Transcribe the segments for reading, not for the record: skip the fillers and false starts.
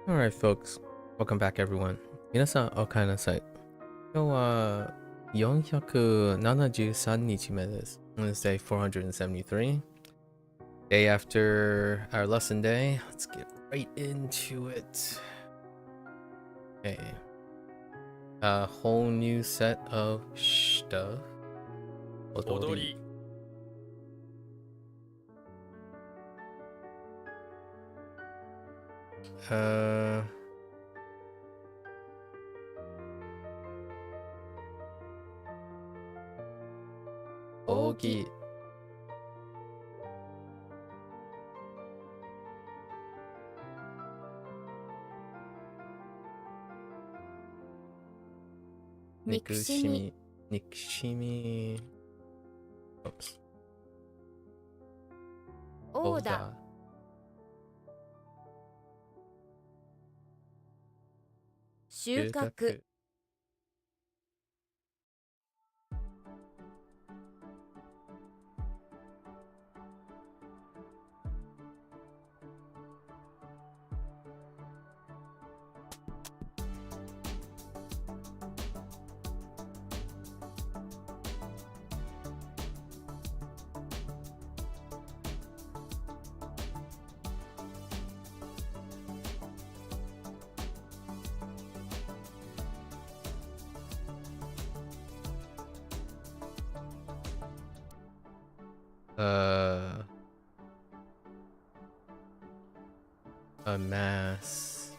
Alright folks, welcome back everyone. 皆さんお帰りなさい。今日は473日目です。Wednesday 473. Day after our lesson day. Let's get right into it. Okay. A whole new set of stuff. 踊り。扇。憎しみ。憎しみ。Oops. オーダー。収穫。Amass.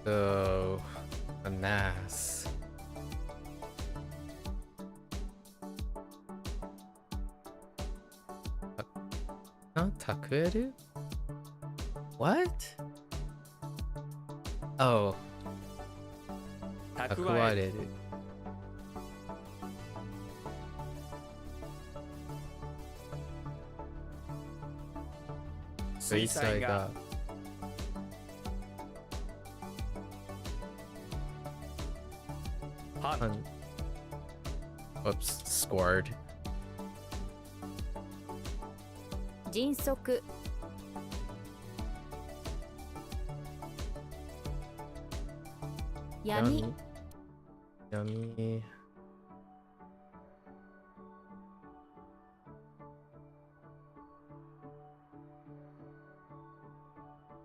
So, amass. Not takueru? What? Oh. Takuareru. 水彩画。Hunt. Oops, scored. 迅速。闇。闇。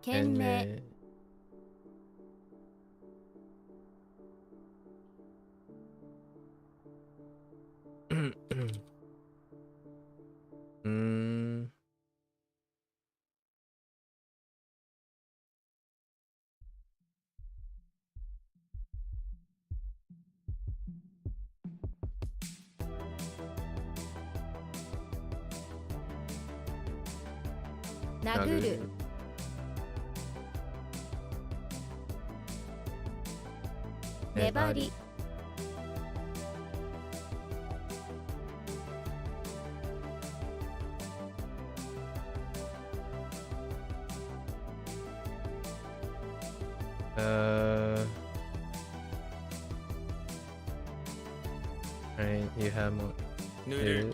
懸命。殴る。粘り。Right, you have more. 塗る。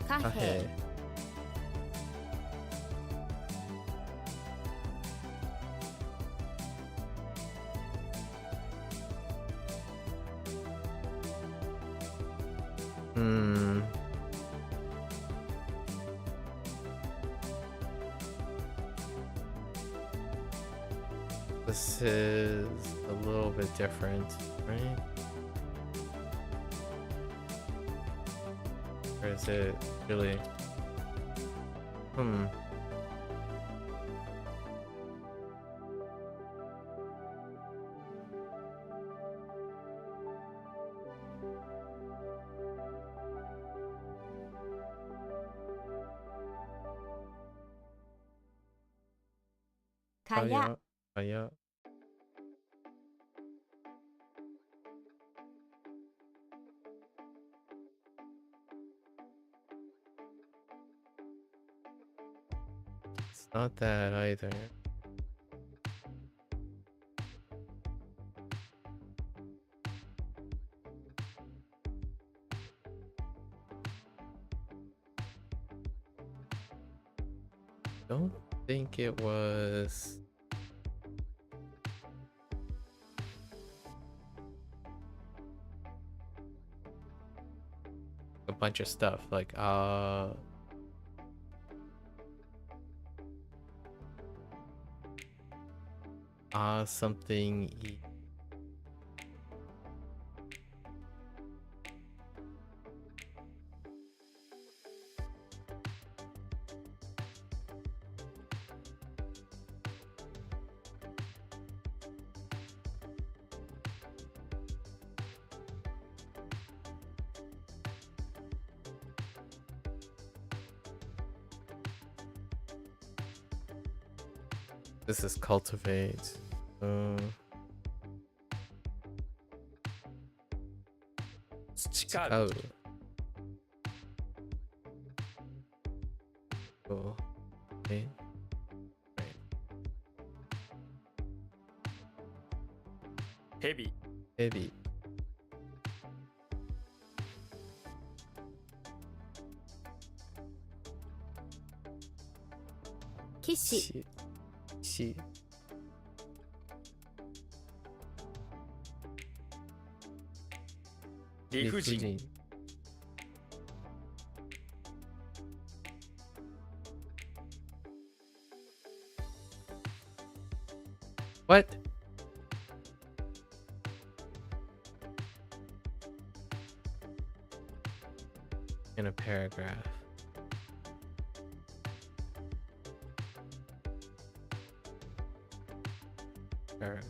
貨幣。This is a little bit different, right? Or is it really? Kaya. Kaya. It's not that either. don't think it was. A bunch of stuff like something this is cultivate. Oh. え ヘビ、ヘビ、騎士、し、し、理不尽、 What? In a paragraph. Paragraph.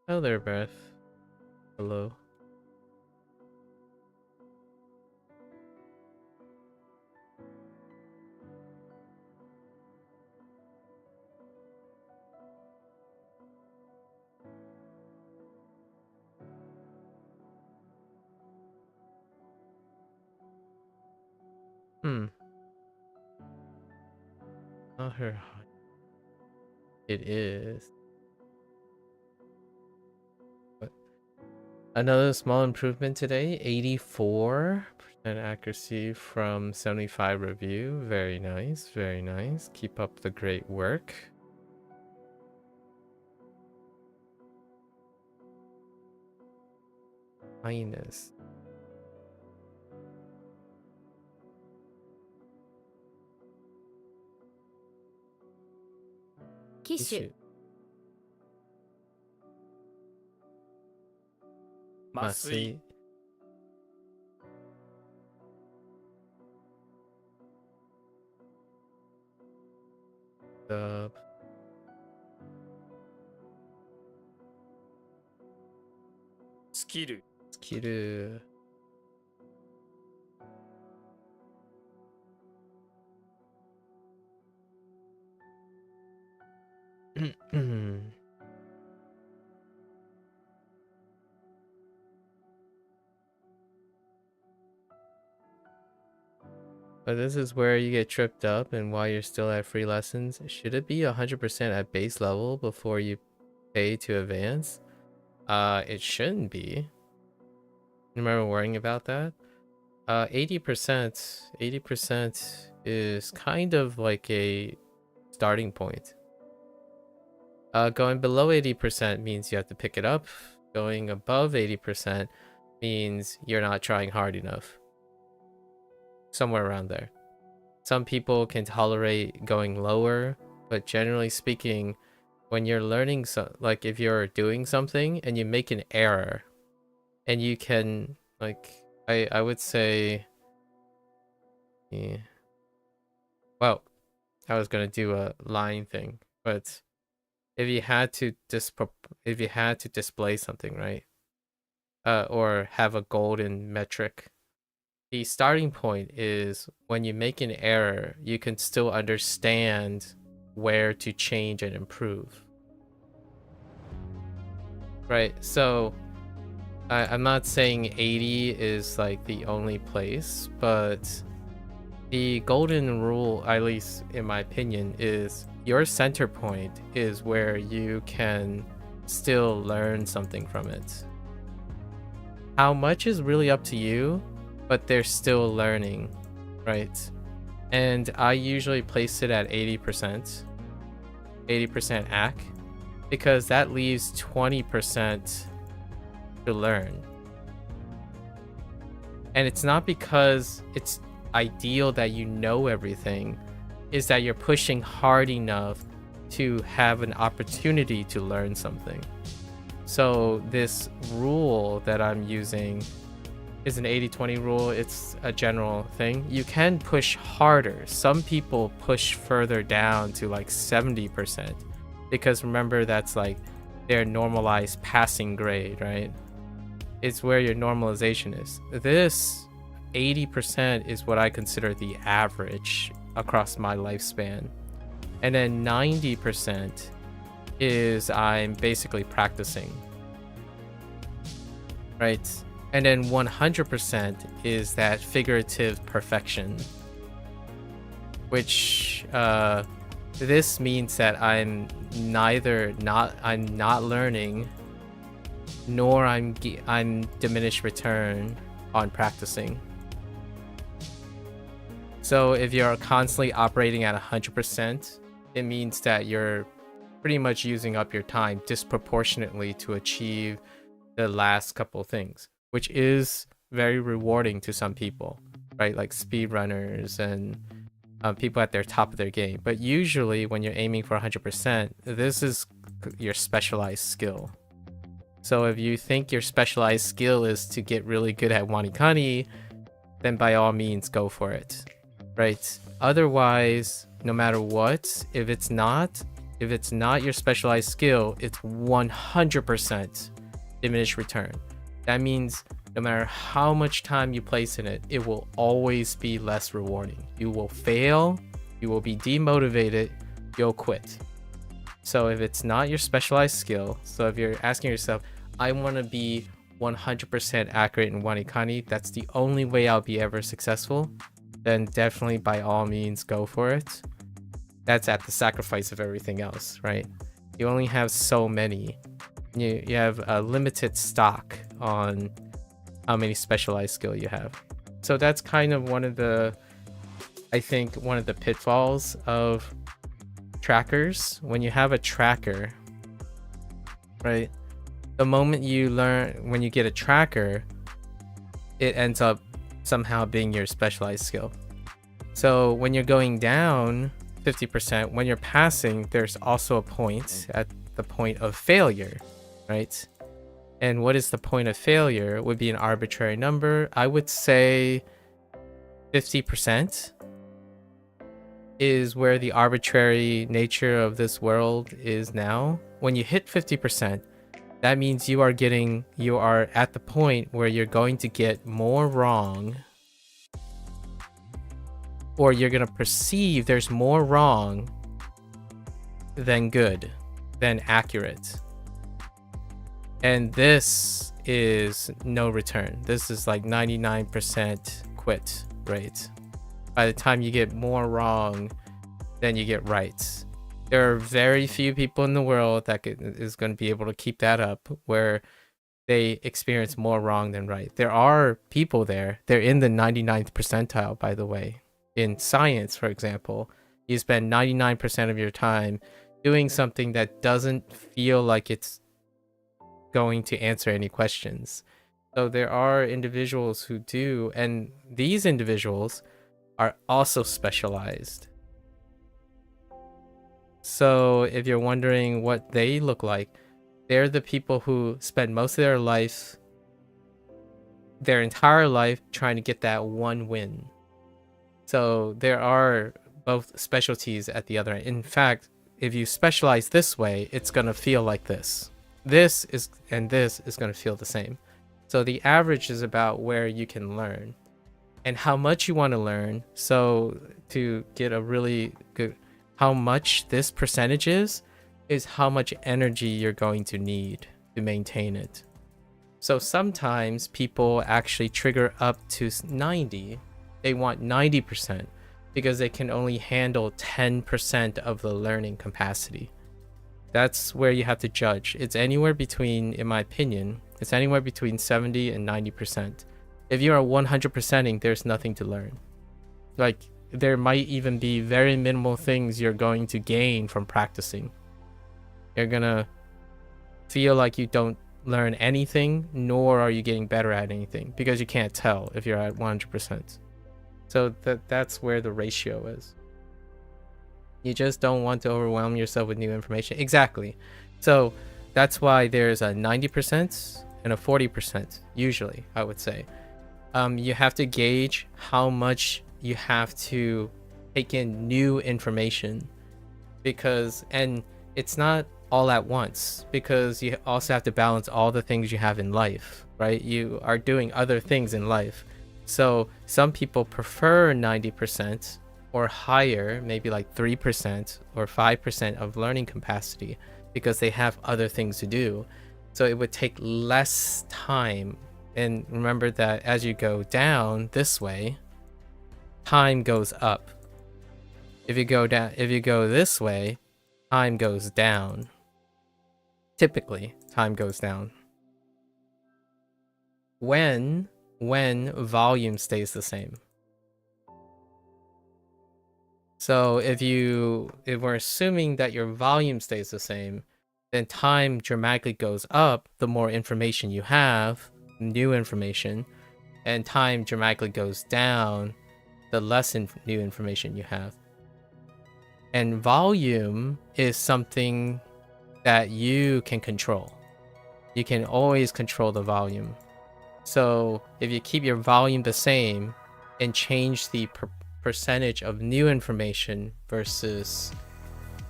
Hello there, Beth. Hello. Not her. It is. What? Another small improvement today. 84% accuracy from 75 review. Very nice. Very nice. Keep up the great work. Highness.騎手、麻酔、 The スキル、 skill. But this is where you get tripped up, and while you're still at free lessons, should it be 100% at base level before you pay to advance? It shouldn't be. You remember worrying about that? 80% is kind of like a starting point. Going below 80% means you have to pick it up. Going above 80% means you're not trying hard enough. Somewhere around there. Some people can tolerate going lower, but generally speaking, when you're learning, like if you're doing something and you make an error, and you can, like, I would say, yeah. Well, I was gonna do a line thing, but if you had to display something, right? Or have a golden metric. The starting point is when you make an error, you can still understand where to change and improve. Right, so I'm not saying 80 is like the only place, but The golden rule, at least in my opinion, is your center point is where you can still learn something from it. How much is really up to you, but they're still learning, right? And I usually place it at 80%, 80% AC, because that leaves 20% to learn. And it's not because it's ideal that you know everything, is that you're pushing hard enough to have an opportunity to learn something. So this rule that I'm using is an 80-20 rule. It's a general thing. You can push harder. Some people push further down to like 70%, because remember, that's like their normalized passing grade, right? It's where your normalization is. This 80% is what I consider the average across my lifespan. And then 90% is I'm basically practicing, right? And then 100% is that figurative perfection, which this means that I'm not learning, nor I'm diminished return on practicing. So if you're constantly operating at 100%, it means that you're pretty much using up your time disproportionately to achieve the last couple things, which is very rewarding to some people, right? Like speedrunners and people at their top of their game. But usually when you're aiming for 100%, this is your specialized skill. So if you think your specialized skill is to get really good at WaniKani, then by all means go for it, right? Otherwise, no matter what, if it's not your specialized skill, it's 100% diminished return. That means no matter how much time you place in it, it will always be less rewarding. You will fail, you will be demotivated, you'll quit. So if it's not your specialized skill, so if you're asking yourself, I want to be 100% accurate in WaniKani, that's the only way I'll be ever successful, then definitely by all means go for it. That's at the sacrifice of everything else, right? You only have so many. You have a limited stock on how many specialized skill you have. So that's kind of one of the pitfalls of trackers. When you have a tracker, right? The moment when you get a tracker, it ends up somehow being your specialized skill. So when you're going down 50%, when you're passing, there's also a point at the point of failure, right? And what is the point of failure? It would be an arbitrary number. I would say 50% is where the arbitrary nature of this world is now. When you hit 50%, that means you are at the point where you're going to get more wrong, or you're going to perceive there's more wrong than good, than accurate. And this is no return. This is like 99% quit rate. By the time you get more wrong than you get right. There are very few people in the world that is going to be able to keep that up, where they experience more wrong than right. There are people there. They're in the 99th percentile, by the way. In science, for example, you spend 99% of your time doing something that doesn't feel like it's going to answer any questions. So there are individuals who do, and these individuals are also specialized. So if you're wondering what they look like, they're the people who spend most of their entire life trying to get that one win. So there are both specialties at the other end. In fact, if you specialize this way, it's going to feel like this. This is going to feel the same. So the average is about where you can learn and how much you want to learn. So to get a really good, how much this percentage is how much energy you're going to need to maintain it. So sometimes people actually trigger up to 90. They want 90%. because they can only handle 10% of the learning capacity. That's where you have to judge. It's anywhere between, in my opinion, it's anywhere between 70 and 90%. If you are 100%ing, there's nothing to learn. Like, there might even be very minimal things you're going to gain from practicing. You're gonna feel like you don't learn anything, nor are you getting better at anything, because you can't tell if you're at 100%. So that's where the ratio is. You just don't want to overwhelm yourself with new information. Exactly. So that's why there's a 90% and a 40%, usually, I would say. You have to gauge how much you have to take in new information, because, and it's not all at once, because you also have to balance all the things you have in life, right? You are doing other things in life. So some people prefer 90% or higher, maybe like 3% or 5% of learning capacity, because they have other things to do. So it would take less time. And remember that as you go down this way, time goes up. If you go this way, time goes down. Typically, time goes down. When volume stays the same. So if we're assuming that your volume stays the same, then time dramatically goes up the more information you have, new information, and time dramatically goes down the less new information you have. And volume is something that you can control. You can always control the volume. So if you keep your volume the same and change the percentage of new information versus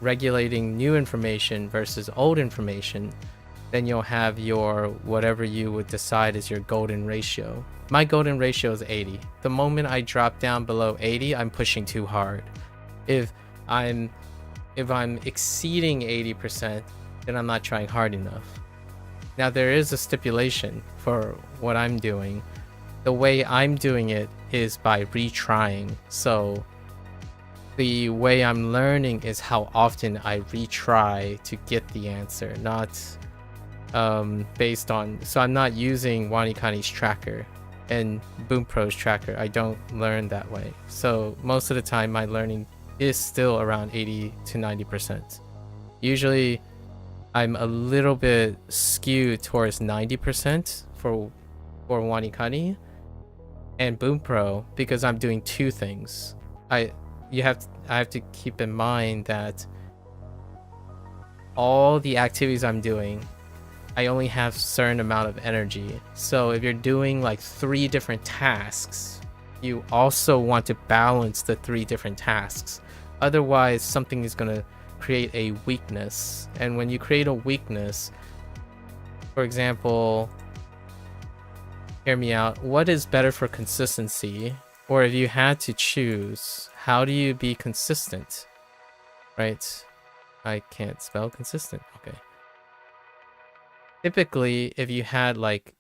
regulating new information versus old information, then you'll have your whatever you would decide is your golden ratio. My golden ratio is 80. The moment I drop down below 80, I'm pushing too hard. If I'm exceeding 80%, then I'm not trying hard enough. Now there is a stipulation for what I'm doing. The way I'm doing it is by retrying. So the way I'm learning is how often I retry to get the answer, not based on, so I'm not using WaniKani's tracker and Bunpro's tracker. I don't learn that way. So most of the time my learning is still around 80 to 90%. Usually I'm a little bit skewed towards 90% for WaniKani and Bunpro, because I'm doing two things. I have to keep in mind that all the activities I'm doing, I only have a certain amount of energy. So if you're doing like 3 different tasks, you also want to balance the 3 different tasks. Otherwise, something is going to create a weakness. And when you create a weakness, for example, hear me out, what is better for consistency? Or if you had to choose, how do you be consistent? Right? I can't spell consistent. Okay. Typically, if you had like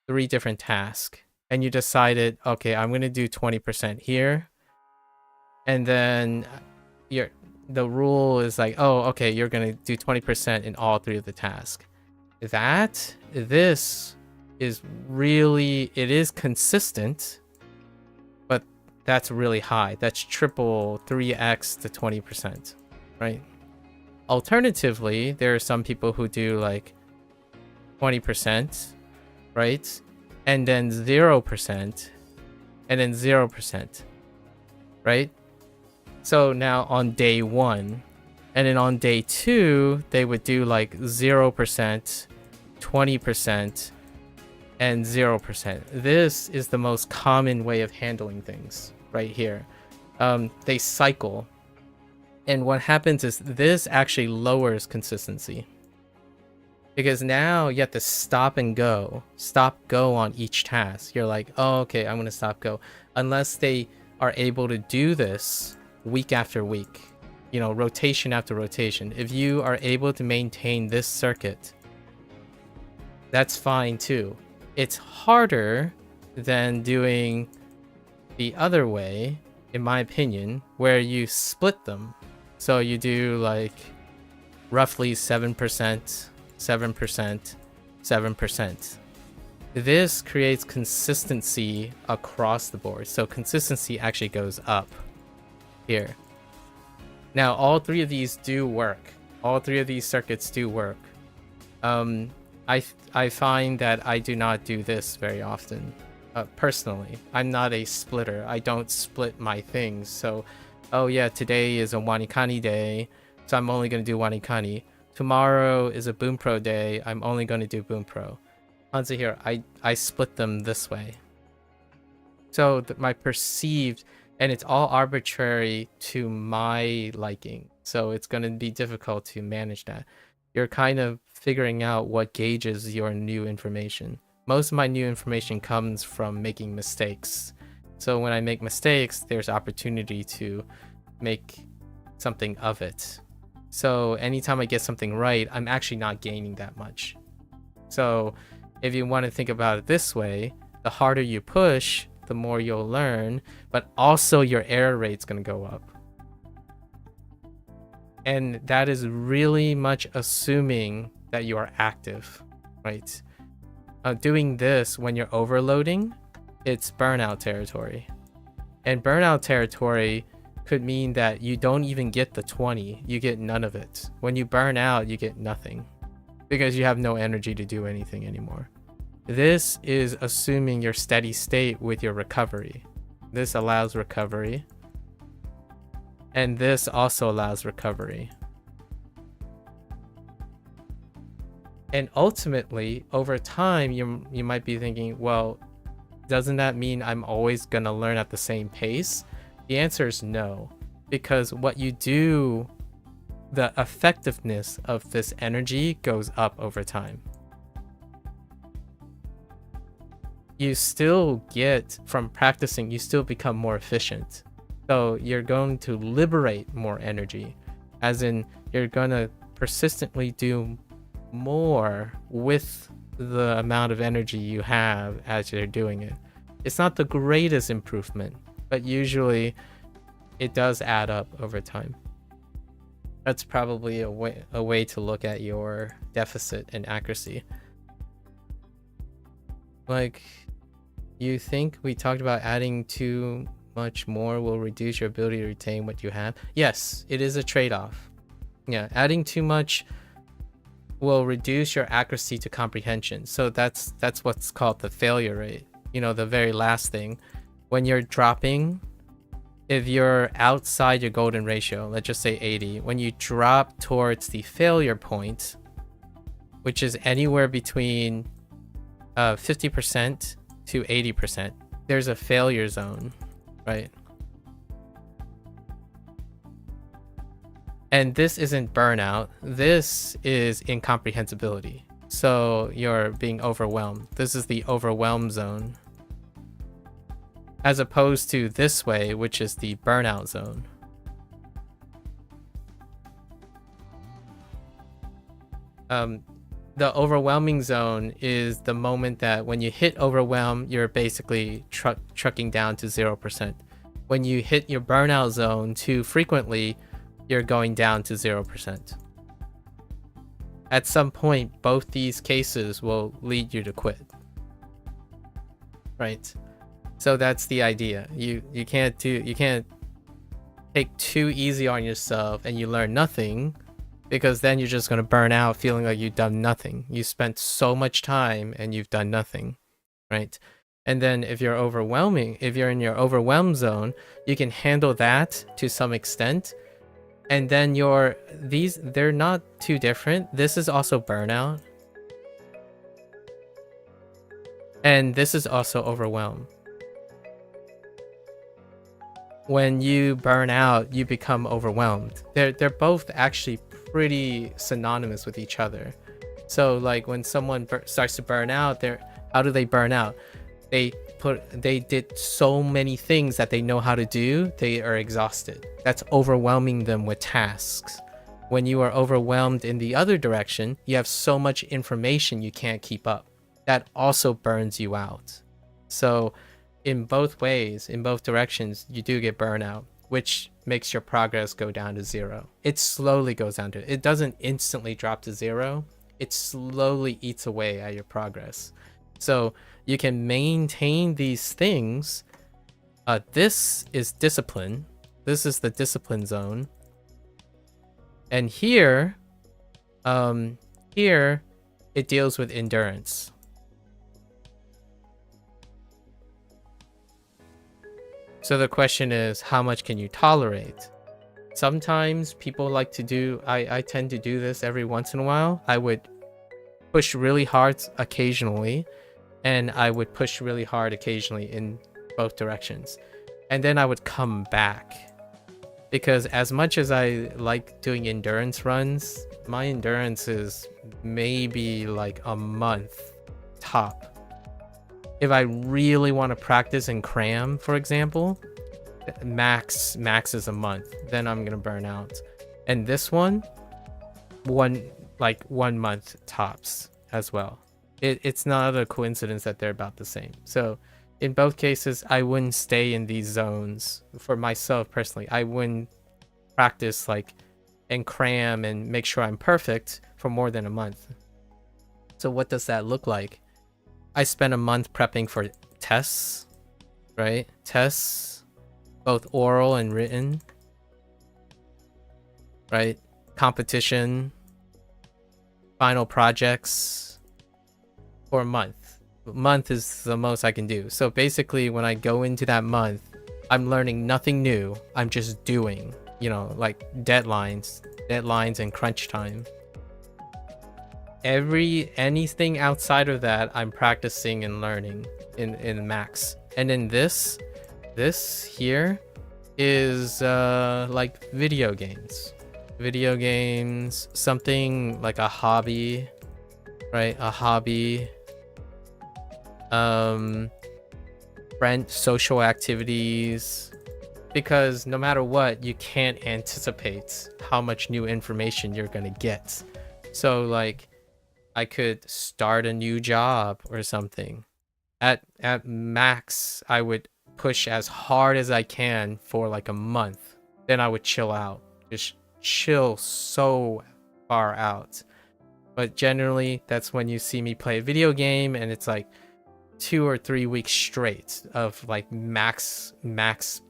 3 different tasks and you decided, okay, I'm going to do 20% here, and then the rule is like, oh, okay, you're going to do 20% in all 3 of the tasks. This is really, it is consistent, but that's really high. That's triple 3x to 20%, right? Alternatively, there are some people who do like 20%, right? And then 0%, and then 0%, right? So now on day 1, and then on day 2, they would do like 0%, 20%, and 0%. This is the most common way of handling things right here. They cycle. And what happens is this actually lowers consistency. Because now you have to stop go on each task. You're like, oh, okay, I'm going to stop go. Unless they are able to do this week after week, you know, rotation after rotation. If you are able to maintain this circuit, that's fine too. It's harder than doing the other way, in my opinion, where you split them. So you do like roughly 7%, 7%, 7%. This creates consistency across the board. So consistency actually goes up here. Now, all three of these do work. All three of these circuits do work. I find that I do not do this very often. Personally, I'm not a splitter. I don't split my things. So, oh yeah, today is a WaniKani day, so I'm only going to do WaniKani. Tomorrow is a Bunpro day. I'm only going to do Bunpro. HanziHero, I split them this way. So my perceived, and it's all arbitrary to my liking. So it's going to be difficult to manage that. You're kind of figuring out what gauges your new information. Most of my new information comes from making mistakes. So when I make mistakes, there's opportunity to make something of it. So anytime I get something right, I'm actually not gaining that much. So if you want to think about it this way, the harder you push, the more you'll learn, but also your error rate's going to go up. And that is really much assuming that you are active, right? Doing this when you're overloading, it's burnout territory. And burnout territory could mean that you don't even get the 20, you get none of it. When you burn out, you get nothing because you have no energy to do anything anymore. This is assuming your steady state with your recovery. This allows recovery. And this also allows recovery. And ultimately, over time, you might be thinking, well, doesn't that mean I'm always going to learn at the same pace? The answer is no, because what you do, the effectiveness of this energy goes up over time. You still get, from practicing, you still become more efficient. So you're going to liberate more energy, as in you're going to persistently do more with the amount of energy you have as you're doing it. It's not the greatest improvement, but usually it does add up over time. That's probably a way to look at your deficit and accuracy. Like, you think we talked about adding too much more will reduce your ability to retain what you have? Yes, it is a trade-off. Yeah, adding too much will reduce your accuracy to comprehension. So that's what's called the failure rate. You know, the very last thing. When you're dropping, if you're outside your golden ratio, let's just say 80, when you drop towards the failure point, which is anywhere between 50% to 80%, there's a failure zone, right? And this isn't burnout, this is incomprehensibility. So you're being overwhelmed. This is the overwhelm zone. As opposed to this way, which is the burnout zone. The overwhelming zone is the moment that when you hit overwhelm, you're basically trucking down to 0%. When you hit your burnout zone too frequently, you're going down to 0%. At some point, both these cases will lead you to quit. Right? So that's the idea. You can't take too easy on yourself and you learn nothing, because then you're just going to burn out feeling like you've done nothing. You spent so much time and you've done nothing, right? And then if you're in your overwhelm zone, you can handle that to some extent. And then they're not too different. This is also burnout. And this is also overwhelm. When you burn out, you become overwhelmed. They're both actually pretty synonymous with each other. So like when someone starts to burn out, how do they burn out? They did so many things that they know how to do, they are exhausted. That's overwhelming them with tasks. When you are overwhelmed in the other direction, you have so much information you can't keep up. That also burns you out. So in both ways, in both directions, you do get burnout, which makes your progress go down to 0. It slowly goes down to, it doesn't instantly drop to 0. It slowly eats away at your progress. So you can maintain these things. This is discipline. This is the discipline zone. And here, here it deals with endurance. So the question is, how much can you tolerate? Sometimes people like to do, I tend to do this every once in a while. I would push really hard occasionally, and I would push really hard occasionally in both directions. And then I would come back. Because as much as I like doing endurance runs, my endurance is maybe like a month top. If I really want to practice and cram, for example, max is a month. Then I'm gonna burn out. And this one 1 month tops as well. It's not a coincidence that they're about the same. So in both cases, I wouldn't stay in these zones. For myself personally, I wouldn't practice like and cram and make sure I'm perfect for more than a month. So what does that look like? I spent a month prepping for tests, right? Tests, both oral and written, right? Competition, final projects for a month. A month is the most I can do. So basically when I go into that month, I'm learning nothing new. I'm just doing, you know, like deadlines and crunch time. Anything outside of that, I'm practicing and learning in max. And then this here is like video games, something like a hobby, right? A hobby, social activities, because no matter what, you can't anticipate how much new information you're gonna get. So like I could start a new job or something. At max, I would push as hard as I can for like a month. Then I would chill out. Just chill so far out. But generally, that's when you see me play a video game and it's like 2 or 3 weeks straight of like max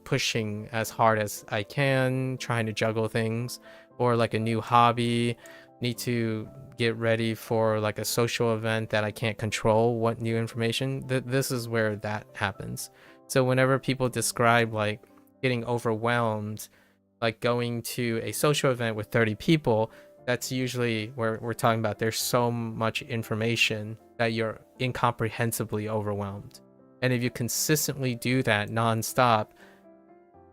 pushing as hard as I can, trying to juggle things, or like a new hobby. Need to get ready for like a social event that I can't control what new information. This is where that happens. So whenever people describe like getting overwhelmed, like going to a social event with 30 people, that's usually where we're talking about there's so much information that you're incomprehensibly overwhelmed. And if you consistently do that nonstop,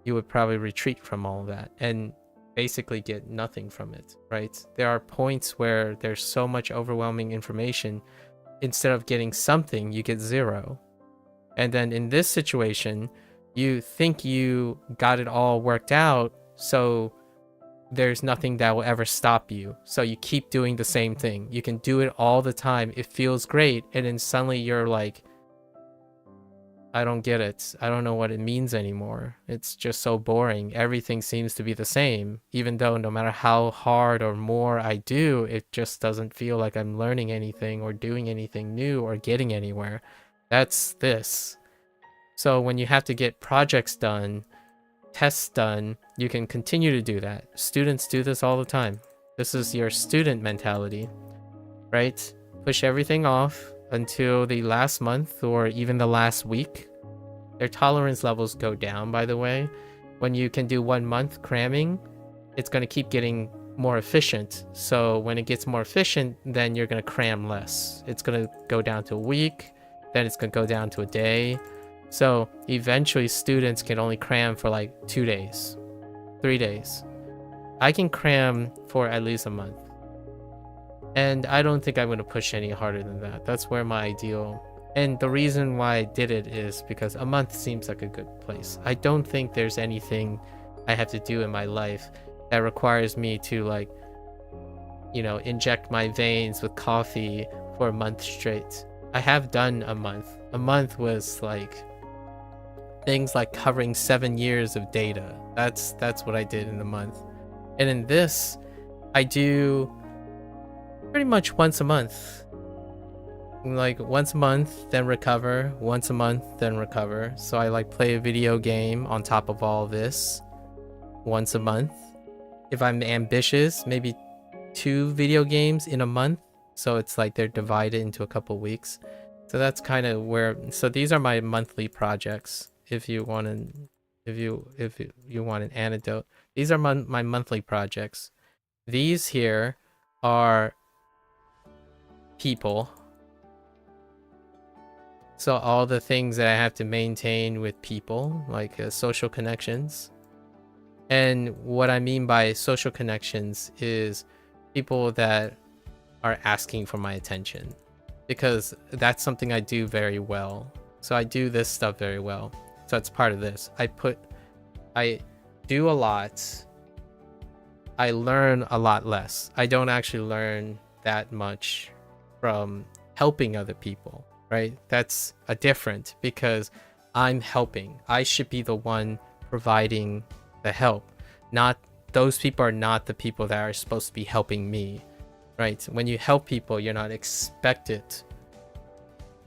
you would probably retreat from all of that and basically get nothing from it, right? There are points where there's so much overwhelming information, instead of getting something, you get 0. And then in this situation, you think you got it all worked out, so there's nothing that will ever stop you. So you keep doing the same thing. You can do it all the time. It feels great. And then suddenly you're like, I don't get it. I don't know what it means anymore. It's just so boring. Everything seems to be the same, even though no matter how hard or more I do, it just doesn't feel like I'm learning anything or doing anything new or getting anywhere. That's this. So when you have to get projects done, tests done, you can continue to do that. Students do this all the time. This is your student mentality, right? Push everything off until the last month or even the last week. Their tolerance levels go down, by the way. When you can do 1 month cramming, it's going to keep getting more efficient. So when it gets more efficient, then you're going to cram less. It's going to go down to a week, then it's going to go down to a day. So eventually students can only cram for like 2 days, 3 days. I can cram for at least a month. And I don't think I'm going to push any harder than that. That's where my ideal. And the reason why I did it is because a month seems like a good place. I don't think there's anything I have to do in my life that requires me to like, you know, inject my veins with coffee for a month straight. I have done a month. A month was like things like covering 7 years of data. That's what I did in a month. And in this, I do pretty much once a month. Like once a month, then recover, once a month, then recover. So I like play a video game on top of all this once a month. If I'm ambitious, maybe 2 video games in a month. So it's like they're divided into a couple weeks. So that's kind of where, so these are my monthly projects. If you want an anecdote, these are my monthly projects. These here are people. So all the things that I have to maintain with people, like social connections. And what I mean by social connections is people that are asking for my attention, because that's something I do very well. So I do this stuff very well. So it's part of this. I do a lot. I learn a lot less. I don't actually learn that much from helping other people, right? That's a different, because I'm helping. I should be the one providing the help. Not those people are not the people that are supposed to be helping me, right? When you help people, you're not expected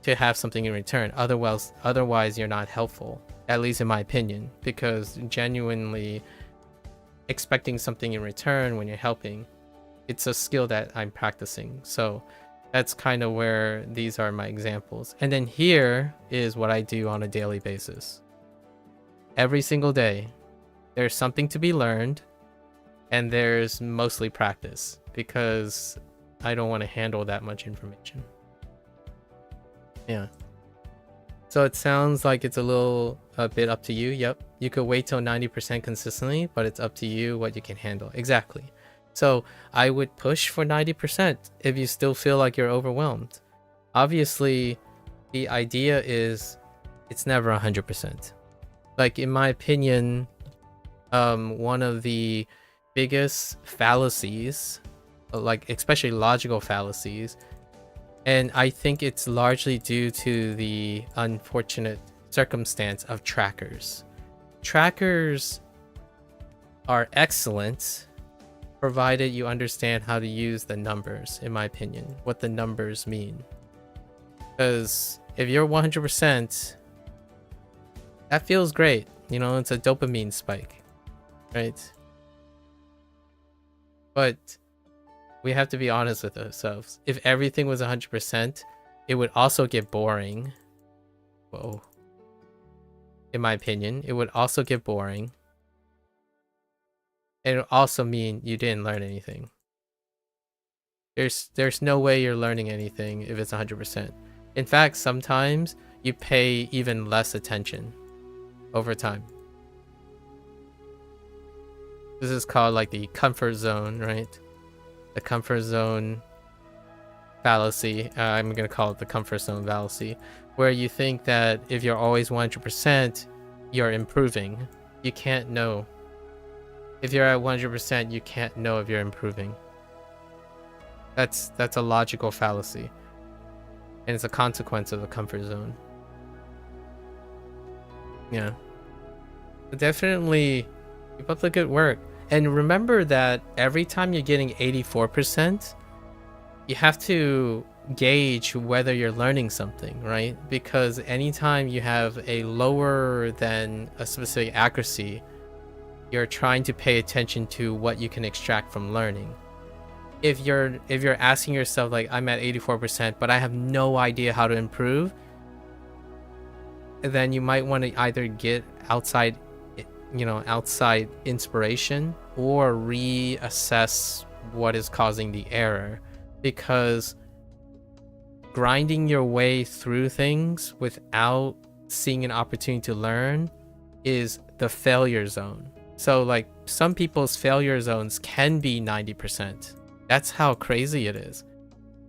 to have something in return. Otherwise you're not helpful, at least in my opinion, because genuinely expecting something in return when you're helping, it's a skill that I'm practicing. So that's kind of where these are my examples. And then here is what I do on a daily basis. Every single day, there's something to be learned, and there's mostly practice, because I don't want to handle that much information. Yeah. So it sounds like it's a bit up to you. Yep. You could wait till 90% consistently, but it's up to you what you can handle. Exactly. So I would push for 90% if you still feel like you're overwhelmed. Obviously, the idea is it's never 100%. Like, in my opinion, one of the biggest fallacies, like especially logical fallacies, and I think it's largely due to the unfortunate circumstance of trackers. Trackers are excellent provided you understand how to use the numbers, in my opinion, what the numbers mean. Because if you're 100%, that feels great. You know, it's a dopamine spike, right? But we have to be honest with ourselves. If everything was 100%, it would also get boring. Whoa. In my opinion, it would also get boring. And it would also mean you didn't learn anything. There's no way you're learning anything if it's 100%. In fact, sometimes you pay even less attention over time. This is called like the comfort zone, right? The comfort zone fallacy. I'm going to call it the comfort zone fallacy, where you think that if you're always 100%, you're improving. You can't know. If you're at 100%, you can't know if you're improving. That's a logical fallacy. And it's a consequence of the comfort zone. Yeah. But definitely keep up the good work. And remember that every time you're getting 84%, you have to gauge whether you're learning something, right? Because anytime you have a lower than a specific accuracy, you're trying to pay attention to what you can extract from learning. If you're asking yourself, like, I'm at 84%, but I have no idea how to improve, then you might want to either get outside inspiration or reassess what is causing the error, because grinding your way through things without seeing an opportunity to learn is the failure zone. So like, some people's failure zones can be 90%. That's how crazy it is.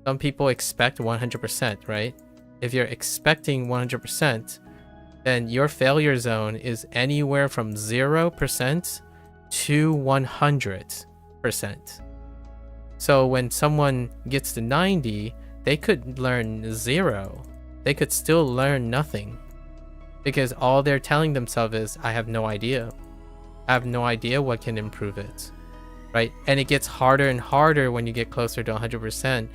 Some people expect 100%, right? If you're expecting 100%, then your failure zone is anywhere from 0% to 100%. So when someone gets to 90, they could learn 0. They could still learn nothing. because all they're telling themselves is, I have no idea. I have no idea what can improve it, right? And it gets harder and harder when you get closer to 100%,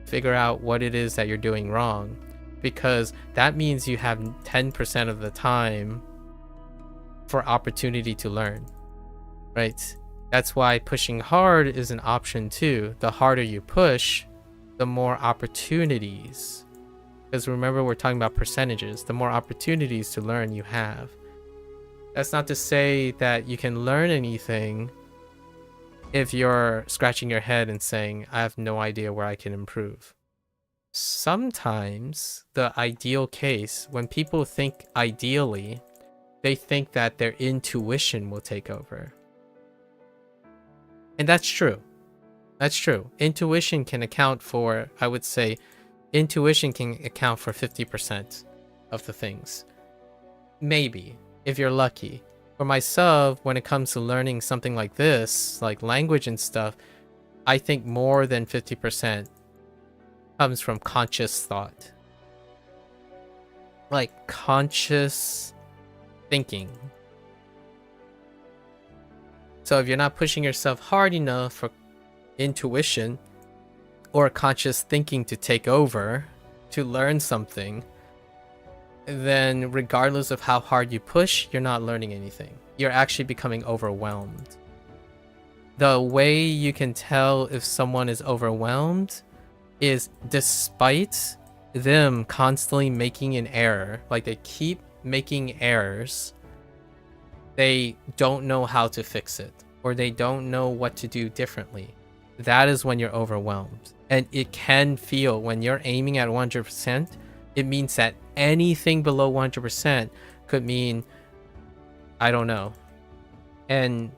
figure out what it is that you're doing wrong, because that means you have 10% of the time for opportunity to learn, right? That's why pushing hard is an option too. The harder you push, the more opportunities, because remember, we're talking about percentages, the more opportunities to learn you have. That's not to say that you can learn anything if you're scratching your head and saying, I have no idea where I can improve. Sometimes the ideal case, when people think ideally, they think that their intuition will take over. And that's true. That's true. Intuition can account for, I would say, intuition can account for 50% of the things. Maybe, if you're lucky. For myself, when it comes to learning something like this, like language and stuff, I think more than 50% comes from conscious thought. Like conscious thinking. So if you're not pushing yourself hard enough for intuition or conscious thinking to take over to learn something, then regardless of how hard you push, you're not learning anything. You're actually becoming overwhelmed. The way you can tell if someone is overwhelmed is despite them constantly making an error, like they keep making errors, they don't know how to fix it, or they don't know what to do differently. That is when you're overwhelmed. And it can feel, when you're aiming at 100%, it means that anything below 100% could mean, I don't know. And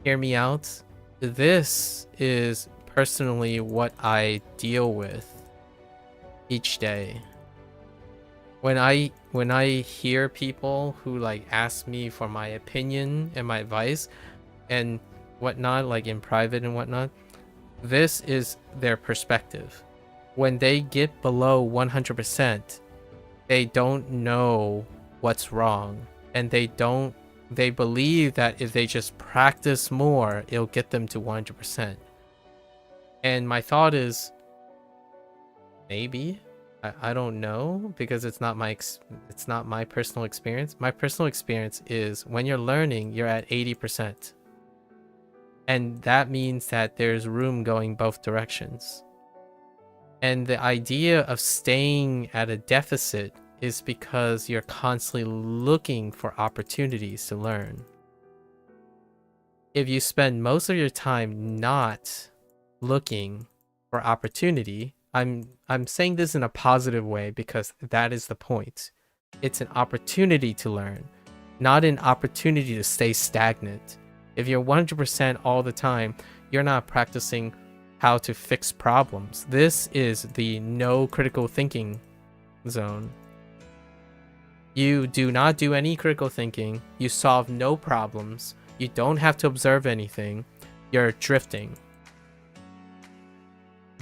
hear me out. This is personally what I deal with each day. When I hear people who like ask me for my opinion and my advice and whatnot, like in private and whatnot, this is their perspective. When they get below 100%, they don't know what's wrong, and they believe that if they just practice more, it'll get them to 100%. And my thought is, maybe, I don't know, because it's not my personal experience. My personal experience is when you're learning, you're at 80%. And that means that there's room going both directions. And the idea of staying at a deficit is because you're constantly looking for opportunities to learn. If you spend most of your time not looking for opportunity, I'm saying this in a positive way because that is the point. It's an opportunity to learn, not an opportunity to stay stagnant. If you're 100% all the time, you're not practicing how to fix problems. This is the no critical thinking zone. You do not do any critical thinking. You solve no problems. You don't have to observe anything. You're drifting.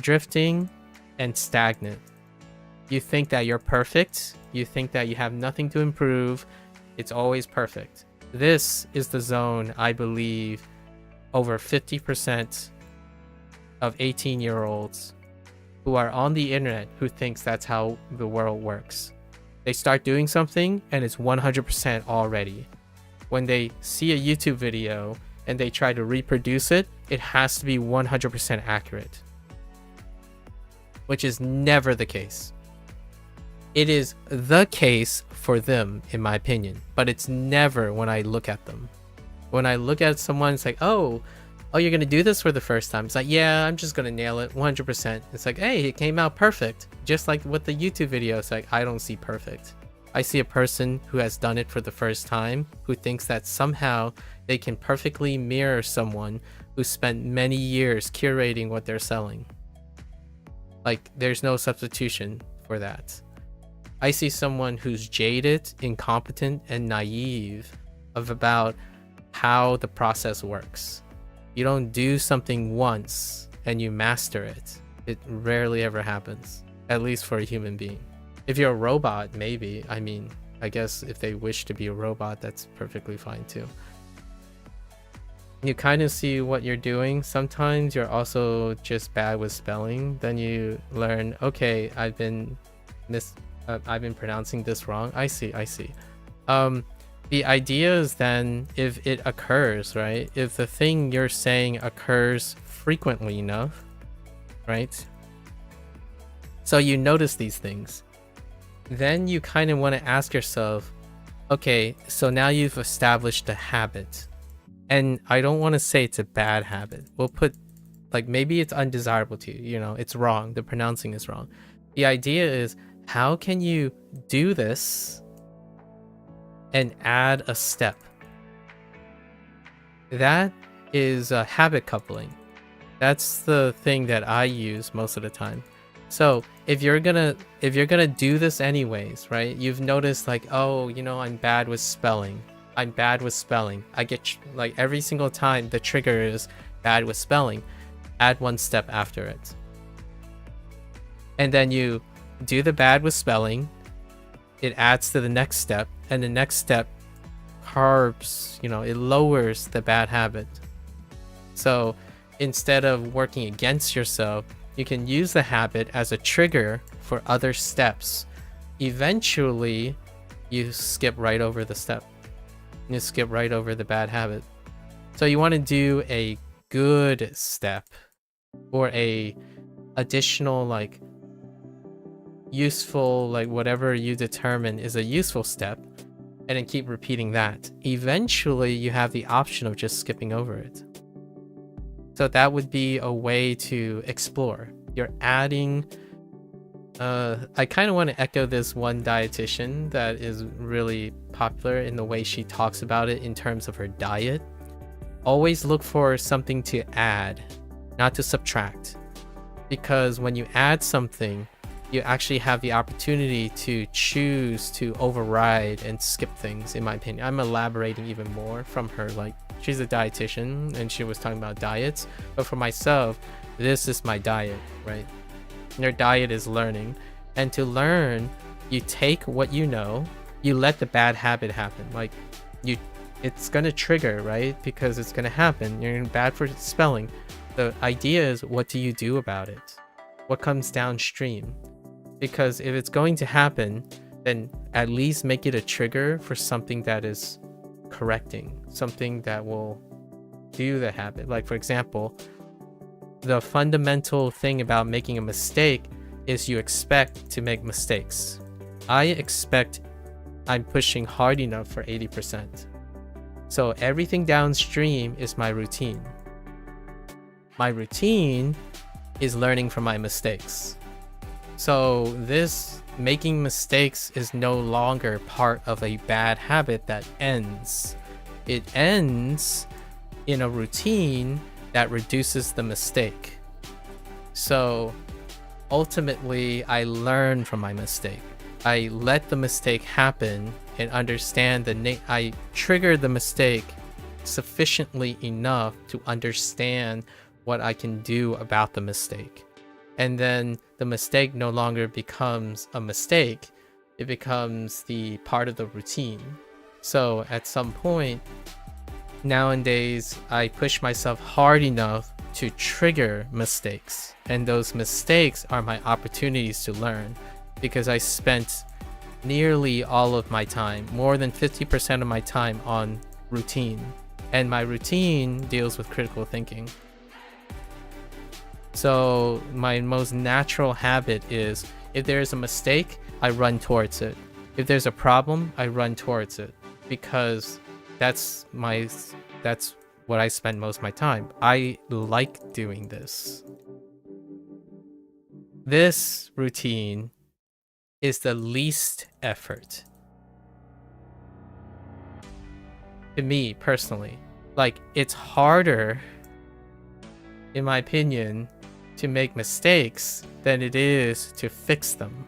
Drifting and stagnant. You think that you're perfect. You think that you have nothing to improve. It's always perfect. This is the zone, I believe, over 50% of 18-year-olds who are on the internet who thinks that's how the world works. They start doing something and it's 100% already. When they see a YouTube video and they try to reproduce it, it has to be 100% accurate, which is never the case. It is the case for them, in my opinion, but it's never when I look at them. When I look at someone, it's like, oh, you're gonna do this for the first time. It's like, yeah, I'm just gonna nail it 100%. It's like, hey, it came out perfect. Just like with the YouTube video, it's like, I don't see perfect. I see a person who has done it for the first time, who thinks that somehow they can perfectly mirror someone who spent many years curating what they're selling. Like, there's no substitution for that. I see someone who's jaded, incompetent, and naive about how the process works. You don't do something once and you master it. It rarely ever happens, at least for a human being. If you're a robot, maybe. I mean, I guess if they wish to be a robot, that's perfectly fine too. You kind of see what you're doing. Sometimes you're also just bad with spelling. Then you learn, okay, I've been pronouncing this wrong. I see. The idea is then, if it occurs, right? If the thing you're saying occurs frequently enough, right? So you notice these things. Then you kind of want to ask yourself, okay, so now you've established a habit. And I don't want to say it's a bad habit. We'll put, like, maybe it's undesirable to you, you know, it's wrong. The pronouncing is wrong. The idea is, how can you do this and add a step? That is a habit coupling. That's the thing that I use most of the time. So if you're gonna do this anyways, right? You've noticed, like, oh, you know, I'm bad with spelling. I get, like, every single time the trigger is bad with spelling. Add one step after it. And then you do the bad with spelling. It adds to the next step. And the next step curbs, you know, it lowers the bad habit. So instead of working against yourself, you can use the habit as a trigger for other steps. Eventually, you skip right over the step. You skip right over the bad habit. So you want to do a good step, or a additional, like, useful, like, whatever you determine is a useful step, and then keep repeating that. Eventually you have the option of just skipping over it. So that would be a way to explore. You're adding I kind of want to echo this one dietitian that is really popular in the way she talks about it in terms of her diet. Always look for something to add, not to subtract. Because when you add something, you actually have the opportunity to choose to override and skip things, in my opinion. I'm elaborating even more from her, like, she's a dietitian and she was talking about diets. But for myself, this is my diet, right? Your diet is learning. And to learn, you take what you know, you let the bad habit happen. Like, it's gonna trigger, right? Because it's gonna happen. You're bad for spelling. The idea is, what do you do about it? What comes downstream? Because if it's going to happen, then at least make it a trigger for something that is correcting, something that will do the habit. Like, for example, the fundamental thing about making a mistake is you expect to make mistakes. I expect I'm pushing hard enough for 80%. So everything downstream is my routine. My routine is learning from my mistakes. So this making mistakes is no longer part of a bad habit that ends. It ends in a routine that reduces the mistake. So ultimately, I learn from my mistake. I let the mistake happen and understand I trigger the mistake sufficiently enough to understand what I can do about the mistake. And then the mistake no longer becomes a mistake. It becomes the part of the routine. So at some point, nowadays, I push myself hard enough to trigger mistakes. And those mistakes are my opportunities to learn, because I spent nearly all of my time, more than 50% of my time, on routine. And my routine deals with critical thinking. So my most natural habit is, if there's a mistake, I run towards it. If there's a problem, I run towards it, because that's what I spend most of my time. I like doing this. This routine is the least effort. To me, personally. Like, it's harder, in my opinion, to make mistakes than it is to fix them.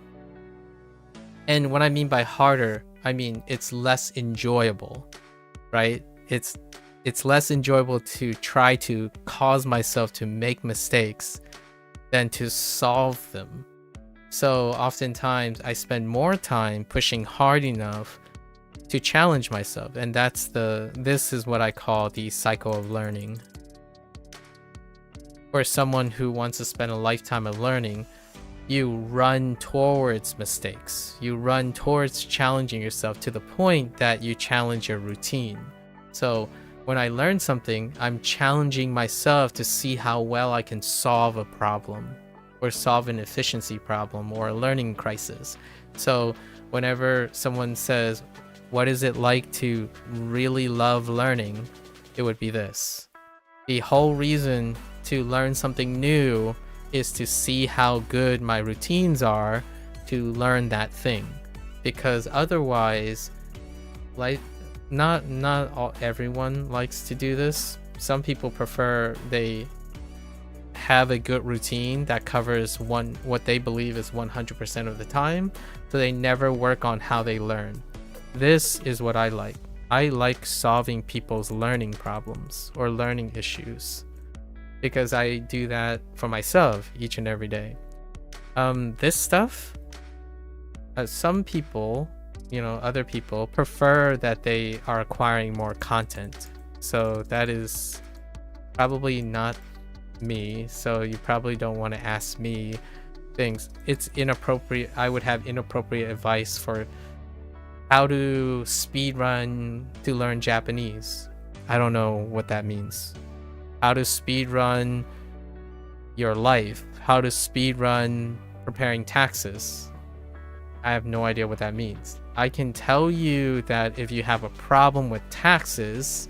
And what I mean by harder, I mean it's less enjoyable, right? It's less enjoyable to try to cause myself to make mistakes than to solve them. So oftentimes I spend more time pushing hard enough to challenge myself, and this is what I call the cycle of learning. For someone who wants to spend a lifetime of learning, you run towards mistakes. You run towards challenging yourself to the point that you challenge your routine. So when I learn something, I'm challenging myself to see how well I can solve a problem, or solve an efficiency problem, or a learning crisis. So whenever someone says, what is it like to really love learning? It would be this. The whole reason to learn something new is to see how good my routines are to learn that thing. Because otherwise, like, not everyone likes to do this. Some people prefer they have a good routine that covers what they believe is 100% of the time, so they never work on how they learn. This is what I like. I like solving people's learning problems or learning issues, because I do that for myself each and every day. This stuff, some people, other people prefer that they are acquiring more content. So that is probably not me. So you probably don't want to ask me things. It's inappropriate. I would have inappropriate advice for how to speed run to learn Japanese. I don't know what that means. How to speed run your life. How to speed run preparing taxes. I have no idea what that means. I can tell you that if you have a problem with taxes,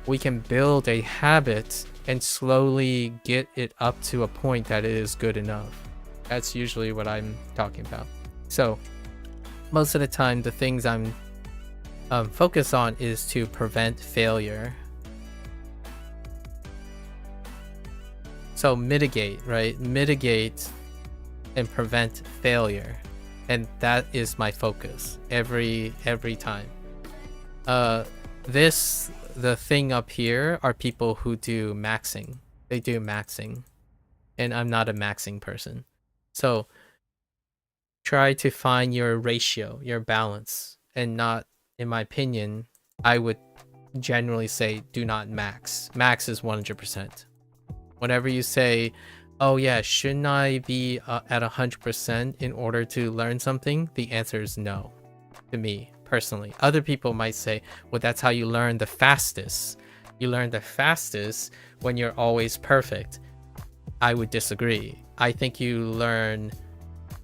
we can build a habit and slowly get it up to a point that it is good enough. That's usually what I'm talking about. So most of the time, the things I'm focused on is to prevent failure. So mitigate, right? Mitigate and prevent failure. And that is my focus every time. The thing up here are people who do maxing. They do maxing. And I'm not a maxing person. So try to find your ratio, your balance, and not, in my opinion, I would generally say do not max. Max is 100%. Whenever you say, oh yeah, shouldn't I be at 100% in order to learn something? The answer is no, to me personally. Other people might say, well, that's how you learn the fastest. You learn the fastest when you're always perfect. I would disagree. I think you learn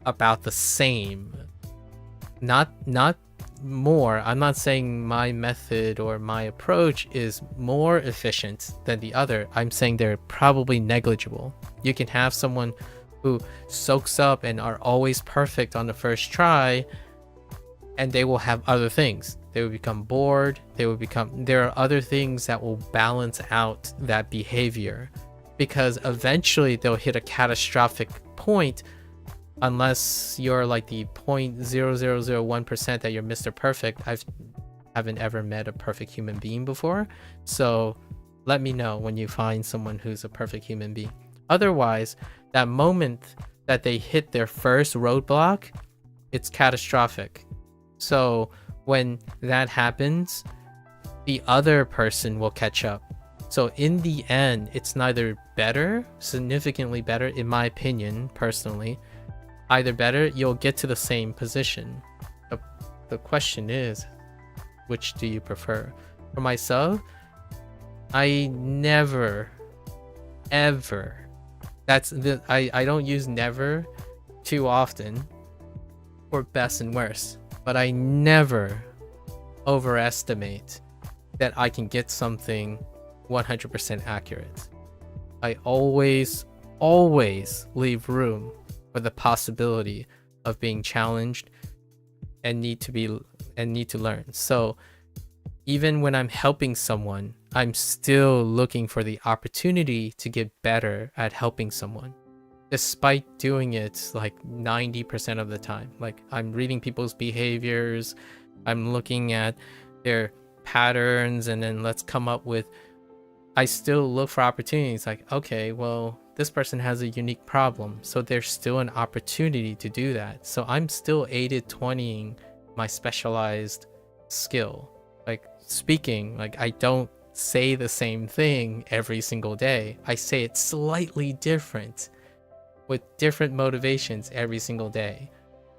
about the same, not more. I'm not saying my method or my approach is more efficient than the other. I'm saying they're probably negligible. You can have someone who soaks up and are always perfect on the first try, and they will have other things. They will become bored. There are other things that will balance out that behavior, because eventually they'll hit a catastrophic point. Unless you're like the 0.0001% that you're Mr. Perfect. I haven't ever met a perfect human being before. So let me know when you find someone who's a perfect human being. Otherwise, that moment that they hit their first roadblock, it's catastrophic. So when that happens, the other person will catch up. So in the end, it's neither better, significantly better, in my opinion, personally, either better, you'll get to the same position. The question is, which do you prefer? For myself, I never, ever, I don't use never too often for best and worst, but I never overestimate that I can get something 100% accurate. I always leave room for the possibility of being challenged and need to learn. So even when I'm helping someone, I'm still looking for the opportunity to get better at helping someone, despite doing it like 90% of the time. Like, I'm reading people's behaviors, I'm looking at their patterns, and then let's come up with I still look for opportunities. Like, okay, well, this person has a unique problem, so there's still an opportunity to do that. So I'm still 80/20ing my specialized skill. Like speaking, like I don't say the same thing every single day. I say it slightly different with different motivations every single day,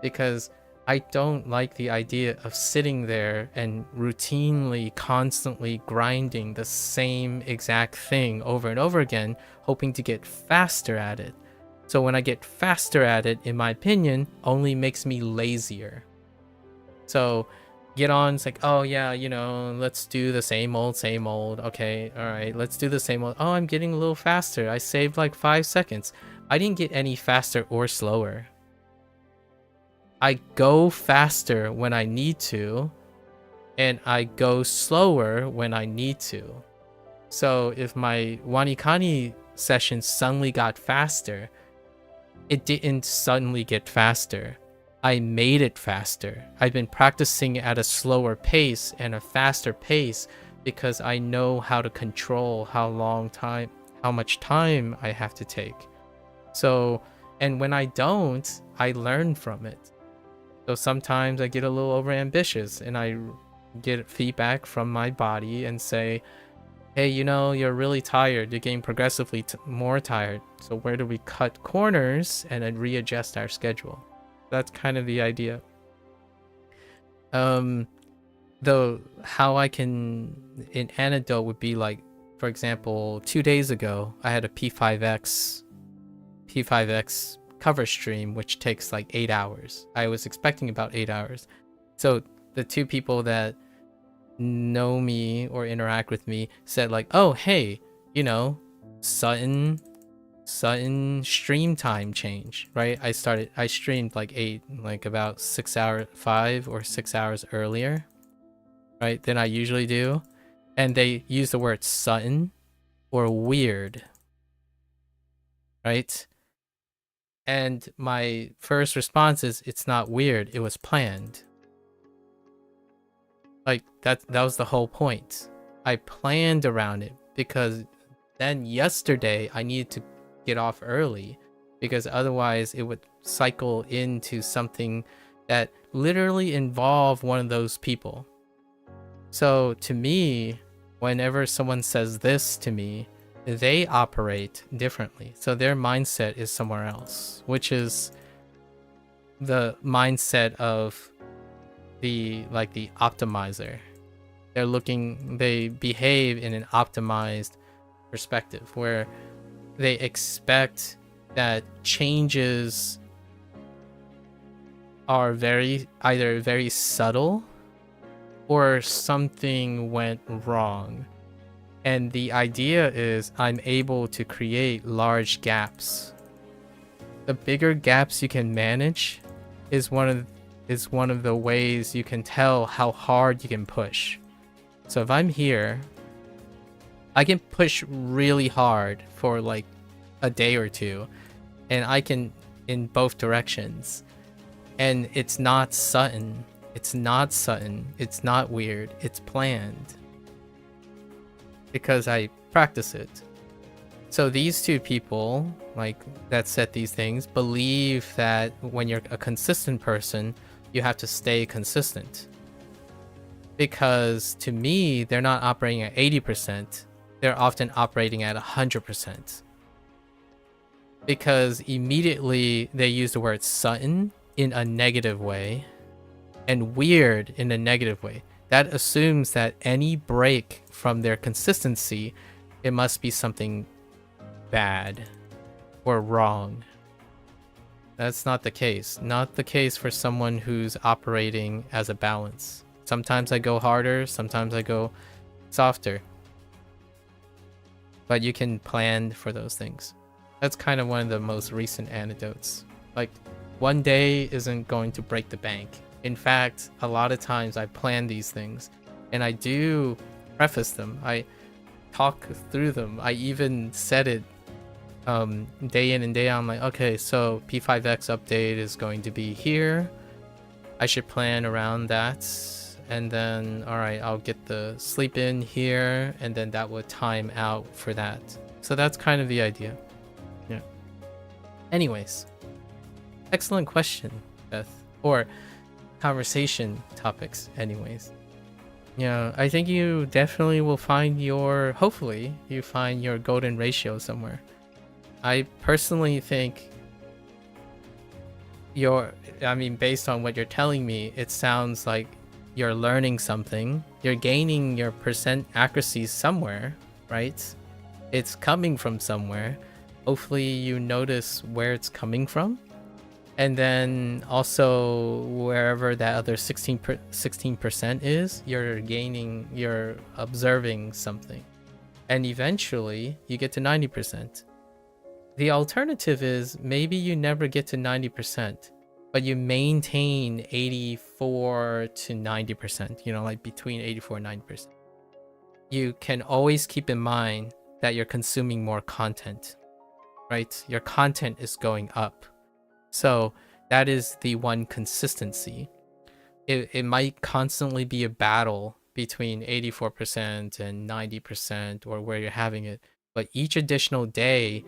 because I don't like the idea of sitting there and routinely, constantly grinding the same exact thing over and over again, hoping to get faster at it. So when I get faster at it, in my opinion, only makes me lazier. So get on, it's like, oh yeah, you know, let's do the same old. Okay, all right, let's do the same old. Oh, I'm getting a little faster. I saved like 5 seconds. I didn't get any faster or slower. I go faster when I need to, and I go slower when I need to. So if my WaniKani session suddenly got faster, it didn't suddenly get faster. I made it faster. I've been practicing at a slower pace and a faster pace because I know how to control how much time I have to take. So, and when I don't, I learn from it. So sometimes I get a little overambitious and I get feedback from my body and say, hey, you know, you're really tired. You're getting progressively more tired. So where do we cut corners and then readjust our schedule? That's kind of the idea. Though how I can, an anecdote would be like, for example, 2 days ago, I had a P5X cover stream, which takes like 8 hours. I was expecting about 8 hours. So the two people that know me or interact with me said like, oh, hey, you know, sudden stream time change, right? I streamed like about 5 or 6 hours earlier, right, than I usually do. And they use the word sudden or weird, right? And my first response is, it's not weird, it was planned. Like that was the whole point. I planned around it because then yesterday I needed to get off early because otherwise it would cycle into something that literally involved one of those people. So to me, whenever someone says this to me, they operate differently. So their mindset is somewhere else, which is the mindset of the optimizer. They behave in an optimized perspective where they expect that changes are either very subtle or something went wrong. And the idea is I'm able to create large gaps. The bigger gaps you can manage is one of the ways you can tell how hard you can push. So if I'm here, I can push really hard for like a day or two, and I can in both directions. And it's not sudden. It's not weird. It's planned. Because I practice it. So these two people, like that said these things, believe that when you're a consistent person, you have to stay consistent. Because to me, they're not operating at 80%. They're often operating at 100%. Because immediately they use the word sudden in a negative way and weird in a negative way. That assumes that any break from their consistency, it must be something bad or wrong. That's not the case. Not the case for someone who's operating as a balance. Sometimes I go harder, sometimes I go softer. But you can plan for those things. That's kind of one of the most recent anecdotes. Like, one day isn't going to break the bank. In fact, a lot of times I plan these things and I do preface them. I talk through them. I even said it day in and day out. I'm like, okay, so P5X update is going to be here. I should plan around that. and then all right, I'll get the sleep in here, and then that would time out for that. So that's kind of the idea. Yeah. Anyways, excellent question, Beth, or conversation topics. Anyways, yeah, I think you definitely will find your, hopefully you find your golden ratio somewhere. I personally think based on what you're telling me, it sounds like you're learning something, you're gaining your percent accuracy somewhere, right? It's coming from somewhere. Hopefully you notice where it's coming from, and then also wherever that other 16% is, you're observing something, and eventually you get to 90%. The alternative is maybe you never get to 90%, but you maintain 84 to 90%, like between 84 and 90%. You can always keep in mind that you're consuming more content, right? Your content is going up. So that is the one consistency. It might constantly be a battle between 84% and 90% or where you're having it, but each additional day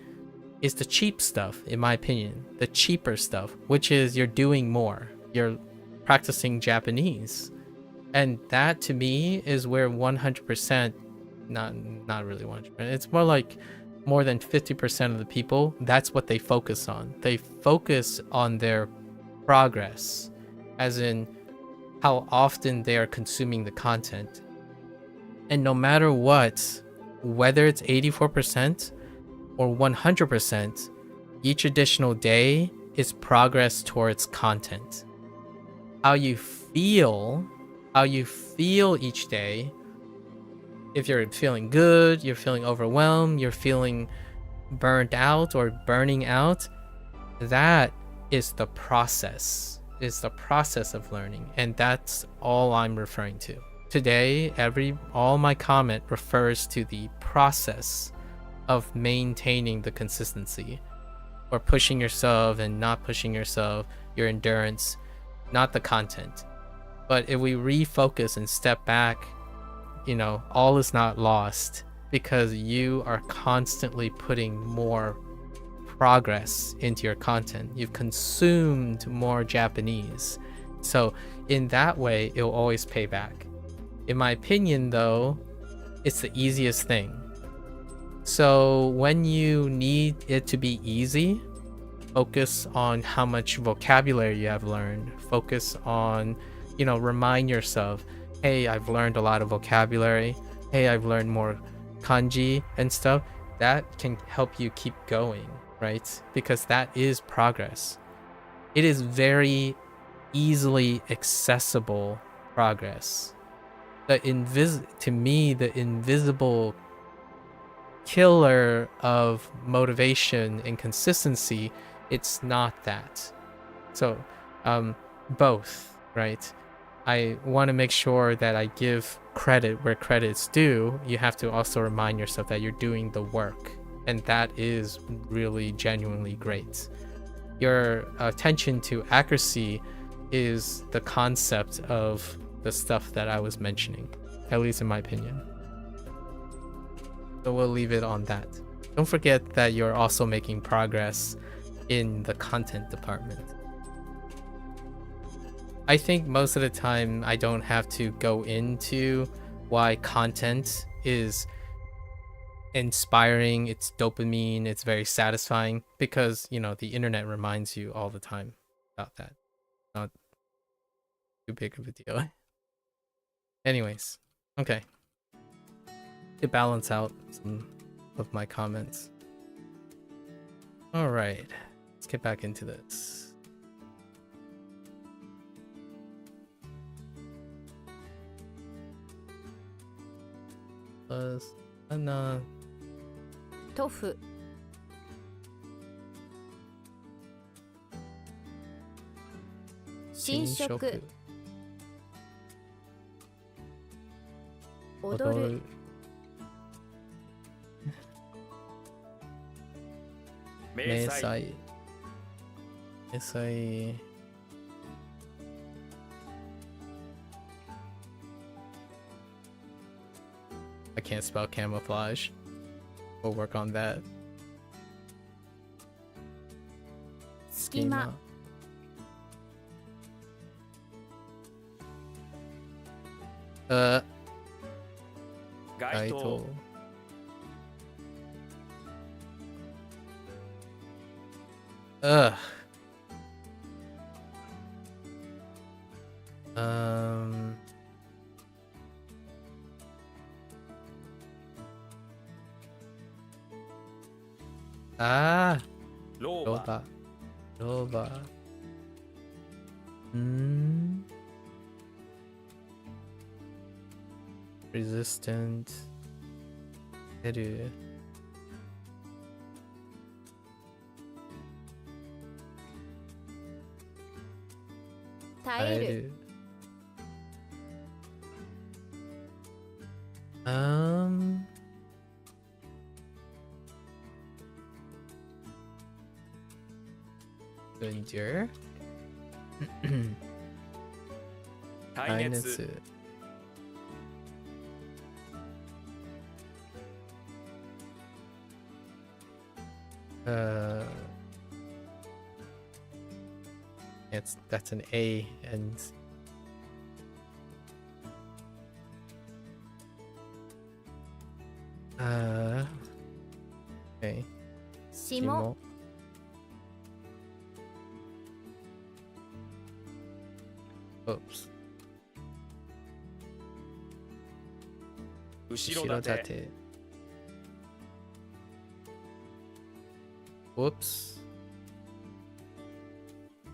is the cheap stuff, in my opinion, the cheaper stuff, which is you're doing more, you're practicing Japanese, and that to me is where 100%, not really 100%, it's more like more than 50% of the people, that's what they focus on. They focus on their progress, as in how often they are consuming the content, and no matter what, whether it's 84% or 100%, each additional day is progress towards content. How you feel each day, if you're feeling good, you're feeling overwhelmed, you're feeling burnt out or burning out, that is the process. It's the process of learning, and that's all I'm referring to. Today, all my comment refers to the process of maintaining the consistency, or pushing yourself and not pushing yourself, your endurance, not the content. But if we refocus and step back, all is not lost, because you are constantly putting more progress into your content. You've consumed more Japanese. So in that way, it will always pay back. In my opinion, though, it's the easiest thing. So when you need it to be easy, focus on how much vocabulary you have learned. Focus on, remind yourself, hey, I've learned a lot of vocabulary. Hey, I've learned more kanji and stuff. That can help you keep going, right? Because that is progress. It is very easily accessible progress. To me, the invisible killer of motivation and consistency, it's not that. So both, right? I want to make sure that I give credit where credit's due. You have to also remind yourself that you're doing the work, and that is really genuinely great. Your attention to accuracy is the concept of the stuff that I was mentioning, at least in my opinion. So we'll leave it on that. Don't forget that you're also making progress in the content department. I think most of the time I don't have to go into why content is inspiring, it's dopamine, it's very satisfying, because the internet reminds you all the time about that. Not too big of a deal. Anyways, okay. To balance out some of my comments. All right, let's get back into this. Tofu. 新食。踊る。明細。I can't spell camouflage. We'll work on that. 隙間 街灯 Ugh. Um. Ah. ローバ Nova. Hmm. Resistant. Edu. 耐える Um. Endure. 耐熱 Uh. That's an A and okay. 霜 Shimo. Oops. 後ろ盾 Shirodate. Whoops.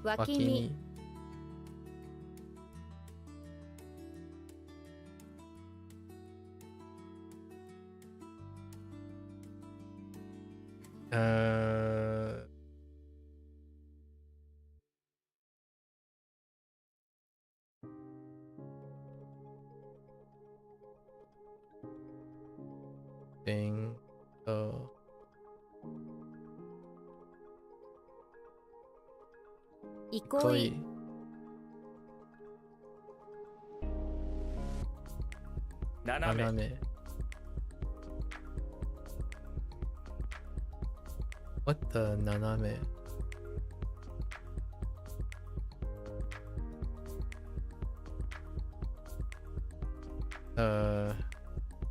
脇見 Wakini. Thing. Oh. 憩い 斜め Naname. What the naname?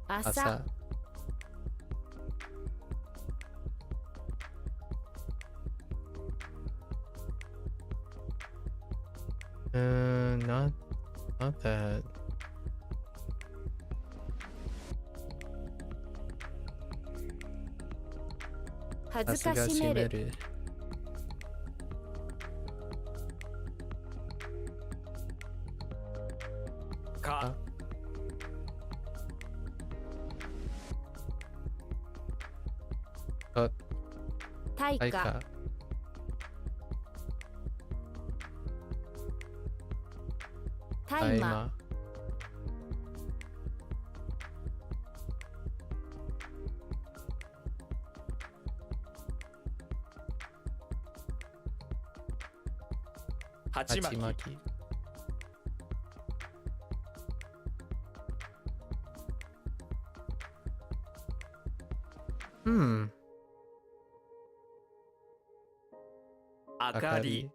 Asa Asa. Not that. 恥ずかしめる る か 対価 Taika. 大麻 鉢巻き Hachimaki. Hmm. 明かり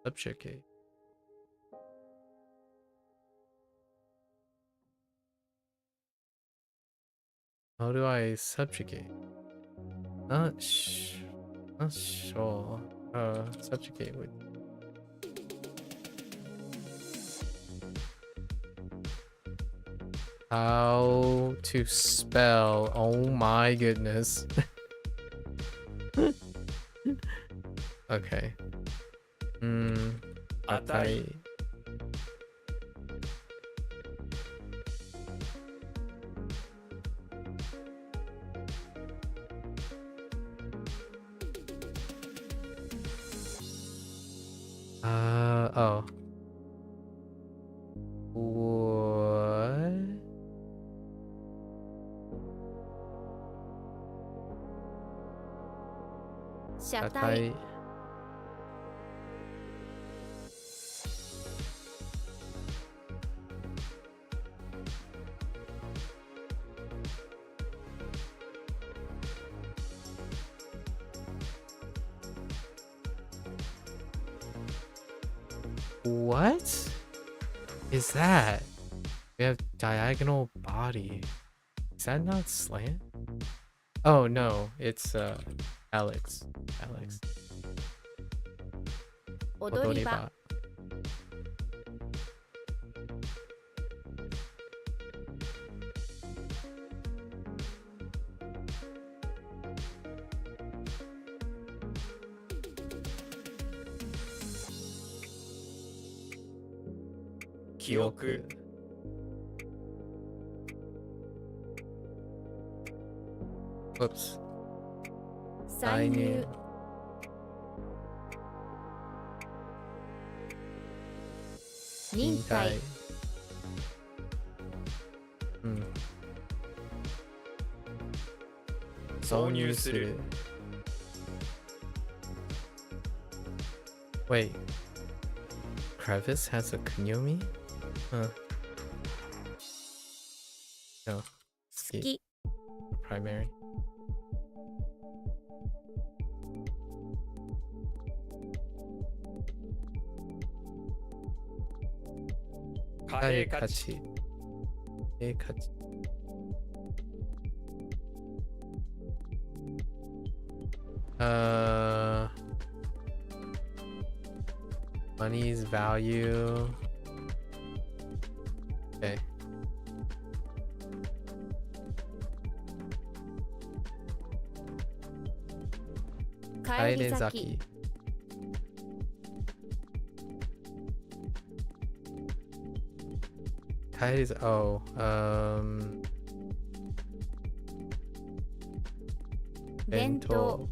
Subjugate. How do I subjugate? Not sure. Subjugate would. How to spell? Oh my goodness. Okay. Atai. Atai. Oh. What? 車体 Atai. What is that? We have diagonal body. Is that not slant? Oh no, it's Alex. 踊り場 記憶 Whoops. 歳入 忍耐 挿入する Wait. Crevice has a kunyomi? Huh. No. 好き Primary. Kachi. Money's value. Okay. Kaerizaki. Bento.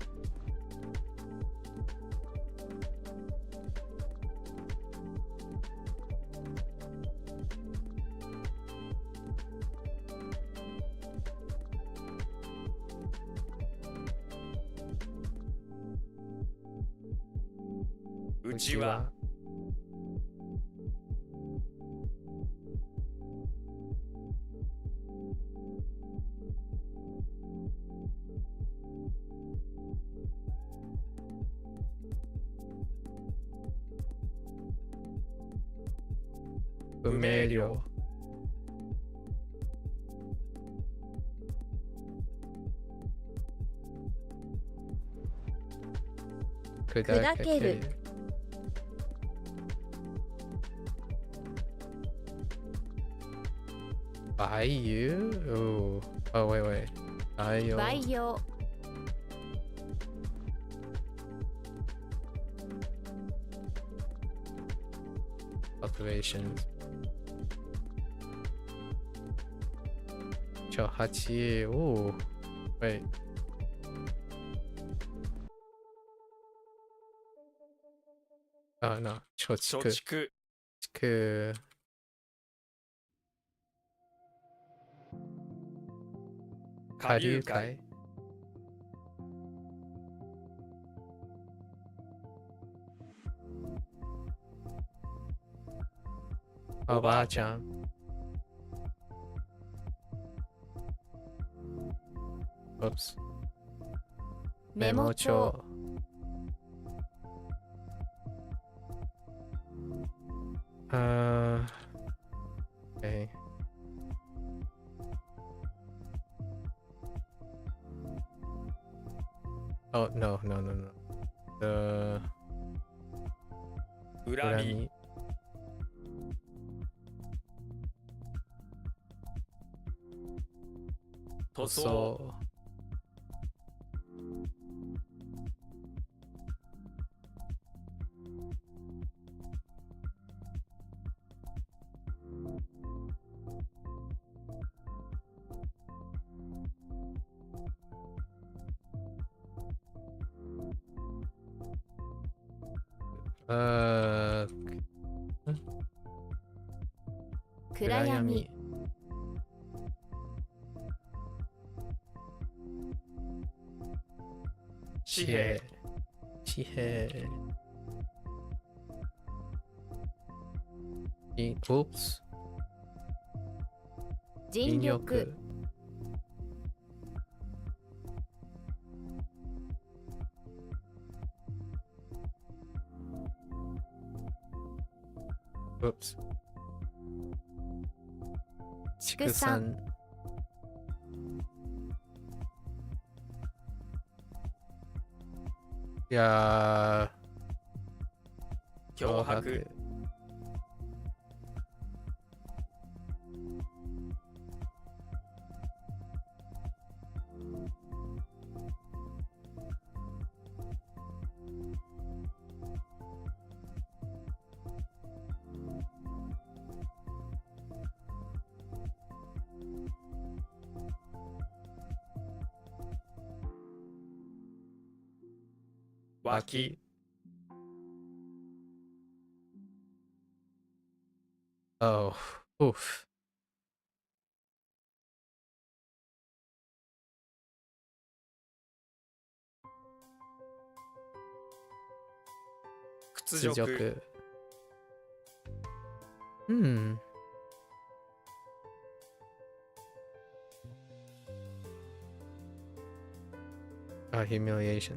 Uchiwa. Umelio. Kudakeru. Bayou? Ooh. Oh, wait. Bayou. 培養 Cultivations. Chohachi. Ooh. Wait. Oh no. Chochiku. 貯蓄 Chiku. 下流会 Oba-chan. Oops. メモ帳 Okay. Oh, no. The 恨み 塗装 So, uh, 暗闇 紙幣 Oops. 尽力 Inyoku. Whoops. 畜産。いやー、脅迫。脇。Oh, oof. 屈辱。Hmm. Humiliation.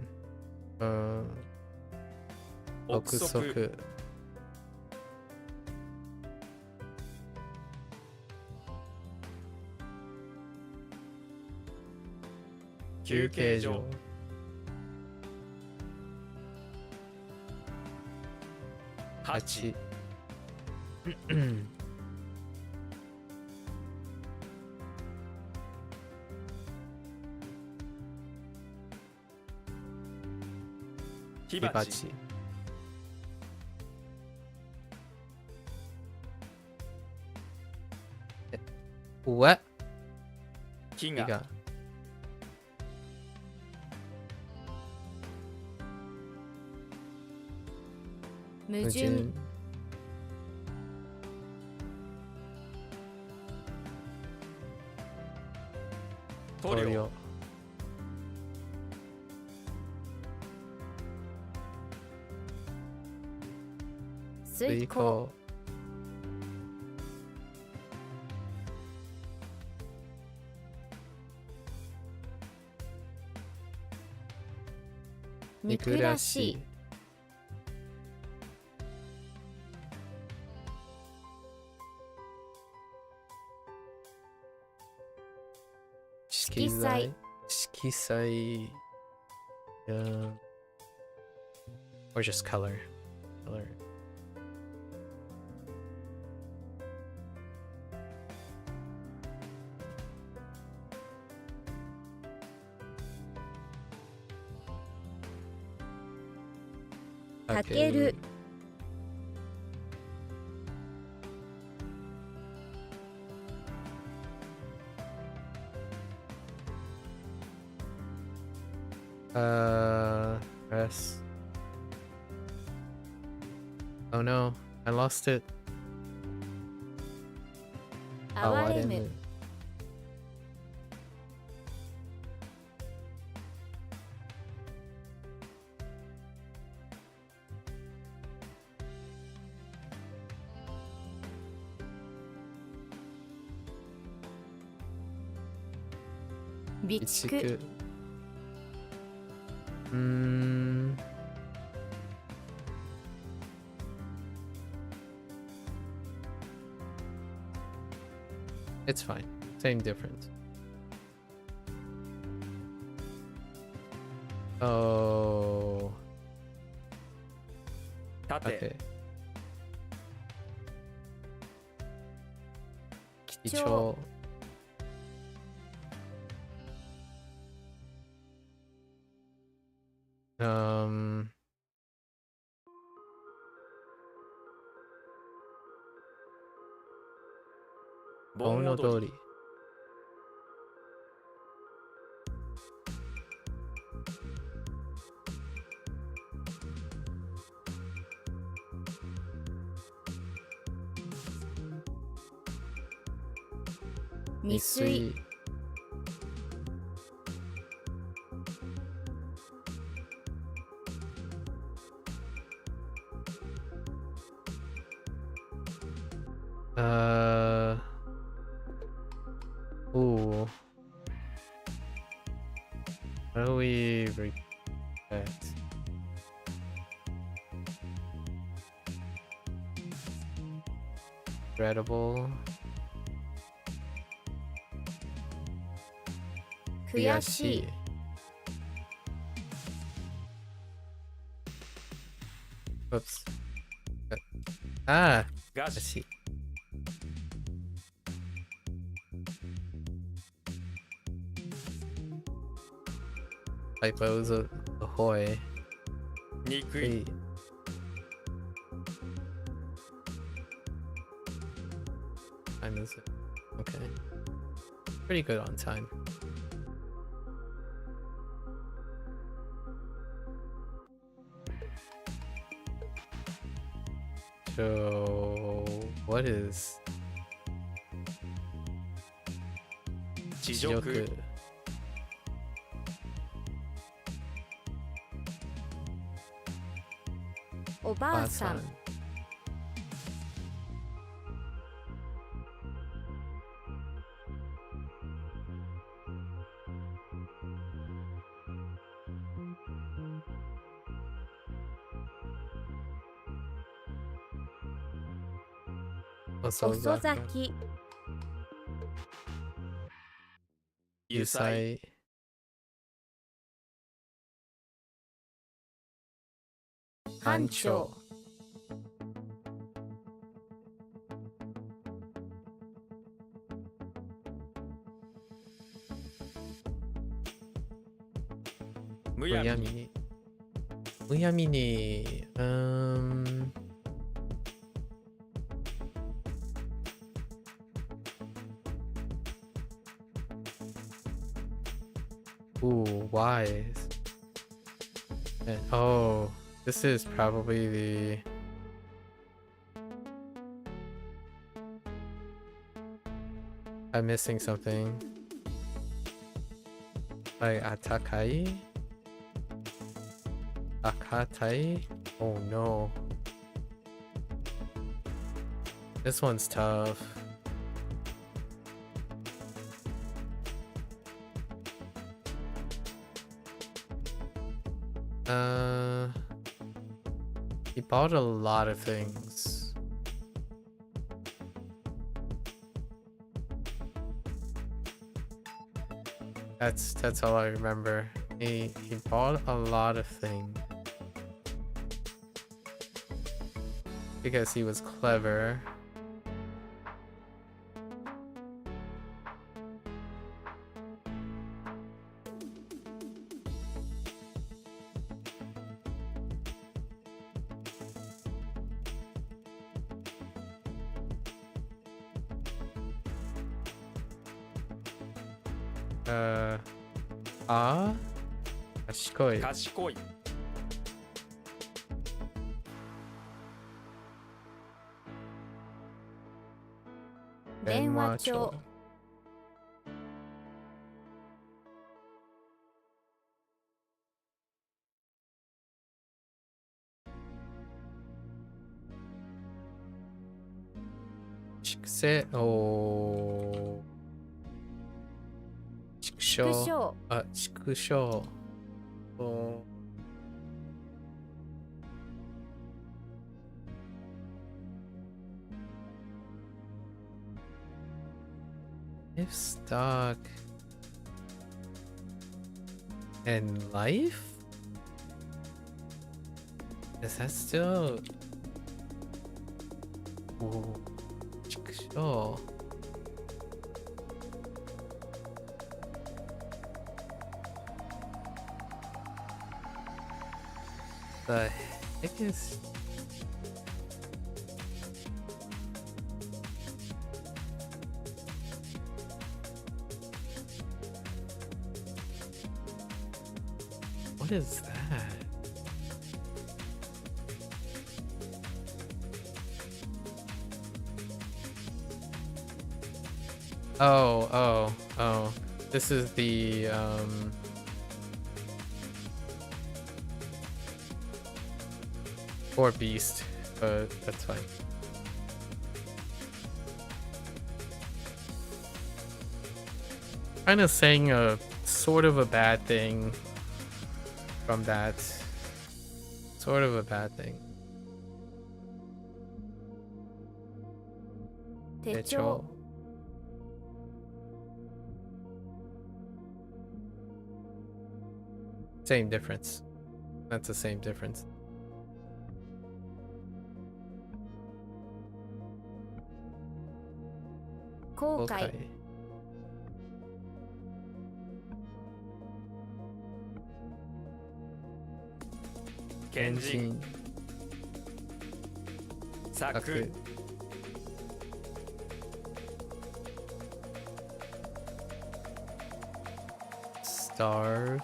憶憶測。測。休憩所。8。 火火鉢。鉢。What? 火が。火が。矛盾。矛盾。塗料。遂行。憎らしい。色彩。色彩。Or just color. Color. かける。Press. Oh no, I lost it. 哀れむ。備蓄。It's fine. Same difference. Oh. 縦。 Okay. 貴重。盆踊り。未遂。Ooh. How do we read that? regrettable, 悔しい Whoops. Ah, 餓 I 死 see. Typos of ahoy. 憎い Hey. Time is it? Okay. Pretty good on time. So, what is 地獄 Jijoku? おばあさん 遅 Osozaka. 咲き 油彩 Yusai. 班長 むやみに Muyamini. Ooh, wise. And, oh, this is probably the I'm missing something. Like Atakai? Akatai? Oh no. This one's tough. He bought a lot of things. That's all I remember. He bought a lot of things. Because he was clever. Kashikoi. 賢い 電話帳 Chikuse. Oh. Chikusho. 副賞 Chikusho. Oh. If stock and life? Is that still? Ooh, chikusho. The heck is? What is that? Oh. This is the or beast, but that's fine. Kind of saying a sort of a bad thing from that. Sort of a bad thing. 手帳 Techo. Same difference. That's the same difference. 後悔 賢人 作 作 Starve.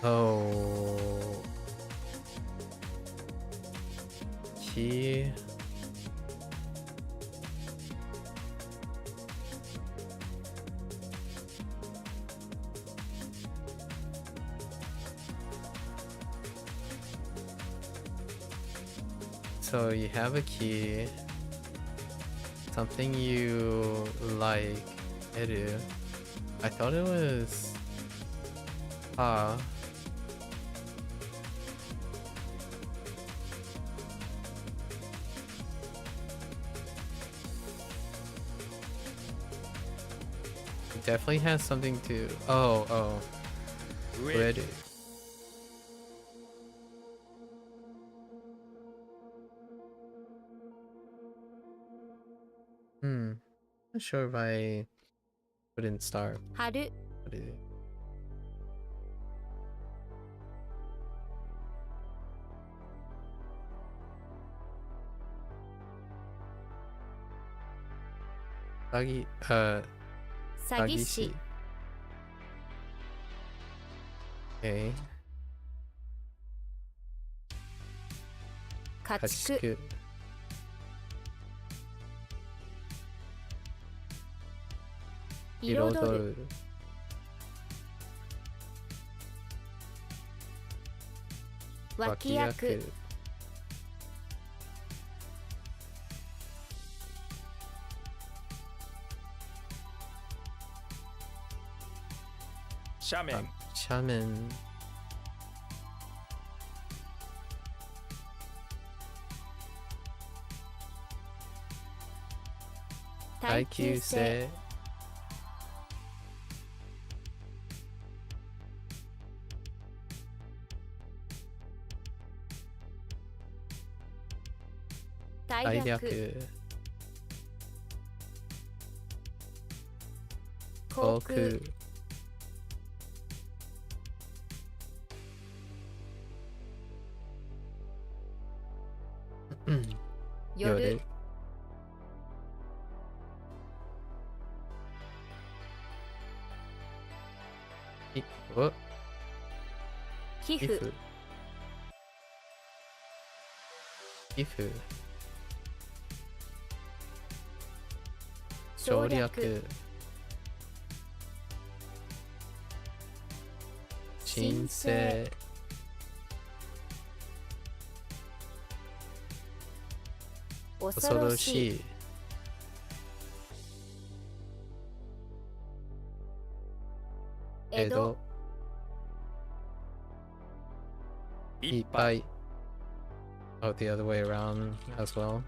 Oh. Key. So you have a key, something you like, Edu. I thought it was it definitely has something to oh 上 Edu. Not sure if I put in star. 春 What is it? Sagi, 詐欺師 Okay. 家畜 Hachiku. 彩る 脇役 斜面 Shaman. 耐久性 大大略略。航空航空。夜 お皮膚皮膚皮膚省省略略申請恐恐ろろしいしい江江戸戸いっぱい Oh, the other way around as well.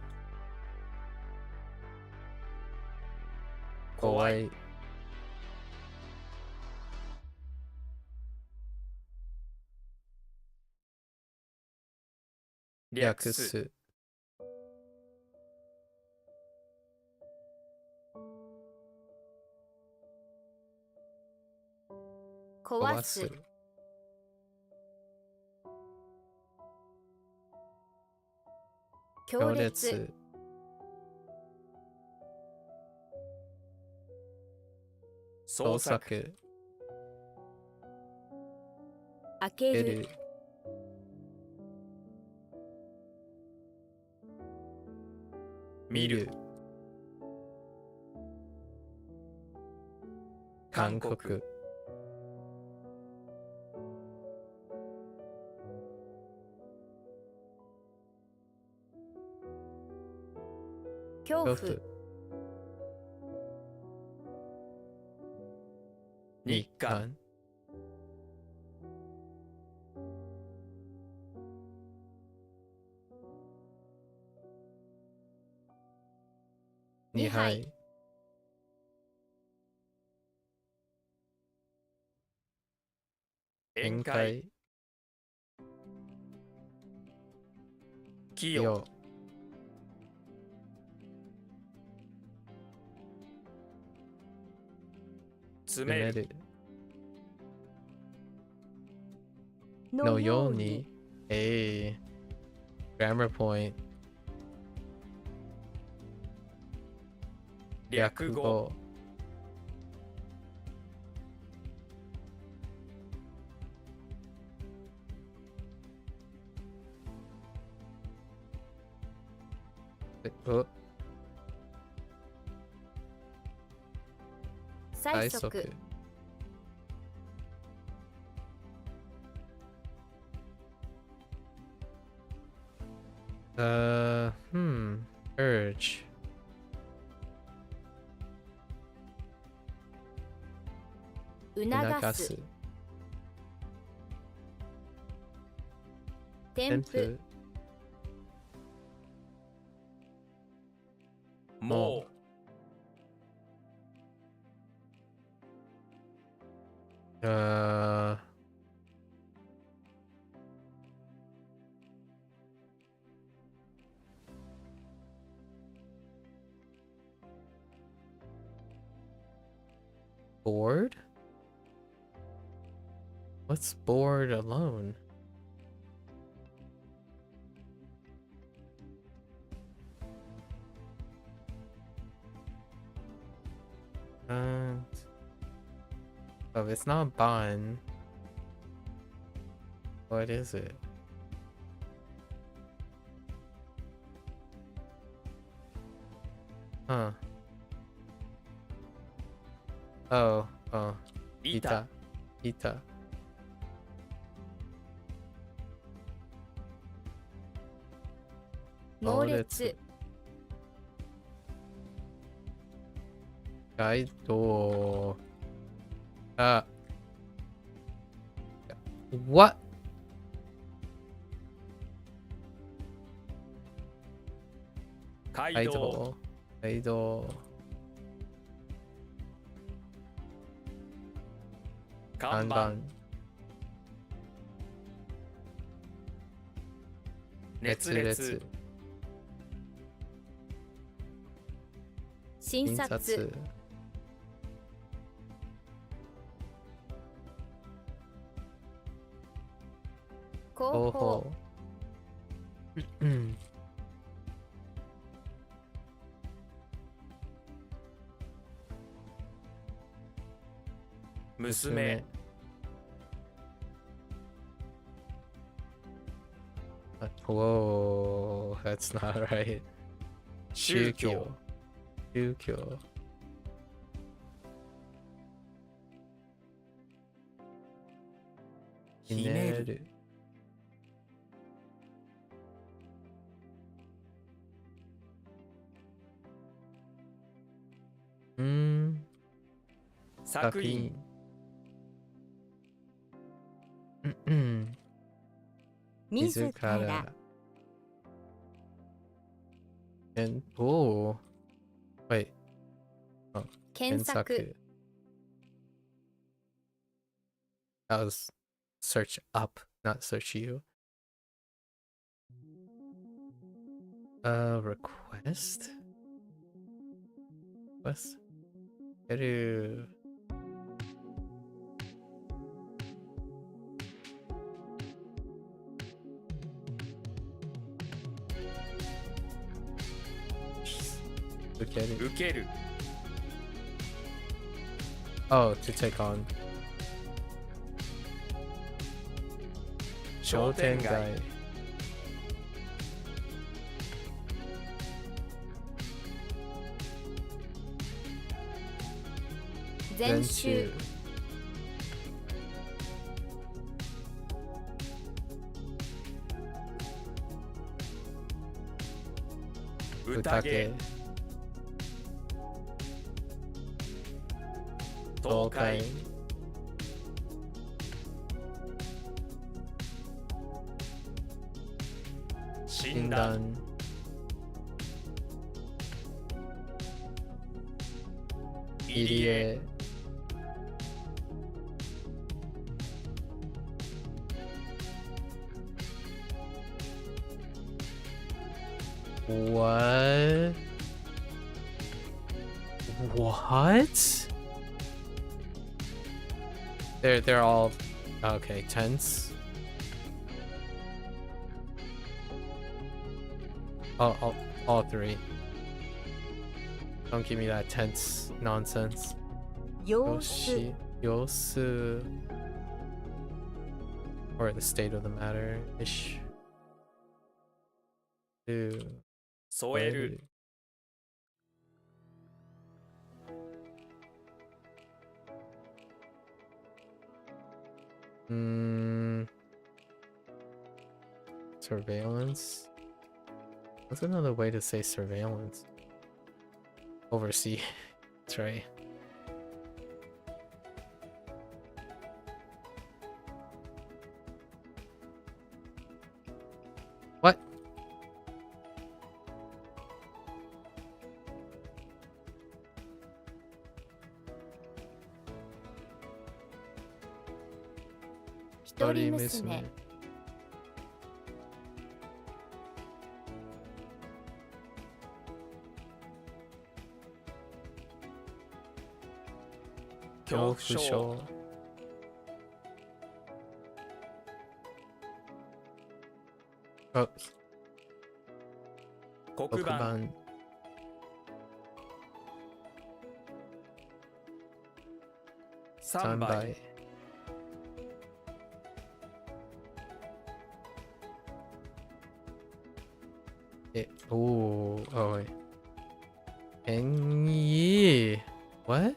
怖い略す壊す強強烈烈創作創作開ける得る見る韓国恐怖恐怖日韓2杯。宴会。器用。詰める。のように。Grammar point。略語。催促。urge。促す。添付。もbored? What's bored alone? Oh, it's not Bon. What is it? Huh. Oh, う。いた。いた。猛烈。ガイド。What? 街道。街道。看板。熱烈。診察。広報。娘。Whoa, that's not right. 宗教。宗教。ひねる。作品。自ら。Wait. 検索。That was search up, not search you. Request? Request? やる。受ける。受ける。Oh, to take on. 商店街。前週。宴。東海。診断。入り江 What? What? They're all okay, tense. All three. Don't give me that tense nonsense. 様子 Yosu. Or the state of the matter ish. 添える Surveillance. What's another way to say surveillance? Oversee. That's right. What?一人娘 恐怖症 Oh, 黒黒板板 3 3倍倍 oh wait. What?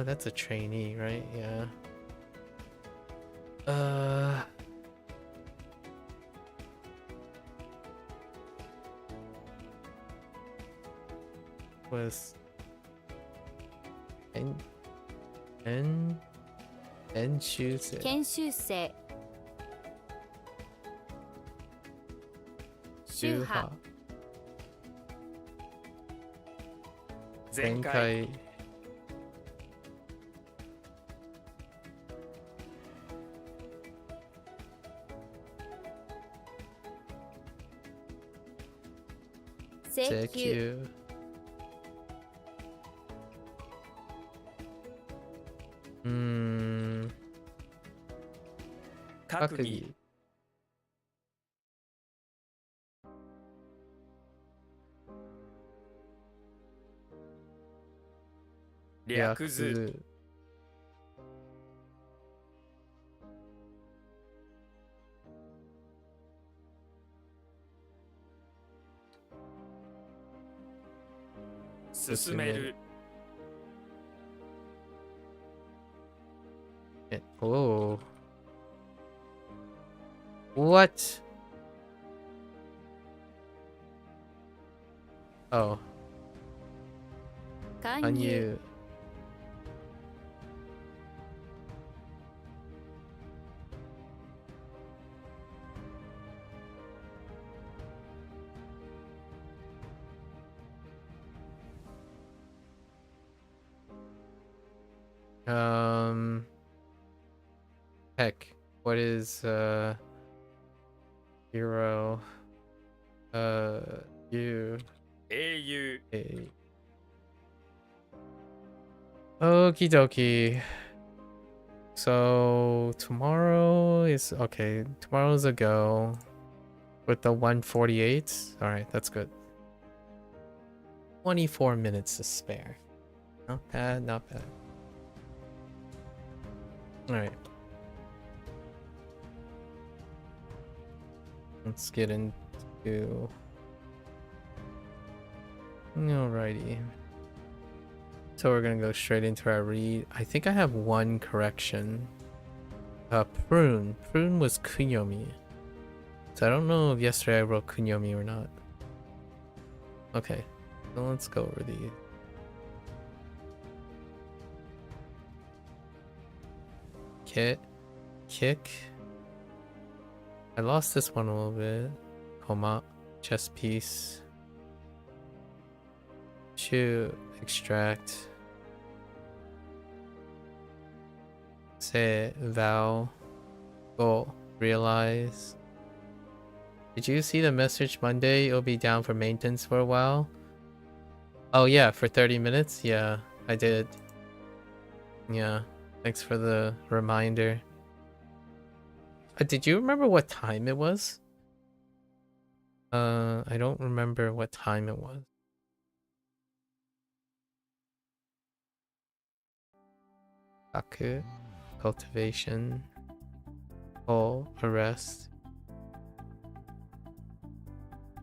That's a trainee, right? Yeah. Was and choose it. 研修生宗派前回 請求 閣議 略図 進める Oh. What? Oh, 勧 on 誘 you. Heck, what is hero you 英雄 a okie dokie. So tomorrow is okay. Tomorrow's a go with the 148. All right, that's good. 24 minutes to spare. Not bad, not bad. All right. Let's get into. Alrighty. So we're gonna go straight into our read. I think I have one correction. Prune. Prune was kunyomi. So I don't know if yesterday I wrote kunyomi or not. Okay. So let's go over these. Kick. I lost this one a little bit. Koma, chess piece. To extract. Say vow. Go. Realize. Did you see the message Monday? It'll be down for maintenance for a while. Oh yeah, for 30 minutes? Yeah, I did. Yeah, thanks for the reminder. Did you remember what time it was? I don't remember what time it was. Kaku, cultivation, hole, arrest,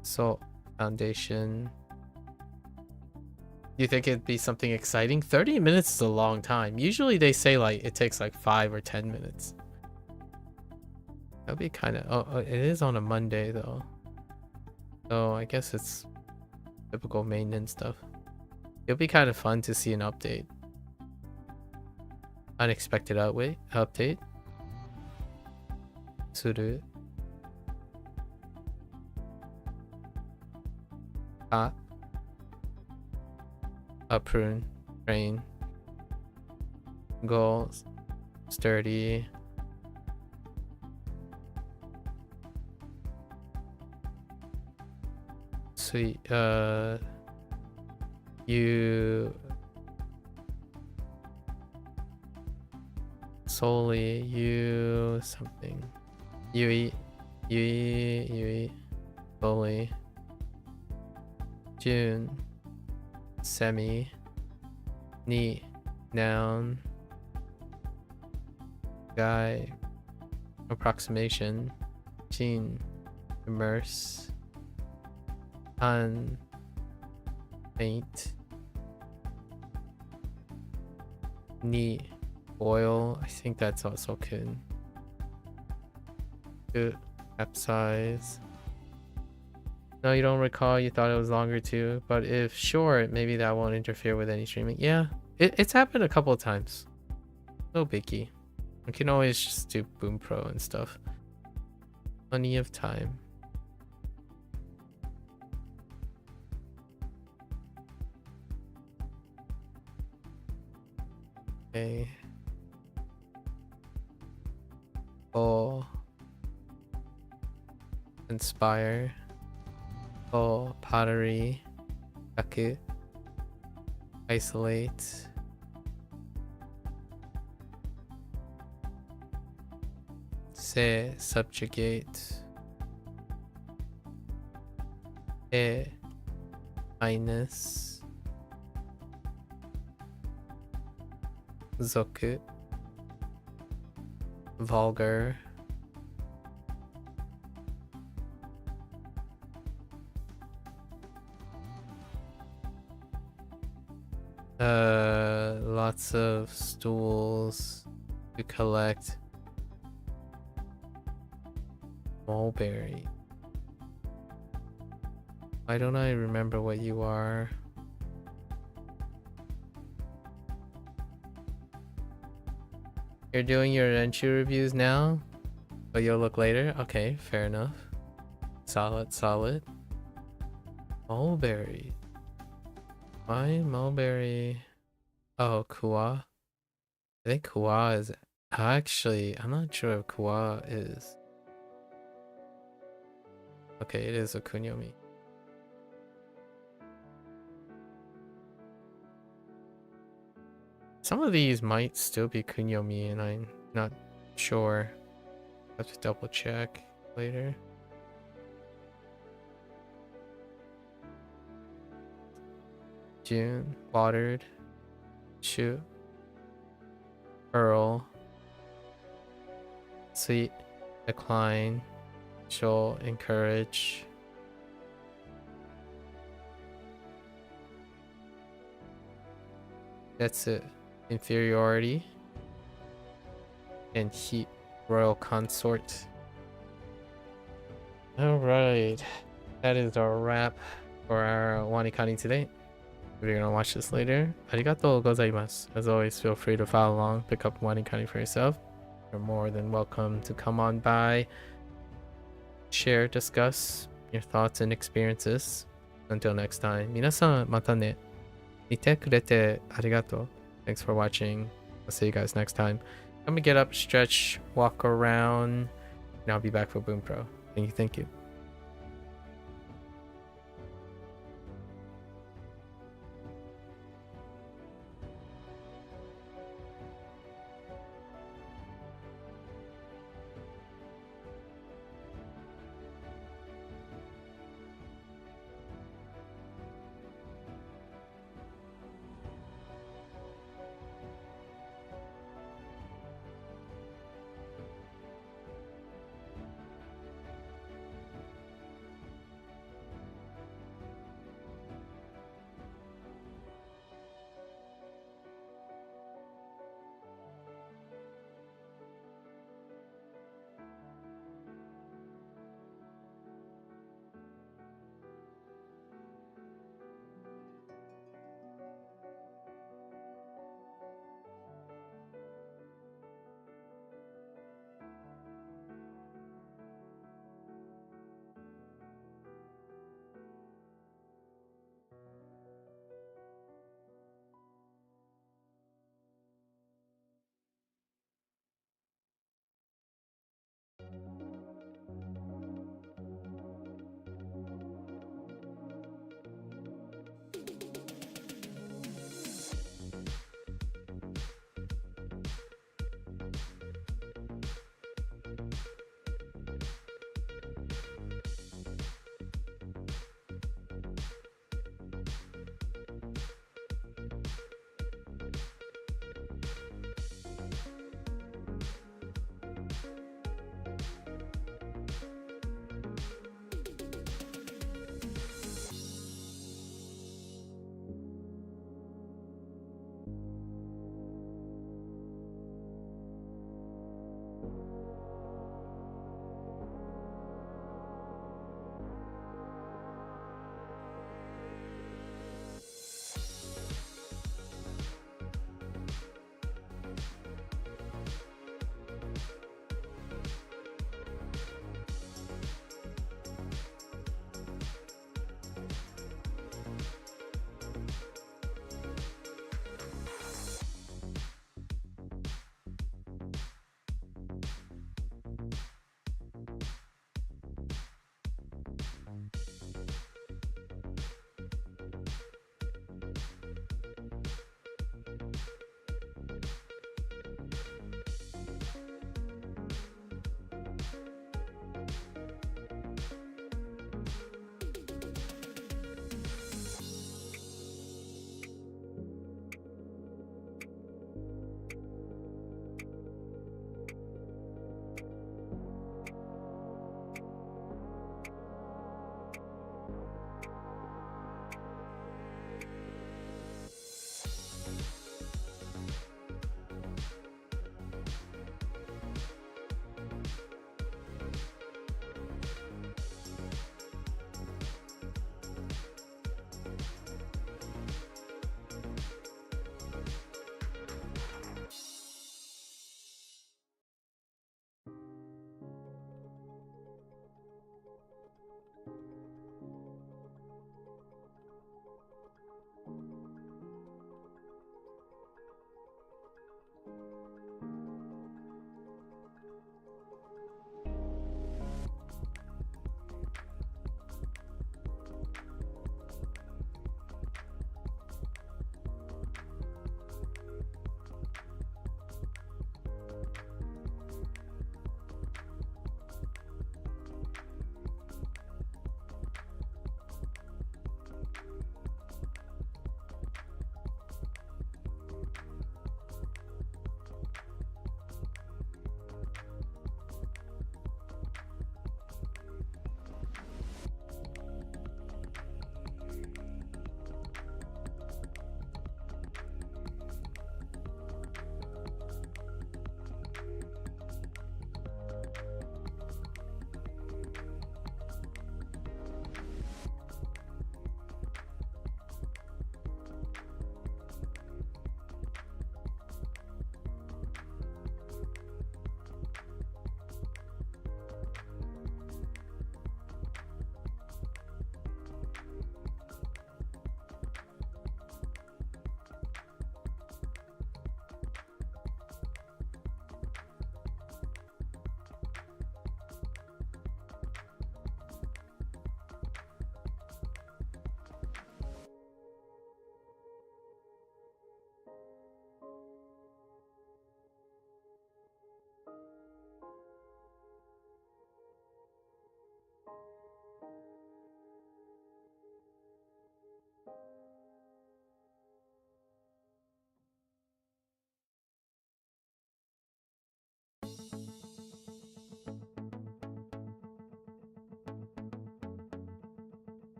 salt, foundation. You think it'd be something exciting? 30 minutes is a long time. Usually they say like it takes like 5 or 10 minutes. That'd be kind of... Oh, it is on a Monday though. So I guess it's typical maintenance stuff. It'll be kind of fun to see an update. Unexpected update. Suru. Ah. A prune. Train. Goals. Sturdy. Sweet. You solely you something. You eat solely. June. Semi. Neat. Noun. Guy. Approximation. Gene. Immerse. Un. Paint. Neat. Oil. I think that's also kun. Good. Capsize. No, you don't recall. You thought it was longer too. But if short, maybe that won't interfere with any streaming. Yeah, it's happened a couple of times. No biggie. We can always just do Bunpro and stuff. Plenty of time. Okay. Oh. Inspire. Oh, pottery. Kaku. Isolate. Se, subjugate. E, highness. Zoku. Vulgar. Lots of stools to collect. Mulberry. Why don't I remember what you are? You're doing your Renchu reviews now, but you'll look later? Okay, fair enough. Solid, solid. Mulberry. Why mulberry? Oh, Kua. I think Kua is... Actually, I'm not sure if Kua is... Okay, it is a kunyomi. Some of these might still be kunyomi and I'm not sure. I have to double check later. June, watered, shoot, Earl, sweet, decline, show, encourage. That's it. Inferiority and heat, royal consort. All right, that is our wrap for our WaniKani today. If you're gonna watch this later, arigatou gozaimasu. As always, feel free to follow along, pick up WaniKani for yourself. You're more than welcome to come on by, share, discuss your thoughts and experiences. Until next time, minasan, mata ne. Mite kurete arigato. Thanks for watching. I'll see you guys next time. I'm gonna get up, stretch, walk around, and I'll be back for Bunpro. Thank you.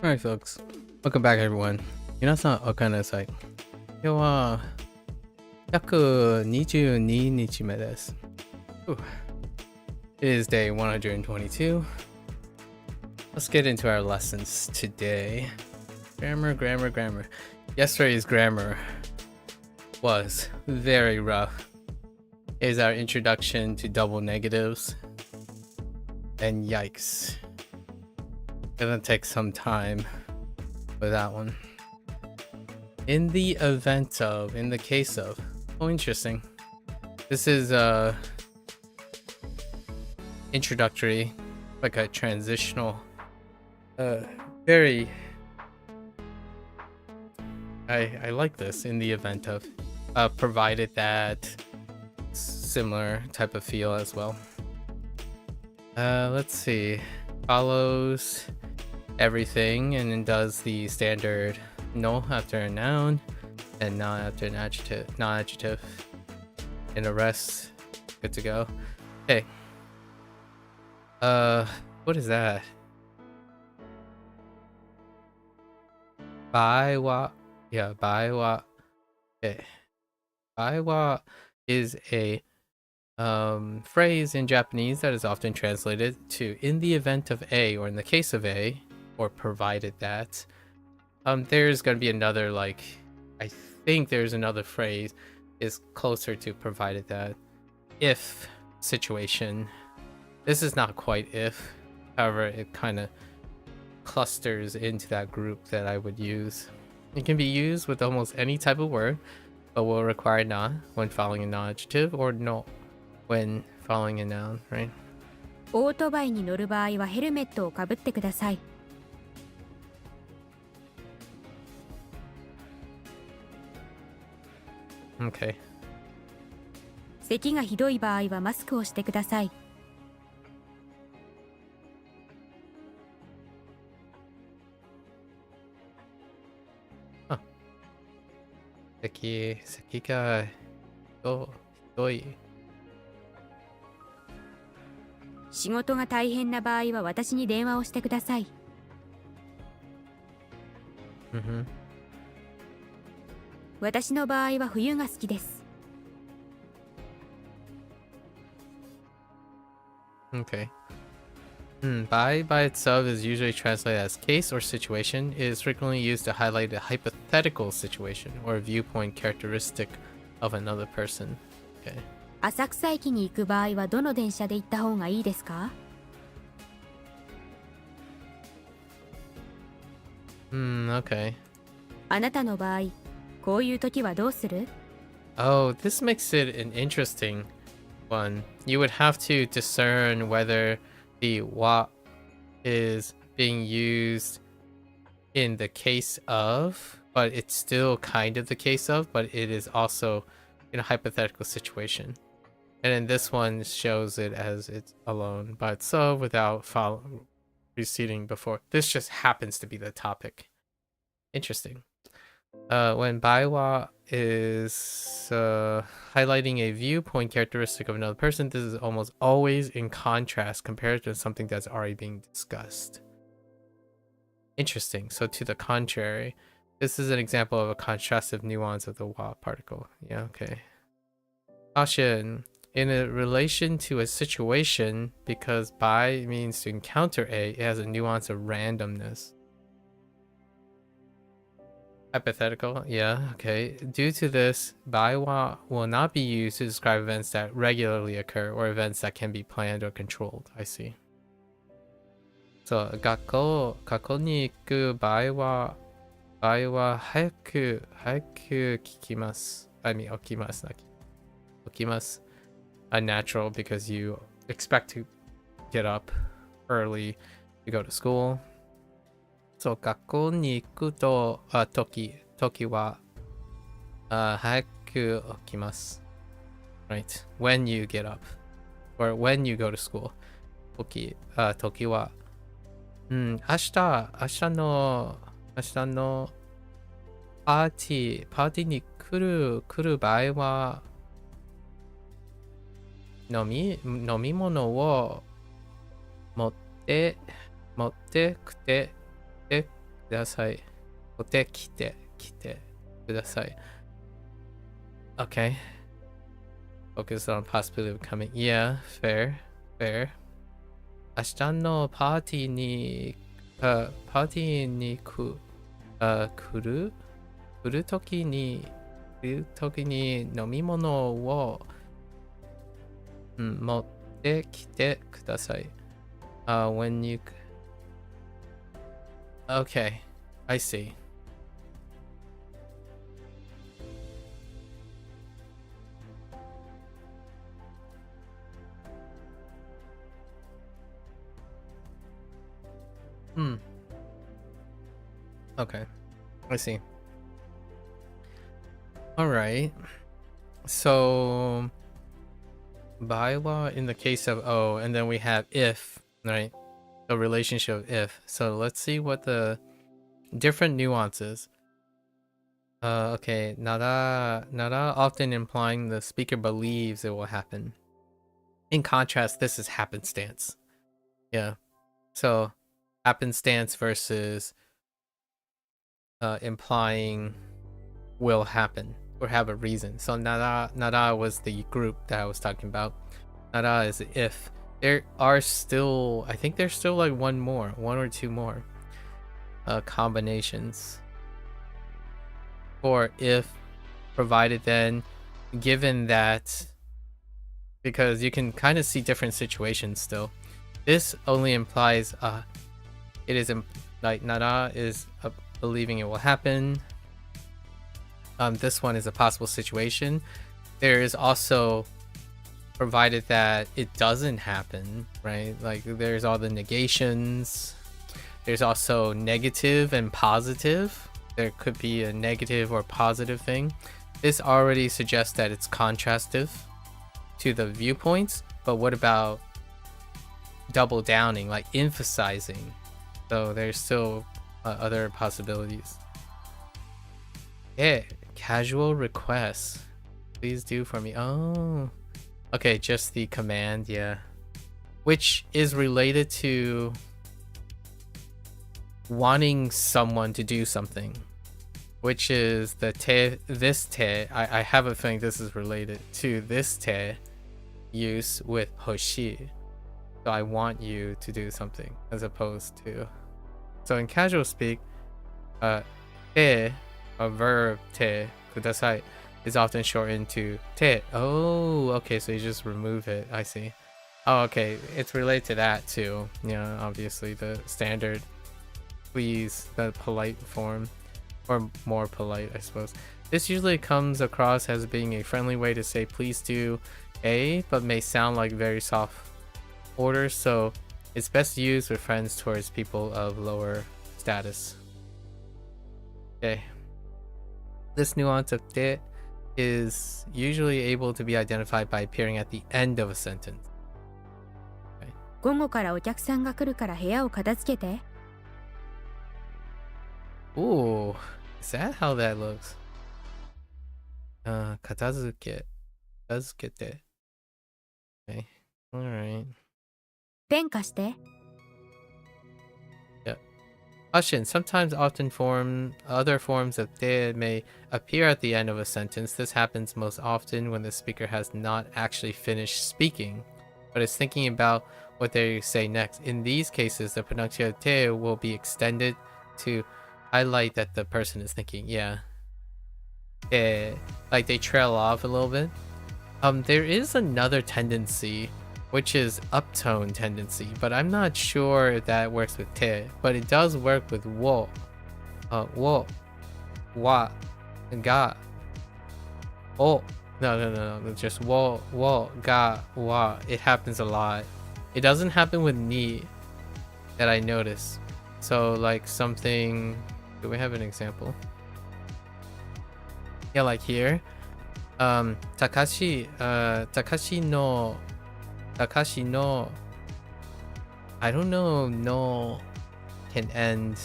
Alright, folks. Welcome back, everyone. 皆さん、おかえりなさい。今日は122日目です。It is day 122. Let's get into our lessons today. Grammar. Yesterday's grammar was very rough. Is our introduction to double negatives. And yikes. Gonna take some time with that one. In the case of, oh, interesting. This is introductory, like a transitional, very, I like this. In the event of, provided that, similar type of feel as well. Let's see, follows everything and then does the standard no after a noun and not after an adjective, and the rest good to go. Okay, what is that? Baiwa. Yeah, baiwa. Okay, baiwa is a phrase in Japanese that is often translated to in the event of A, or in the case of A, or provided that. There's gonna be another, like, I think there's another phrase is closer to provided that. If situation. This is not quite if, however it kind of clusters into that group that I would use. It can be used with almost any type of word, but will require na when following a non-adjective, or no when following a noun, right? オートバイに乗る場合はヘルメットをかぶってください。Okay. 咳がひどい場合はマスクをしてください。咳がひどい。仕事が大変な場合は私に電話をしてください。私の場合は冬が好きです。Okay. By itself is usually translated as case or situation. It is frequently used to highlight a hypothetical situation or a viewpoint characteristic of another person. Okay. 浅草駅に行く場合はどの電車で行った方がいいですか？ Okay. あなたの場合、こういう時はどうする？ Oh, this makes it an interesting one. You would have to discern whether the wa is being used in the case of, but it's still kind of the case of, but it is also in a hypothetical situation. And then this one shows it as it's alone by itself without preceding before. This just happens to be the topic. Interesting. When baiwa is highlighting a viewpoint characteristic of another person, this is almost always in contrast compared to something that's already being discussed. Interesting. So to the contrary, this is an example of a contrastive nuance of the wa particle. Yeah, okay. Caution. In a relation to a situation, because bai means to encounter A, it has a nuance of randomness. Hypothetical, yeah, okay. Due to this, baiwa will not be used to describe events that regularly occur or events that can be planned or controlled. I see. So, 学校に行く場合は早く聞きます。起きます。Unnatural because you expect to get up early to go to school. So, 学校に行く時は早く起きます。Right? When you get up or when you go to school. 時は明日のパーティーに来る場合は飲み物を持ってください。お手来てください。Okay. Focus on possibility of coming. Yeah, fair. 明日のパーティーに、来る時に飲み物を、持ってきてください。When you... Okay, I see. Okay, I see. All right. So, bylaw in the case of O, and then we have if, right? The relationship of if. So let's see what the different nuances. Okay, nara often implying the speaker believes it will happen. In contrast, this is happenstance. Yeah. So happenstance versus implying will happen or have a reason. So nara was the group that I was talking about. Nara is if. There are still, I think there's still like one or two more combinations. Or if, provided then, given that, because you can kind of see different situations still. This only implies it is like nara is believing it will happen. This one is a possible situation. There is also provided that it doesn't happen, right? Like there's all the negations. There's also negative and positive. There could be a negative or positive thing. This already suggests that it's contrastive to the viewpoints, but what about double downing, like emphasizing? So there's still other possibilities. Yeah, casual requests. Please do for me. Oh, okay, just the command, yeah. Which is related to wanting someone to do something. Which is the this te. I have a feeling this is related to this te use with hoshi. So I want you to do something as opposed to. So in casual speak, te, a verb te, kudasai, is often shortened to te. Oh, okay, so you just remove it. I see. Oh, okay, it's related to that too. Yeah, obviously the standard please, the polite form, or more polite, I suppose. This usually comes across as being a friendly way to say please do but may sound like very soft order, so it's best used with friends towards people of lower status. Okay. This nuance of te is usually able to be identified by appearing at the end of a sentence. 午後からお客さんが来るから部屋を片付けて。Ooh, is that how that looks? 片付けて。Okay, alright. ペン貸して。Yeah. Caution, sometimes other forms of te may appear at the end of a sentence. This happens most often when the speaker has not actually finished speaking, but is thinking about what they say next. In these cases, the pronunciation of te will be extended to highlight that the person is thinking. Yeah. Like they trail off a little bit. There is another tendency, which is uptone tendency, but I'm not sure if that works with te, but it does work with wo. Wo, wa, ga, oh. No, just wo, ga, wa. It happens a lot. It doesn't happen with ni that I notice. So like something, do we have an example? Yeah, like here. Takashi no, I don't know, no can end.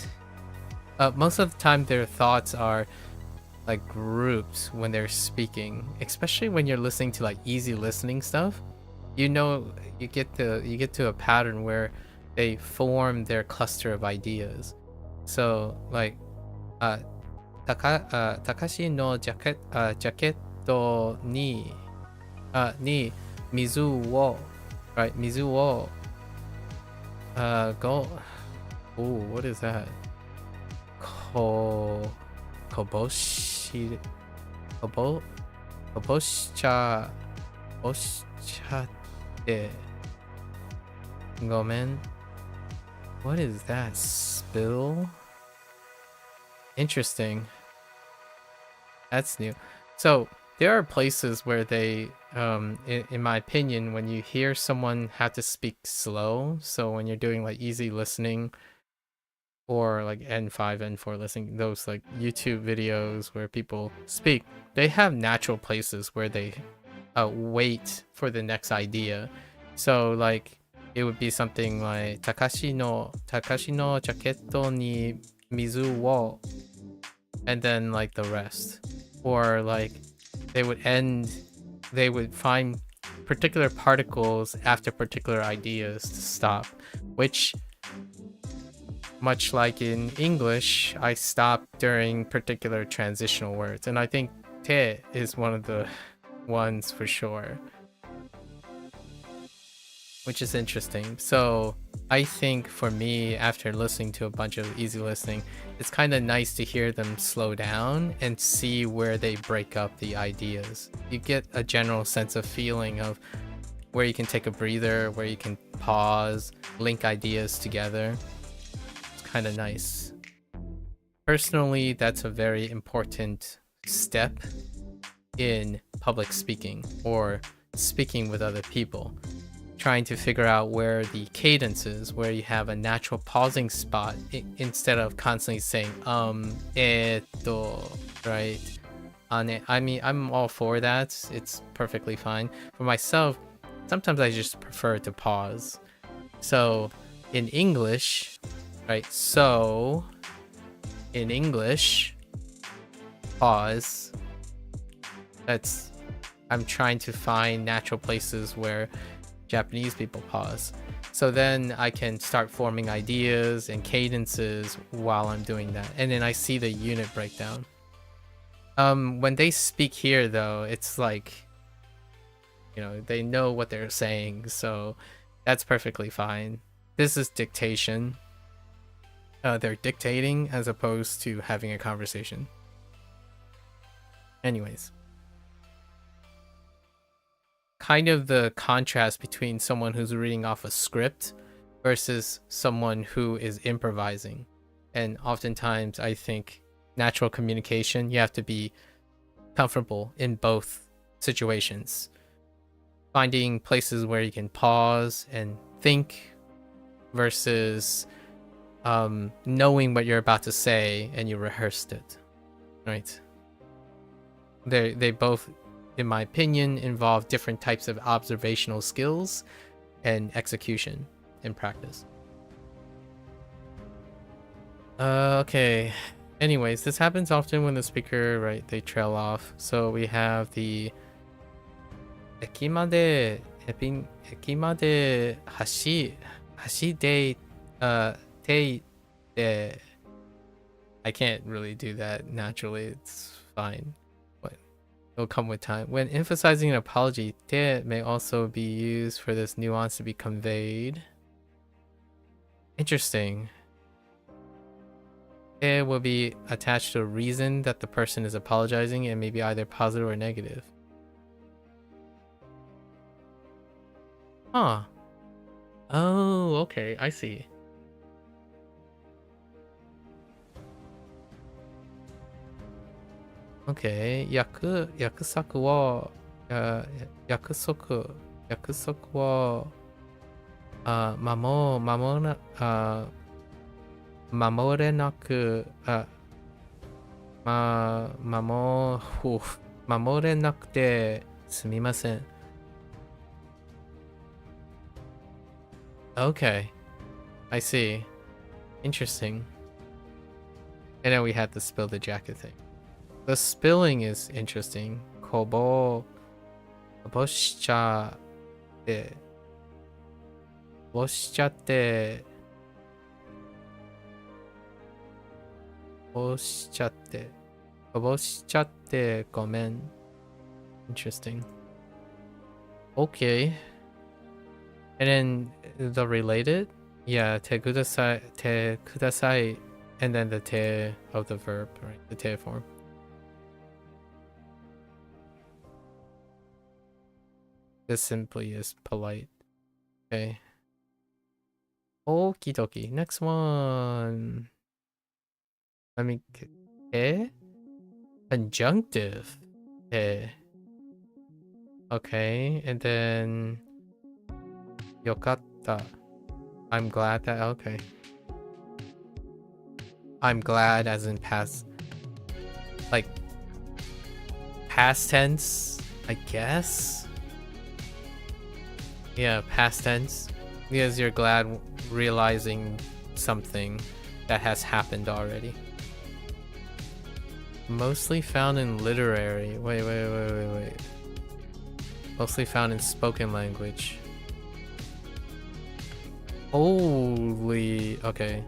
Most of the time their thoughts are like groups when they're speaking, especially when you're listening to like easy listening stuff. You know, you get to a pattern where they form their cluster of ideas. So like Takashi no jacket ni mizu wo, right? Mizu wo go. Ooh, what is that? Koboshi Koboscha de Gomen. What is that? Spill? Interesting. That's new. So there are places where they in my opinion, when you hear someone have to speak slow, so when you're doing like easy listening or like N5, N4 listening, those like YouTube videos where people speak, they have natural places where they wait for the next idea. So like it would be something like Takashi no jacket ni mizu wo, and then like the rest. Or like they would find particular particles after particular ideas to stop, which much like in English, I stop during particular transitional words, and I think te is one of the ones for sure, which is interesting. So I think for me, after listening to a bunch of easy listening, it's kind of nice to hear them slow down and see where they break up the ideas. You get a general sense of feeling of where you can take a breather, where you can pause, link ideas together. Kind of nice. Personally, that's a very important step in public speaking or speaking with other people. Trying to figure out where the cadence is, where you have a natural pausing spot instead of constantly saying right? I mean, I'm all for that. It's perfectly fine. For myself, sometimes I just prefer to pause. So in English, right? So in English, pause. I'm trying to find natural places where Japanese people pause. So then I can start forming ideas and cadences while I'm doing that. And then I see the unit breakdown. When they speak here though, it's like, you know, they know what they're saying, so that's perfectly fine. This is dictation. They're dictating as opposed to having a conversation. Anyways. Kind of the contrast between someone who's reading off a script versus someone who is improvising. And oftentimes I think natural communication, you have to be comfortable in both situations. Finding places where you can pause and think versus knowing what you're about to say and you rehearsed it, right? They both, in my opinion, involve different types of observational skills and execution in practice. Okay. Anyways, this happens often when the speaker, right, they trail off. So we have the ekimade hashi de te de. I can't really do that naturally. It's fine. It'll come with time. When emphasizing an apology, te may also be used for this nuance to be conveyed. Interesting. Te will be attached to a reason that the person is apologizing and may be either positive or negative. Huh. Oh, okay. I see. Okay. 約束を守れなく守れなくてすみません. Okay. I see. Interesting. And then we had to spill the jacket thing. The spilling is interesting. こぼしちゃってぼしちゃって。こぼしちゃってごめん。Interesting. Okay. And then the related? Yeah, te kudasai, and then the te of the verb, right? The te form. This simply is polite. Okay. Okie dokie. Next one. Let me. Te? Conjunctive. Te. Okay, and then. Yokatta. I'm glad that. Okay. I'm glad as in past. Like. Past tense, I guess? Yeah, past tense. Because you're glad realizing something that has happened already. Mostly found in literary. Wait. Mostly found in spoken language. Holy. Okay.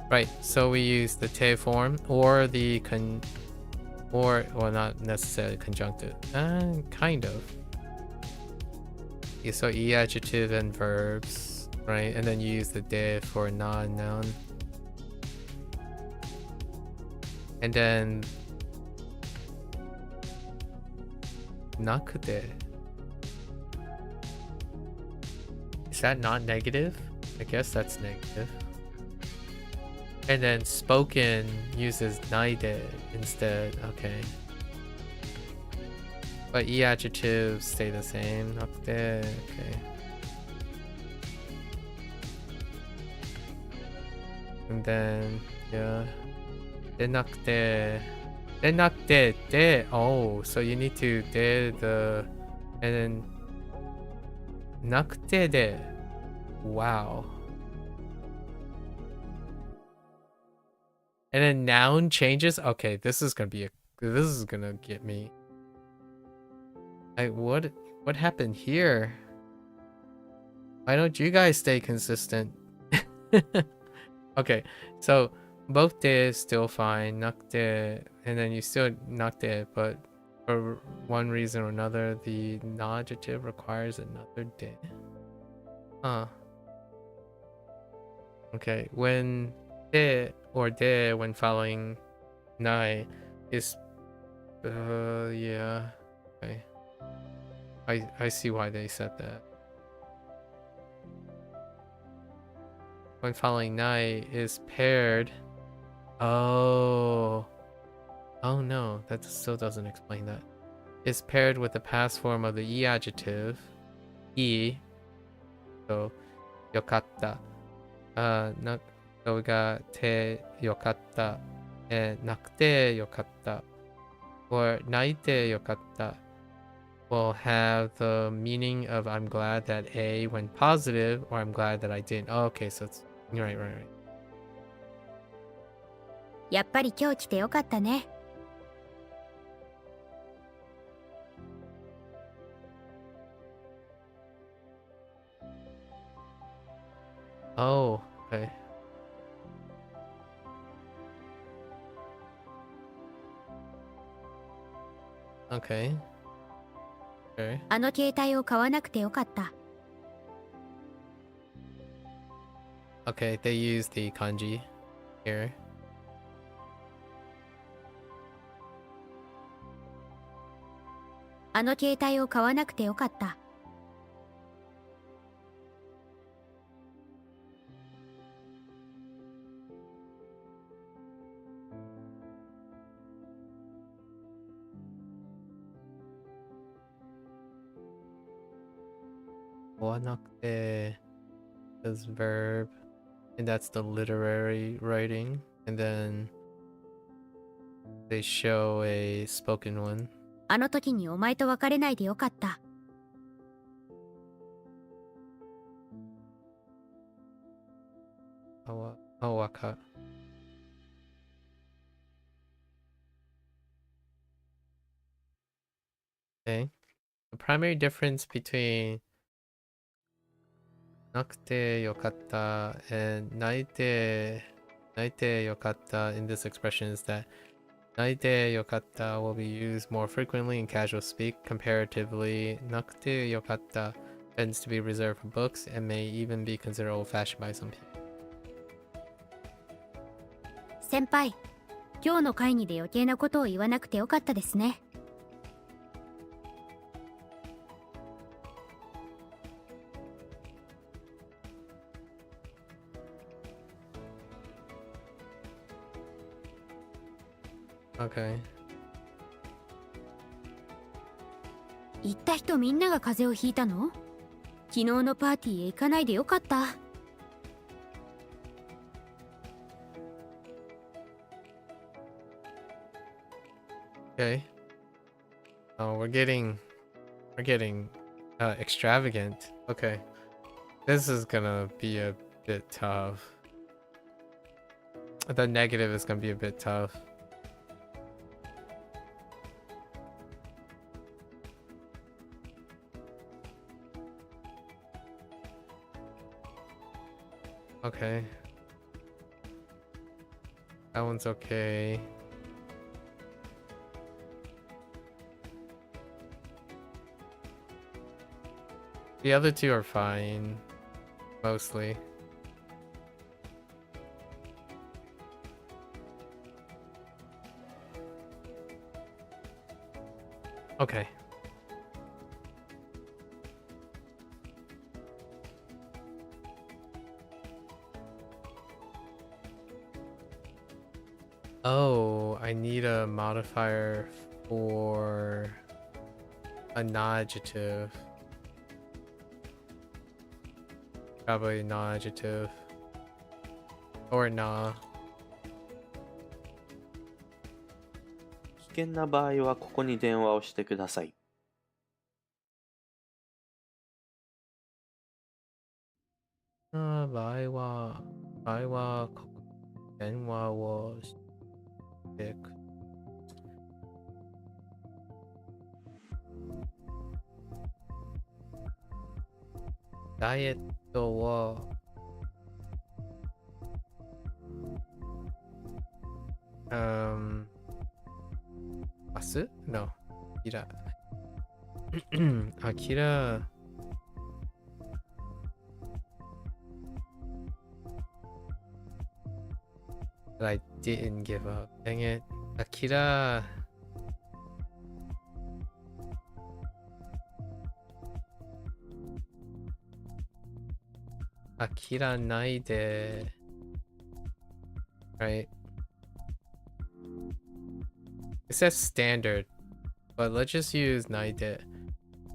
Right, so we use the te form or the well, not necessarily conjunctive. Kind of. Yeah, so e adjective and verbs, right? And then you use the de for non-noun. And then nakute. Is that not negative? I guess that's negative. And then spoken uses naide instead. Okay. But e adjectives stay the same. Nakute. Okay. And then yeah. Denakute. Denakute de. Oh, so you need to de the and then nakute de. Wow. And then noun changes. Okay, this is gonna get me. What happened here? Why don't you guys stay consistent? Okay, so both de is still fine, nakte, and then you still nakte, but for one reason or another, the adjective requires another de. Huh. Okay, when de or de when following nai is yeah. Okay. I see why they said that. When following nai is paired. Oh no, that still doesn't explain that. Is paired with the past form of the e adjective. E. So yokatta. So we got te yokatta and nakute yokatta or naite yokatta will have the meaning of I'm glad that A went positive or I'm glad that I didn't. Oh, okay, so it's right. やっぱり今日来てよかったね。Oh, okay. Okay. Okay. あの携帯を買わなくてよかった。Okay, they use the kanji here. あの携帯を買わなくてよかった。Wanakte is verb, and that's the literary writing. And then they show a spoken one. あの時にお前と別れないでよかった。Awaka. Okay. The primary difference between nakute yokatta and naite naite yokatta in this expression is that naite yokatta will be used more frequently in casual speak. Comparatively, nakute yokatta tends to be reserved for books and may even be considered old-fashioned by some people. 先輩、今日の会議で余計なことを言わなくてよかったですね。Okay. 行った人みんなが風邪をひいたの？昨日のパーティーへ行かないでよかった。Okay. Oh, we're getting extravagant. Okay. This is gonna be a bit tough. The negative is gonna be a bit tough. Okay. That one's okay. The other two are fine, mostly. Okay. Oh, I need a modifier for a non-adjective. Probably non-adjective. Or nah. 危険な場合はここに電話をしてください。場合はここに電話をしてく。ダイエットを明日 No. アキラBut I didn't give up. Dang it. Akira. Akira naide. Right. It says standard, but let's just use naide.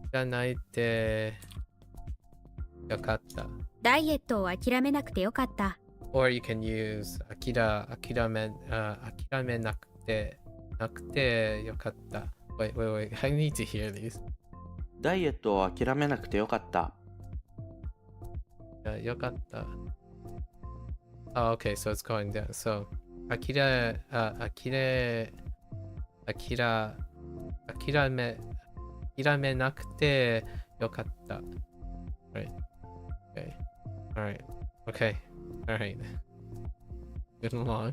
Akira naide. Yokatta. ダイエットを諦めなくてよかった。Or you can use akirame nakute yokatta. Wait. I need to hear these. ダイエットを諦めなくてよかった。Yokatta. Oh, okay, so it's going down. So, akirame nakute yokatta. Right. Okay. Alright. Okay. Alright. Moving along.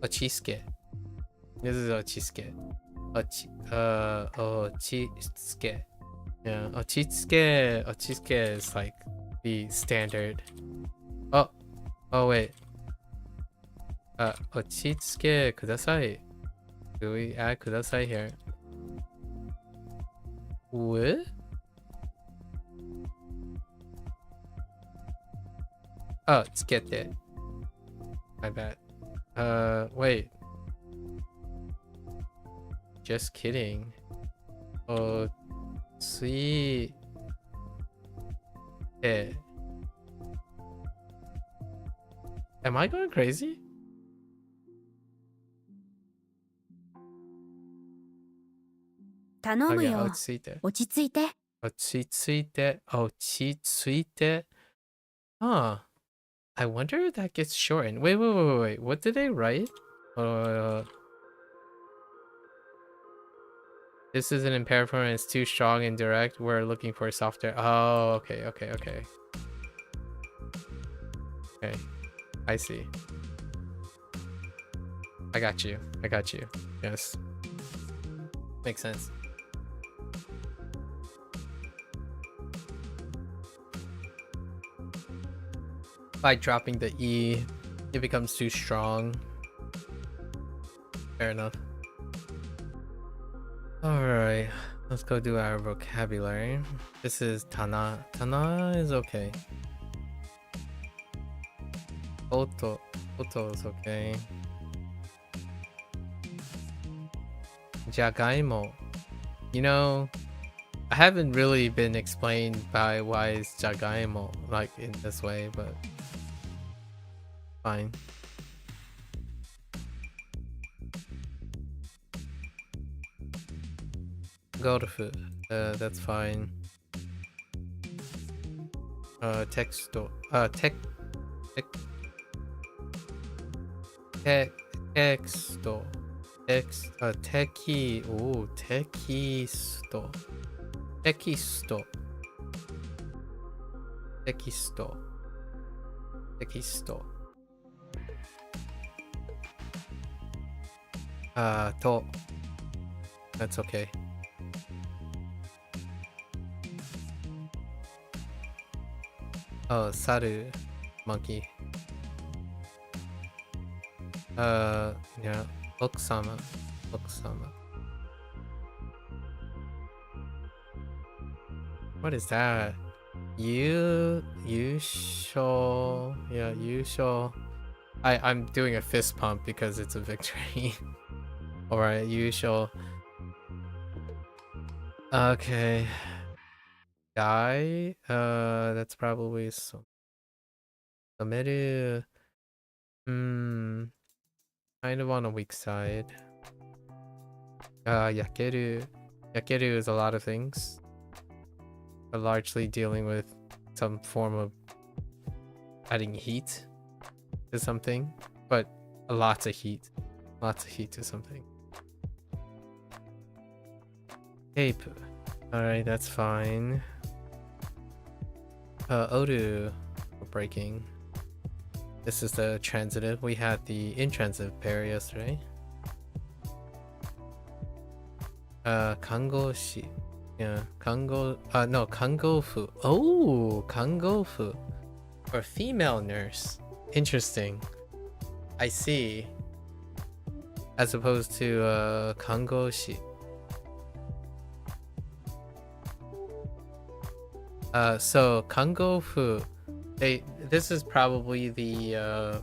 Ochisuke. This is Ochisuke. Ochisuke. Yeah, Ochisuke is like the standard. Oh wait. Ochisuke kudasai. Do we add kudasai here? What? Oh, tsukete. My bad. Wait. Just kidding. Oh, sweet. Am I going crazy? 頼む Okay, よ。落ち着いて。落ち着いて。落ち着いて。落ち着いて。Huh. I wonder if that gets shortened. Wait. What did they write? This is an impaired form and it's too strong and direct. We're looking for a softer. Oh, okay. Okay, I see. I got you. I got you. Yes. Makes sense. By dropping the E, it becomes too strong. Fair enough. Alright, let's go do our vocabulary. This is Tana. Tana is okay. Oto. Oto is okay. Jagaimo. You know, I haven't really been explained by why it's Jagaimo like in this way, but fine. Golfu. That's fine. Texto. Texto. Teki. Oh, tekisto. Tekisto. Tekisto. Tekisto. To. That's okay. Oh, saru. Monkey. Yeah. Okusama. Okusama. What is that? Yusho. Yeah, Yusho. I'm doing a fist pump because it's a victory. Alright, Yusho. Okay. Die. That's probably so. Sameru. Kind of on a weak side. Yakeru. Yakeru is a lot of things. But largely dealing with some form of adding heat to something. But lots of heat. Lots of heat to something. Tape. Alright, that's fine. Oru. Breaking. This is the transitive. We had the intransitive pair yesterday. Kangoshi. Yeah, no, kangofu. Oh, kangofu. For female nurse. Interesting. I see. As opposed to kangoshi. So kangofu. This is probably the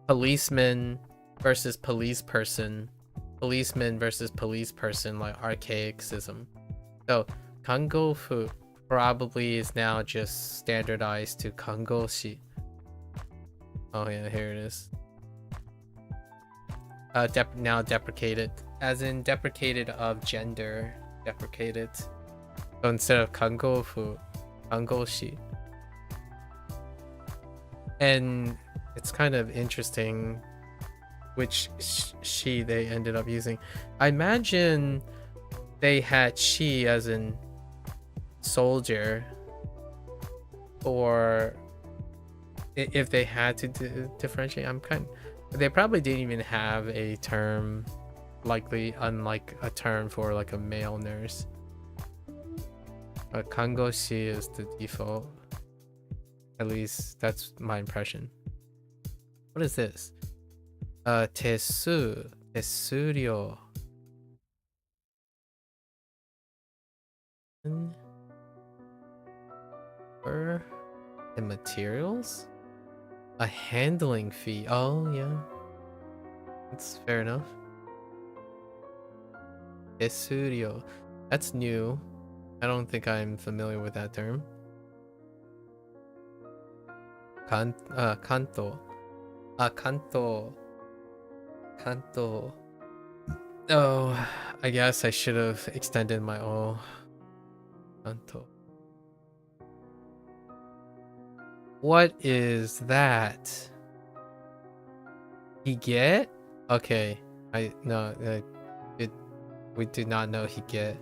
policeman versus police person, policeman versus police person, like archaicism. So kangofu probably is now just standardized to kangoshi. Oh yeah, here it is. Now deprecated, as in deprecated of gender, deprecated. So instead of kangofu, kangoshi. And it's kind of interesting which she they ended up using. I imagine they had she as in soldier, or if they had to differentiate. They probably didn't even have a term, likely, unlike a term for like a male nurse. But kangoshi is the default. At least that's my impression. What is this? Tesuryo. For the materials? A handling fee. Oh yeah. That's fair enough. Tesuryo. That's new. I don't think I'm familiar with that term. Kanto. Kanto. Oh, I guess I should have extended my O. Kanto. What is that? Higet? Okay. We do not know Higet.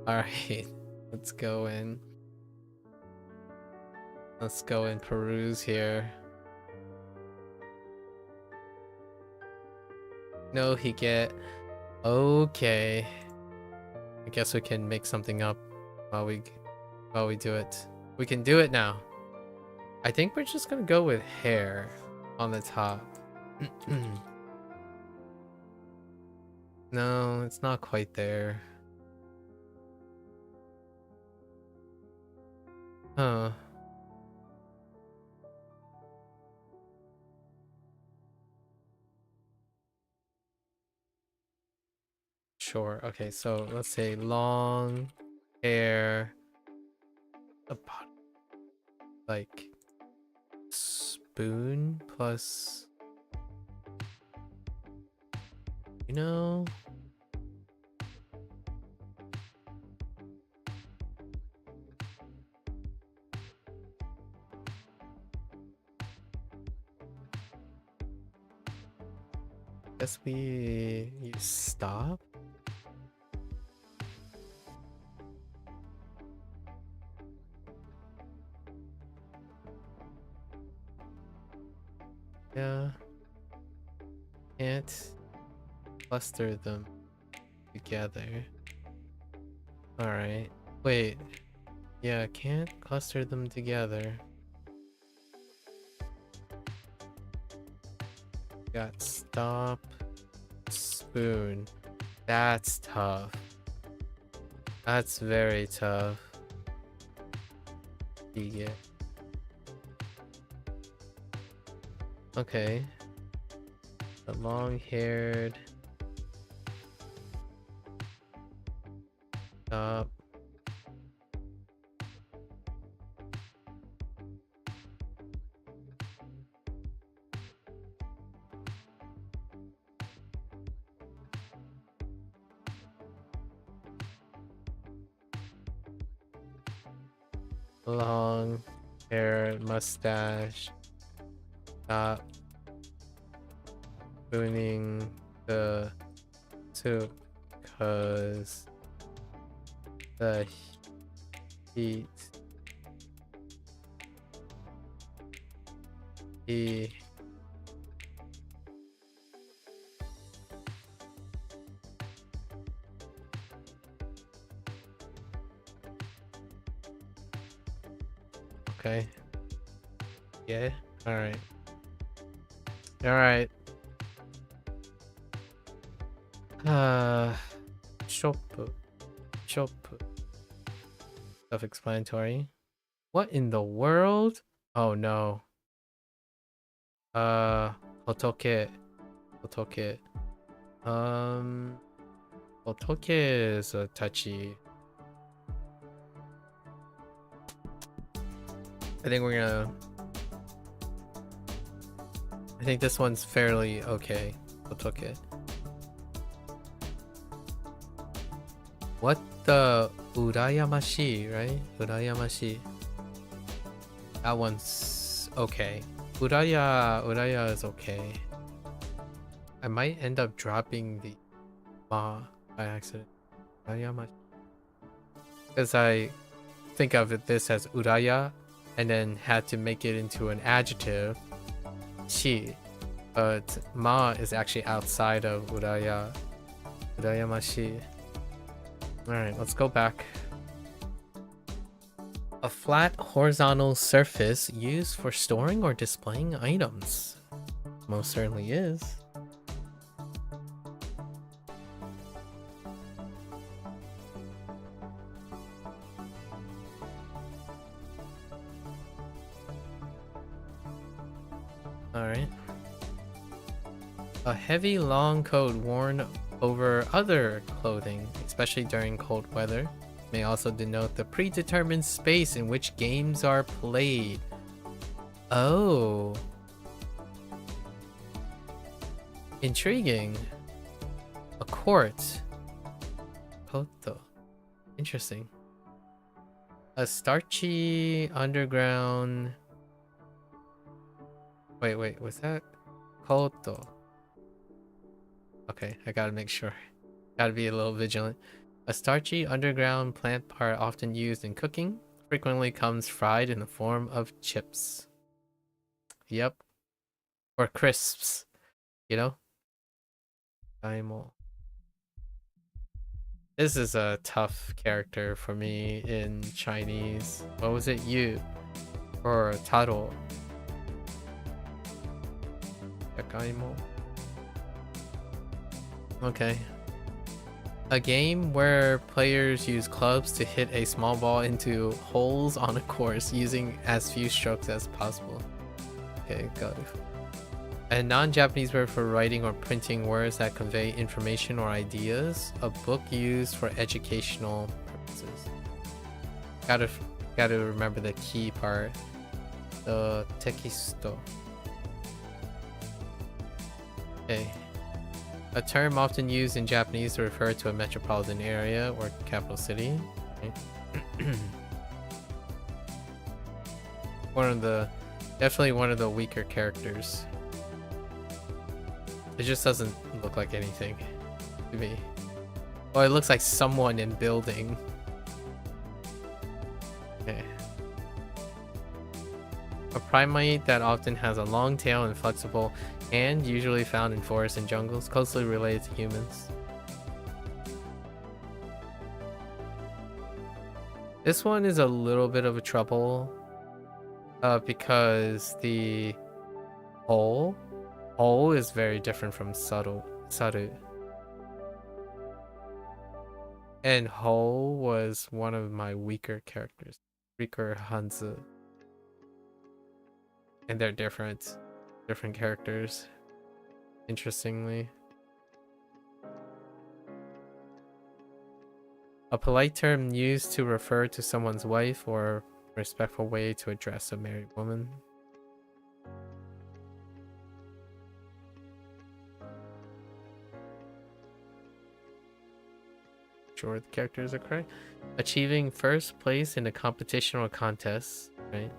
Alright. Let's go and peruse here. No Hige. Okay. I guess we can make something up while we do it. We can do it now. I think we're just gonna go with hair on the top. No, it's not quite there. Huh. Sure. Okay, so let's say long hair. About like spoon plus, you know, guess we use stop. Yeah. Can't cluster them together. Alright. Wait. Yeah, can't cluster them together. Got stop. Spoon. That's tough. That's very tough. Yeah. Okay. The long-haired. Stop. Long hair, mustache. Stop spooning the soup because the heat. He okay. Yeah. All right. All right. Shop. Self-explanatory. What in the world? Oh no. Hotoke. Hotoke is a touchy. I think this one's fairly okay. Hotoke. What the urayamashi, right? Urayamashi. That one's okay. Uraya is okay. I might end up dropping the ma by accident. Urayamashi. Because I think of this as uraya and then had to make it into an adjective. Shi. But ma is actually outside of uraya. Urayamashi. Alright, let's go back. A flat horizontal surface used for storing or displaying items. Most certainly is. Alright. A heavy long coat worn over other clothing, especially during cold weather, may also denote the predetermined space in which games are played. Oh. Intriguing. A court. Koto. Interesting. A starchy underground... Wait, was that? Koto. Okay, I gotta make sure. Gotta be a little vigilant. A starchy underground plant part often used in cooking, frequently comes fried in the form of chips. Yep. Or crisps, you know? Daimo. This is a tough character for me in Chinese. What was it? Yu or Taro? Yakaimo. Okay. A game where players use clubs to hit a small ball into holes on a course using as few strokes as possible. Okay, got it. A non-Japanese word for writing or printing words that convey information or ideas. A book used for educational purposes. Gotta remember the key part. The tekisto. Okay. A term often used in Japanese to refer to a metropolitan area or capital city. Okay. Definitely one of the weaker characters. It just doesn't look like anything to me. Well, it looks like someone in building. Okay. A primate that often has a long tail and flexible hand, usually found in forests and jungles, closely related to humans. This one is a little bit of a trouble because the hole is very different from saru. And Ho was one of my weaker characters. Weaker Hanzi. And they're different characters, interestingly. A polite term used to refer to someone's wife or a respectful way to address a married woman. Sure the characters are correct. Achieving first place in a competition or contest, right?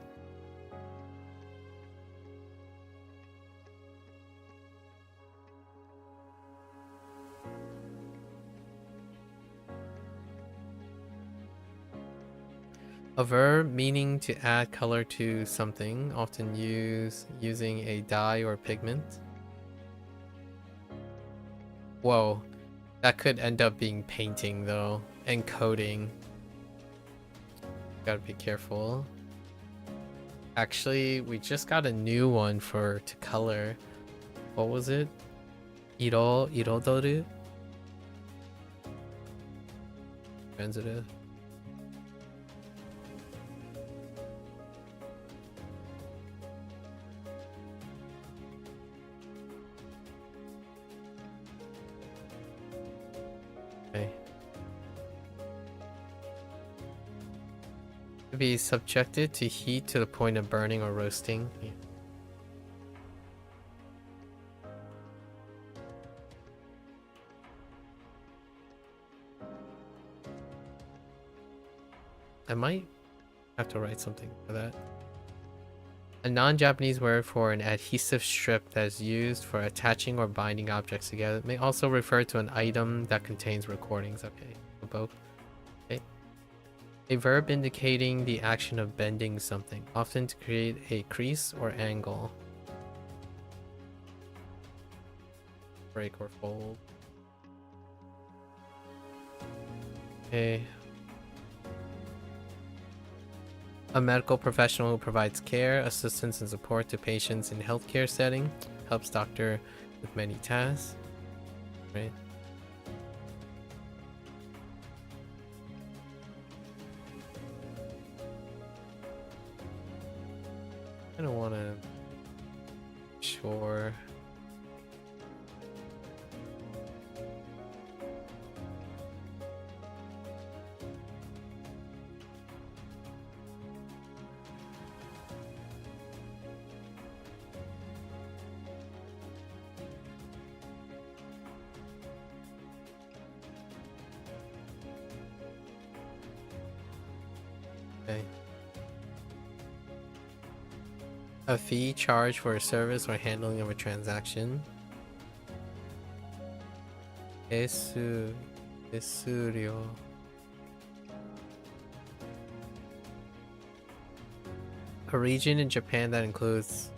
A verb meaning to add color to something, often using a dye or pigment. Whoa, that could end up being painting though, and coding. Gotta be careful. Actually, we just got a new one to color. What was it? Irodoru? Transitive. To be subjected to heat to the point of burning or roasting. Yeah. I might have to write something for that. A non-Japanese word for an adhesive strip that is used for attaching or binding objects together. It may also refer to an item that contains recordings. Okay, both. Okay. A verb indicating the action of bending something, often to create a crease or angle. Break or fold. Okay. A medical professional who provides care, assistance, and support to patients in a healthcare setting. Helps doctor with many tasks. Right. I don't want to. Sure. Okay. A fee charged for a service or handling of a transaction. Esurio. A region in Japan that includes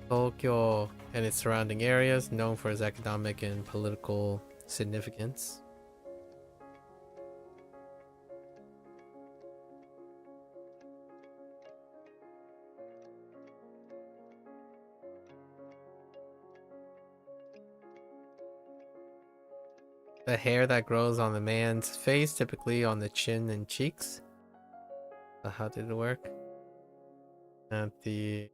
Tokyo and its surrounding areas, known for its economic and political significance. The hair that grows on the man's face, typically on the chin and cheeks. How did it work? At the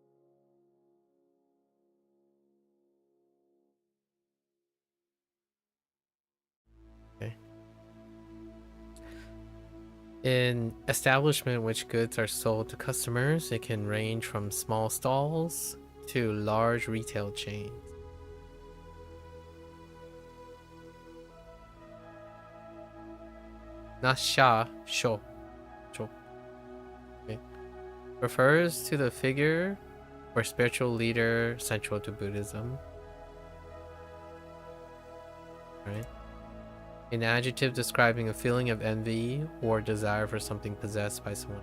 okay. In establishment in which goods are sold to customers, it can range from small stalls to large retail chains. Not sha, sho. Okay. Refers to the figure or spiritual leader central to Buddhism. Right. An adjective describing a feeling of envy or desire for something possessed by someone.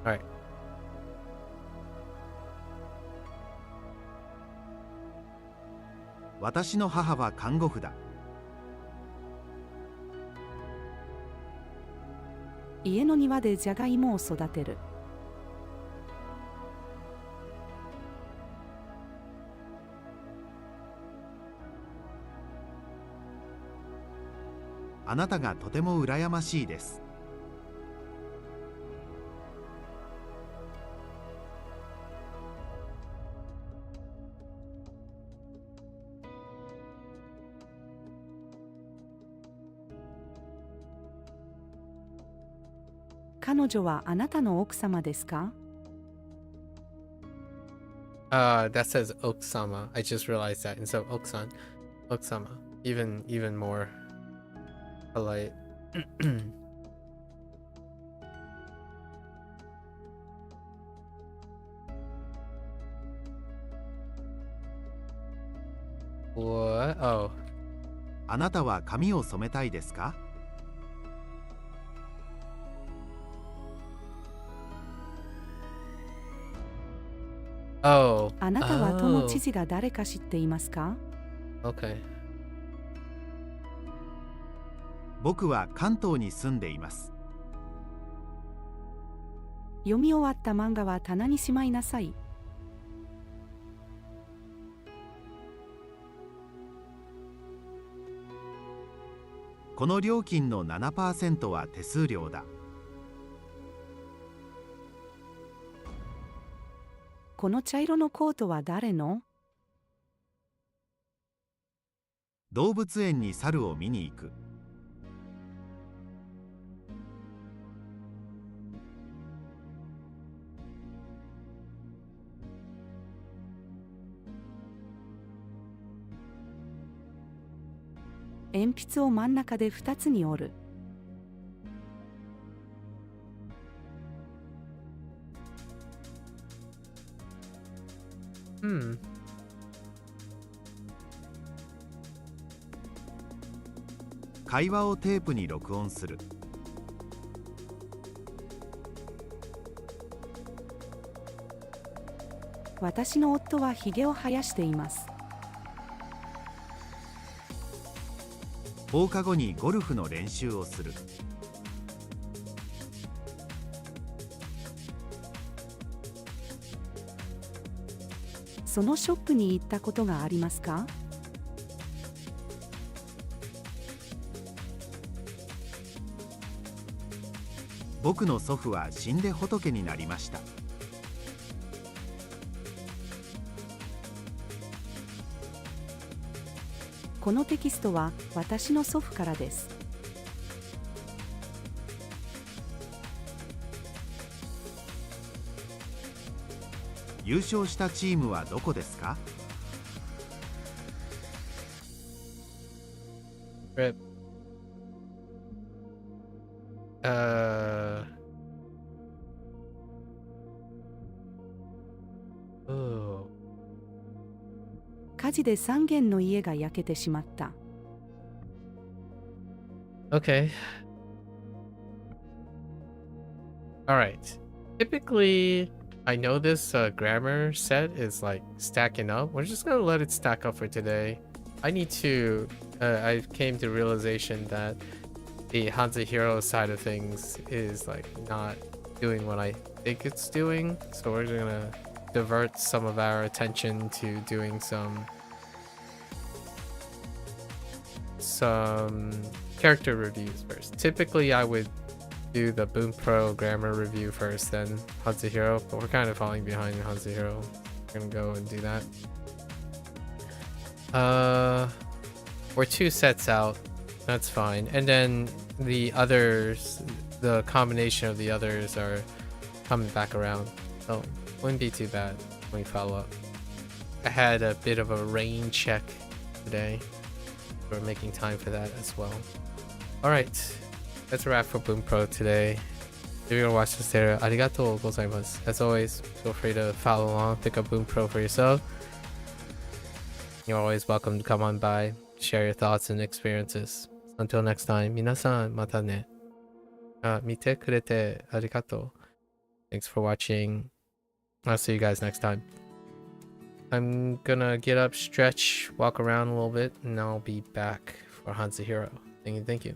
Alright. "家の庭でじゃがいもを育てる." あなたがとても羨ましいです。彼女はあなたの奥様ですか? That says Oksama. I just realized that. And so Oksan. Oksama. Even more polite. What? Oh. あなたは髪を染めたいですか? Oh. あなたは都の知事が誰か知っていますか? Okay. 僕は関東に住んでいます。読み終わった漫画は棚にしまいなさい。この料金の 7% は手数料だ。この茶色のコートは誰の? 動物園に猿を見に行く。鉛筆を真ん中で2つに折る。会話をテープに録音する。私の夫はひげを生やしています。放課後にゴルフの練習をする。そのショップに行ったことがありますか? 僕の祖父は死んで仏になりました。このテキストは私の祖父からです。優勝したチームはどこですか? Rip. Oh. 火事で3軒の家が焼けてしまった。Okay. All right. Typically, I know this grammar set is like stacking up. We're just gonna let it stack up for today. I need to. I came to realization that the HanziHero side of things is like not doing what I think it's doing. So we're gonna divert some of our attention to doing some character reviews first. Typically, I would do the Bunpro grammar review first, then HanziHero, but we're kind of falling behind HanziHero. We're gonna go and do that. We're 2 sets out. That's fine. And then the others, the combination of the others are coming back around. So wouldn't be too bad when we follow up. I had a bit of a rain check today. We're making time for that as well. Alright, that's a wrap for Bunpro today. If you're gonna watch this later, arigatou gozaimasu. As always, feel free to follow along, pick up Bunpro for yourself. You're always welcome to come on by, share your thoughts and experiences. Until next time, minasan mata ne. Mite kurete arigatou. Thanks for watching. I'll see you guys next time. I'm gonna get up, stretch, walk around a little bit, and I'll be back for HanziHero. Thank you, thank you.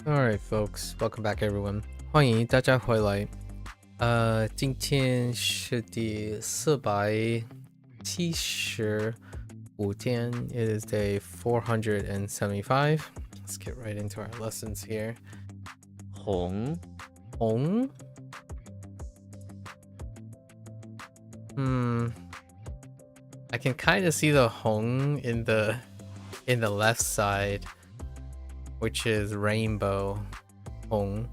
Alright, folks, welcome back, everyone. 欢迎大家回来。今天是第470 Wutian. It is day 475. Let's get right into our lessons here. Hoang. Hoang? I can kind of see the Hoang in the left side, which is rainbow Hoang.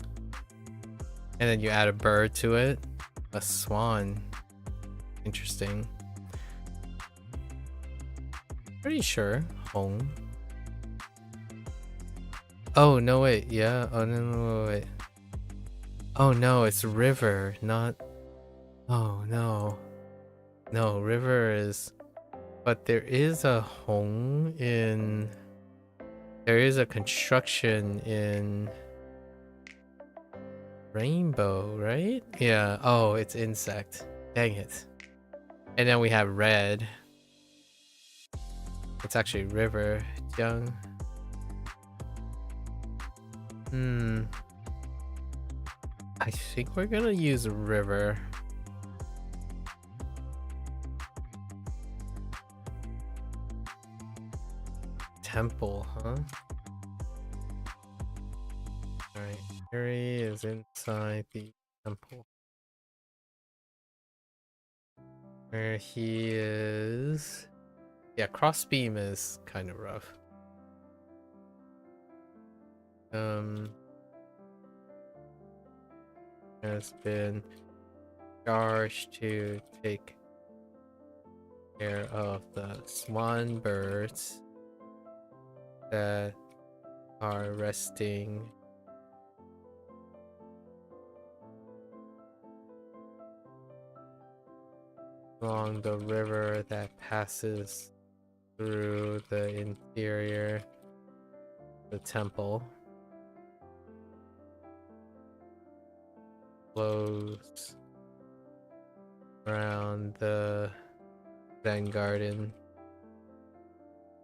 And then you add a bird to it, a swan. Interesting. Pretty sure Hoang. Oh no, wait, yeah. Oh no, wait. Oh no, it's river, not. Oh no. No, river is. But there is a Hoang in. There is a construction in rainbow, right? Yeah. Oh, it's insect. Dang it. And then we have red. It's actually river. Young. I think we're gonna use river. Temple, huh? Alright, Harry is inside the temple. Where he is... Yeah, crossbeam is kind of rough. Has been charged to take care of the swan birds that are resting along the river that passes through the interior of the temple. Flows around the Zen garden,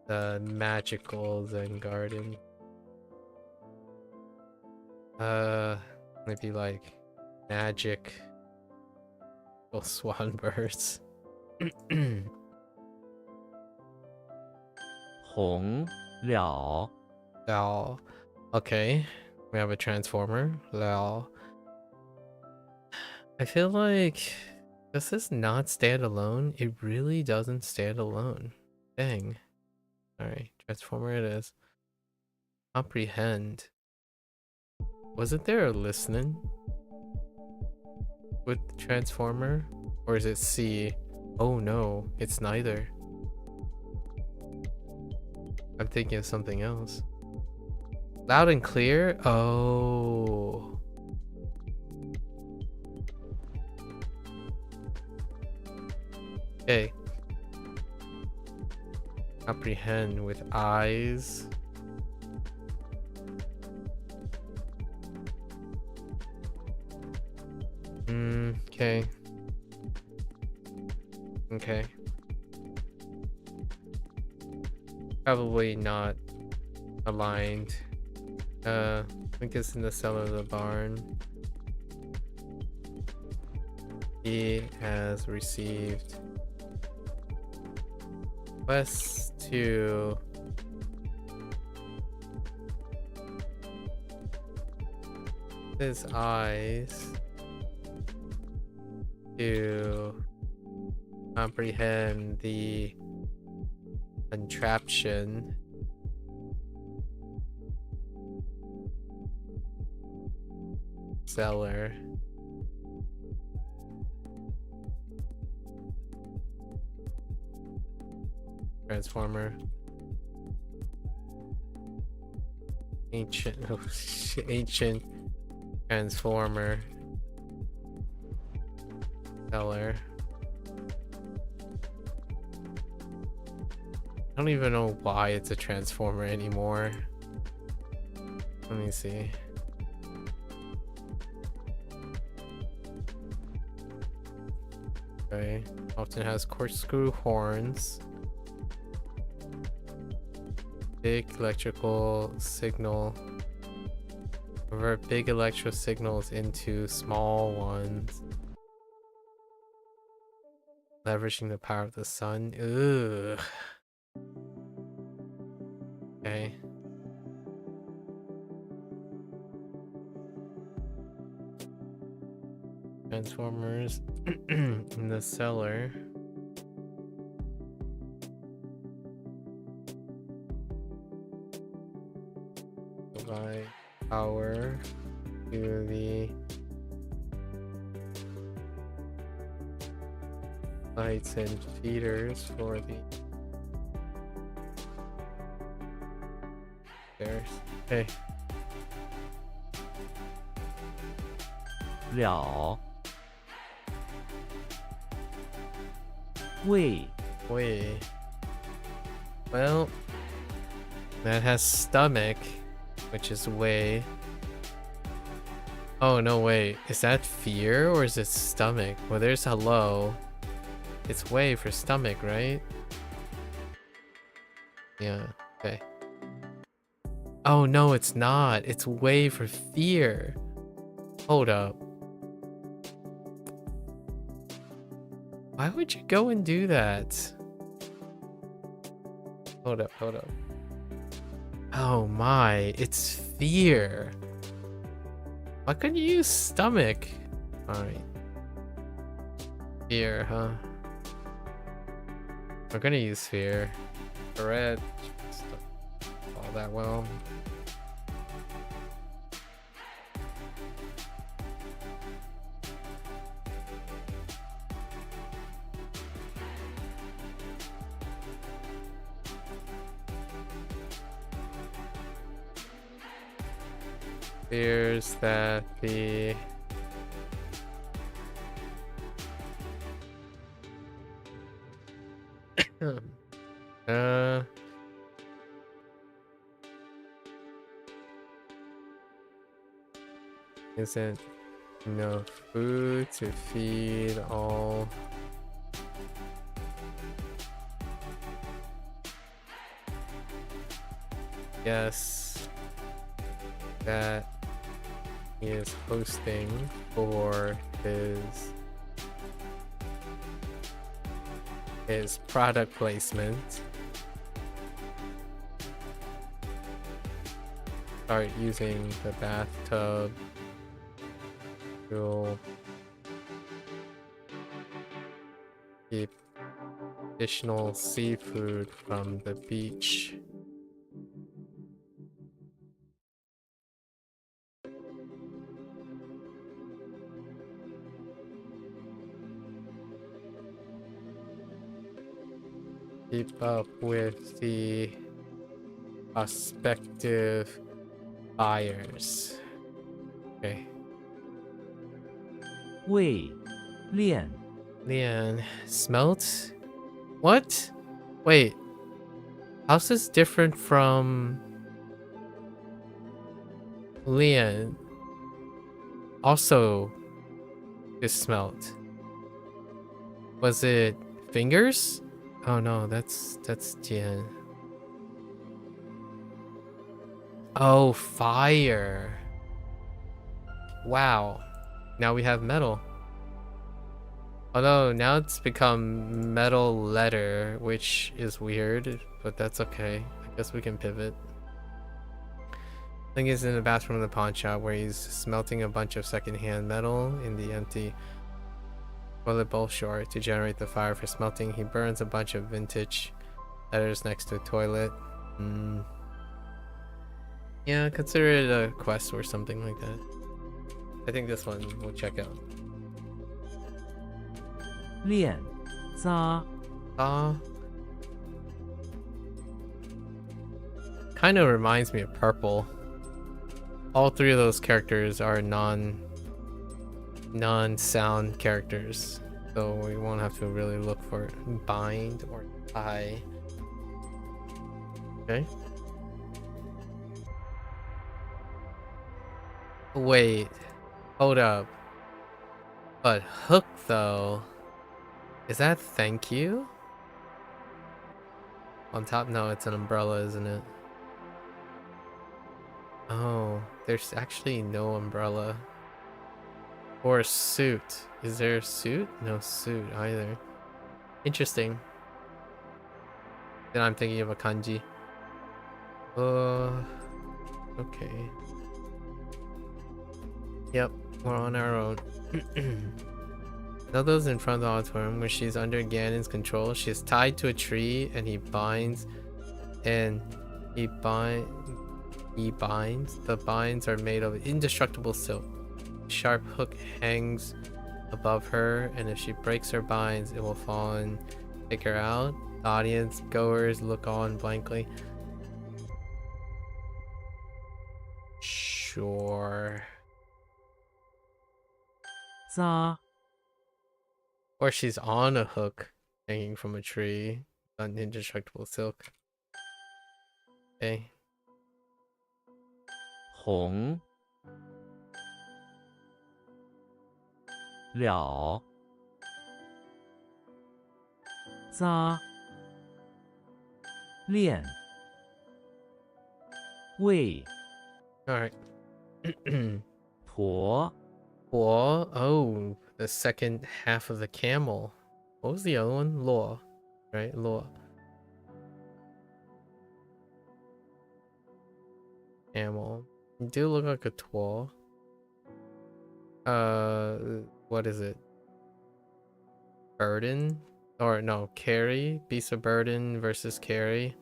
the magical Zen garden. Maybe like magic swan birds. Hoang. Liao. Lao. Okay, we have a transformer. Lao. I feel like does this not stand alone? It really doesn't stand alone. Dang. Alright, transformer it is. Comprehend. Wasn't there a listening with the transformer? Or is it C? Oh no, it's neither. I'm thinking of something else. Loud and clear? Oh. Okay. Comprehend with eyes. Okay. Okay. Probably not aligned. I think it's in the cellar of the barn. He has received requests to his eyes to comprehend the contraption cellar. Transformer. Ancient, oh, ancient transformer. Cellar. I don't even know why it's a transformer anymore. Let me see. Okay. Often has corkscrew horns. Big electrical signal. Convert big electro signals into small ones. Leveraging the power of the sun. Ugh. Okay. Transformers in the cellar. Provide power to the lights and feeders for the stairs. Okay. 了胃 Wait. Well, that has stomach, which is way. Oh no, wait. Is that fear or is it stomach? Well, there's hello. It's way for stomach, right? Yeah, okay. Oh no, it's not. It's way for fear. Hold up. Why would you go and do that? Hold up, hold up. Oh my, it's fear. Why couldn't you use stomach? Alright. Fear, huh? We're gonna use fear. Red. All that well. Fears that the isn't enough food to feed all. Yes, that he is hosting for his product placement. Start using the bathtub. We'll keep additional seafood from the beach. Keep up with the prospective buyers. Okay. 胃炼 Leon, smelt? What? Wait. How's this different from Leon? Also, is smelt. Was it fingers? Oh no, that's Jian. Oh, fire. Wow. Now we have metal. Although now it's become metal letter, which is weird, but that's okay. I guess we can pivot. Ling is in the bathroom of the pawn shop where he's smelting a bunch of secondhand metal in the empty toilet bowl short to generate the fire for smelting. He burns a bunch of vintage letters next to a toilet. Yeah, consider it a quest or something like that. I think this one we'll check out. 炼渣 Kind of reminds me of purple. All three of those characters are non-sound characters, so we won't have to really look for bind or tie. Okay. Wait, hold up. But hook though, is that thank you? On top, no, it's an umbrella, isn't it? Oh, there's actually no umbrella. Or a suit. Is there a suit? No suit either. Interesting. Then I'm thinking of a kanji. Okay. Yep, we're on our own. Zelda's in front of the auditorium where she's under Ganon's control. She is tied to a tree and he binds. The binds are made of indestructible silk. A sharp hook hangs above her, and if she breaks her binds, it will fall and take her out. The audience goers look on blankly. Sure. 扎 Or she's on a hook hanging from a tree on indestructible silk. Okay. 红了扎练为 Alright. 驼 Oh, the second half of the camel. What was the other one? Law. Right? Law. Camel. You do look like a twirl. What is it? Burden? Or no, carry? Beast of burden versus carry.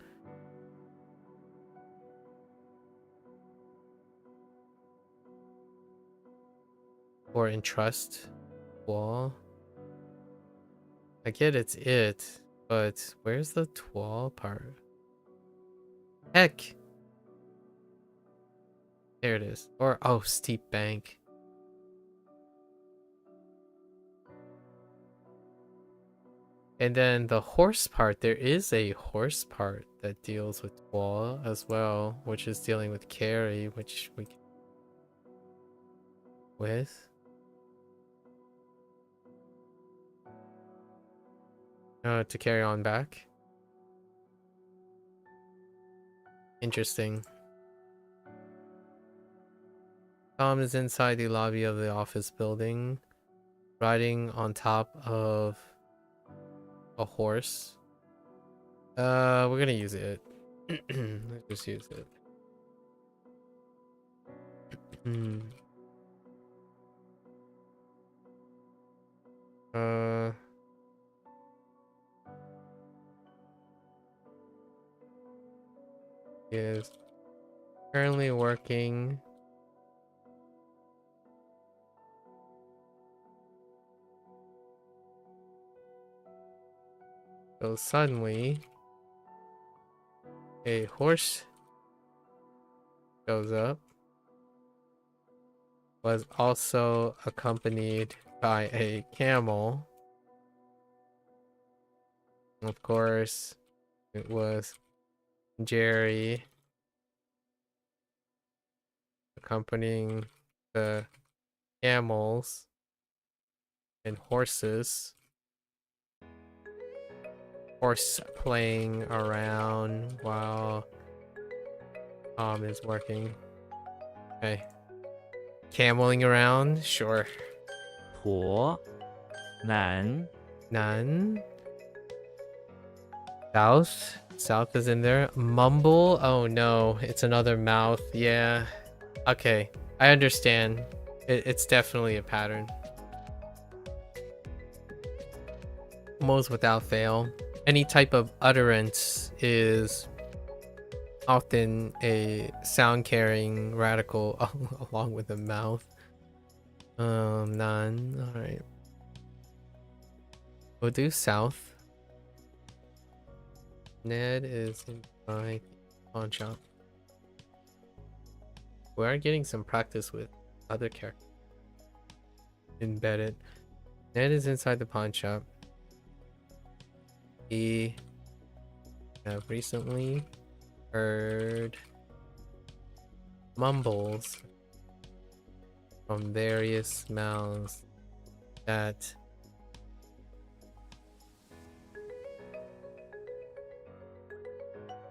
Or entrust. Wall. I get it's it, but where's the twirl part? Heck! There it is. Or, oh, steep bank. And then the horse part, there is a horse part that deals with wall as well, which is dealing with carry, which we can with. To carry on back. Interesting. Tom is inside the lobby of the office building, riding on top of a horse. We're gonna use it. Let's just use it. Is currently working so suddenly a horse goes up, was also accompanied by a camel. Of course, it was Jerry accompanying the camels and horses. Horse playing around while Tom is working. Okay. Cameling around? Sure. 驼南 None. South? South is in there. Mumble? Oh no, it's another mouth. Yeah. Okay, I understand. It's definitely a pattern. Almost without fail. Any type of utterance is often a sound carrying radical along with the mouth. None. Alright. We'll do south. Ned is in my pawn shop. We are getting some practice with other characters embedded. Ned is inside the pawn shop. We have recently heard mumbles from various mouths that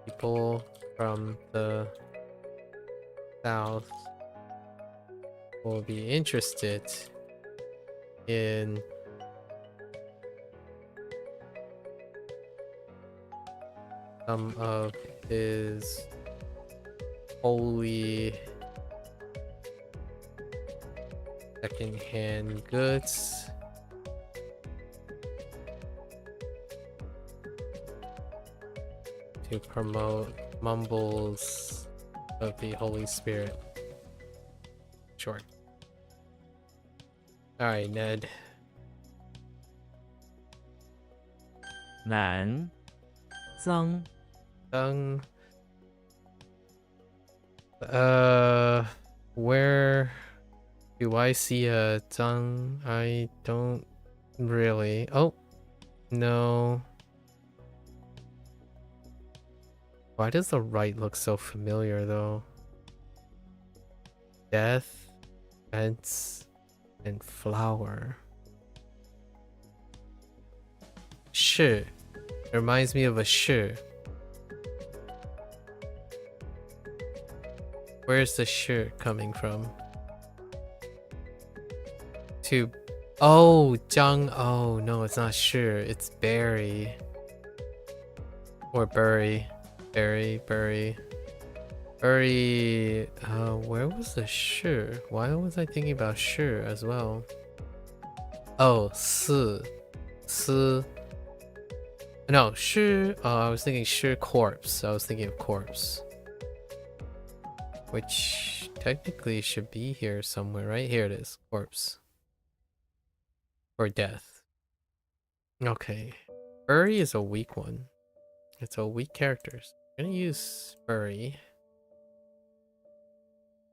people from the south will be interested in some of his holy secondhand goods. To promote mumbles of the Holy Spirit. Sure. Alright, Ned. 南脏 Where do I see a tongue? I don't really. Oh, no. Why does the right look so familiar though? Death, fence, and flower. Shi. Reminds me of a shi. Where's the shi coming from? To oh, Zhang. Oh no, it's not shi. It's berry. Or bury. Bury. Where was the shi? Why was I thinking about shi as well? Oh, si. No, shi. I was thinking shi corpse. I was thinking of corpse. Which technically should be here somewhere, right? Here it is. Corpse. Or death. Okay. Bury is a weak one. It's a weak character. So I'm gonna use Bury.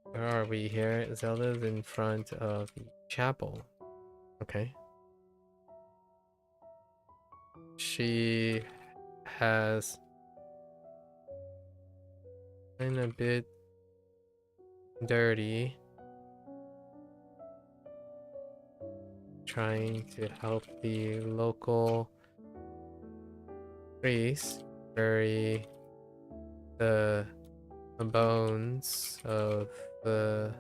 Where are we here? Zelda's in front of the chapel. Okay. She has been a bit dirty. Trying to help the local priest bury the bones of the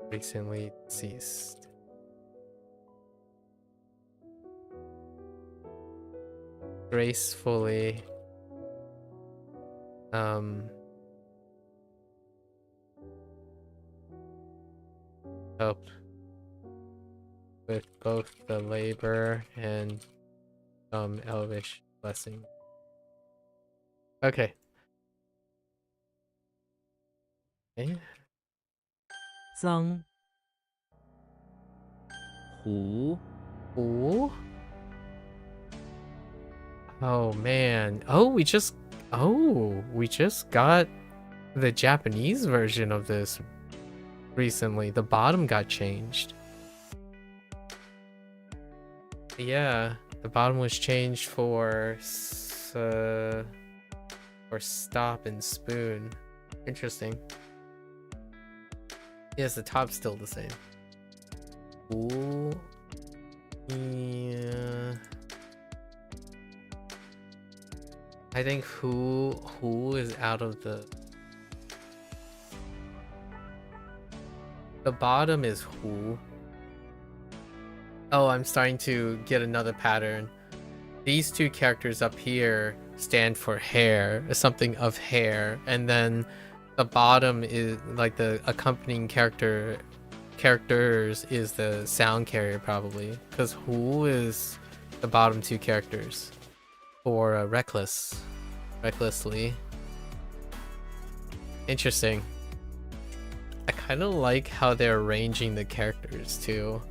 recently deceased. Gracefully help with both the labor and some elvish blessing. Okay. Okay. 脏湖 Ooh. Oh man. We just got the Japanese version of this recently. The bottom got changed. Yeah, the bottom was changed for stop and spoon. Interesting. Yes, the top's still the same. Ooh. Yeah. I think who is out of the bottom is who. Oh, I'm starting to get another pattern. These two characters up here stand for hair, something of hair, and then the bottom is like the accompanying characters is the sound carrier probably, because who is the bottom two characters for recklessly. Interesting. I kind of like how they're arranging the characters too.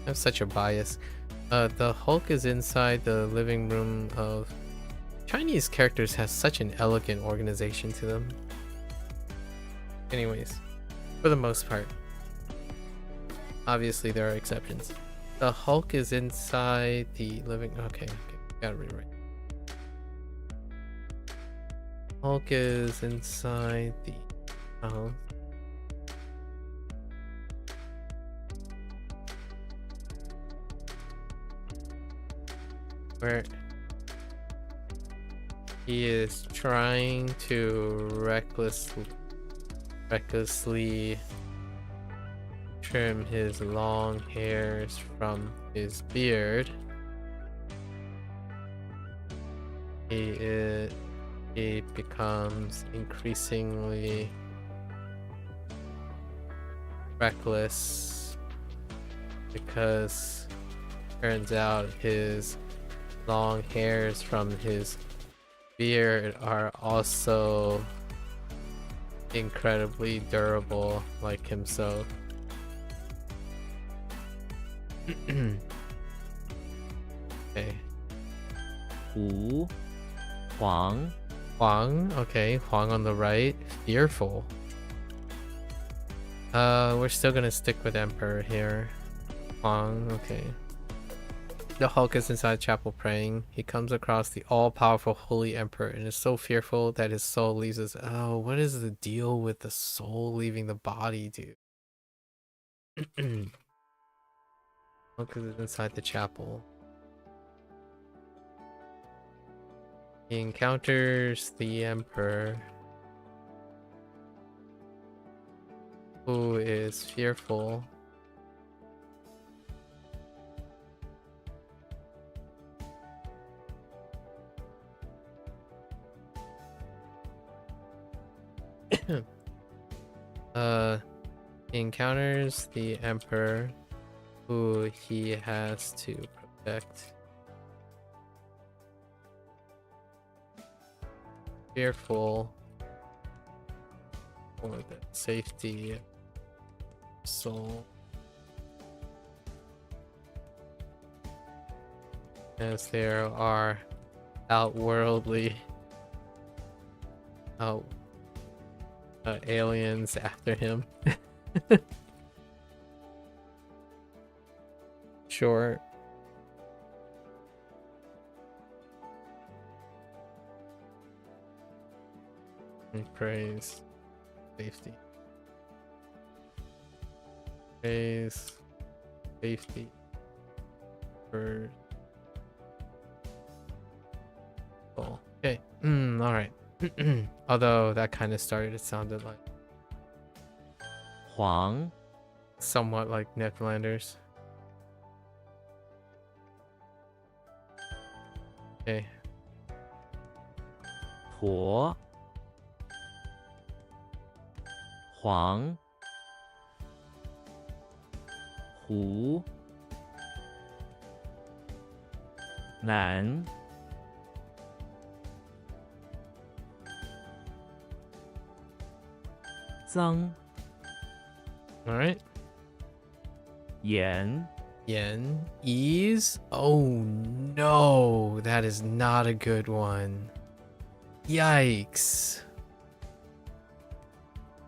I have such a bias. The Hulk is inside the living room of Chinese characters has such an elegant organization to them. Anyways, for the most part. Obviously there are exceptions. The Hulk is inside the living okay, gotta rewrite. Hulk is inside the house. Where he is trying to recklessly trim his long hairs from his beard. He is he becomes increasingly reckless because turns out his long hairs from his beard are also incredibly durable like himself. Okay. 胡黄 Hoang, okay, Hoang on the right, fearful. We're still gonna stick with Emperor here. Hoang, okay. The Hulk is inside chapel praying. He comes across the all-powerful Holy Emperor and is so fearful that his soul leaves his... Oh, what is the deal with the soul leaving the body, dude? Hulk is inside the chapel. He encounters the Emperor, who is fearful. He encounters the Emperor, who he has to protect. Fearful for the safety of soul, as there are outworldly aliens after him. Sure. And praise safety. Praise safety for oh, okay. All right. Although that kind of started, it sounded like 黄 somewhat like Netherlanders. Okay. 驼黄湖南脏 All right. 盐 Yen. Ease. Oh no, that is not a good one. Yikes.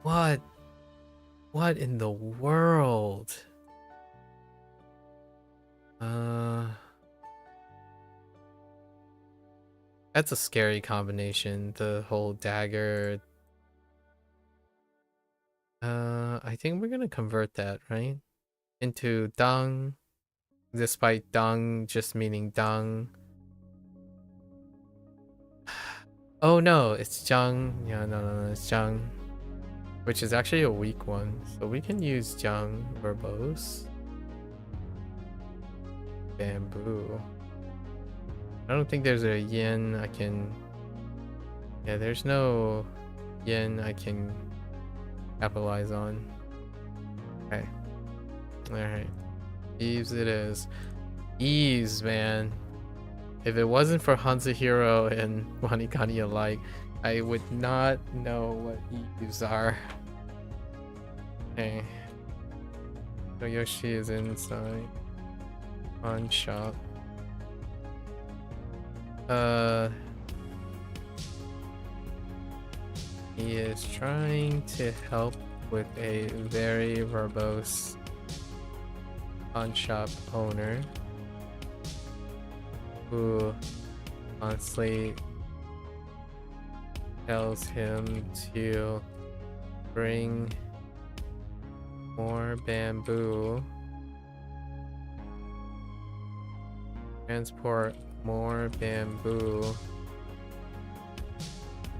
What? What in the world? That's a scary combination. The whole dagger. I think we're gonna convert that, right? Into dung, despite dung just meaning dung. Oh no, it's jung. Yeah, no, it's jung. Which is actually a weak one. So we can use jung verbose. Bamboo. I don't think there's a yin I can... Yeah, there's no yin I can capitalize on. Okay. Alright. Eaves it is. Eaves, man. If it wasn't for HanziHero and WaniKani alike, I would not know what eaves are. Okay. So Yoshi is inside. On shop. He is trying to help with a very verbose pawn shop owner who constantly tells him to bring more bamboo, transport more bamboo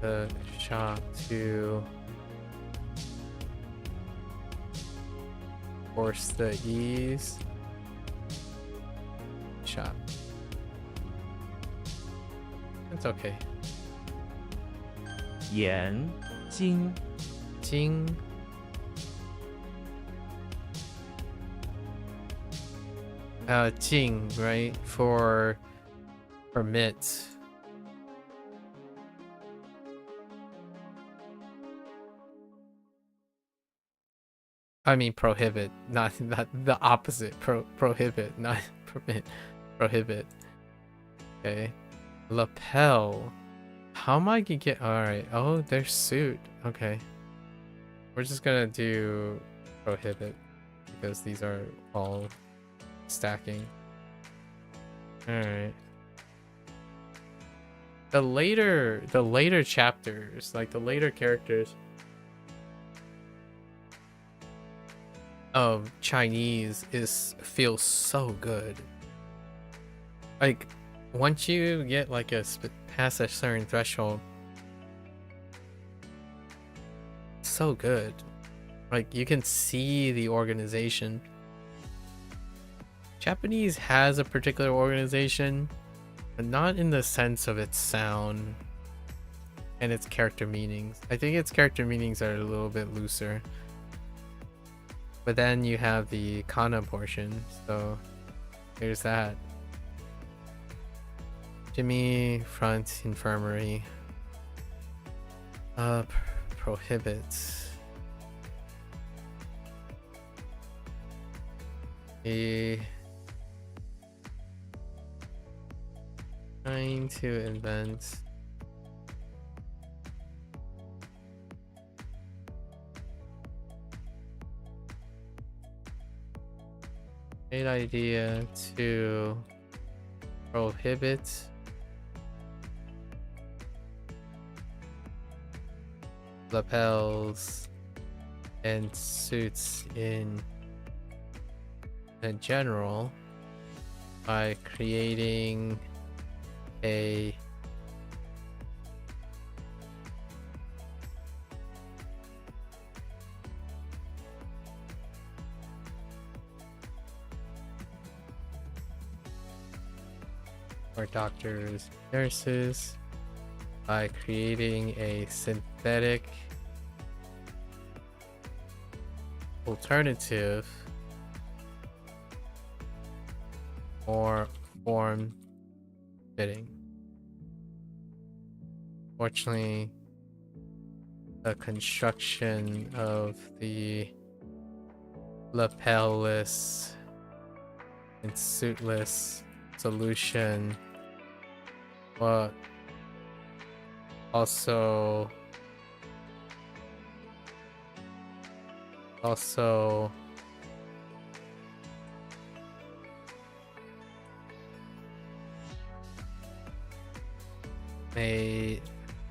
to the shop to force the ease shop. It's okay. 眼睛 Jing. Jing, right? For permit. I mean prohibit, not the opposite. Prohibit, not permit. Prohibit. Okay. Lapel. How am I gonna get? All right. Oh, their suit. Okay. We're just gonna do prohibit because these are all stacking. All right. The later chapters, like the later characters of Chinese feels so good. Like once you get like past a certain threshold, so good. Like you can see the organization. Japanese has a particular organization, but not in the sense of its sound and its character meanings. I think its character meanings are a little bit looser. But then you have the kana portion, so there's that. Jimmy, front infirmary. Prohibits. Trying to invent great idea to prohibit lapels and suits in general by creating a for doctors, nurses, by creating a synthetic alternative or form fitting. Fortunately, the construction of the lapelless and suitless solution, but also made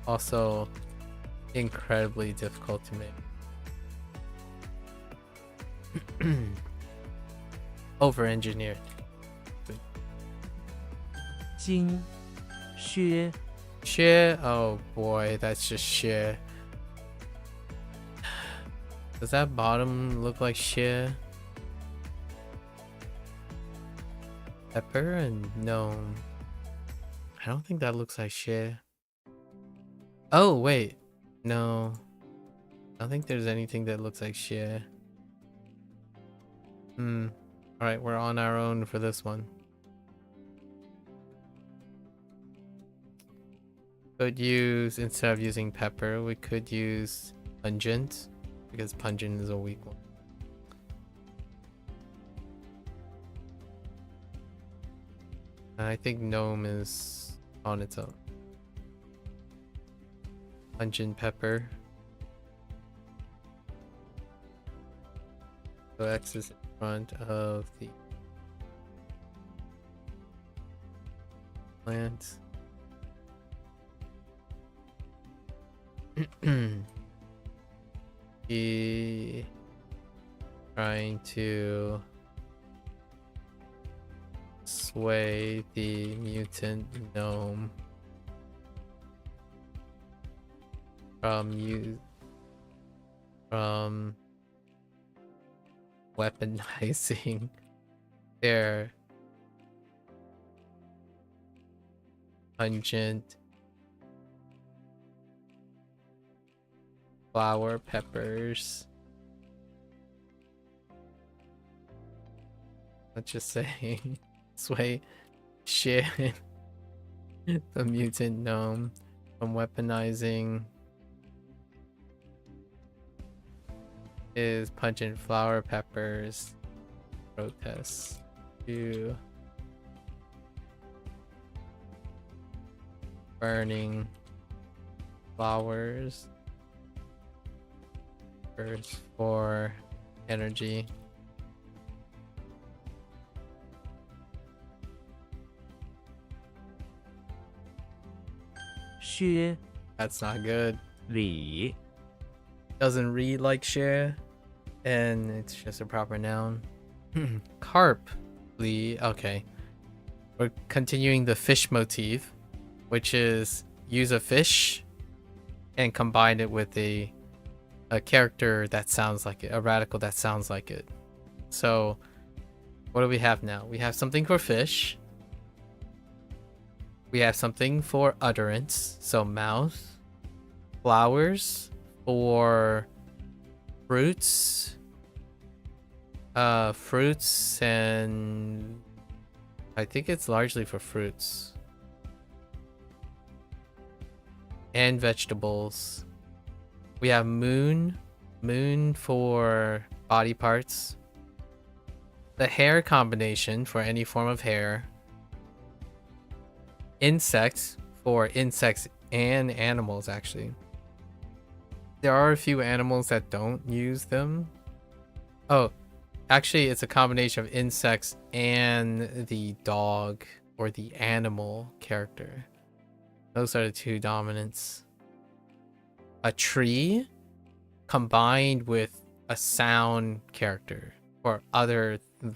also incredibly difficult to make. Over engineered. 精削 Shit. Oh boy, that's just shit. Does that bottom look like shit? Pepper and gnome. I don't think that looks like shit. Oh wait, no. I don't think there's anything that looks like shit. Alright, we're on our own for this one. Could use, instead of using pepper, we could use pungent, because pungent is a weak one. I think gnome is on its own. Pungent pepper. So X is in front of the plant. He trying to sway the mutant gnome from weaponizing their pungent flower peppers. Let's just say sway shit the mutant gnome from weaponizing his pungent flower peppers protests to burning flowers for energy. Xue That's not good. Li Doesn't read like share, and it's just a proper noun. Carp. Lee. Okay. We're continuing the fish motif, which is use a fish and combine it with a character that sounds like it, a radical that sounds like it. So what do we have now? We have something for fish. We have something for utterance, so mouth. Flowers for fruits. Fruits, and I think it's largely for fruits. And vegetables. We have moon for body parts. The hair combination for any form of hair. Insects for insects and animals, actually. There are a few animals that don't use them. Oh, actually, it's a combination of insects and the dog or the animal character. Those are the two dominants. A tree combined with a sound character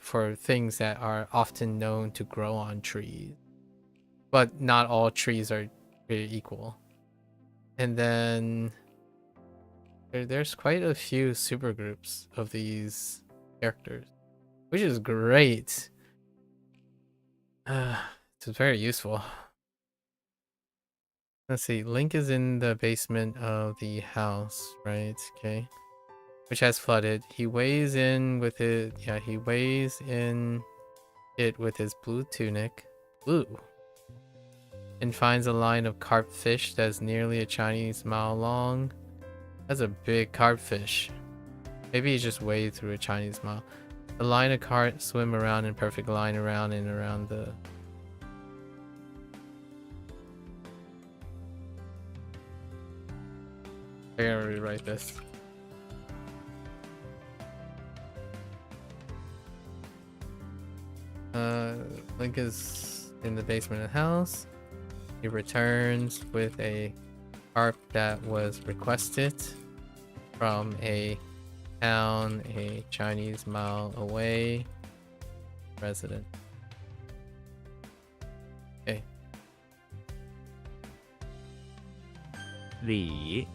for things that are often known to grow on trees. But not all trees are created equal. And then there's quite a few supergroups of these characters, which is great. It's very useful. Let's see, Link is in the basement of the house, right? Okay. Which has flooded. He weighs in with it. Yeah, he weighs in it with his blue tunic. Blue. And finds a line of carp fish that's nearly a Chinese mile long. That's a big carp fish. Maybe he just waded through a Chinese mile. The line of carp swim around in perfect line around and around the... I gotta rewrite this. Link is in the basement of the house. He returns with a harp that was requested from a town a Chinese mile away. Resident. Okay. Li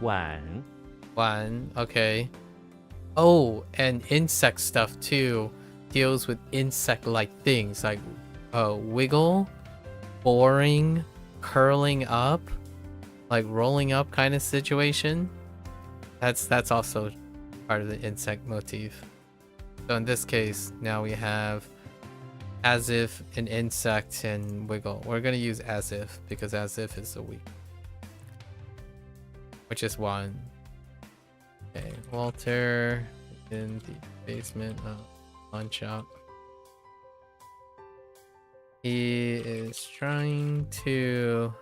Wan One. Okay. Oh, and insect stuff too. Deals with insect-like things like wiggle, boring, curling up, like rolling up kind of situation. That's also part of the insect motif. So in this case, now we have as if, an insect, and wiggle. We're gonna use as if because as if is a weak, which is one. Okay, Walter in the basement of pawn shop. He is trying to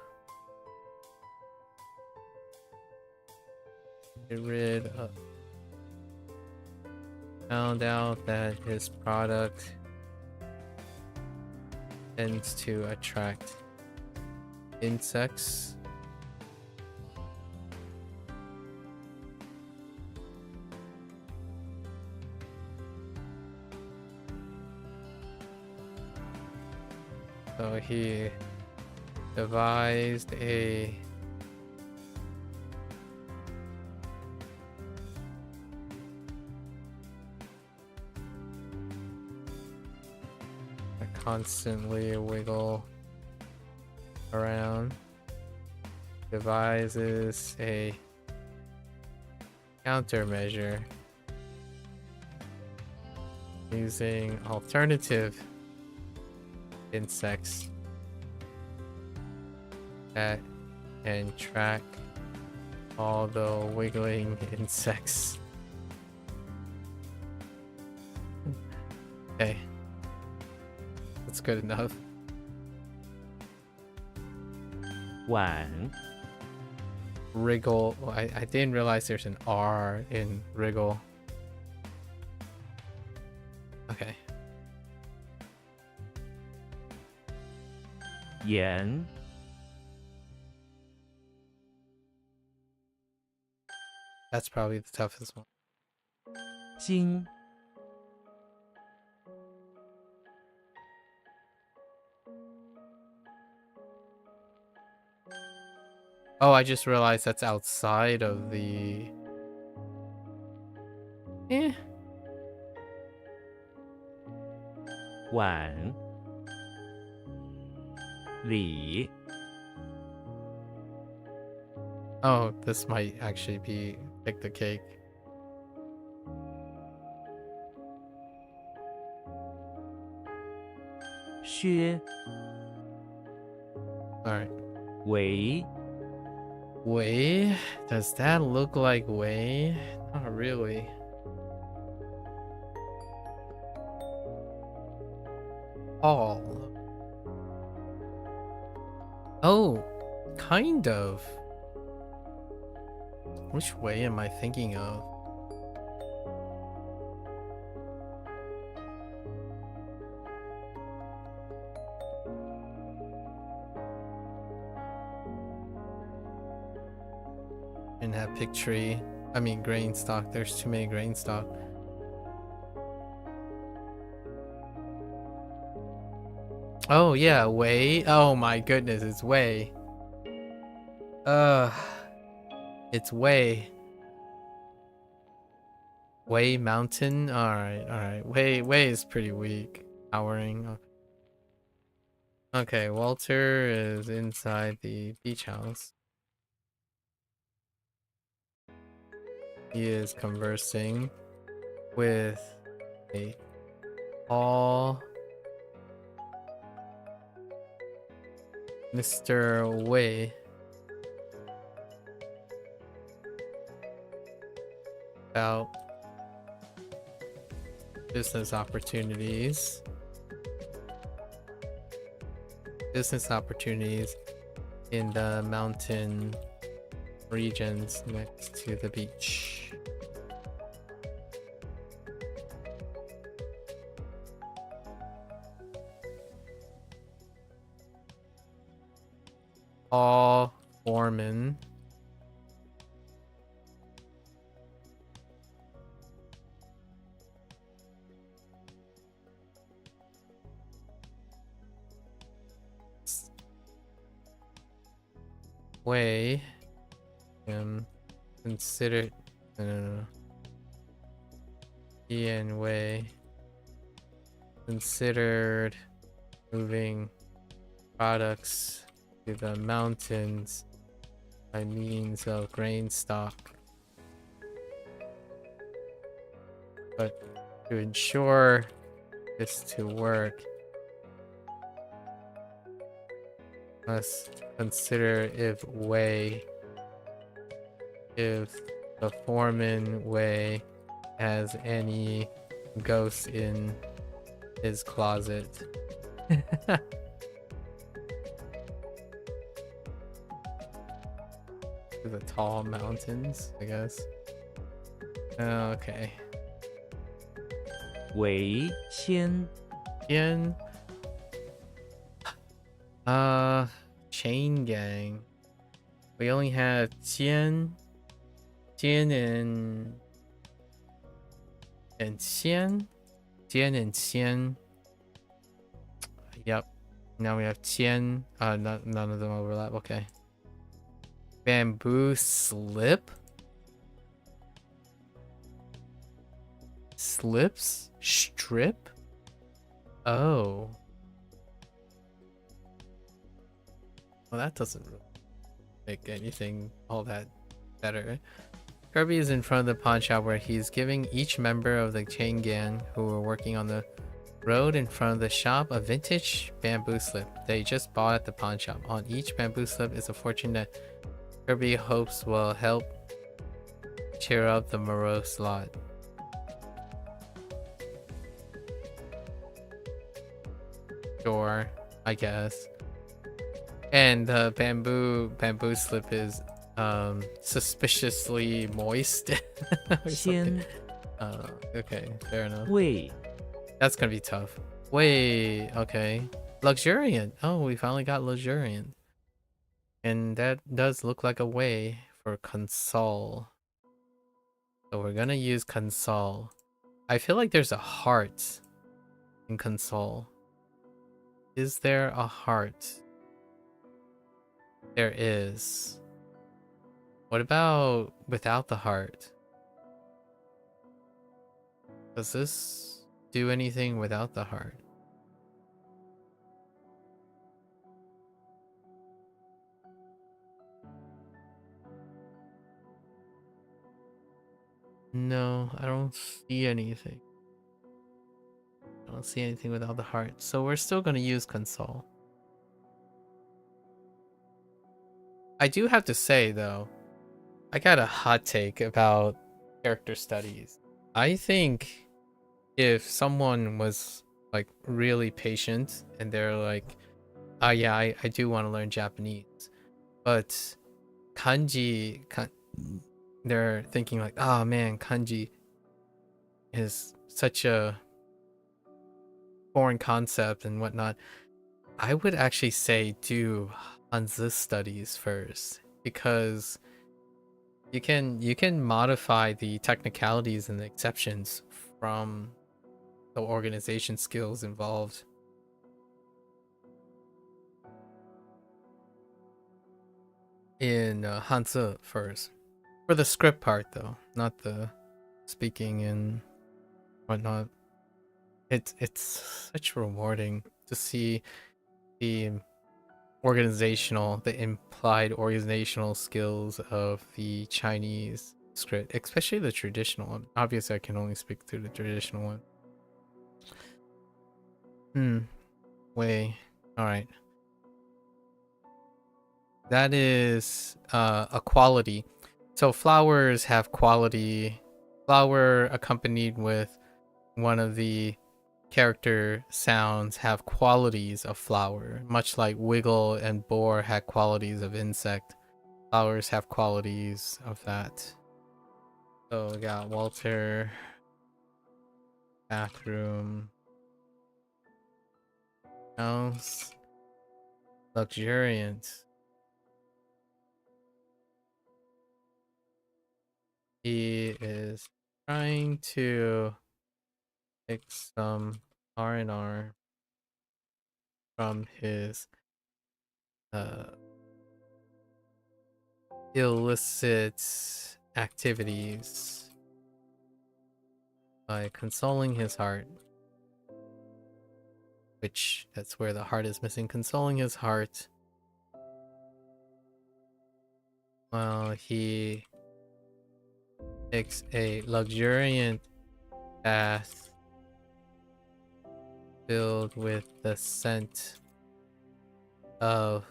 get rid of... Found out that his product tends to attract insects. So he devised a constantly wiggle around, devises a Countermeasure. Using alternative insects that can track all the wiggling insects. Okay. That's good enough. 晚 Wriggle. Well, I didn't realize there's an R in wriggle. Okay. 盐 That's probably the toughest one. 金 Oh, I just realized that's outside of the... Eh. 碗里 Oh, this might actually be pick the cake.薛 Alright. 为 Wei? Does that look like Wei? Not really. All. Oh, kind of. Which way am I thinking of? And have pick tree. I mean grain stock. There's too many grain stock. Oh yeah, Wei. Oh my goodness, it's Wei. It's Wei. Wei Mountain. All right. Wei is pretty weak. Towering. Okay, Walter is inside the beach house. He is conversing with a tall Mr. Wei. About business opportunities. Business opportunities in the mountain regions next to the beach. All foreman. Way considered Ian Way considered moving products to the mountains by means of grain stock, but to ensure this to work, must consider if the foreman Wei has any ghosts in his closet. The tall mountains, I guess. Okay. 为先 Yen. Chain gang. We only have Jian and Xian. Jian and Xian. Yep. Now we have Qian. None of them overlap. Okay. Bamboo slip. Slips? Strip? Oh. Well, that doesn't really make anything all that better. Kirby is in front of the pawn shop where he's giving each member of the chain gang who are working on the road in front of the shop a vintage bamboo slip they just bought at the pawn shop. On each bamboo slip is a fortune that Kirby hopes will help cheer up the morose lot. Sure, I guess. And the bamboo slip is suspiciously moist. Or something. 先 Okay, fair enough. 为 That's gonna be tough. Wait, okay. Luxuriant. Oh, we finally got luxuriant. And that does look like a way for console. So we're gonna use console. I feel like there's a heart in console. Is there a heart? There is. What about without the heart? Does this do anything without the heart? No, I don't see anything. I don't see anything without the heart. So we're still going to use console. I do have to say though, I got a hot take about character studies. I think if someone was like really patient and they're like, oh yeah, I do want to learn Japanese, but they're thinking like, oh man, kanji is such a foreign concept and whatnot. I would actually say do Hanzi studies first, because you can modify the technicalities and the exceptions from the organization skills involved. In Hanzi first. For the script part though, not the speaking and whatnot. It's such rewarding to see the implied organizational skills of the Chinese script, especially the traditional one. Obviously I can only speak to the traditional one. Alright. That is a quality. So flowers have quality. Flower accompanied with one of the character sounds have qualities of flower, much like wiggle and boar had qualities of insect. Flowers have qualities of that. So we got Walter, bathroom, house, luxuriant. He is trying to take some R&R from his illicit activities by consoling his heart, which that's where the heart is missing. Consoling his heart while he takes a luxuriant bath filled with the scent of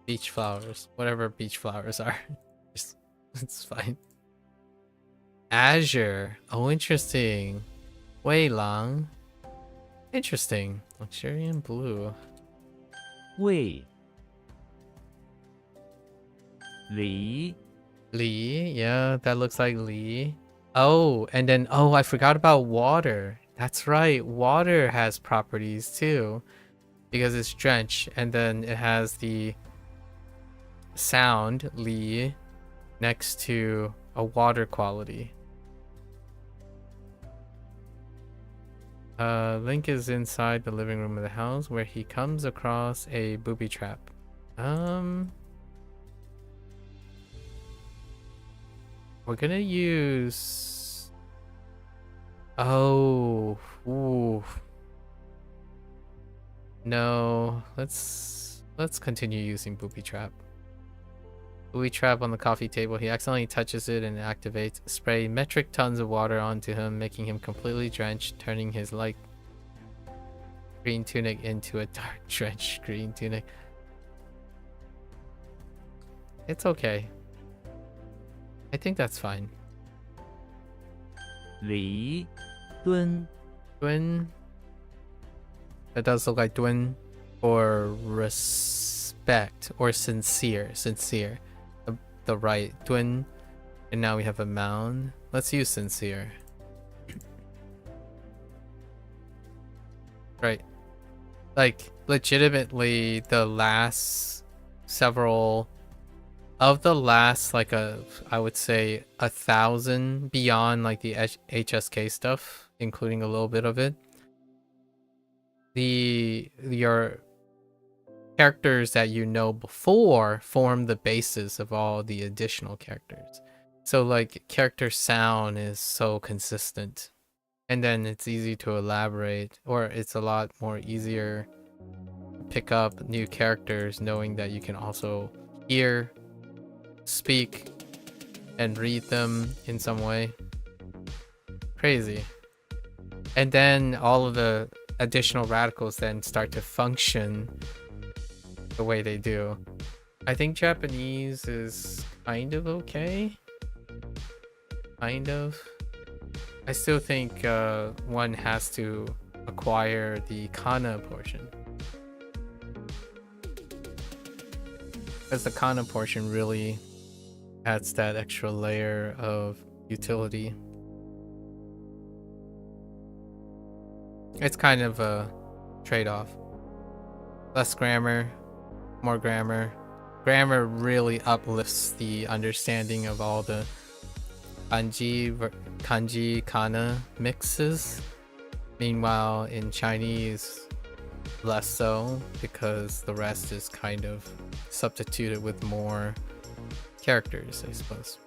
beach flowers, whatever beach flowers are. It's fine. Azure. Oh, interesting. Wei Lang. Interesting. Luxuriant blue. 为 Li Li. Yeah, that looks like Li. Oh, and then, oh, I forgot about water. That's right. Water has properties too, because it's drenched, and then it has the sound Li next to a water quality. Link is inside the living room of the house where he comes across a booby trap. We're gonna use... Oh, ooh. No, let's continue using booby trap. We trap on the coffee table. He accidentally touches it and activates. Spray metric tons of water onto him, making him completely drenched, turning his light green tunic into a dark drenched green tunic. It's okay. I think that's fine. 离蹲 Twin. That does look like twin or respect or sincere. Sincere. The right twin. And now we have a mound. Let's use sincere. Right. Like, legitimately, the last several of the last, like, I would say 1,000 beyond, like, the HSK stuff, including a little bit of it. Your characters that you know before form the basis of all the additional characters. So, like, character sound is so consistent. And then it's easy to elaborate, or it's a lot more easier to pick up new characters knowing that you can also hear, speak, and read them in some way. Crazy. And then all of the additional radicals then start to function the way they do. I think Japanese is kind of okay. Kind of. I still think one has to acquire the kana portion. Because the kana portion really adds that extra layer of utility. It's kind of a trade-off. Less grammar, more grammar. Grammar really uplifts the understanding of all the kanji, kana mixes. Meanwhile, in Chinese, less so, because the rest is kind of substituted with more characters, I suppose.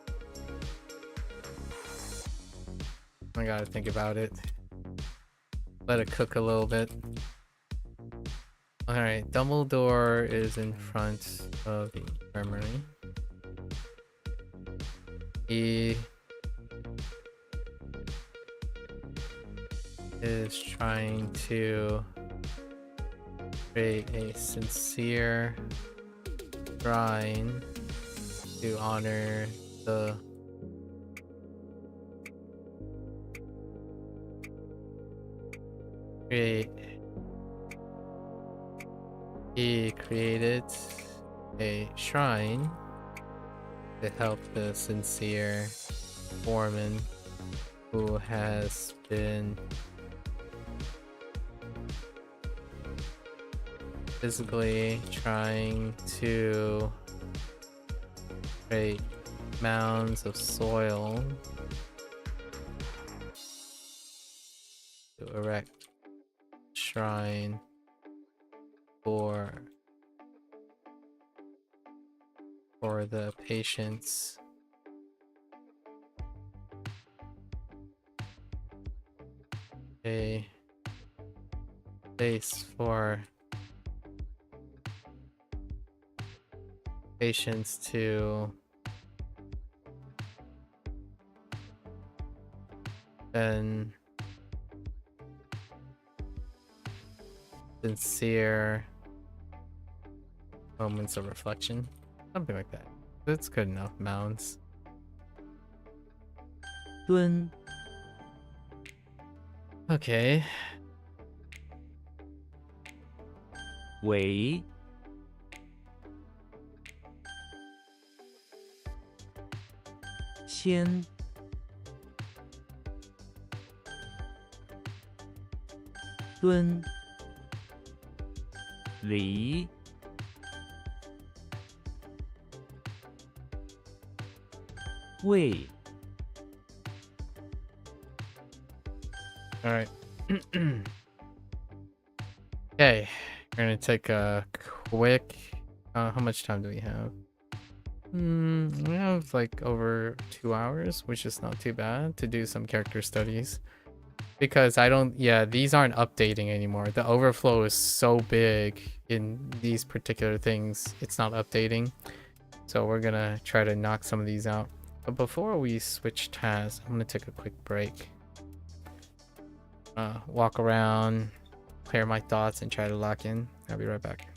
I gotta think about it. Let it cook a little bit. Alright, Dumbledore is in front of the infirmary. He is trying to create a sincere shrine to honor the he created a shrine to help the sincere foreman who has been physically trying to create mounds of soil to erect shrine for the patients. A place for patients to then sincere moments of reflection, something like that. That's good enough. Mounds. 蹲 Okay. 为 先 蹲 离 位 All right. Okay, we're gonna take a quick. How much time do we have? We have like over 2 hours, which is not too bad to do some character studies. Because I don't, yeah, these aren't updating anymore. The overflow is so big in these particular things, it's not updating. So we're gonna try to knock some of these out. But before we switch tasks, I'm gonna take a quick break. Walk around, clear my thoughts, and try to lock in. I'll be right back.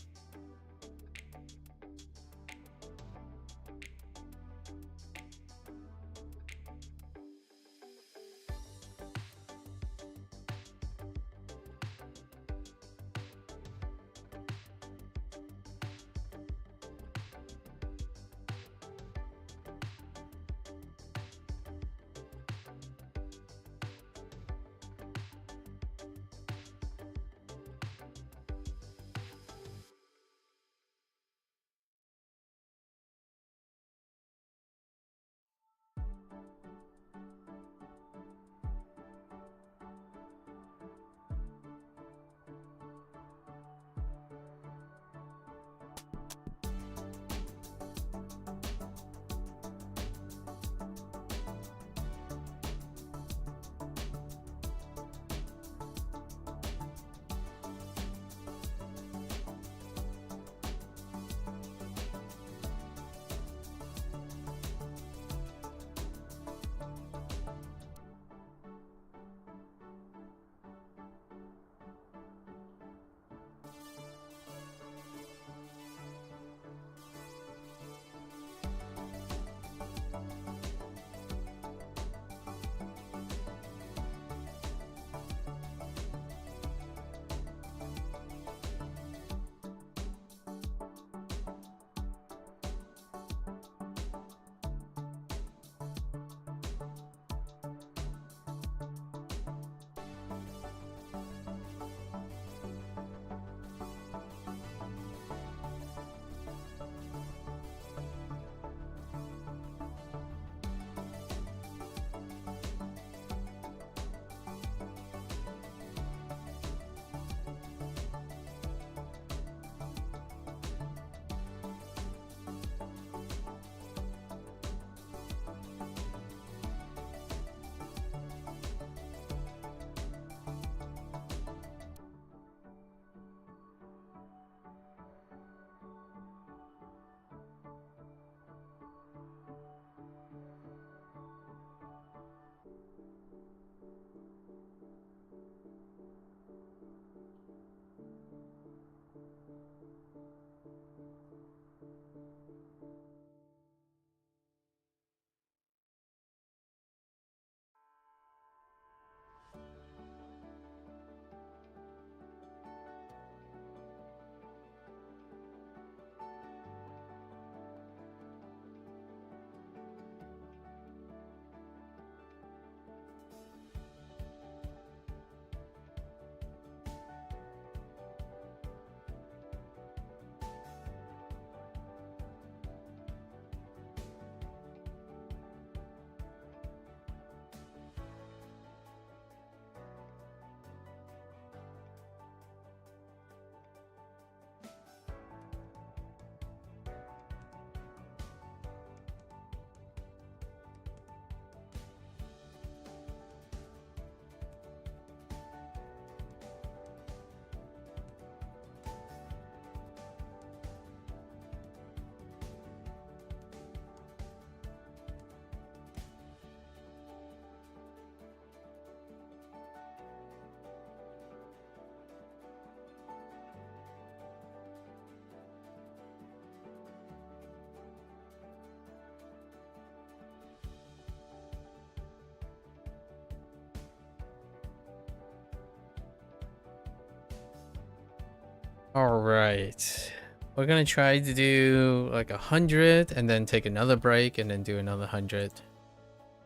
All right, we're gonna try to do like 100 and then take another break and then do another 100.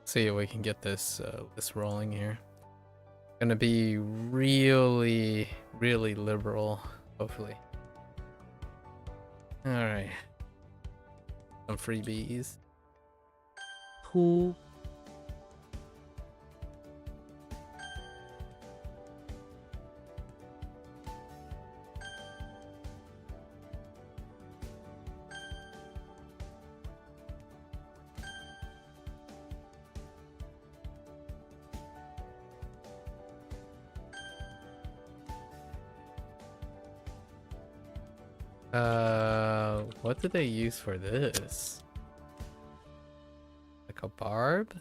See if we can get this this rolling here. Gonna be really liberal, hopefully. All right, some freebies.突 what did they use for this? Like a barb?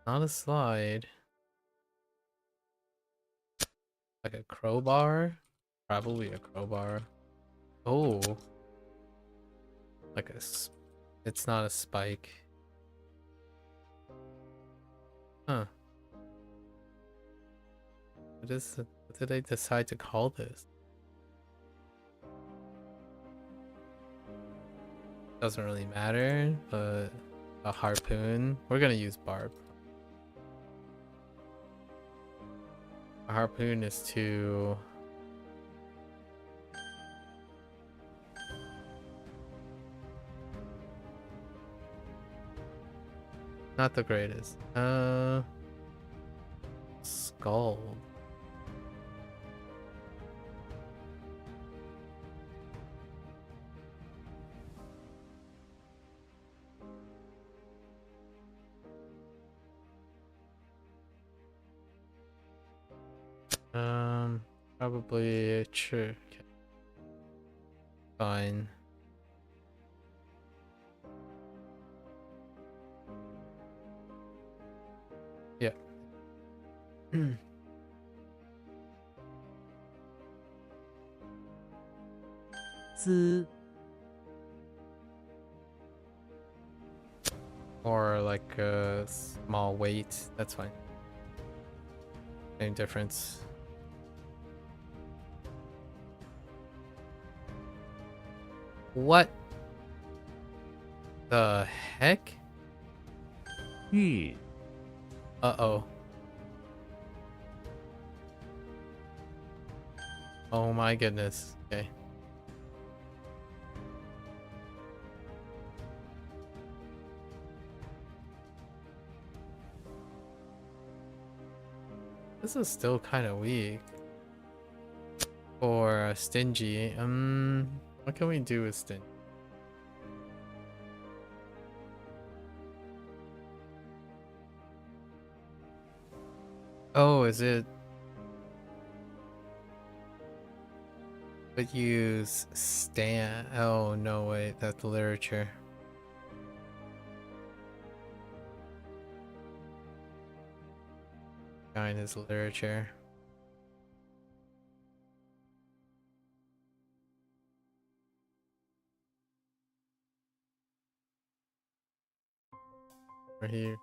Not a slide. Like a crowbar? Probably a crowbar. Oh. Like it's not a spike. Huh. What did they decide to call this? Doesn't really matter, but a harpoon. We're gonna use barb. A harpoon is to not the greatest. Skull. Probably true. Okay. Fine. Yeah. 资 Or like a small weight. That's fine. Same difference. What the heck? 玉 Uh-oh. Oh my goodness. Okay. This is still kind of weak. For stingy. What can we do with stingy? Oh, is it? But use stand. Oh no, wait, that's literature. Shine is literature. Right here.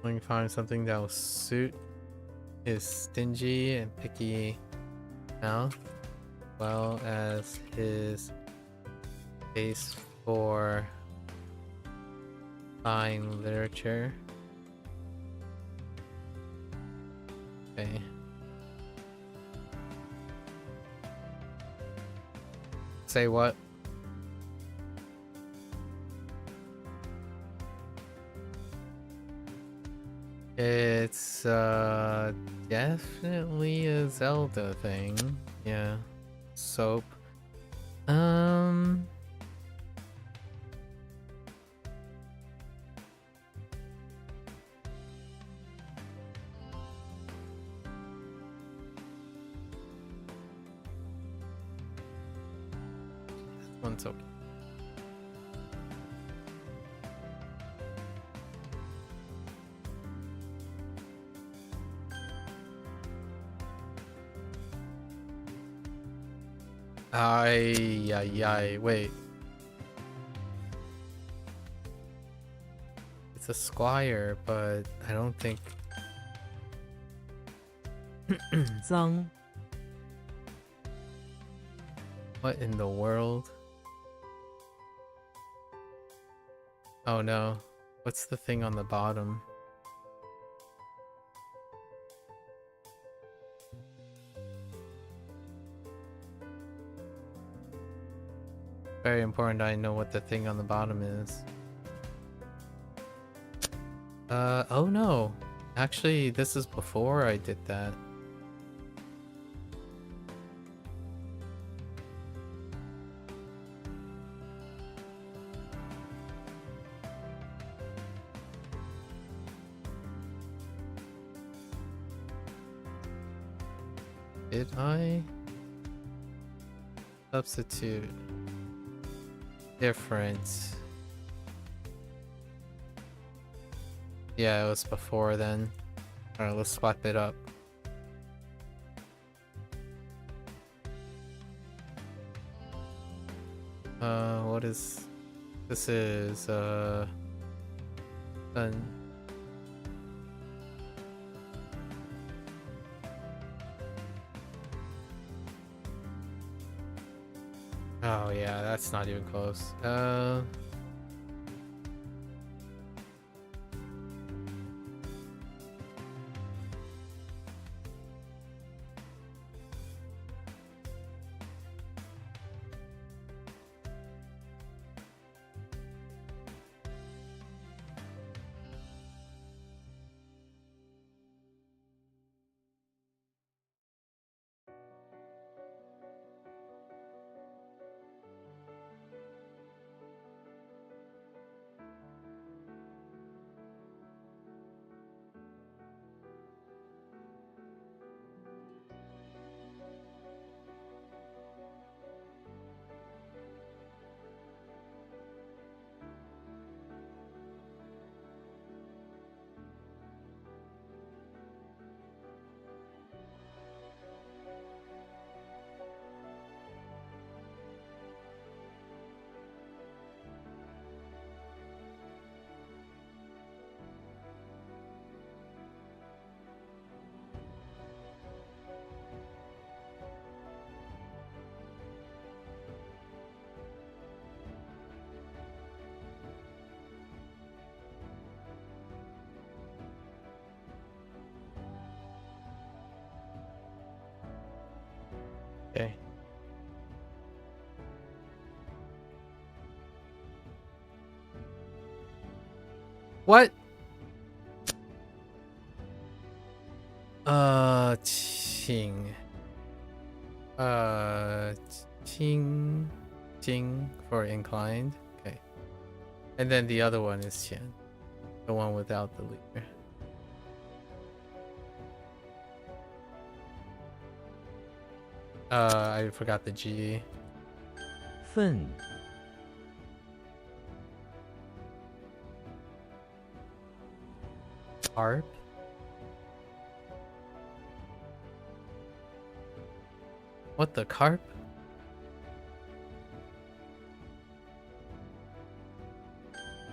Let me find something that will suit his stingy and picky mouth, as well as his taste for fine literature. Okay. Say what? It's definitely a Zelda thing. Yeah. Soap. One's okay. Ay, wait. It's a squire, but I don't think. 脏 What in the world? Oh no. What's the thing on the bottom? Very important I know what the thing on the bottom is. Oh no. Actually, this is before I did that. Did I substitute different? Yeah, it was before then. Alright, let's swap it up. What is this? Is done. Oh yeah, that's not even close. Okay. What? Ching. Ching. Ching for inclined. Okay. And then the other one is Qian. The one without the leader. I forgot the G. 份 Carp? What the carp?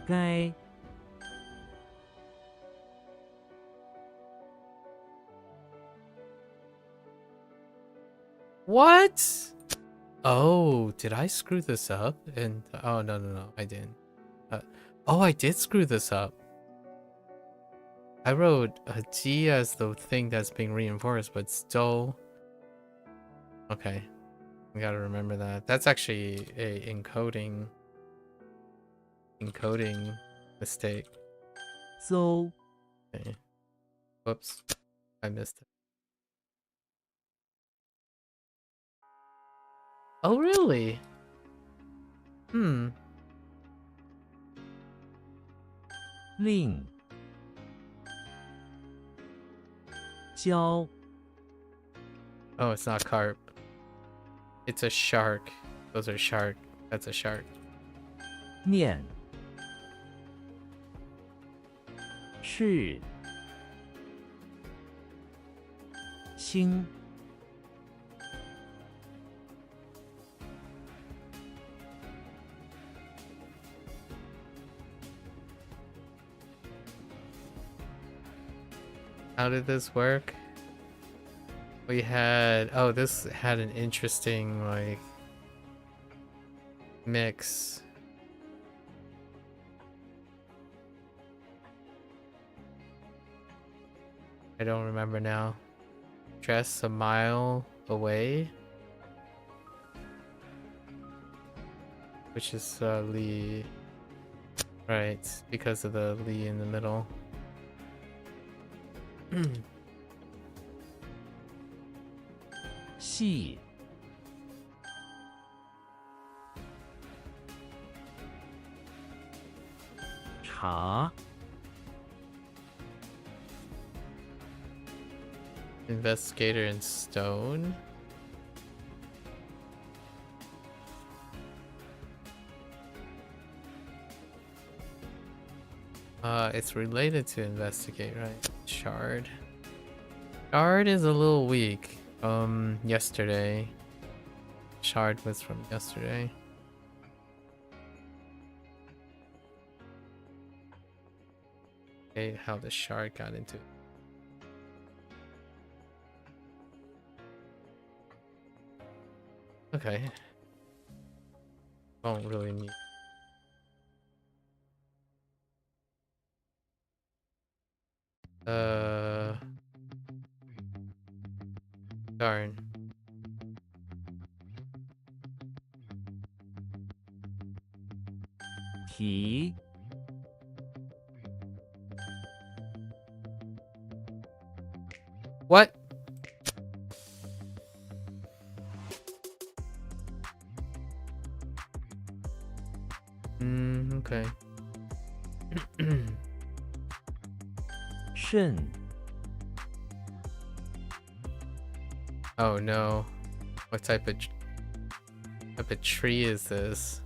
Gai What? Oh, did I screw this up? And oh no, I didn't. Oh, I did screw this up. I wrote a G as the thing that's being reinforced, but still. Okay, we gotta remember that. That's actually a encoding mistake. So Okay. Whoops, I missed it. Oh really? Hmm. 令交 Oh, it's not carp. It's a shark. Those are shark. That's a shark. 念是清 How did this work? We had, oh, this had an interesting like mix. I don't remember now. Dress a mile away, which is Lee, right? Because of the Lee in the middle. 细 茶 Investigator in stone. It's related to investigate, right? Shard. Shard is a little weak. Yesterday. Shard was from yesterday. Okay, how the shard got into it. Okay. Don't really need. Darn.提 What? Okay. 肾 Oh no. What type of tree is this?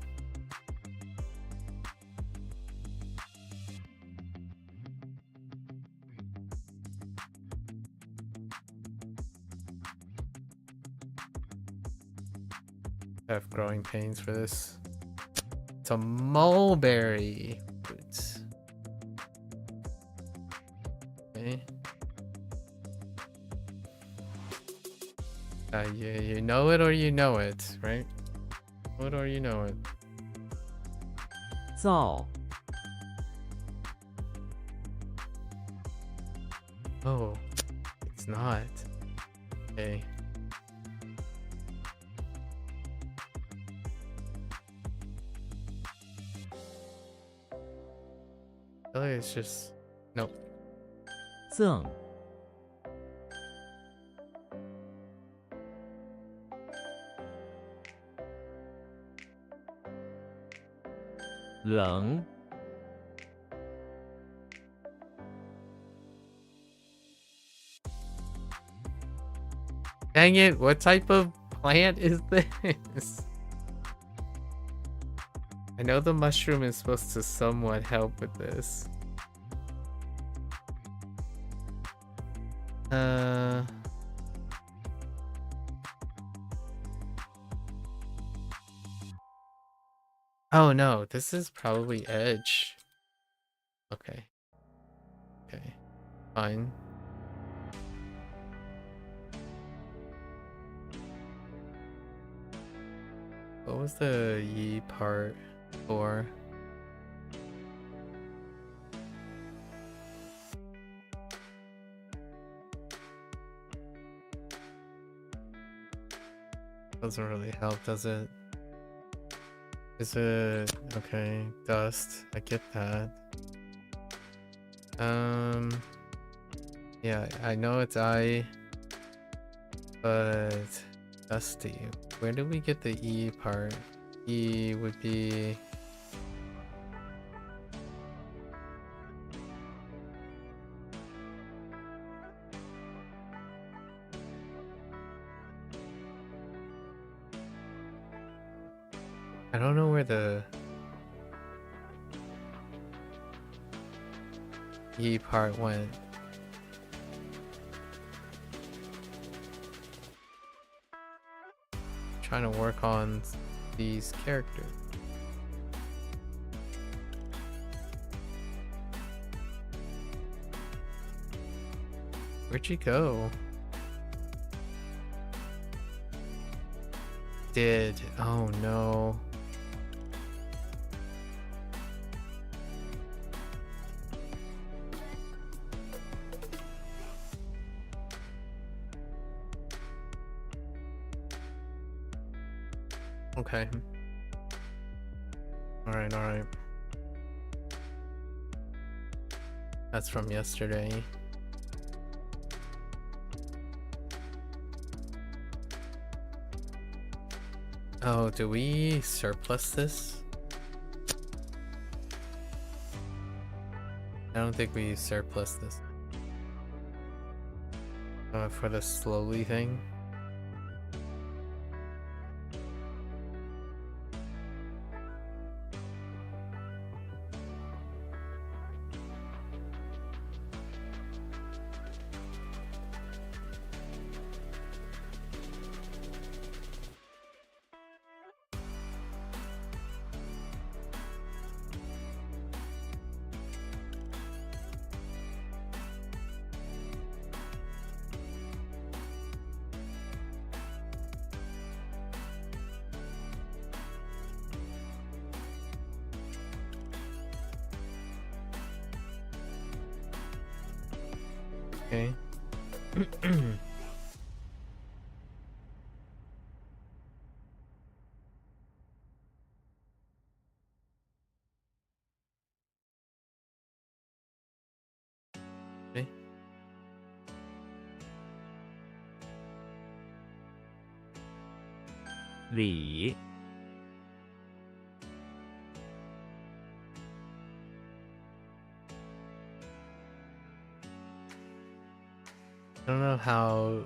I have growing pains for this. It's a mulberry fruit. Okay. You know it or you know it, right? Know it or you know it. 造 Oh, it's not. Okay. I feel like it's just nope. 赠 冷 Dang it, what type of plant is this? I know the mushroom is supposed to somewhat help with this. Oh no, this is probably edge. Okay. Okay. Fine. What was the yi part for? Doesn't really help, does it? Is it okay? Dust. I get that. Yeah, I know it's I, but dusty. Where do we get the E part? E would be. I don't know where the E part went. Trying to work on these characters. Where'd you go? Did. Oh no. Okay. Alright, alright. That's from yesterday. Oh, do we surplus this? I don't think we surplus this. For the slowly thing. Okay. Okay. Li. I don't know how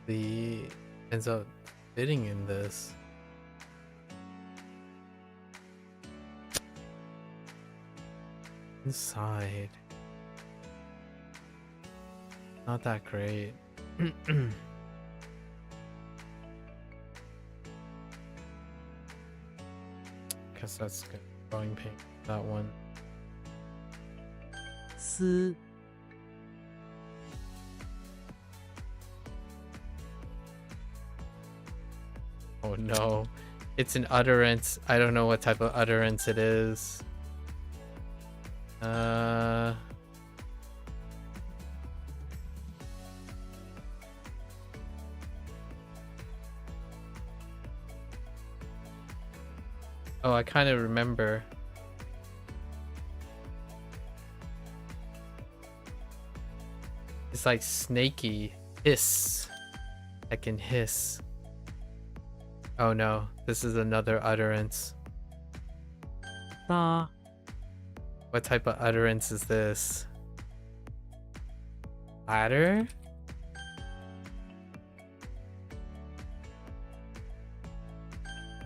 the ends up fitting in this. Inside. Not that great. Guess that's good. Growing paint. That one. 丝 Oh no. It's an utterance. I don't know what type of utterance it is. Oh, I kind of remember. It's like snaky. Hiss. I can hiss. Oh no, this is another utterance. 搭 What type of utterance is this? Ladder?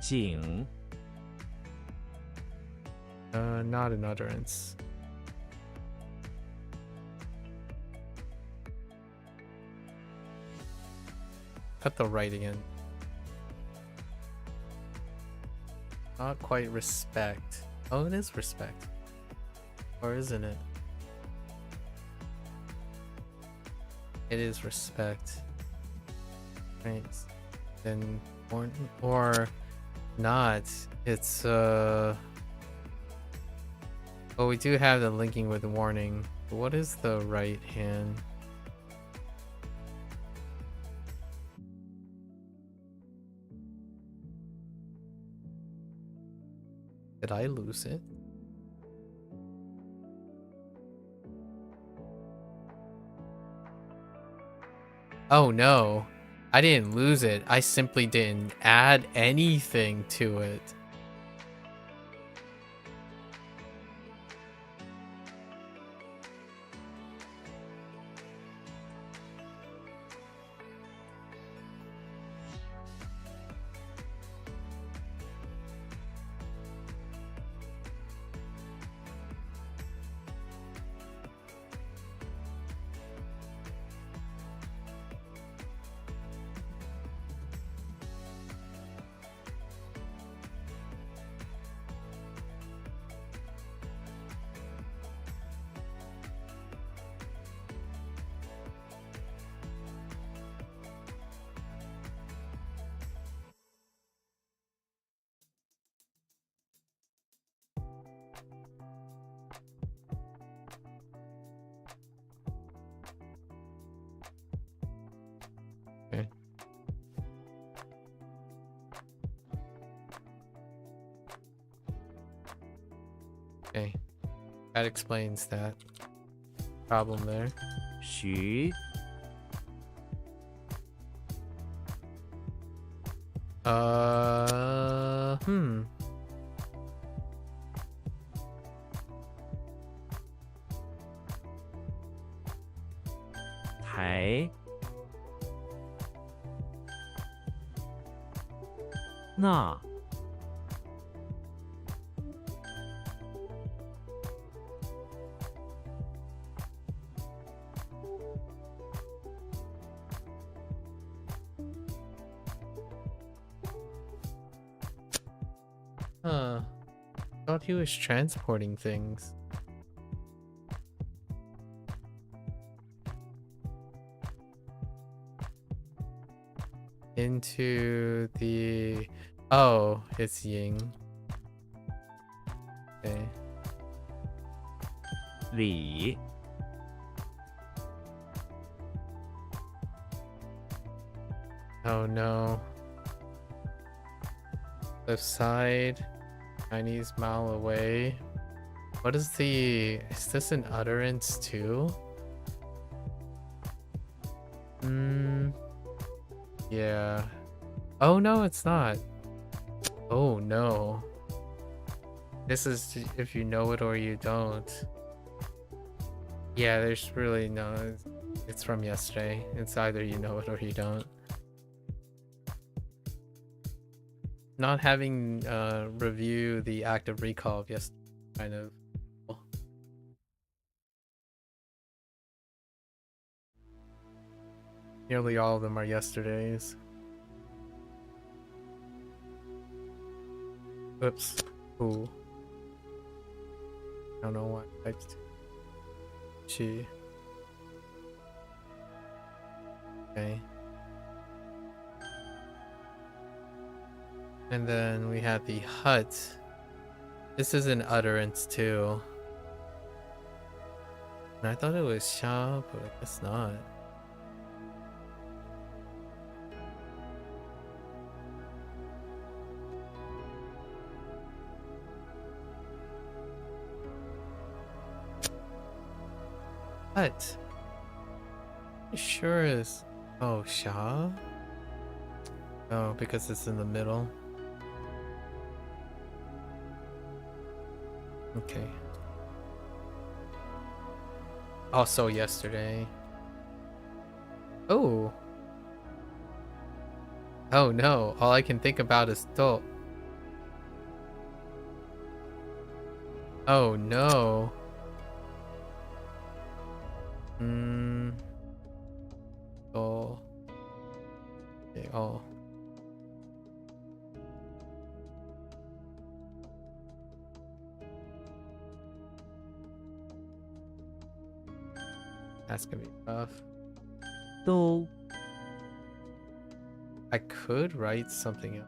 井 Not an utterance. Cut the writing in. Not quite respect. Oh, it is respect. Or isn't it? It is respect. Right. Then or not. It's well, we do have the linking with warning. What is the right hand? Did I lose it? Oh no, I didn't lose it. I simply didn't add anything to it. Okay. Okay. That explains that problem there. 徐 Hmm. Thái. Ngọ. Huh. Thought he was transporting things. Into the... Oh, it's Ying. Okay. Vĩ. Oh no. Left side. Chinese mile away. What is the... Is this an utterance too? Yeah. Oh no, it's not. Oh no. This is if you know it or you don't. Yeah, there's really no... It's from yesterday. It's either you know it or you don't. Not having review the active recall of yesterday kind of... Nearly all of them are yesterdays. Oops. Ooh. I don't know why I typed she. Okay. And then we had the hut. This is an utterance too. And I thought it was Sha, but I guess not. What? It sure is. Oh, Sha? Oh, because it's in the middle. Okay. Also yesterday. Oh. Oh no, all I can think about is Do. Oh no. Oh. Okay, oh. That's gonna be tough. Tô. I could write something else.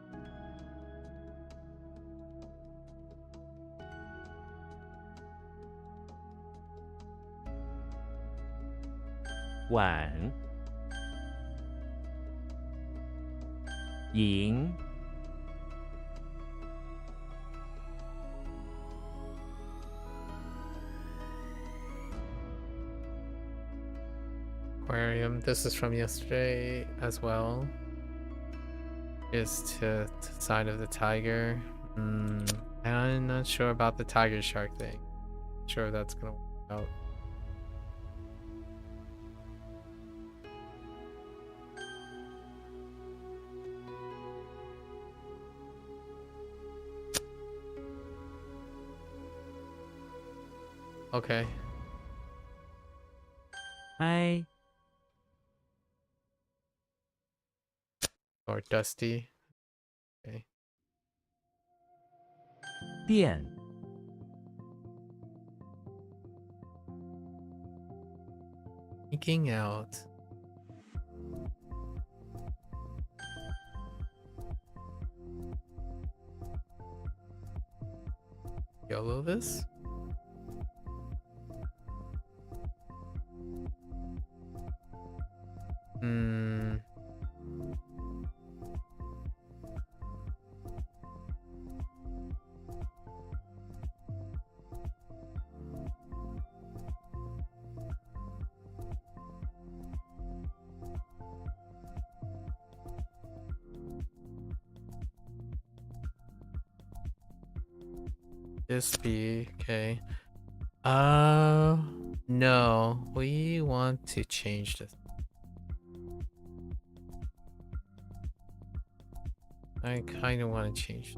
Quảng. Diễn. Aquarium. This is from yesterday as well. Is to the side of the tiger. I'm not sure about the tiger shark thing. Sure that's gonna work out. Okay. Ai. Or Dusty. Okay. Điện. Sneaking out. YOLO this? This be okay. No, we want to change this. I kind of want to change.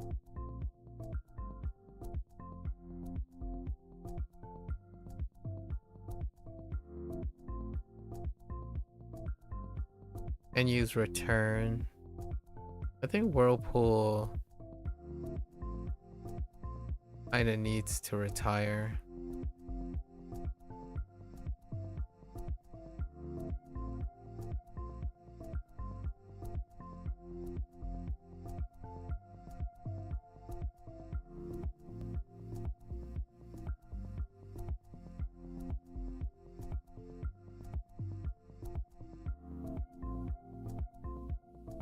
And use return. I think Whirlpool kinda needs to retire.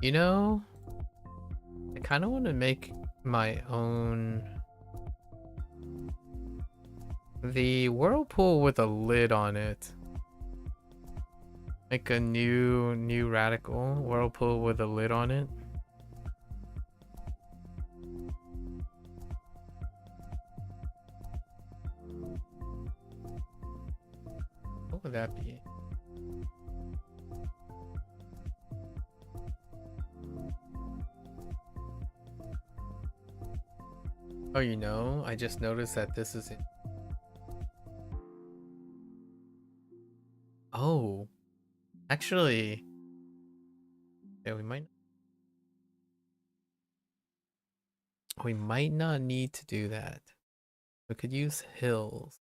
You know, I kind of want to make my own. The Whirlpool with a lid on it. Like a new radical Whirlpool with a lid on it. What would that be? Oh, you know, I just noticed that this is it. Oh, actually, yeah, we might not need to do that. We could use hills.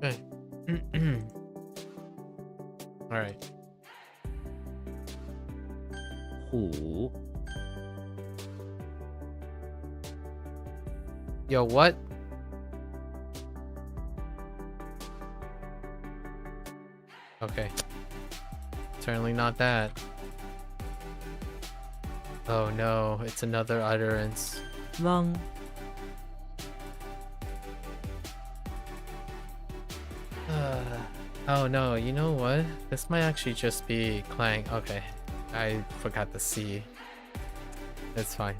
Okay. All right. 虎 Yo, what? Okay. Certainly not that. Oh no, it's another utterance. 汪 Oh no, you know what? This might actually just be clang. Okay. I forgot the C. It's fine.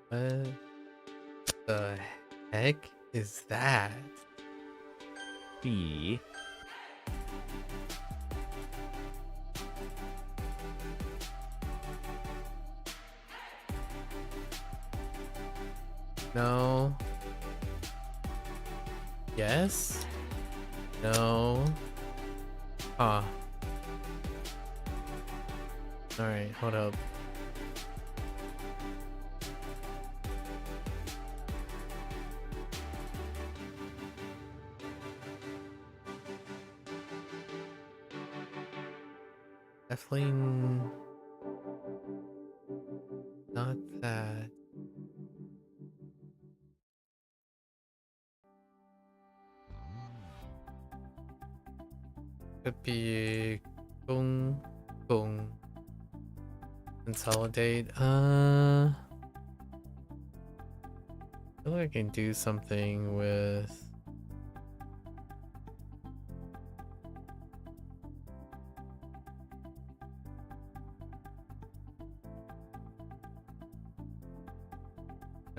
What the heck is that? 比 No. Yes? No. Huh. Alright, hold up. Definitely not that. Could be boom, boom. Consolidate. I feel like I can do something with.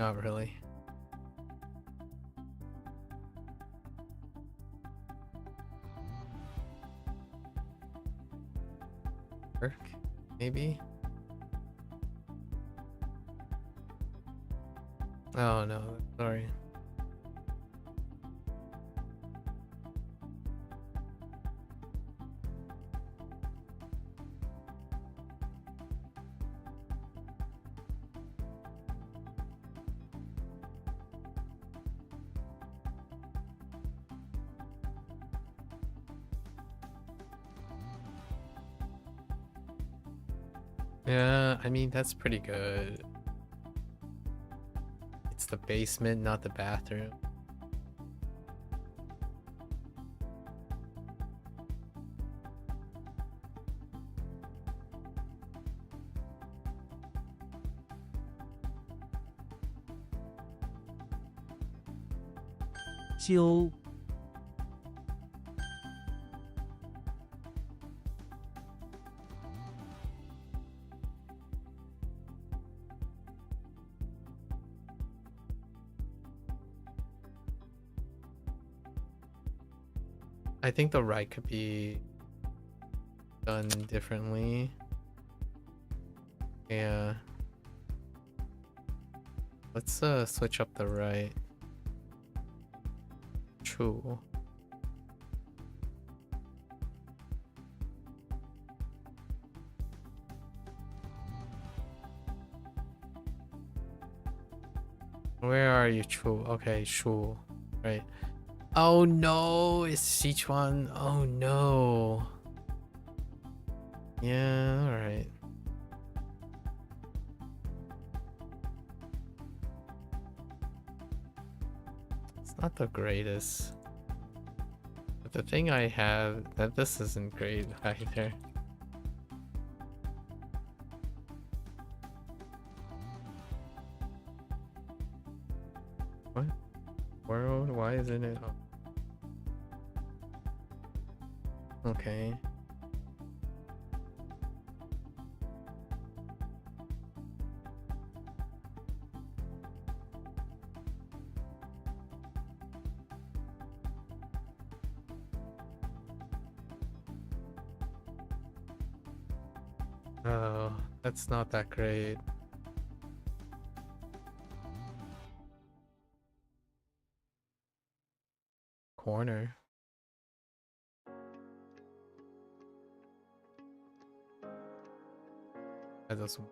Not really. Work, maybe? Oh no, sorry. Yeah, I mean, that's pretty good. It's the basement, not the bathroom. Chill. I think the right could be done differently. Yeah. Let's switch up the right. True. Where are you, True? Okay, True. Right. Oh no, it's Sichuan. Oh no. Yeah, alright. It's not the greatest. But the thing I have, that this isn't great either. What? World? Why isn't it? Okay. Oh, that's not that great. Corner. That doesn't.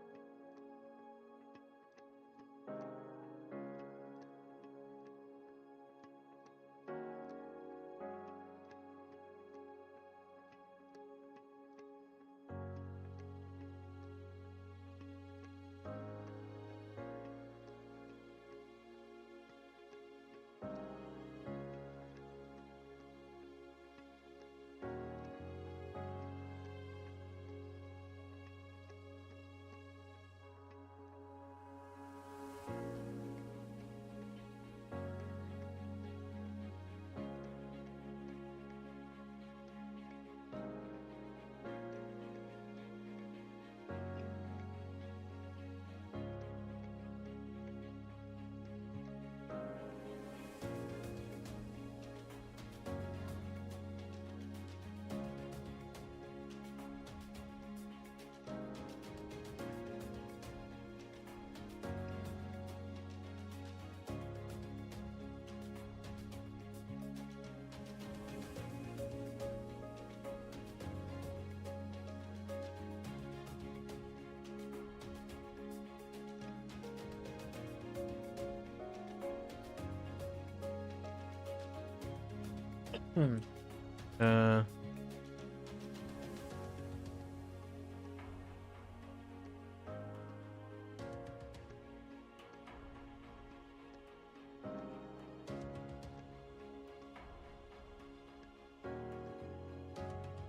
Uh.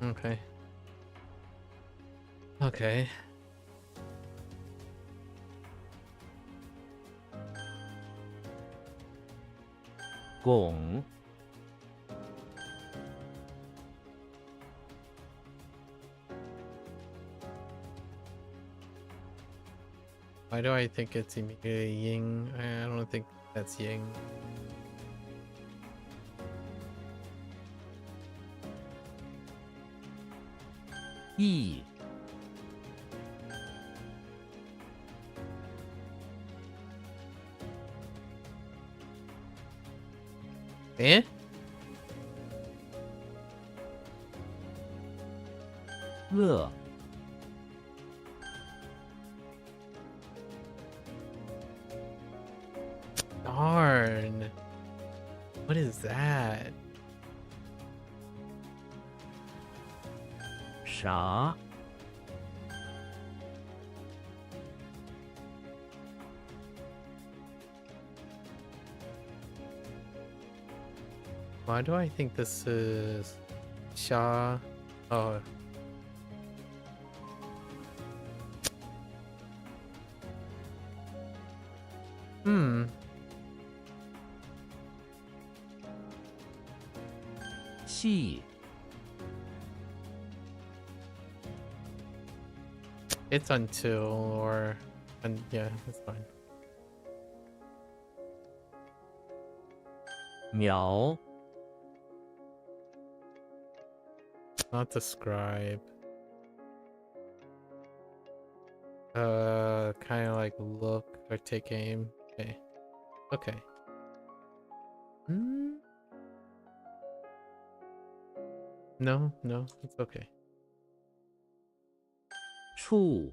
Okay. Okay. Gong. Why do I think it's immediately Ying? I don't think that's Ying. E. Eh? Le. Darn. What is that? 啥 Why do I think this is Sha? Oh. Hmm. Xi. It's until or yeah, it's fine. 苗 Not describe. Kind of like look or take aim. Okay. Okay. Hmm. No, no, it's okay. 处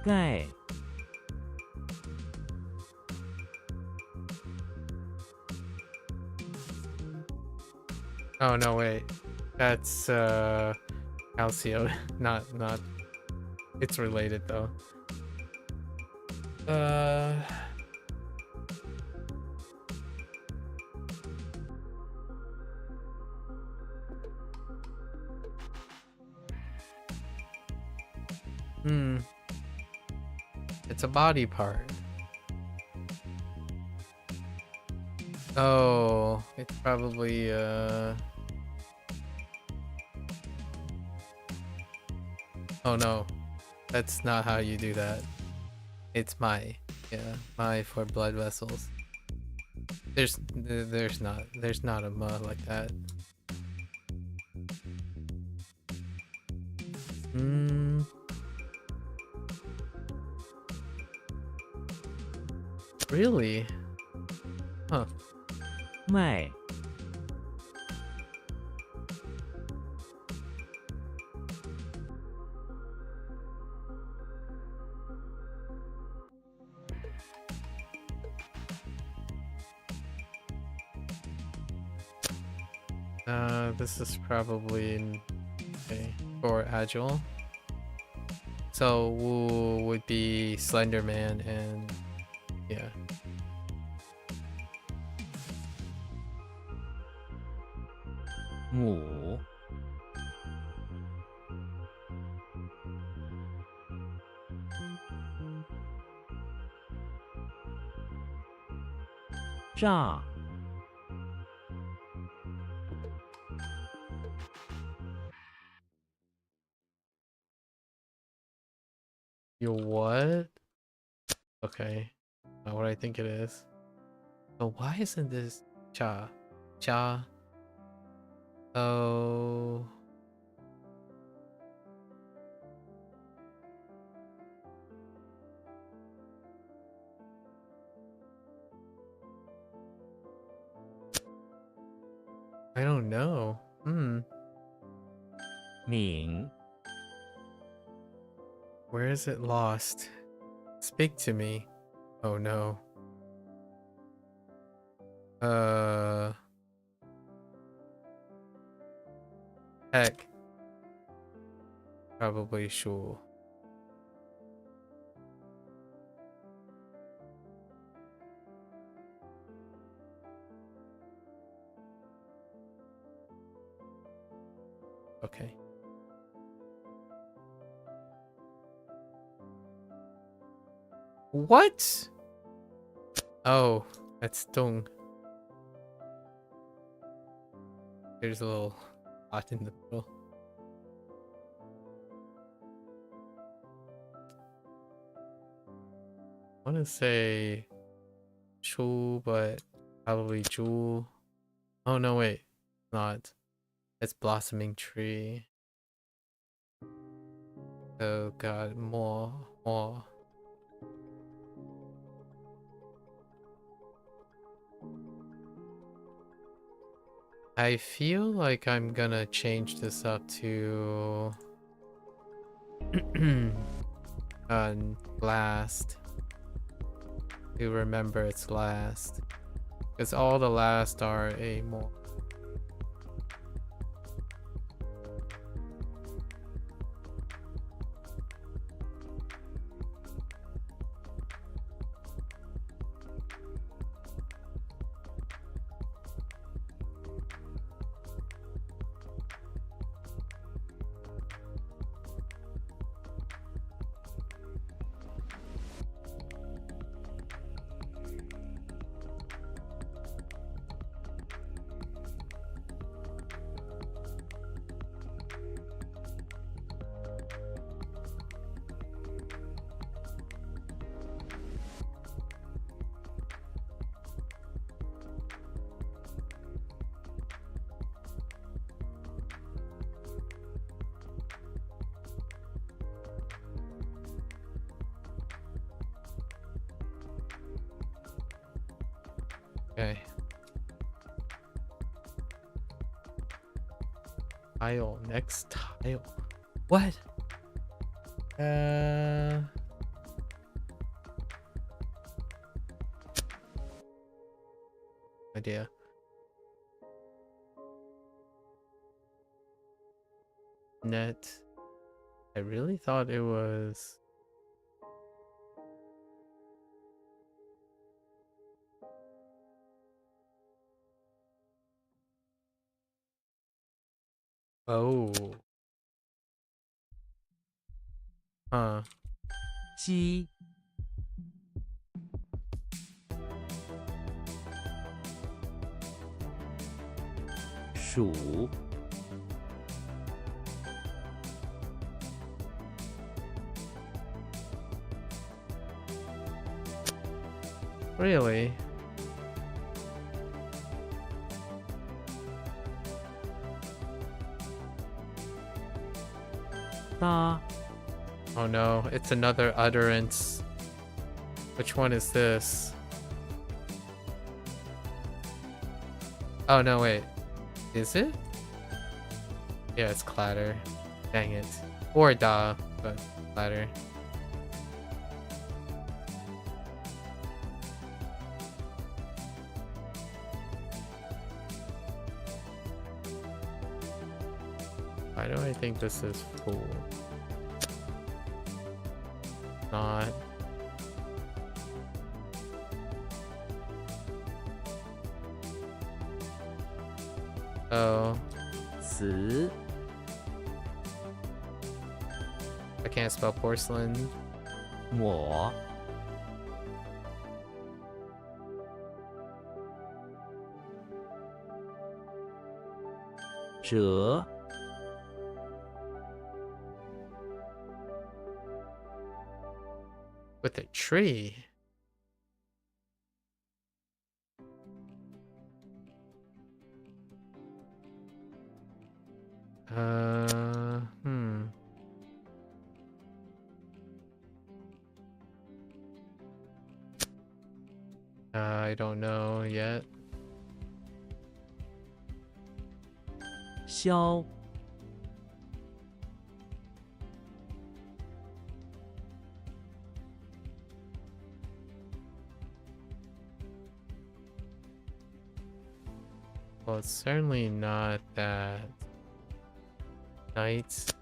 盖 Oh no, wait. That's Calcio. not. It's related though. Hmm. It's a body part. Oh, it's probably oh no. That's not how you do that. It's my, yeah, my for blood vessels. There's not a ma like that. Hmm. Really? Huh. 麦 This is probably okay for agile. So Wu would be Slender Man and yeah. 母 炸 Your what? Okay. Not what I think it is. But why isn't this cha? Cha? Oh. I don't know. Hmm. 闽 Where is it lost? Speak to me. Oh no. Heck. Probably sure. Okay. What? Oh, that's tung. There's a little hot in the middle. I want to say Chu, but probably Jewel. Oh no, wait, not. It's blossoming tree. Oh god, more. I feel like I'm gonna change this up to last. To remember it's last. Because all the last are a more. Okay. Tile. Next tile. What? Idea. Net. I really thought it was. Oh. Huh. 鸡 鼠 Really? da Oh no, it's another utterance. Which one is this? Oh no, wait. Is it? Yeah, it's clatter. Dang it. Or da, but clatter. Why do I think this is full? Not. Oh, 子 I can't spell porcelain. 我 折 With a tree. Hmm. I don't know yet. 消 Well, it's certainly not that. Night.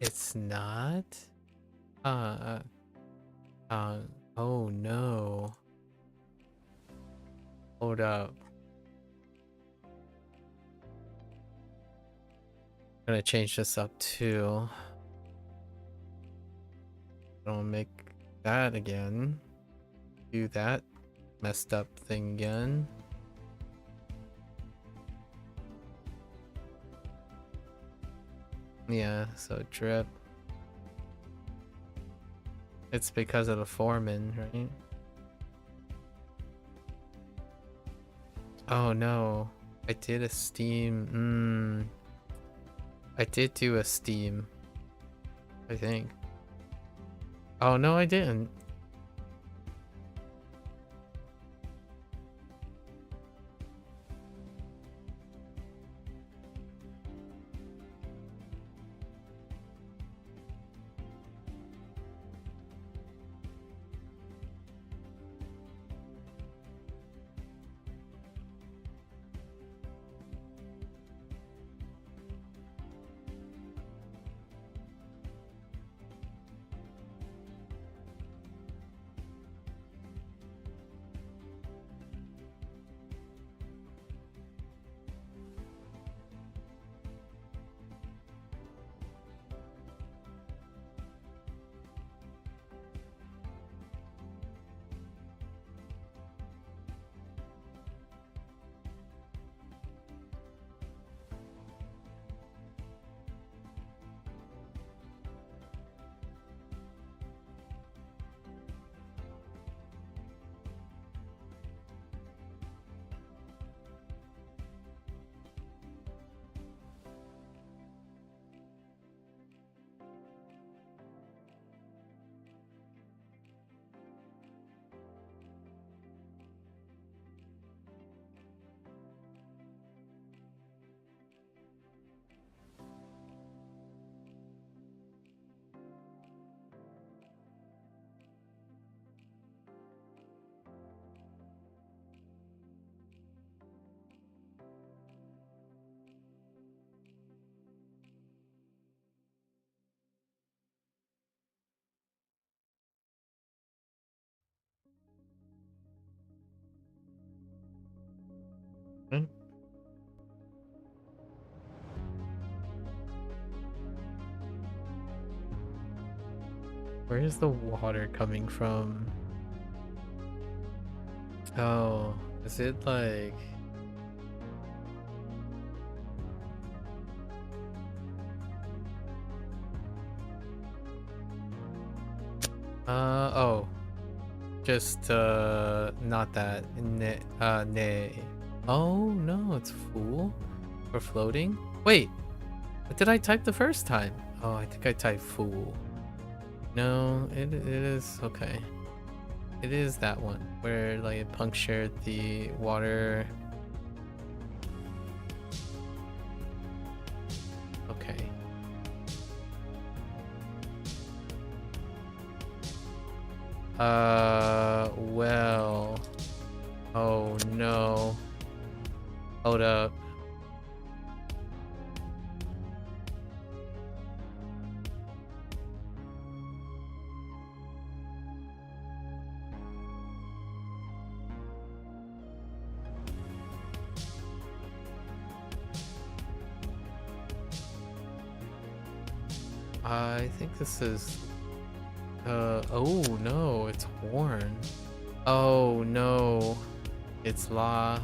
It's not? Uh, oh no. Hold up. I'm gonna change this up too. Don't make that again. Do that messed up thing again. Yeah, so drip. It's because of the foreman, right? Oh no. I did a steam. I did do a steam. I think. Oh no, I didn't. Hmm? Where is the water coming from? Oh, is it like... oh. Just, not that. Nay. Oh, no, it's fool? For floating? Wait! What did I type the first time? Oh, I think I typed fool. No, it is... Okay. It is that one, where, like, it punctured the water... Okay. Well... Oh, no. Hold up. I think this is... oh no, it's horn. Oh no, it's la.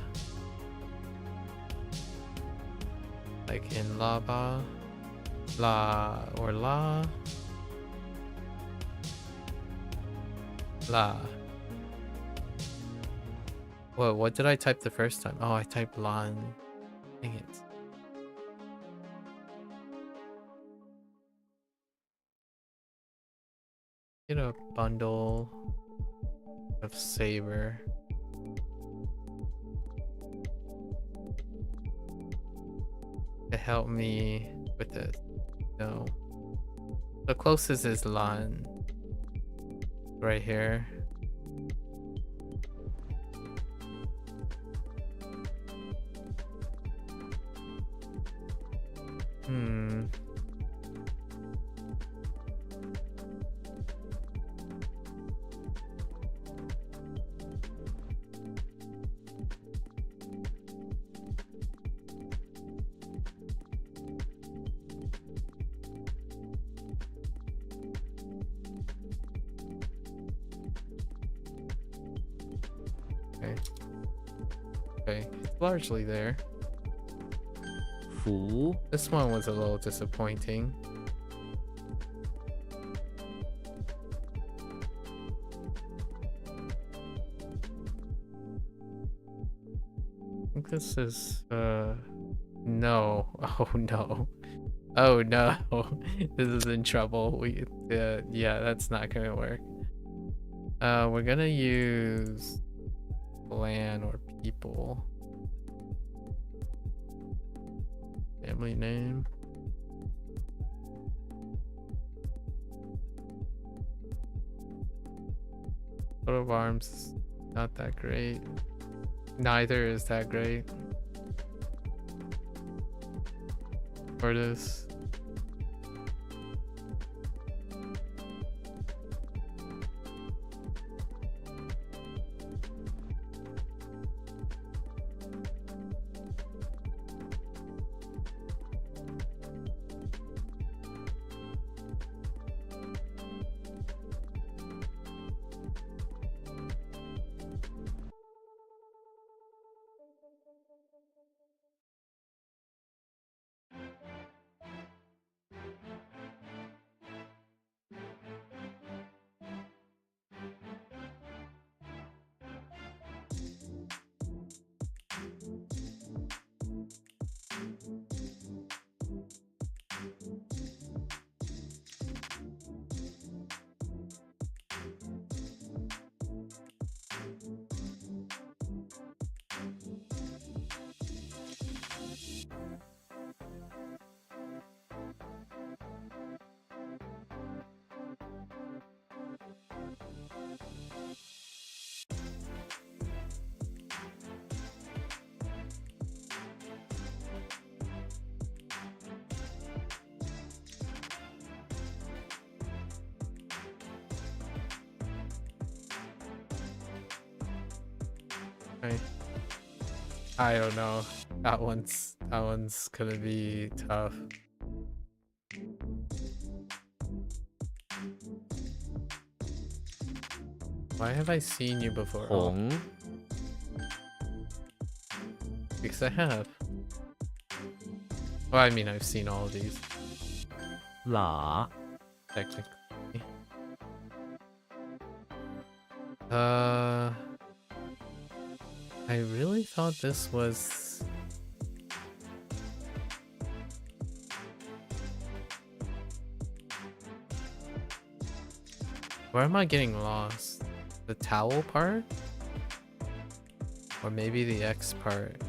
Like in lava. La or la. La. What did I type the first time? Oh, I typed lan. Dang it. Get a bundle of saber. To help me with this. No. The closest is lan. Right here. Okay. Okay, it's largely there. 福 This one was a little disappointing. I think this is no. Oh no. Oh no. This is in trouble. Yeah, that's not gonna work. We're gonna use clan or people. Family name. Coat of arms is not that great. Neither is that great. Or this. Okay. I don't know. That one's gonna be tough. Why have I seen you before? Oh, 红 because I have. Well, I mean, I've seen all of these, 喇 technically. I really thought this was... Where am I getting lost? The towel part? Or maybe the X part?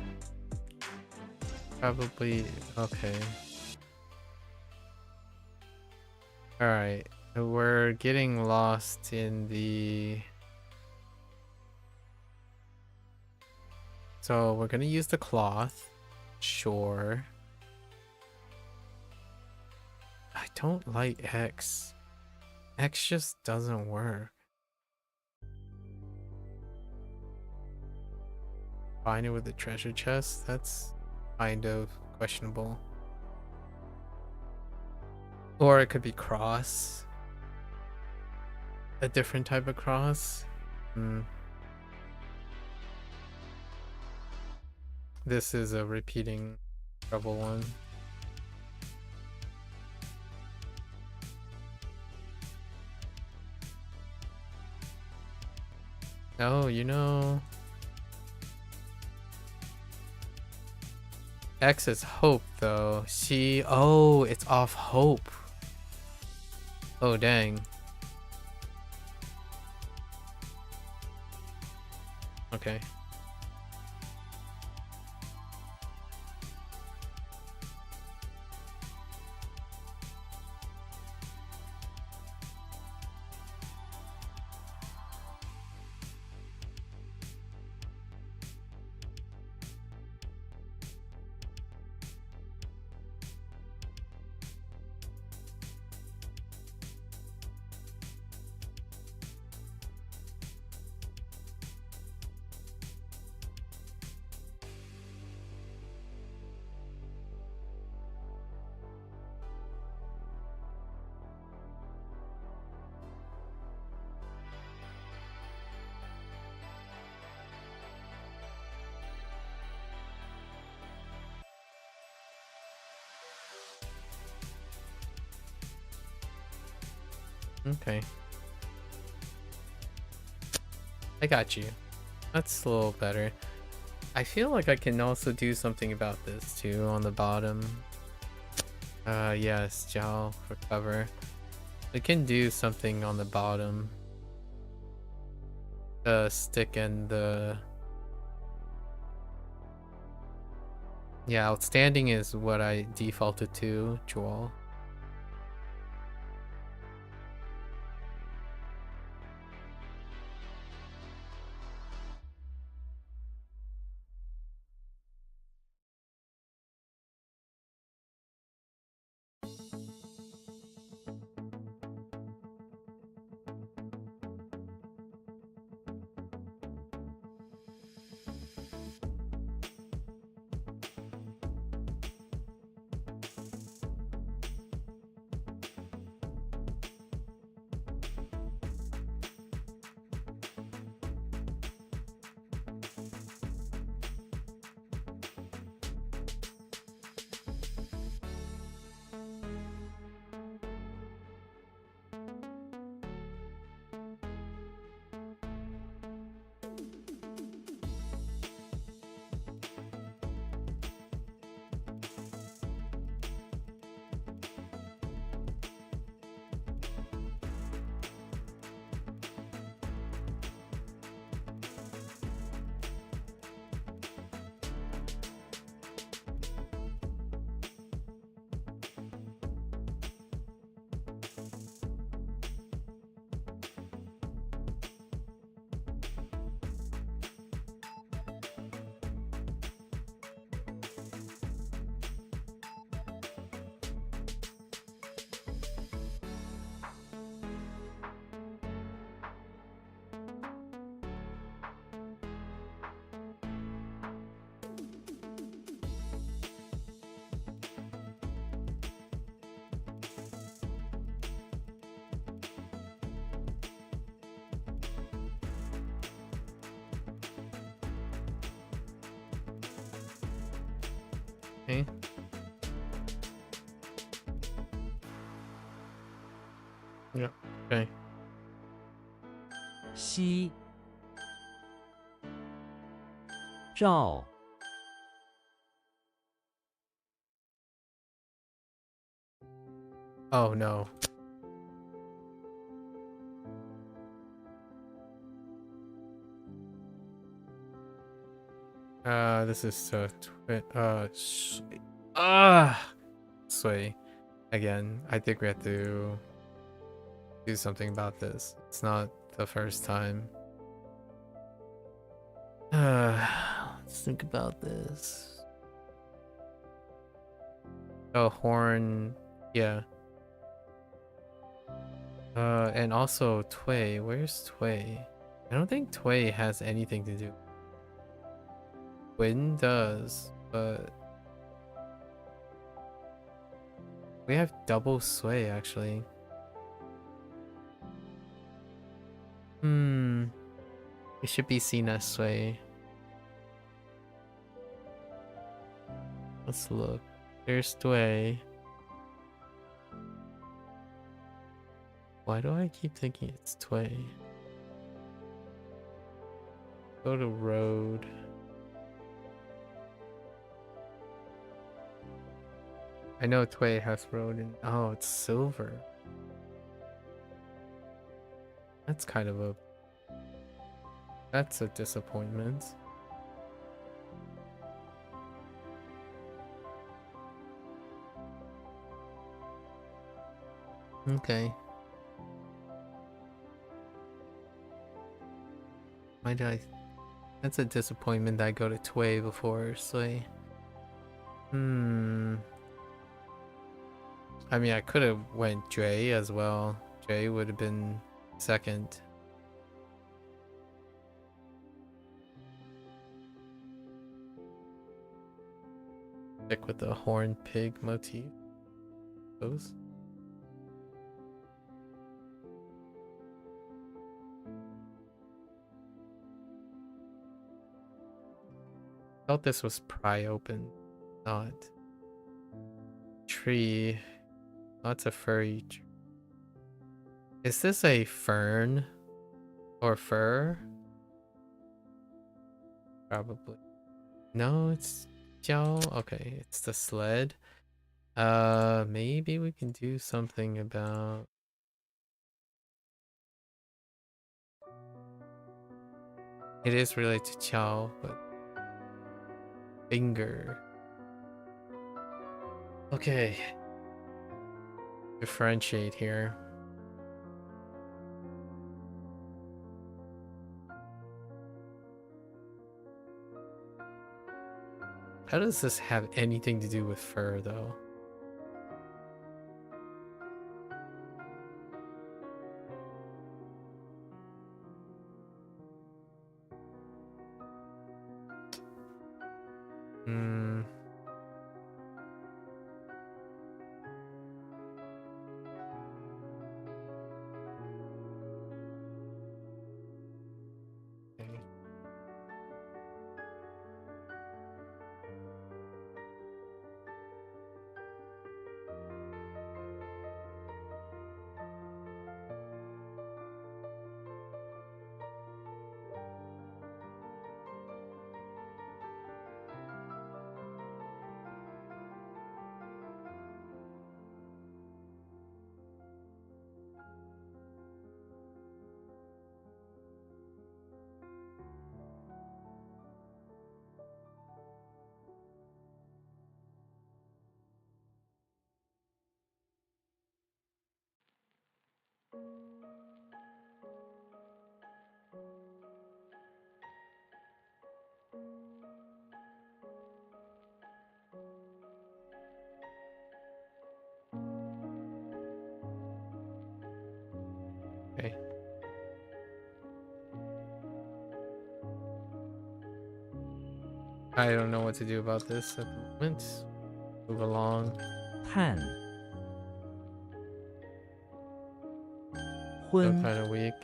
Probably... okay. Alright, we're getting lost in the... So we're gonna use the cloth. Sure. I don't like X. X just doesn't work. Combine it with the treasure chest? That's kind of questionable. Or it could be cross. A different type of cross. This is a repeating trouble one. Oh, you know... X is hope, though. She... Oh, it's off hope. Oh, dang. Okay. Okay. I got you. That's a little better. I feel like I can also do something about this too on the bottom. Yes, Jiao for cover. We can do something on the bottom. The stick and the... Yeah, outstanding is what I defaulted to, Joel. Okay. Yeah, okay. 西照 Oh no. This is so sway again. I think we have to do something about this. It's not the first time. Let's think about this. Oh, horn, yeah. And also Tway. Where's Tway? I don't think Tway has anything to do. Wind does, but we have double sway actually. It should be seen as sway. Let's look. There's Tway. Why do I keep thinking it's Tway? Go to road. I know Tway has road in. Oh, it's silver. That's kind of a... That's a disappointment. Okay. Why did I... That's a disappointment that I go to Tway before Sway. I mean, I could have went J as well. J would have been second. Stick with the horned pig motif. Those. Thought this was pry open, not tree. Lots of furry. Is this a fern or fur? Probably. No, it's Jiao. Okay, it's the sled. Maybe we can do something about. It is related to Jiao, but finger. Okay. Differentiate here. How does this have anything to do with fur, though? Hmm. Okay. Okay. I don't know what to do about this at the moment. Move along. 探 Still 昏 kind of weak.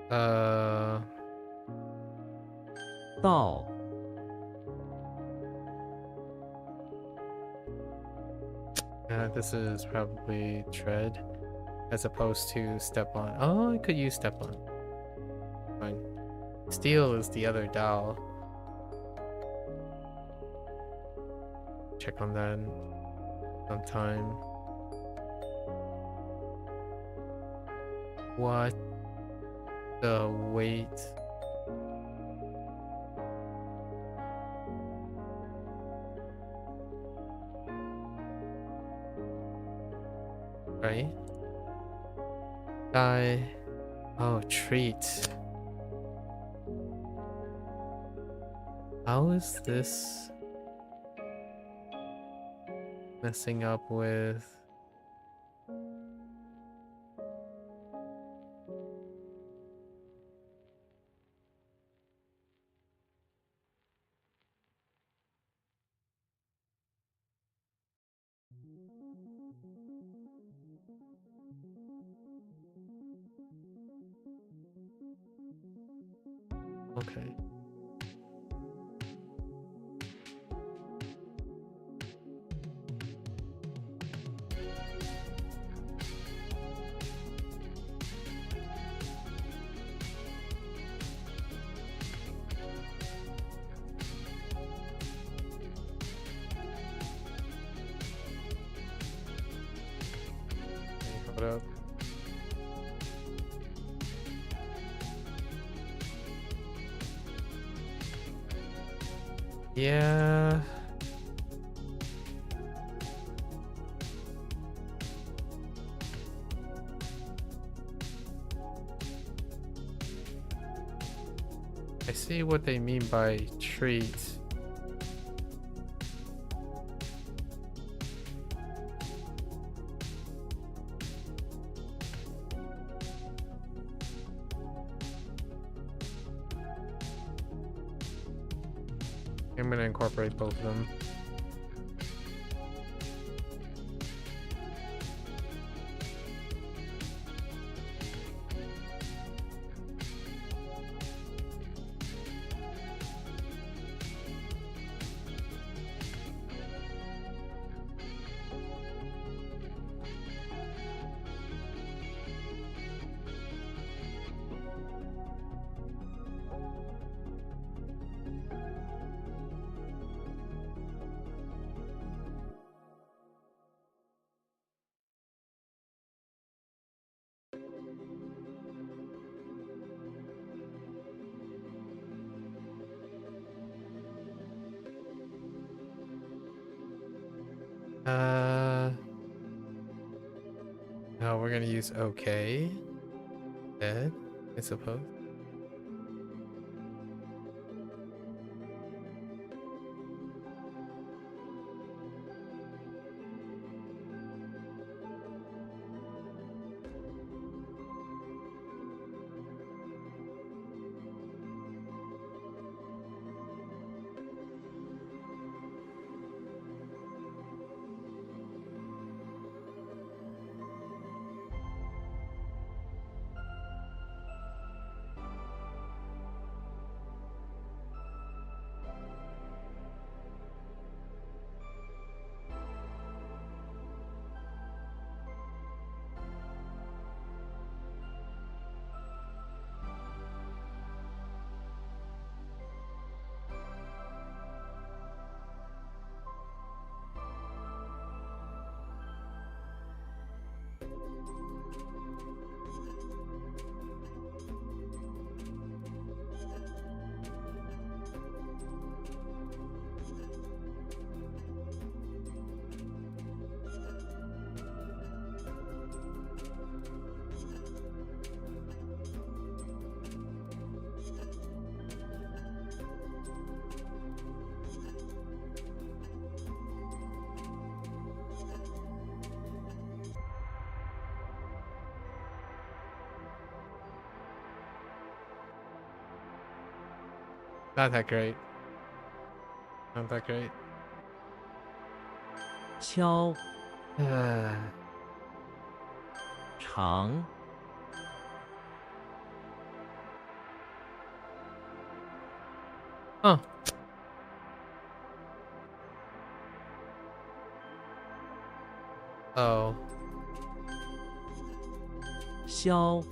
Uh, 道 this is probably tread as opposed to step on. Oh, I could use step on. Fine. Steel is the other Dao. Check on that sometime. What the wait? Right? Die. Oh, treat. How is this messing up with? Okay. Hold up. Yeah. I see what they mean by treat. I'm gonna incorporate both of them. No, we're gonna use okay. Dead, I suppose. Not that great. Not that great. 敲长 Huh. Oh. 消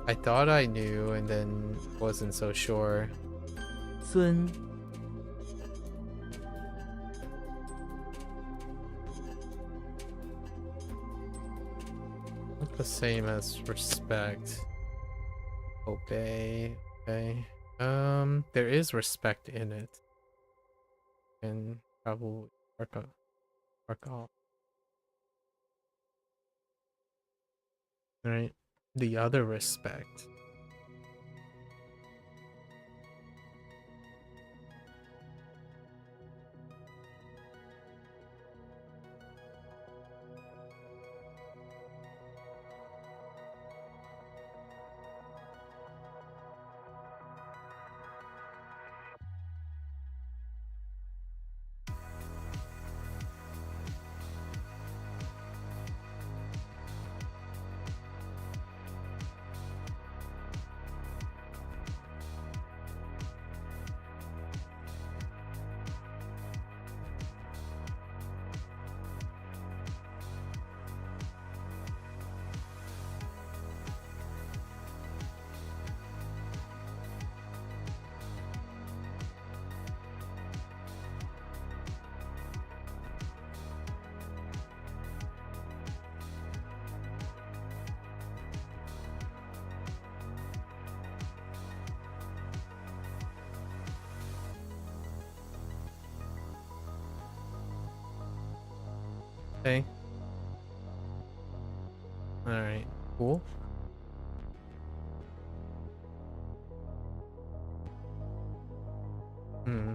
I thought I knew and then wasn't so sure. 尊 Not the same as respect. Obey. Okay. There is respect in it. And probably work off. Right. The other respect. Okay. Alright, cool. Hmm.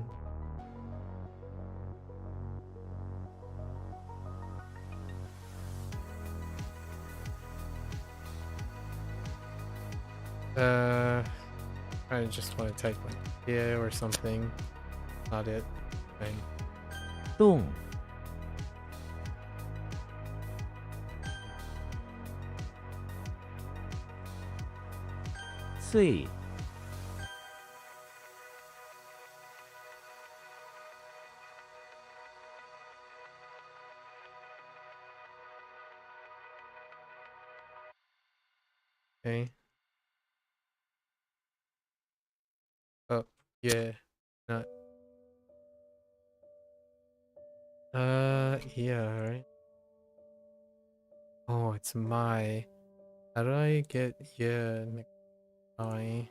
I just want to type like yeah or something. Not it. Okay. 动 碎 Okay. Oh, yeah. Not. Yeah, right. Oh, it's my. How do I get I?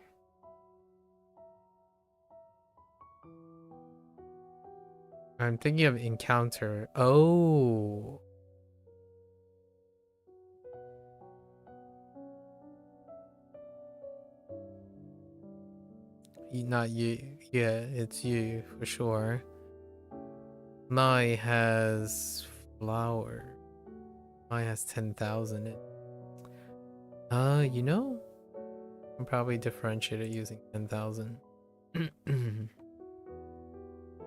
I'm thinking of encounter. Oh. Not you. Yeah, it's you for sure. My has flower. Mine has 10,000 in. You know, I can probably differentiate it using 10,000.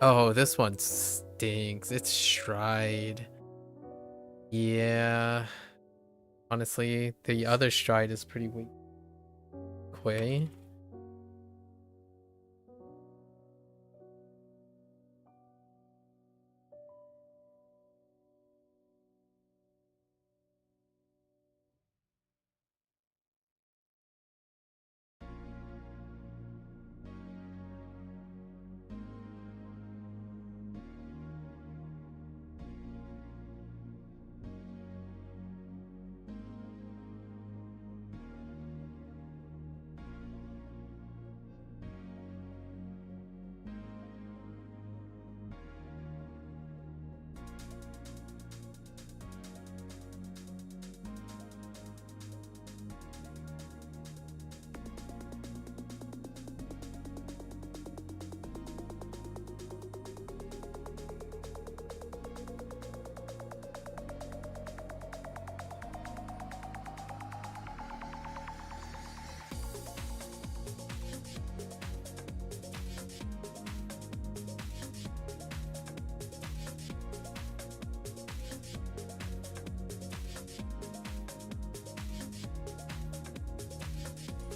Oh, this one stinks. It's stride. Yeah. Honestly, the other stride is pretty weak. Quay.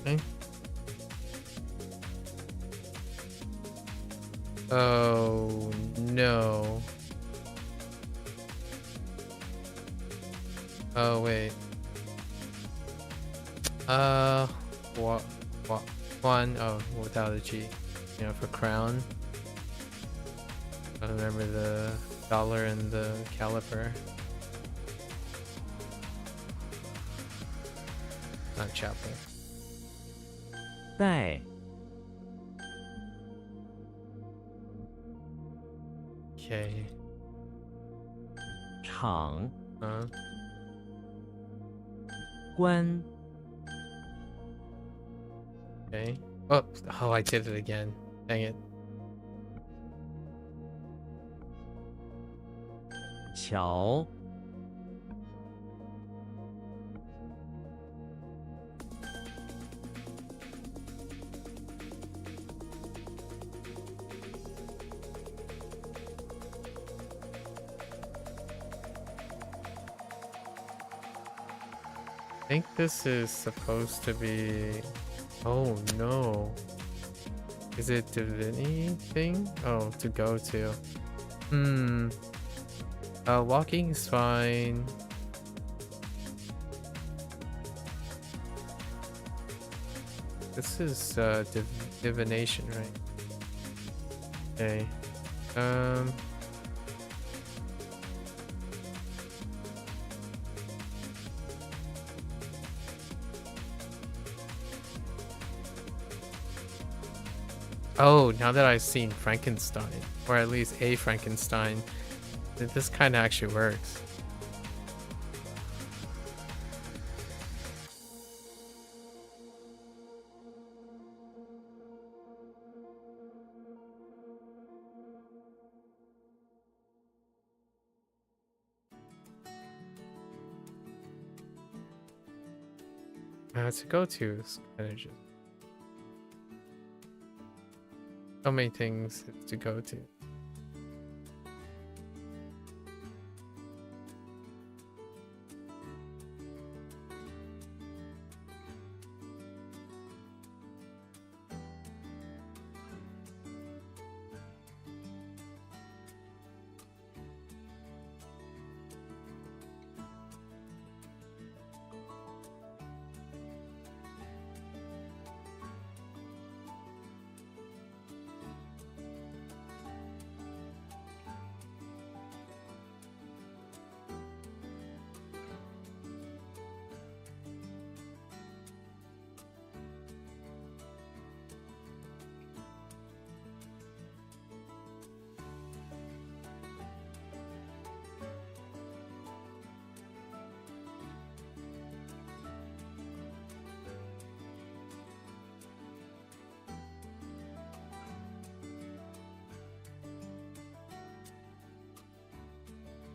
Okay. Oh no. Oh wait. What? One. Oh, without a G. You know, for crown. I remember the dollar and the caliper. Not chapel. 带 Okay. 场 关 Okay. Oh, I did it again. Dang it. 桥 I think this is supposed to be... Oh no. Is it divinity thing? Oh, to go to. Walking is fine. This is divination, right? Okay. Oh, now that I've seen Frankenstein, or at least a Frankenstein, this kind of actually works. To go to is kind of just so many things to go to.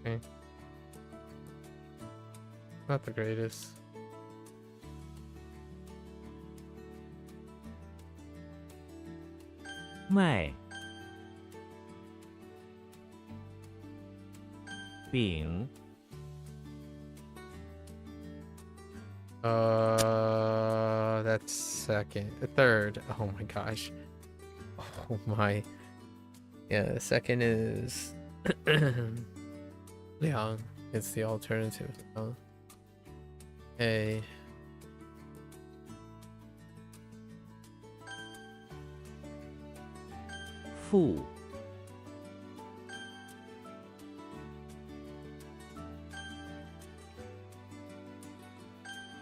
Okay. Not the greatest. Mai. Bing. That's second. Third. Oh my gosh. Oh my. Yeah, the second is Liang. It's the alternative. Okay. Fu.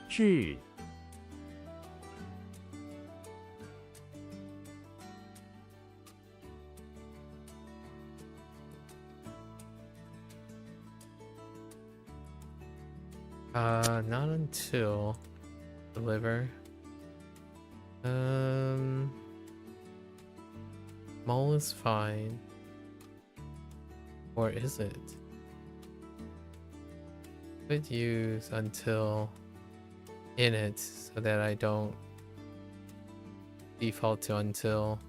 Zhi. Not until deliver. Mole is fine. Or is it? Could use until in it so that I don't default to until.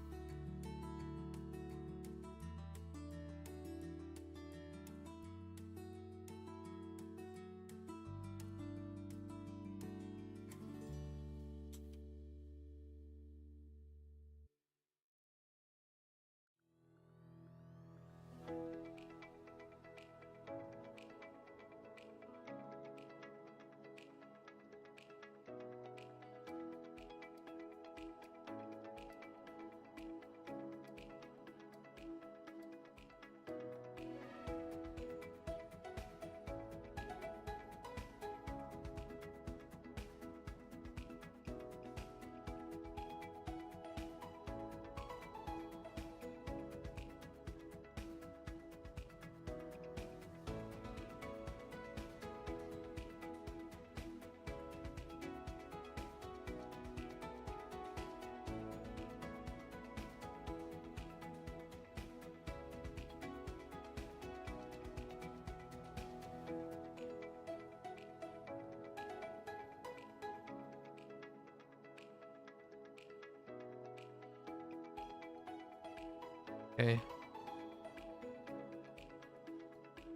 Okay.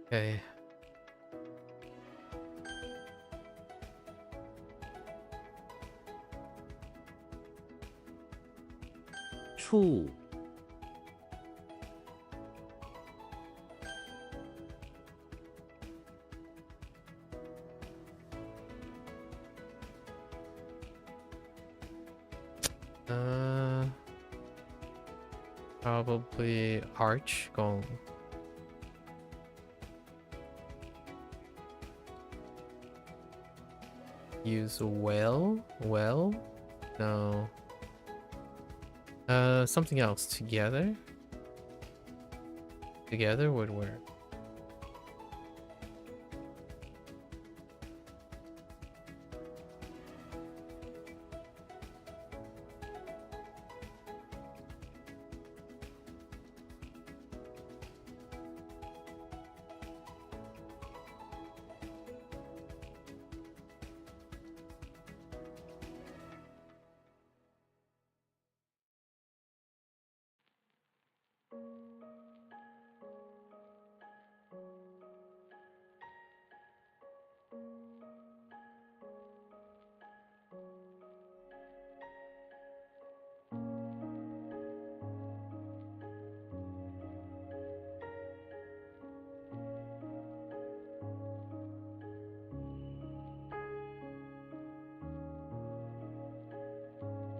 Okay. Chu. Probably arch gong. Use well? No. Something else. Together? Together would work.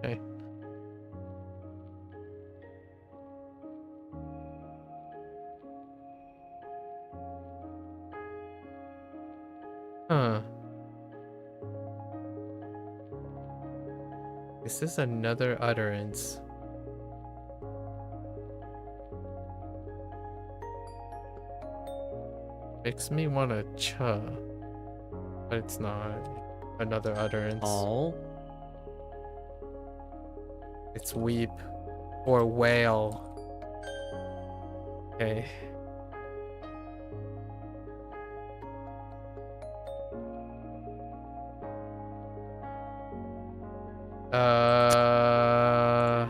Okay. Huh. Is this another utterance? Makes me want to cha, but it's not. Another utterance. All. It's weep or wail. Okay. No.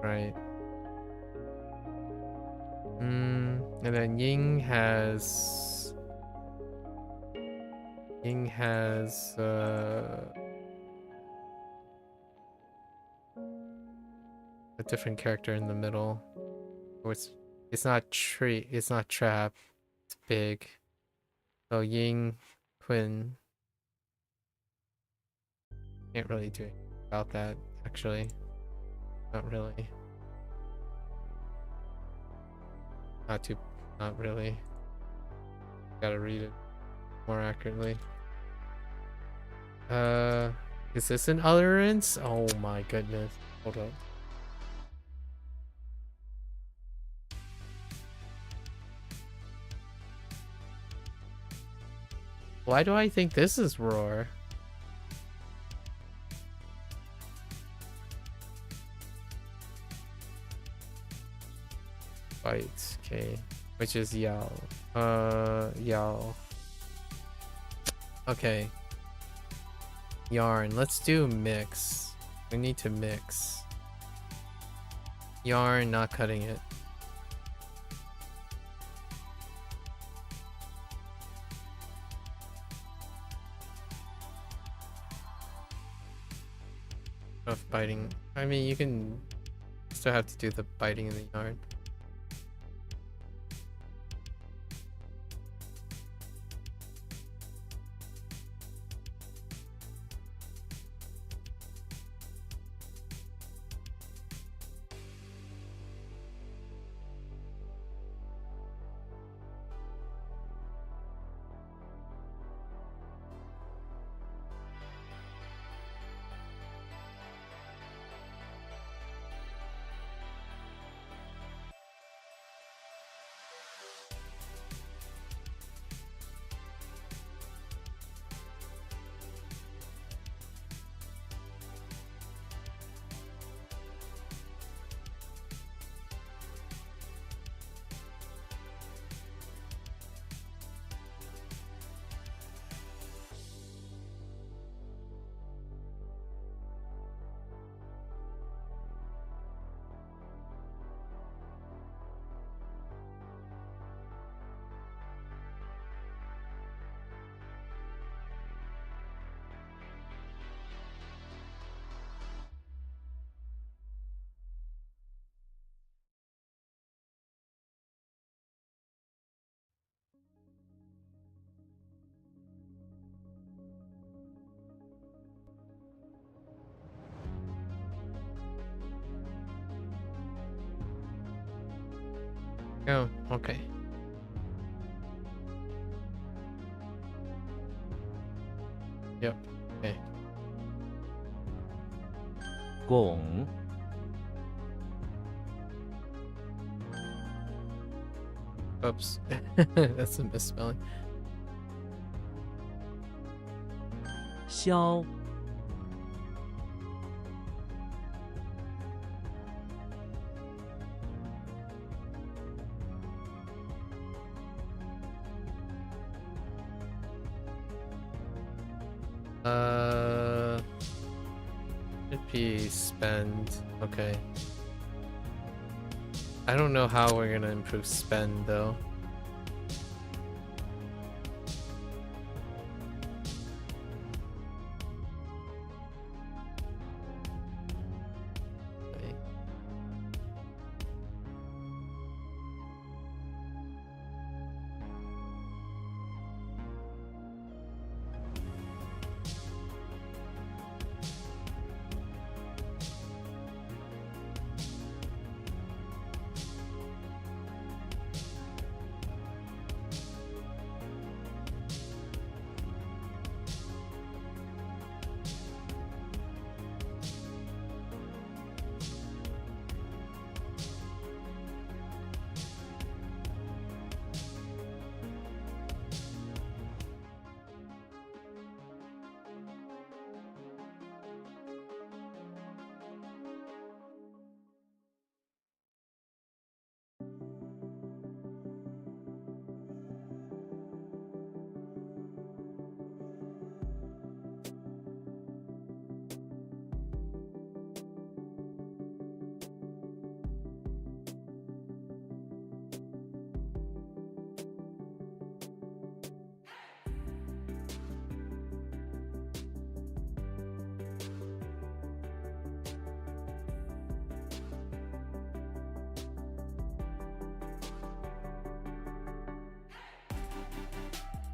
Right. And then Ying has a different character in the middle. It's not tree. It's not trap. It's big. So Ying, Quinn. Can't really do anything about that. Actually, not really. Not really. Gotta read it more accurately. Is this an utterance? Oh my goodness. Hold up. Why do I think this is roar? Fight, okay. Which is Yao. Yao. Okay. Yarn. Let's do mix. We need to mix. Yarn, not cutting it. Of biting. I mean, you can still have to do the biting in the yarn. Oh, okay. Yep. Okay. 拱 Oops. That's a misspelling. 消 Should be spend. Okay. I don't know how we're gonna improve spend though. Okay.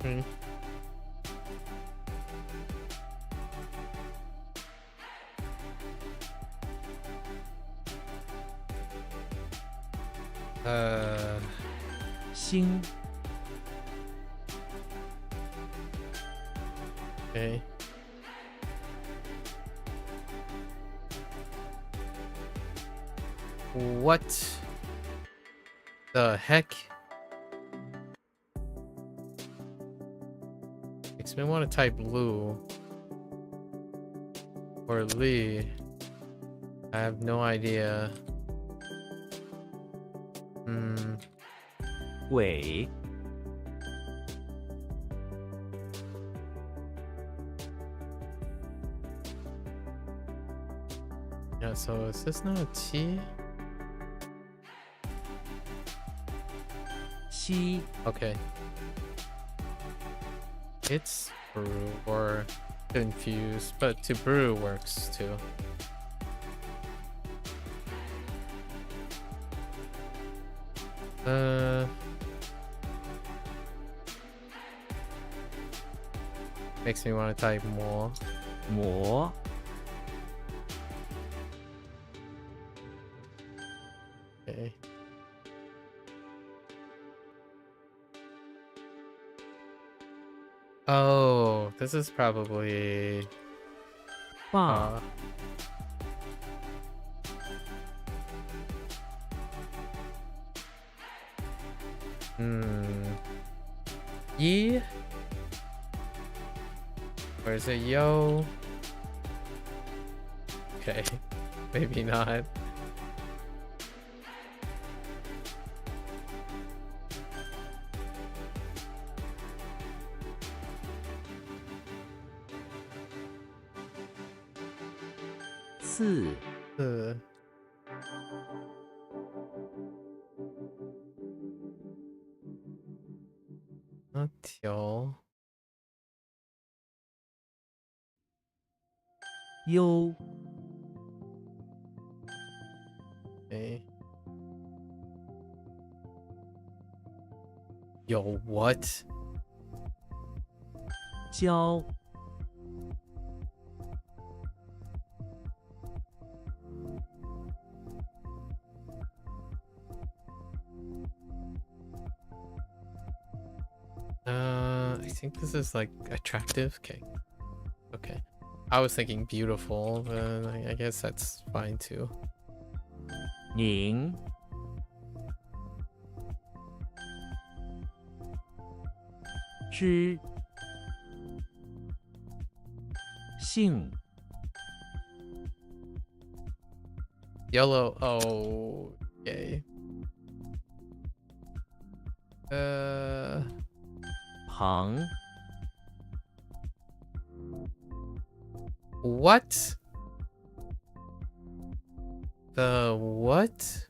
Hmm. Uh, 星 okay. What the heck? Makes me want to type Lu or Lee. I have no idea. Hmm. 尾 Yeah, so is this not a T? 西 Okay. It's brew or confused, but to brew works too. Makes me want to type more. 磨 Okay. Oh, this is probably 棒 Yi? Or is it yo? Okay, maybe not.次 Not yo. 优 Okay. Yo, what? 交 I think this is like attractive. Okay. Okay. I was thinking beautiful, but I guess that's fine too. 宁 知 性 Yellow. Oh, okay. 旁 What? The what?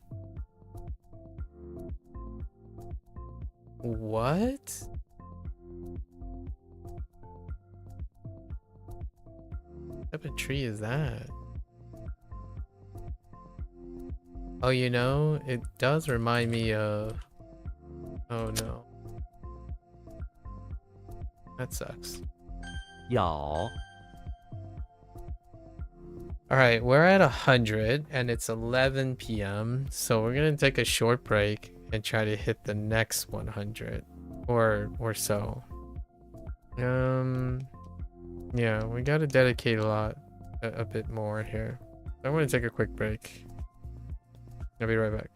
What? What type of tree is that? Oh, you know, it does remind me of... Oh no. That sucks. 咬 Alright, we're at 100 and it's 11 p.m. So we're gonna take a short break and try to hit the next 100 or so. Yeah, we gotta dedicate a bit more here. I'm gonna take a quick break. I'll be right back.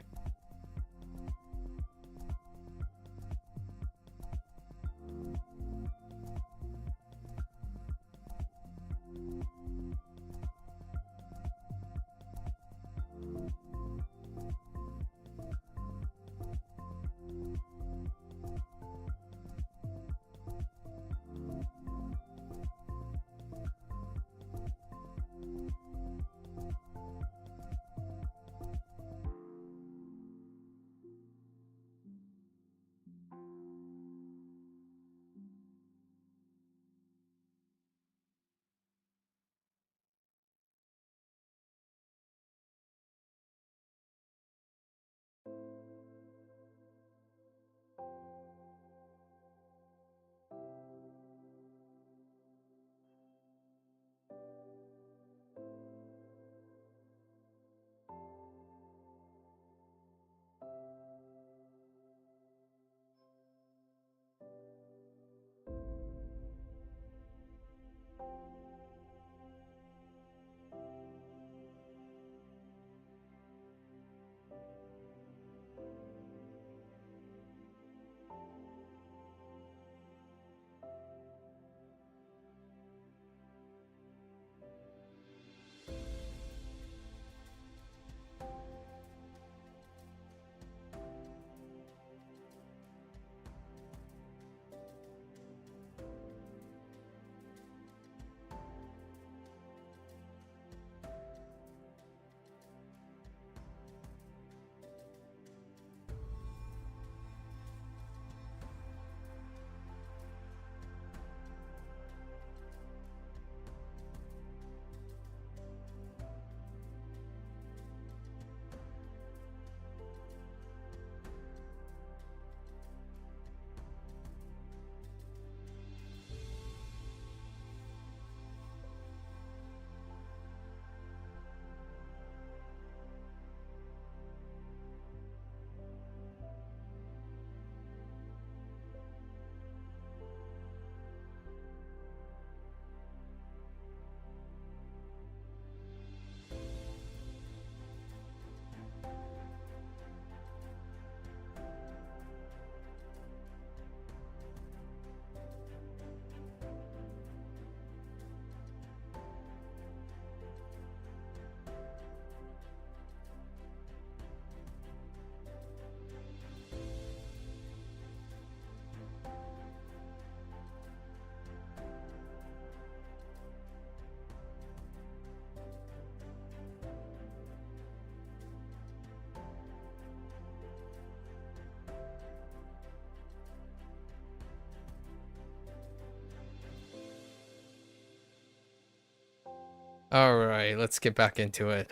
All right, let's get back into it.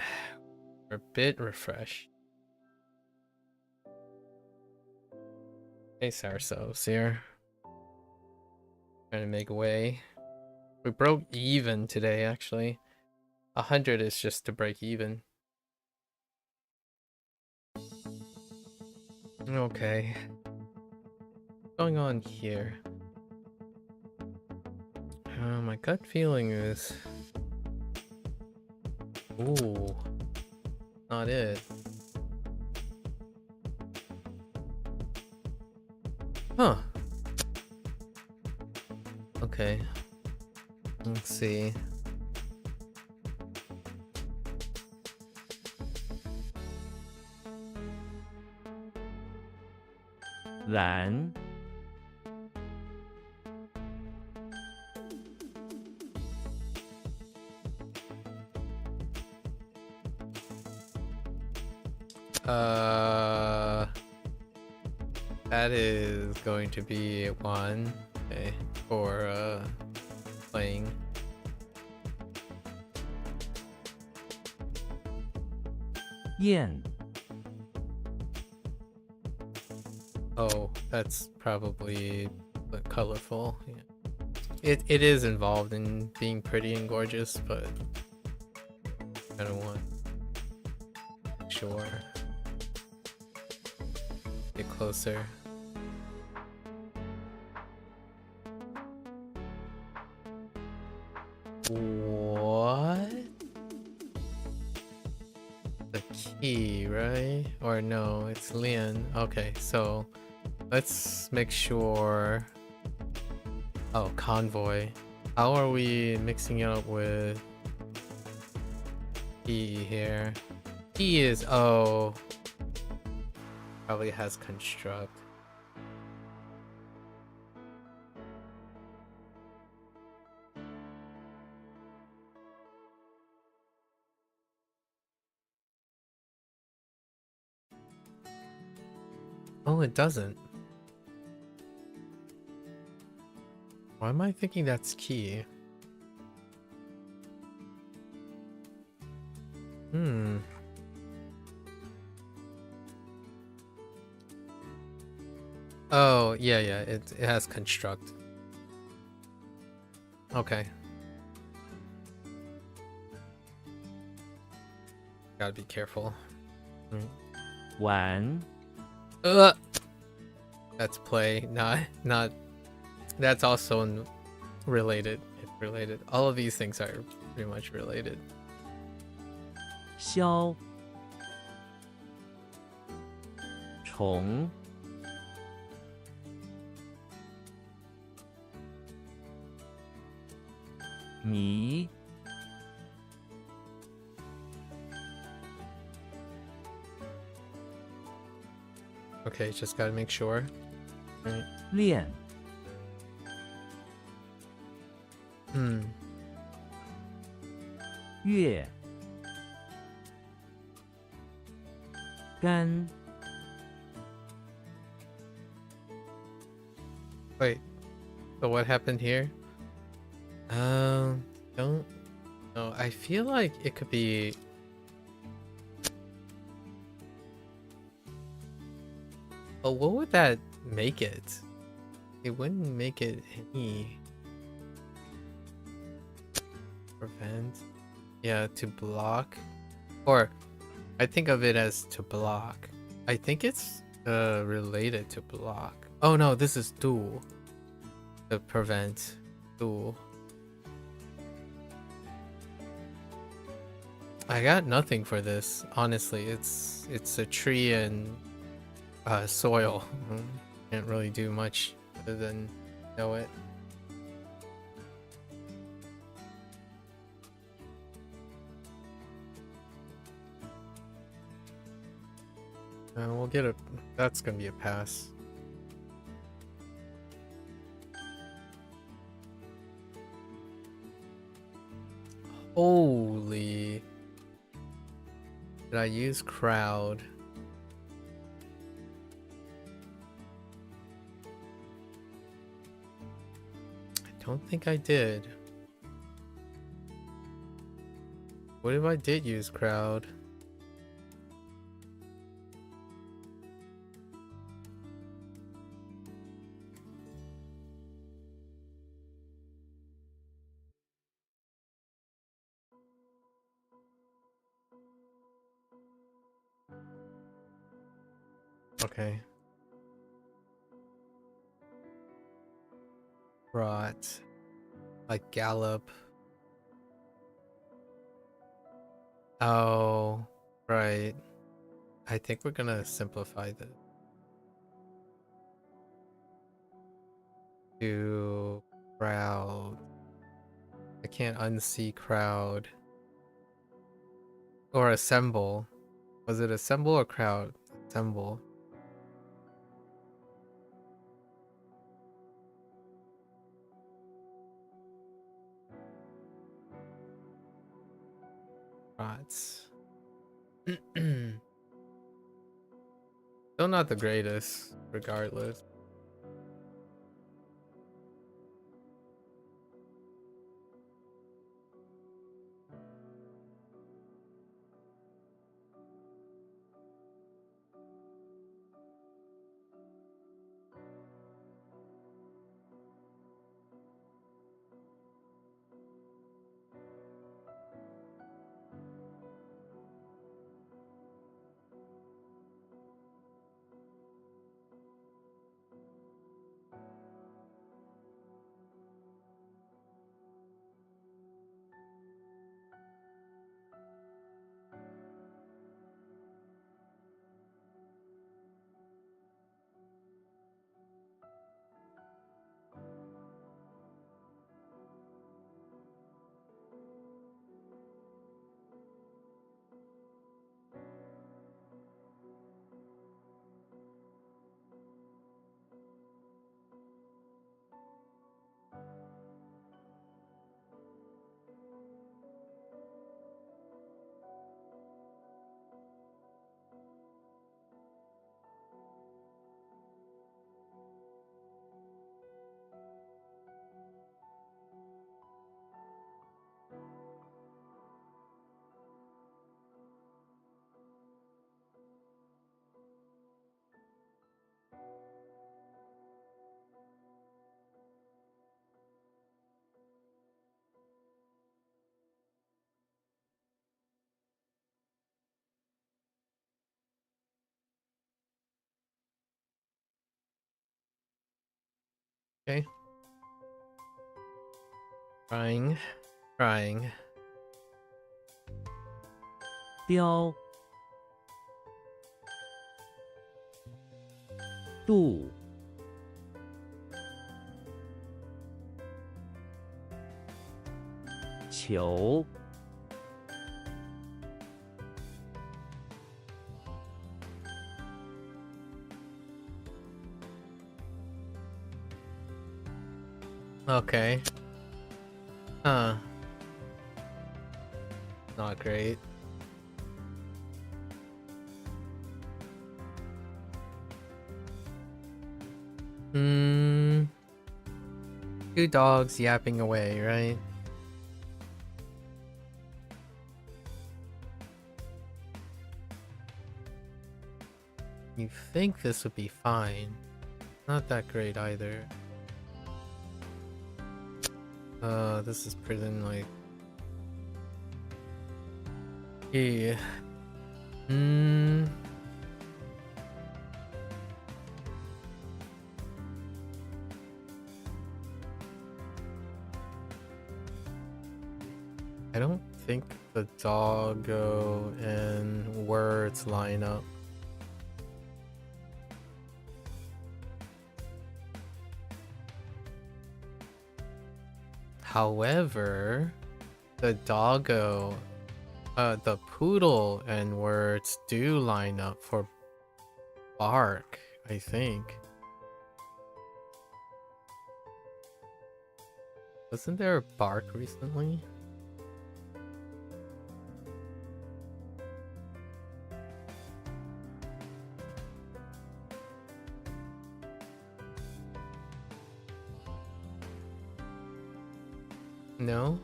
We're a bit refreshed. Pace ourselves here. Trying to make way. We broke even today, actually. 100 is just to break even. Okay. What's going on here? My gut feeling is... Ooh. Not it. Huh. Okay. Let's see.蓝 That is going to be one, okay, for playing. yen Oh, that's probably colorful. Yeah. It is involved in being pretty and gorgeous, but I don't want. Sure. Get closer. What? The key, right? Or no, it's Lian. Okay, so let's make sure. Oh, convoy. How are we mixing it up with key here? Key is, oh, probably has construct. Oh, it doesn't. Why am I thinking that's key? Oh, yeah, it has construct. Okay. Gotta be careful. 晚 That's play, not. That's also related. It's related. All of these things are pretty much related. 消虫迷 Okay, just gotta make sure. Right. 练 月干 Wait. So what happened here? Don't know. I feel like it could be. But what would that make it? It wouldn't make it any. Prevent. Yeah, to block. Or I think of it as to block. I think it's related to block. Oh no, this is dual. To prevent. Dual. I got nothing for this, honestly. It's a tree and soil. Can't really do much other than know it. We'll get a. That's gonna be a pass. Holy. Did I use crowd? I don't think I did. What if I did use crowd? Okay. Right. Like gallop. Oh, right. I think we're gonna simplify this to crowd. I can't unsee crowd. Or assemble. Was it assemble or crowd? Assemble. Right. Still not the greatest, regardless. Okay. Trying. Trying. 雕度球 Okay. Huh. Not great. Hmm. Two dogs yapping away, right? You think this would be fine. Not that great either. This is prison, like... Yeah. Hmm. I don't think the doggo and words line up. However, the doggo, the poodle and words do line up for bark, I think. Wasn't there a bark recently? No?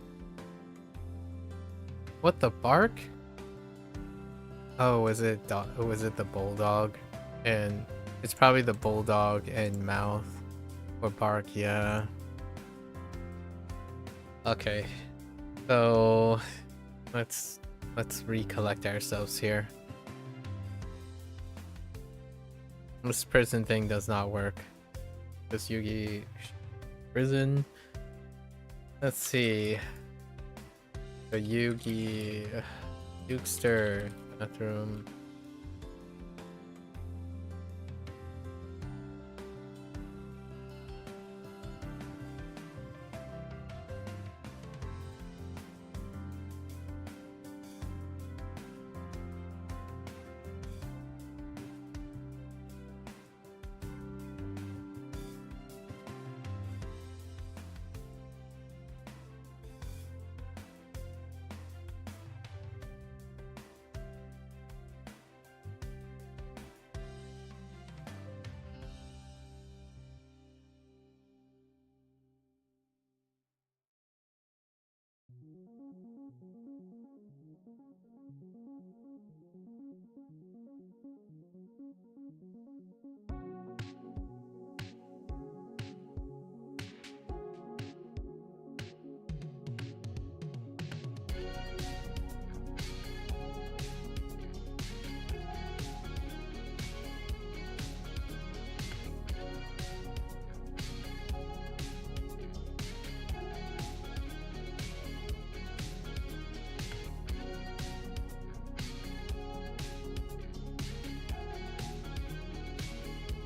What, the bark? Oh, was it the bulldog? And it's probably the bulldog and mouth or bark, yeah. Okay. So let's recollect ourselves here. This prison thing does not work. This Yugi prison. Let's see. The Yugi Yukester bathroom.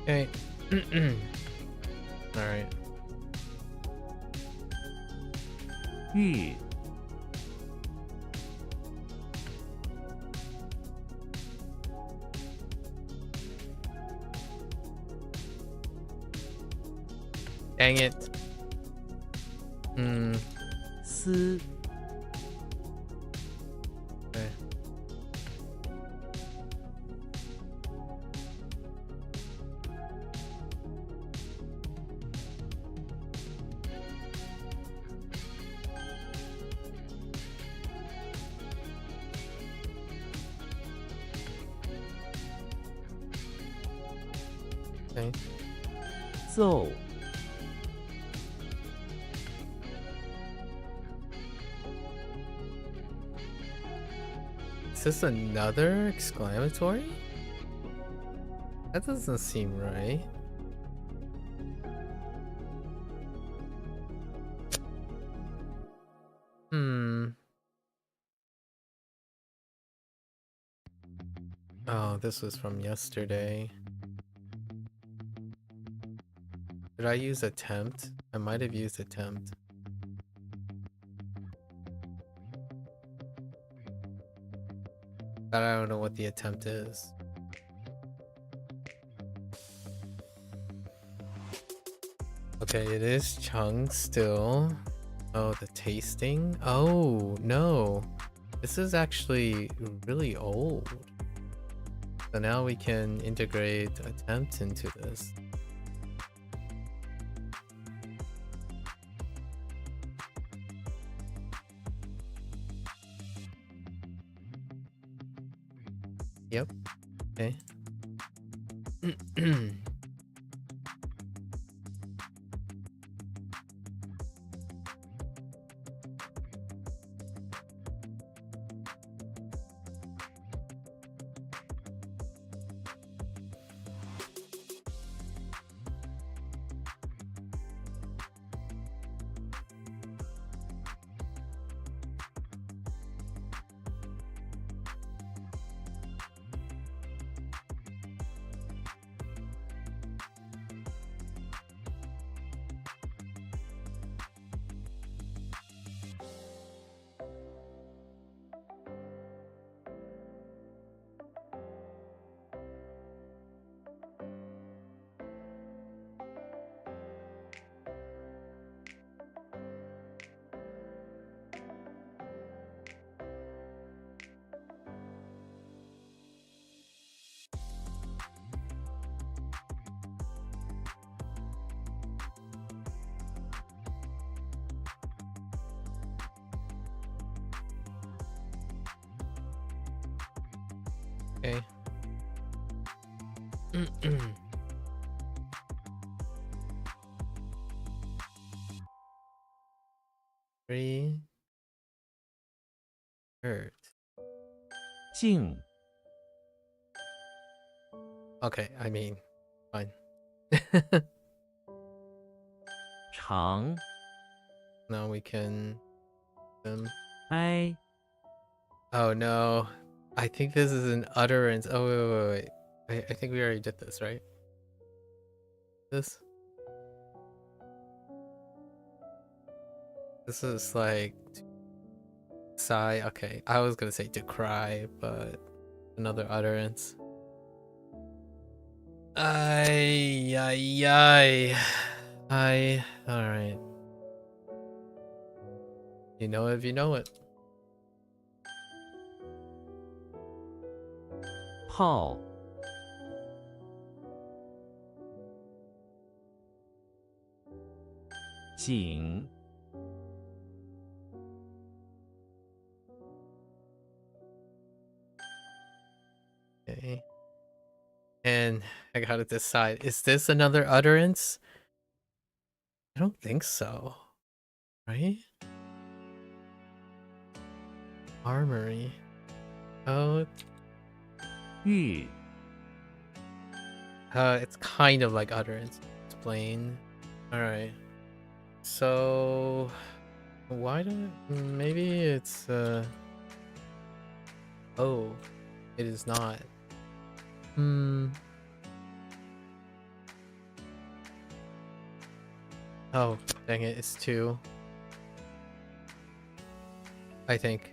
Okay. All right. 玉 Dang it. 丝 Okay. Okay. 奏 Is this another exclamatory? That doesn't seem right. Oh, this was from yesterday. Did I use attempt? I might have used attempt. But I don't know what the attempt is. Okay, it is Chung still. Oh, the tasting? Oh, no. This is actually really old. So now we can integrate attempt into this. Yep. Okay. Okay. Three. Hurt. 静 Okay, I mean, fine. 长 Now we can. 哀 Oh no, I think this is an utterance. Oh wait. I think we already did this, right? This is like sigh. Okay, I was gonna say to cry, but another utterance. Ay. All right. You know it if you know it. 泡 井 Okay. And I gotta decide, is this another utterance? I don't think so. Right? Armory. Oh, 玉 it's kind of like utterance. Explain. Alright. So why do maybe it's oh, it is not. Oh, dang it, it's two. I think.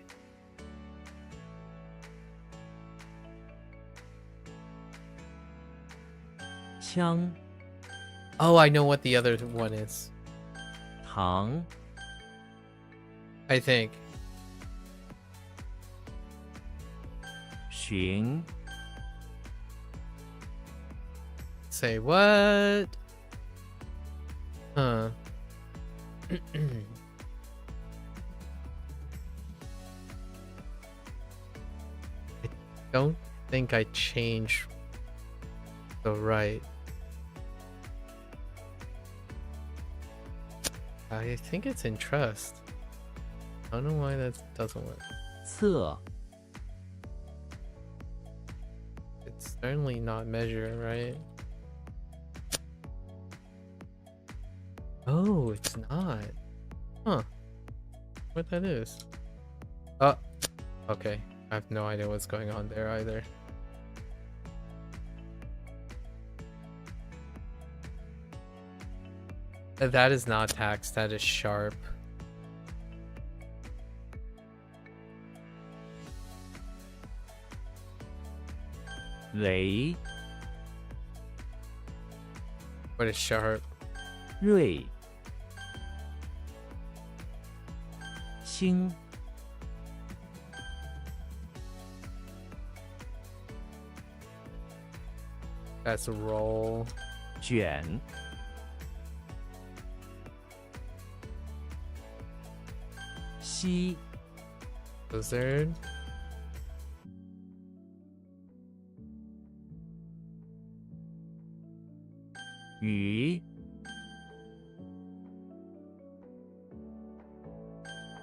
枪 Oh, I know what the other one is. 糖 I think. 寻 Say what? Huh. I don't think I changed the right. I think it's in trust. I don't know why that doesn't work. 侧 It's certainly not measure, right? Oh, it's not. Huh. What that is? Oh, okay. I have no idea what's going on there either. That is not tax, that is sharp.雷 What is sharp? 锐 星 That's a roll. 卷 西 Lizard. 鱼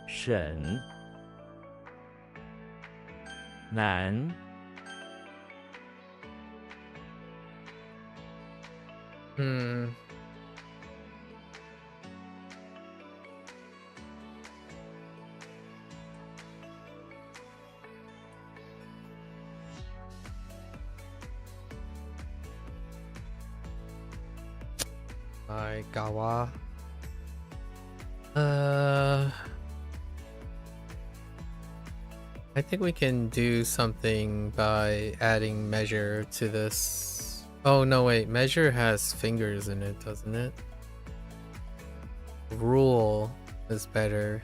沈 南 Hmm. By Gawa. I think we can do something by adding measure to this. Oh no, wait, measure has fingers in it, doesn't it? Rule is better.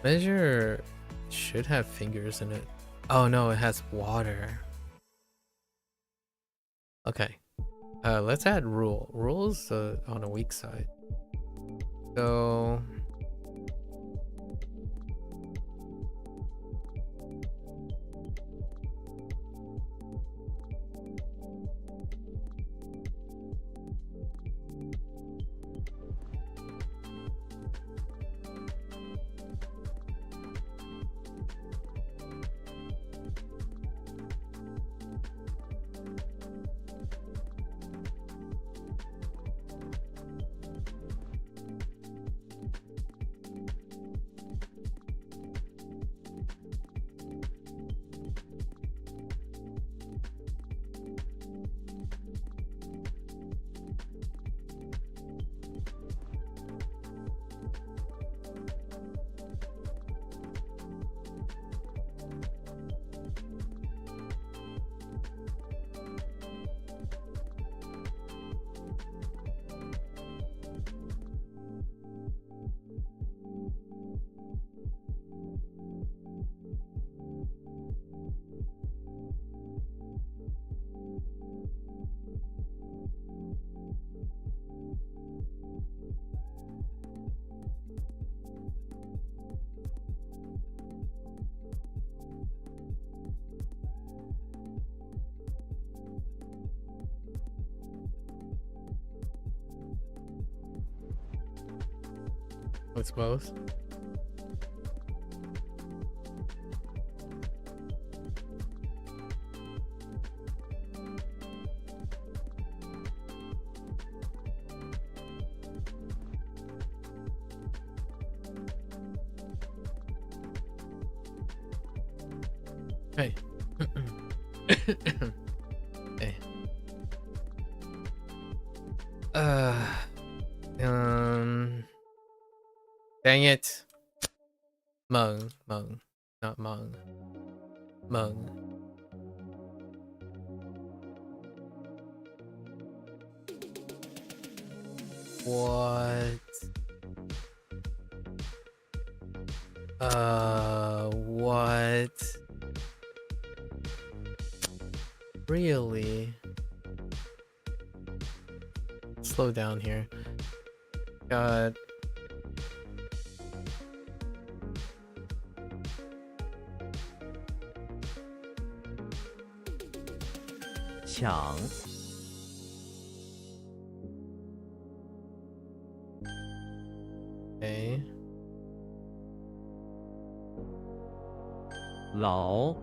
Measure should have fingers in it. Oh no, it has water. Okay. Let's add rule. Rule is on a weak side. So It's both. Hey. Hey. Dang it. Mung, not mung. Mung. What? What? Really? Slow down here. God.抢 Okay. 老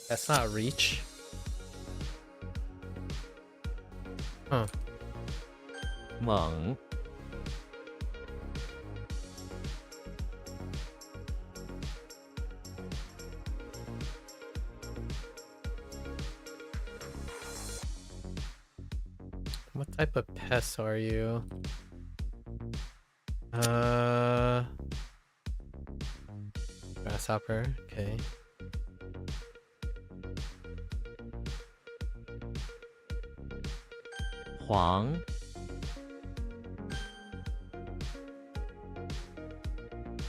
That's not reach. Huh. 猛 What type of pest are you? Grasshopper, okay. Hoang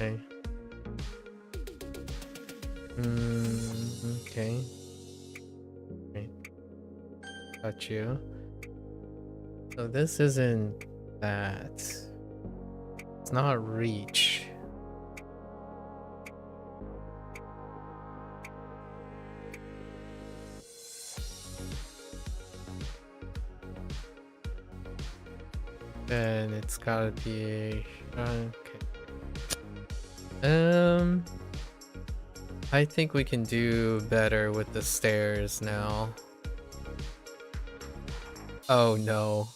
Okay. Okay. Right. Got you. So this isn't that. It's not reach. Then it's gotta be okay. I think we can do better with the stairs now. Oh no.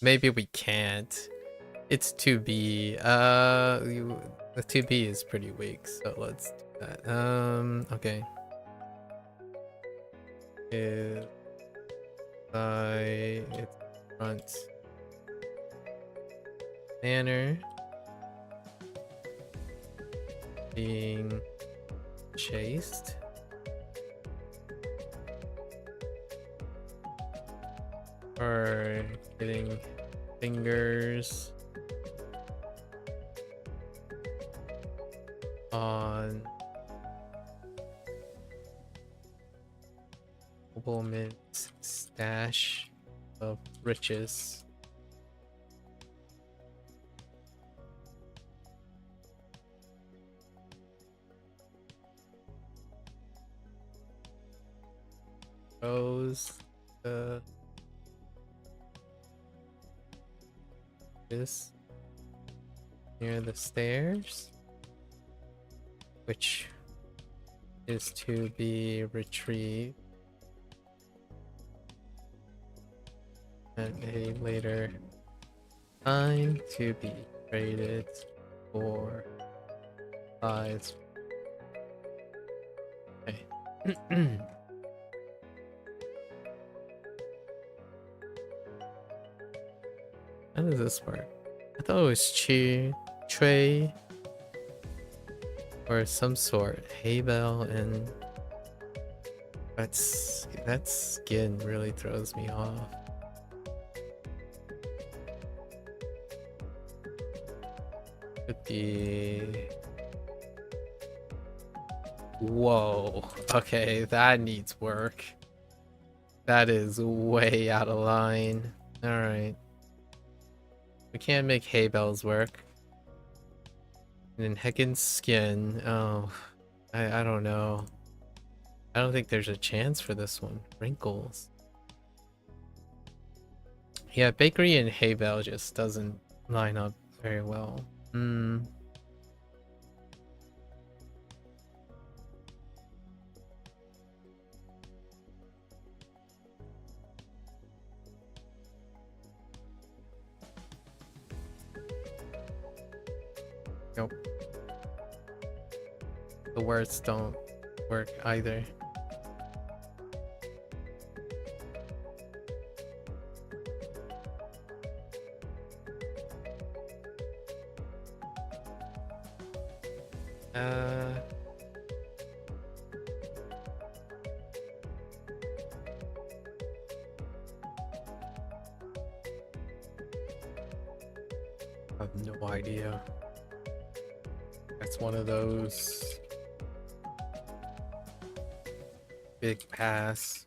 Maybe we can't. It's 2B. The 2B is pretty weak, so let's do that. Okay. It's front banner being chased. Or getting fingers on woman's stash of riches. Goes the this near the stairs, which is to be retrieved at a later time to be traded for size. Okay. How does this work? I thought it was tray or some sort. Hay bale and that skin really throws me off. Could be. Whoa. Okay, that needs work. That is way out of line. Alright. We can't make hay bales work. And then heckin' skin. Oh, I don't know. I don't think there's a chance for this one. Wrinkles. Yeah, bakery and hay bale just doesn't line up very well. Nope. The words don't work either. I have no idea. That's one of those big pass.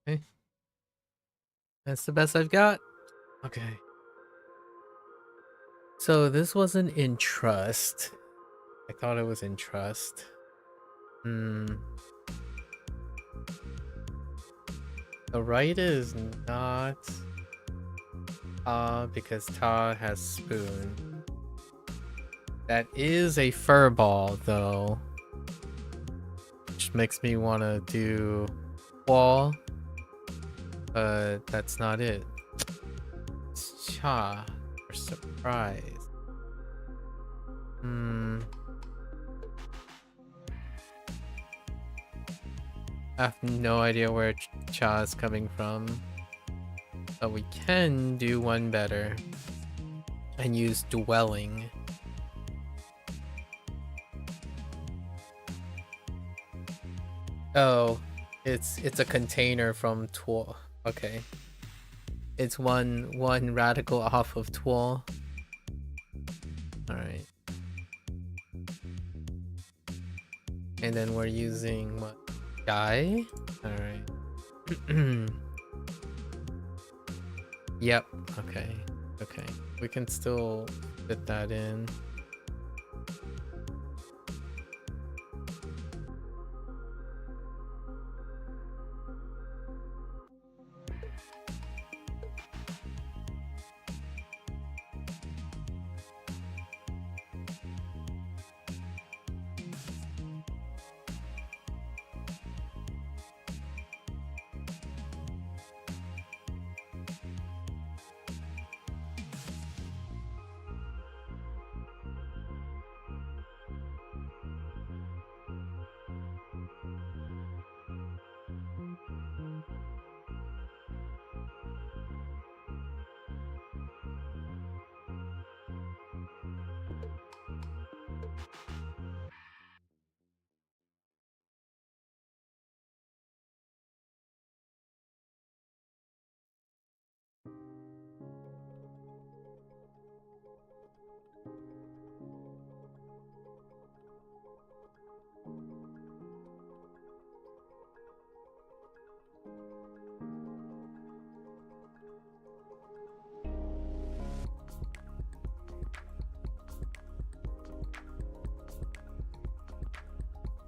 Okay. That's the best I've got. Okay. So this wasn't in trust. I thought it was in trust. The right is not because Ta has spoon. That is a fur ball though. Which makes me wanna do wall. But that's not it. It's Cha for surprise. I have no idea where Cha is coming from. But we can do one better. And use dwelling. Oh, it's a container from Tuo. Okay. It's one radical off of Tuo. Alright. And then we're using what? Guy? Alright. Yep. Okay. Okay. We can still fit that in.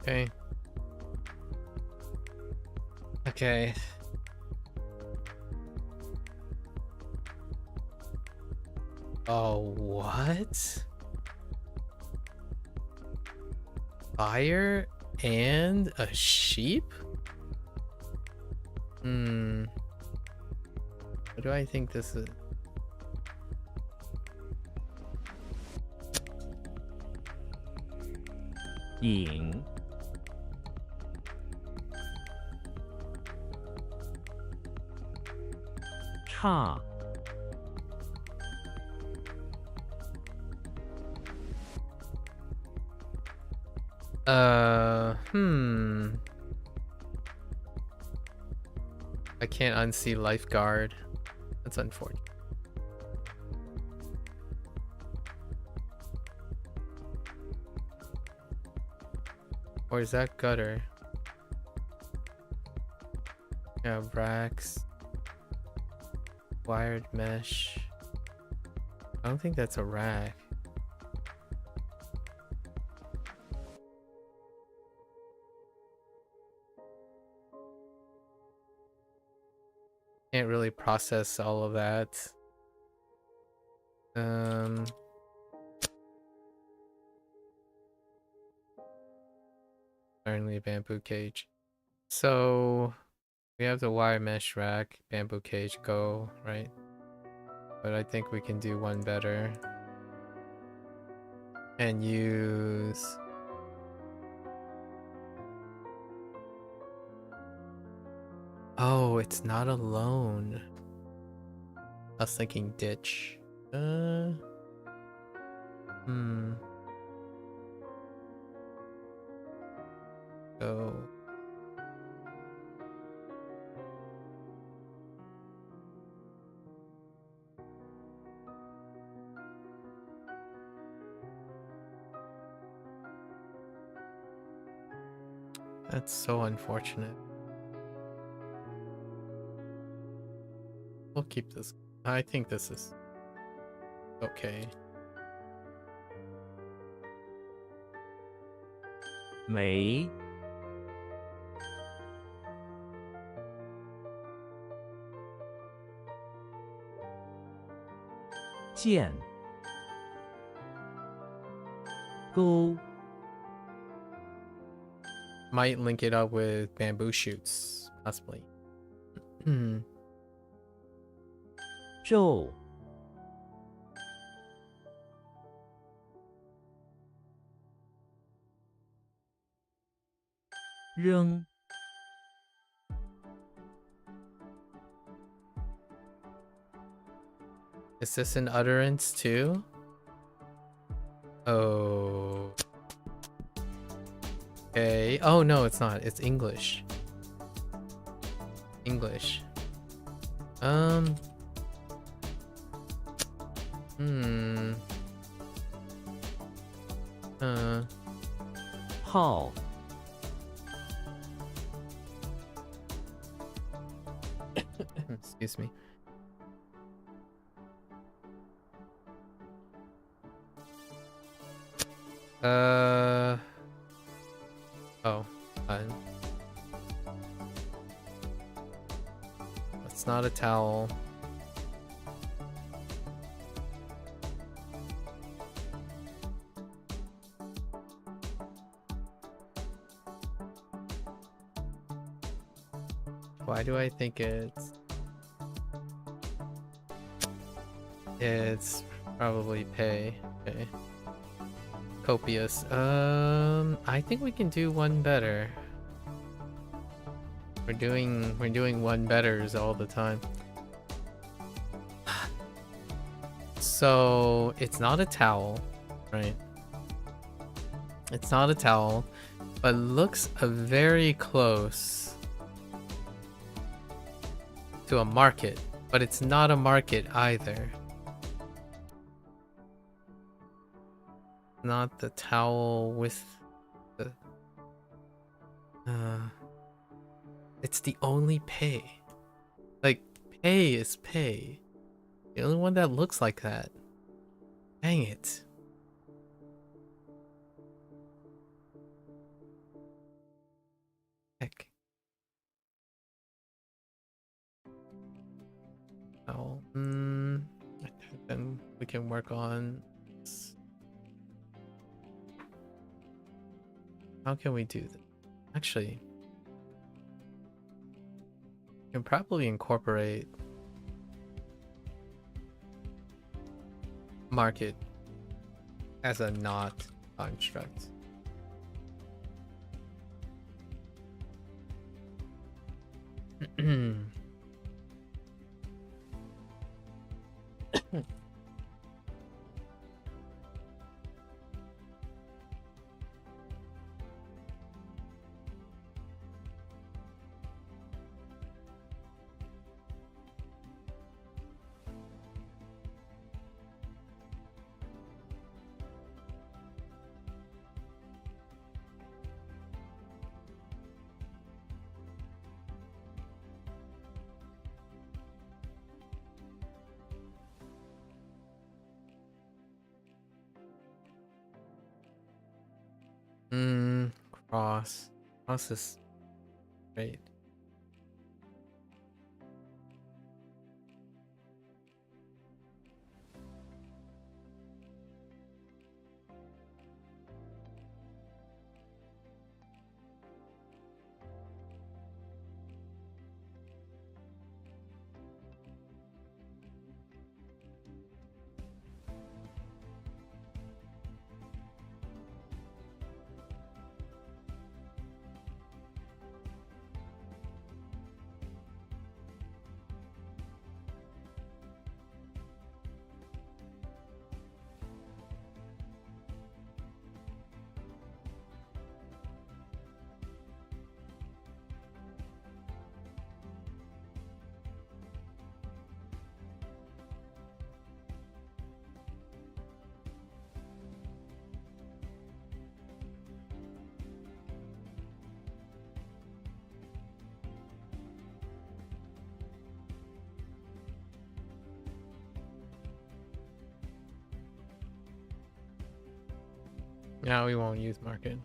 Okay. Okay. Oh, what? Fire and a sheep? What do I think this is? Ying. Cha. I can't unsee lifeguard. That's unfortunate. Or is that gutter? Yeah, racks. Wired mesh. I don't think that's a rack. Can't really process all of that. Apparently a bamboo cage. So we have the wire mesh rack, bamboo cage, go, right? But I think we can do one better. And use... Oh, it's not alone. I was thinking ditch. Go. That's so unfortunate. We'll keep this. I think this is okay. Mei. Jian. Go. Might link it up with bamboo shoots, possibly. 肉 扔 Is this an utterance too? Oh. Okay. Oh no, it's not. It's English. English. Hao. Excuse me. Oh, fine. That's not a towel. Why do I think it's probably pay. Okay. Copious. I think we can do one better. We're doing one betters all the time. So it's not a towel, right? It's not a towel, but looks very close to a market, but it's not a market either. Not the towel with the it's the only pay. Like, pay is pay. The only one that looks like that. Dang it. Heck. Oh, then we can work on this. How can we do this? Actually, we can probably incorporate market as a not construct. Cross. Cross is great. Now we won't use market.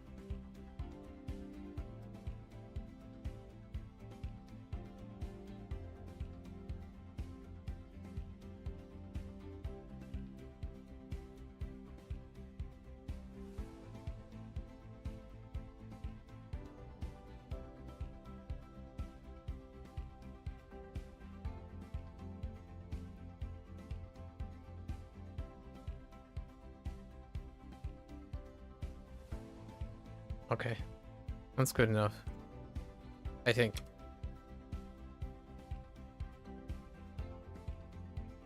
Okay, that's good enough, I think.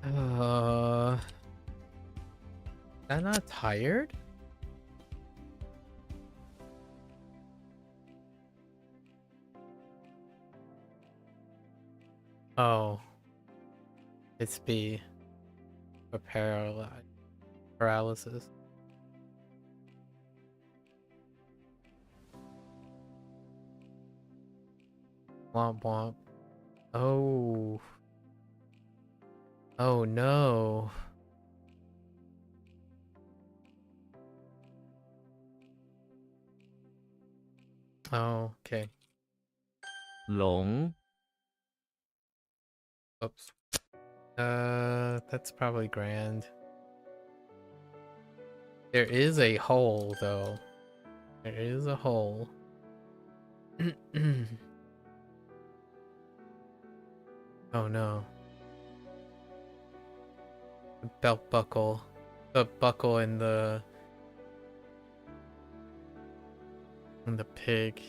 I'm not tired? Oh, it's B for paralysis. Womp womp. Oh. Oh no. Oh, okay. 龙 Oops. That's probably grand. There is a hole though. There is a hole. Oh no. The belt buckle. The buckle and the pig.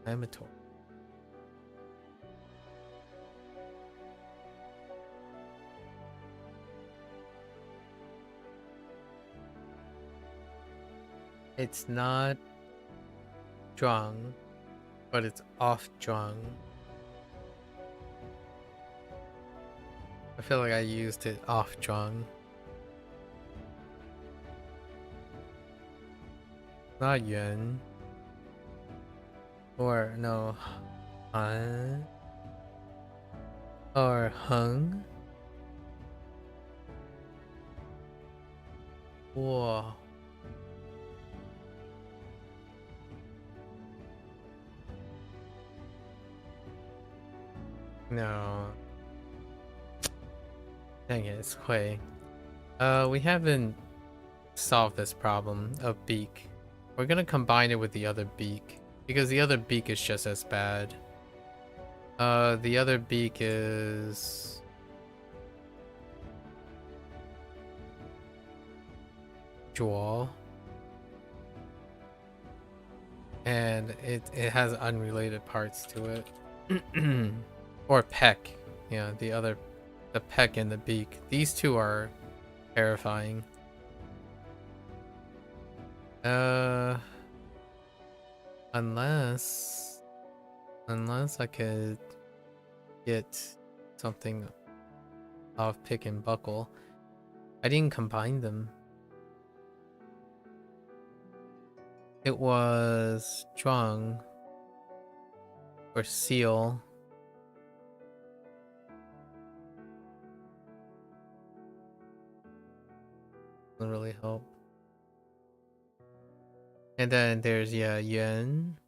Amateur. It's not zhuang, but it's off zhuang. I feel like I used it off zhuang. Not yuan. Or no, han. Or hung. Whoa. No. Dang it, it's Hui. We haven't solved this problem of beak. We're gonna combine it with the other beak, because the other beak is just as bad. The other beak is... Jewel. And it has unrelated parts to it. Or peck. Yeah, the peck and the beak. These two are terrifying. Unless I could get something off pick and buckle. I didn't combine them. It was zhuang or seal. Doesn't really help. And then there's yuan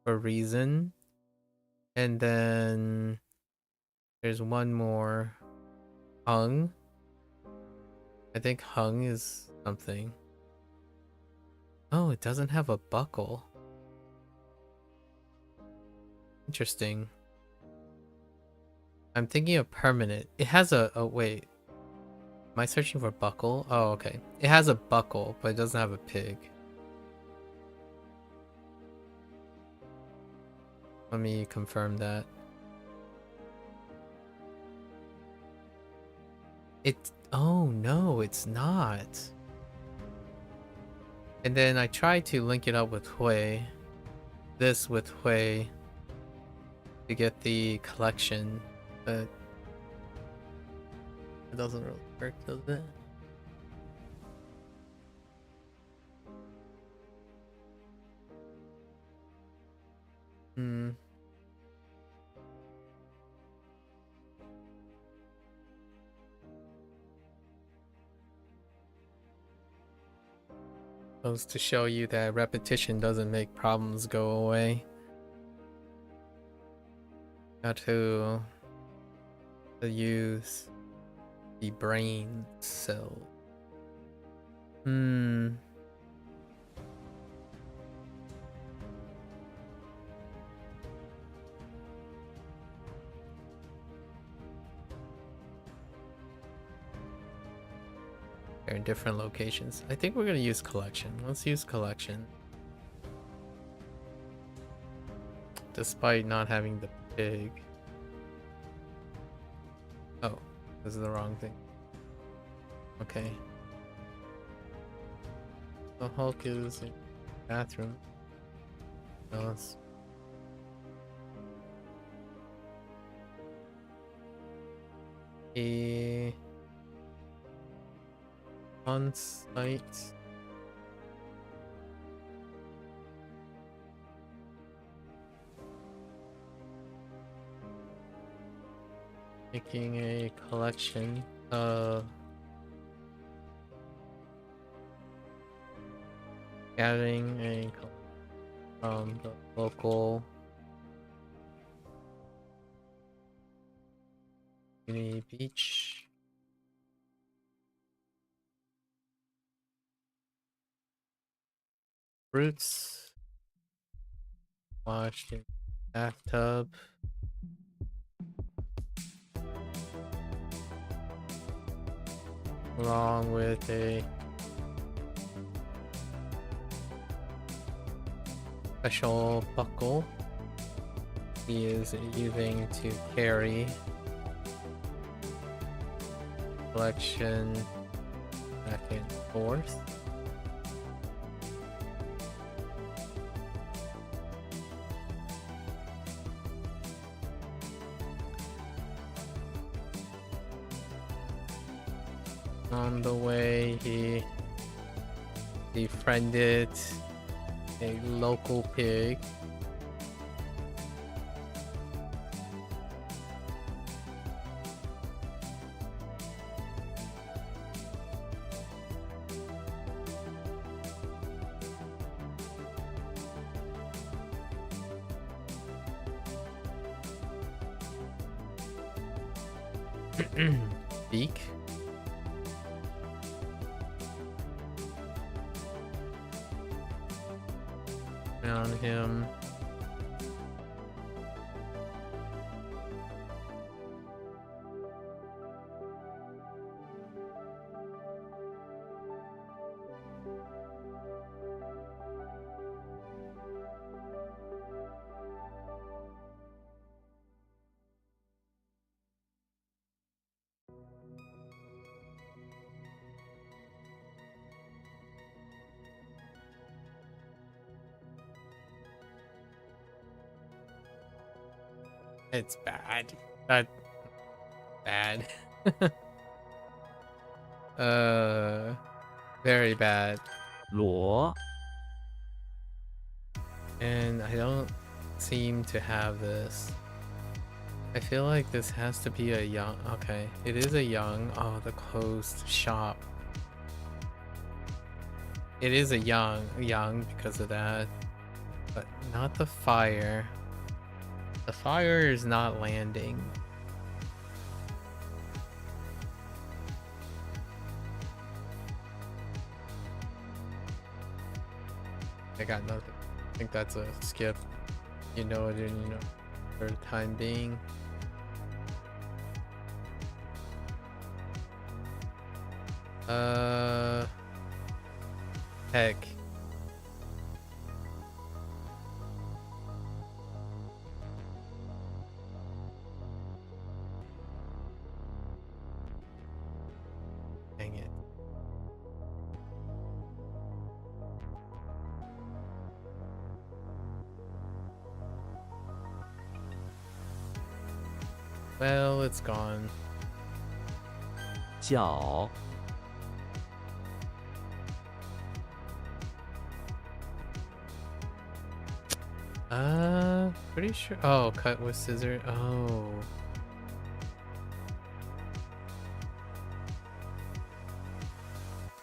for reason. And then there's one more, hung. I think hung is something. Oh, it doesn't have a buckle. Interesting. I'm thinking of permanent. It has a... Oh, wait. Am I searching for buckle? Oh, okay. It has a buckle, but it doesn't have a pig. Let me confirm that. Oh, no, it's not. And then I tried to link it up with Hui. This with Hui. To get the collection. But it doesn't really work, does it? Goes to show you that repetition doesn't make problems go away. Got to use the brain cell. They're in different locations. I think we're gonna use collection. Let's use collection. Despite not having the pig. Oh, this is the wrong thing. Okay. The Hulk is in the bathroom. No, let's... on site. Making a collection of gathering a from the local community beach. Fruits washed in bathtub. Along with a special buckle he is using to carry collection back and forth. On the way, he befriended a local pig. Beak. Found him. It's bad. Bad. Very bad. 罗 And I don't seem to have this. I feel like this has to be a young. Okay, it is a young. Oh, the closed shop. It is a young because of that, but not the fire. The fire is not landing. I got nothing. I think that's a skip. You know it, and you know, for the time being. Heck. Dang it. Well, it's gone. 脚 Pretty sure. Oh, cut with scissors. Oh.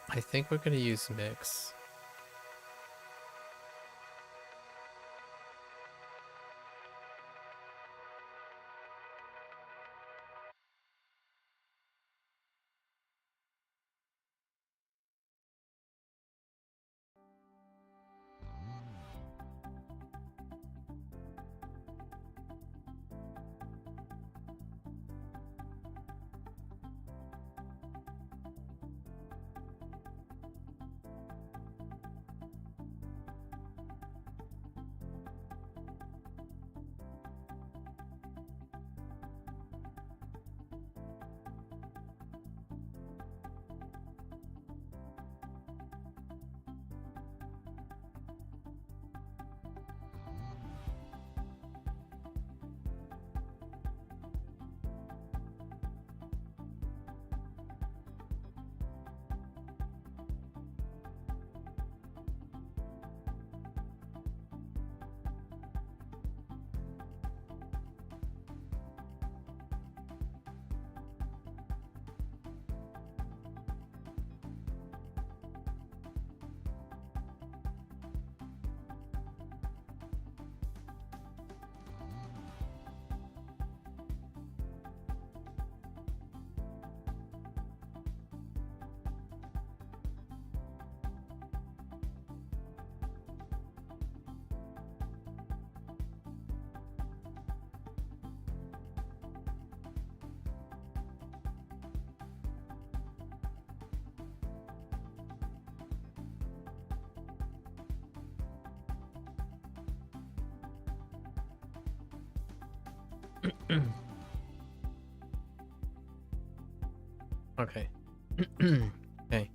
I think we're gonna use mix. Okay. Okay.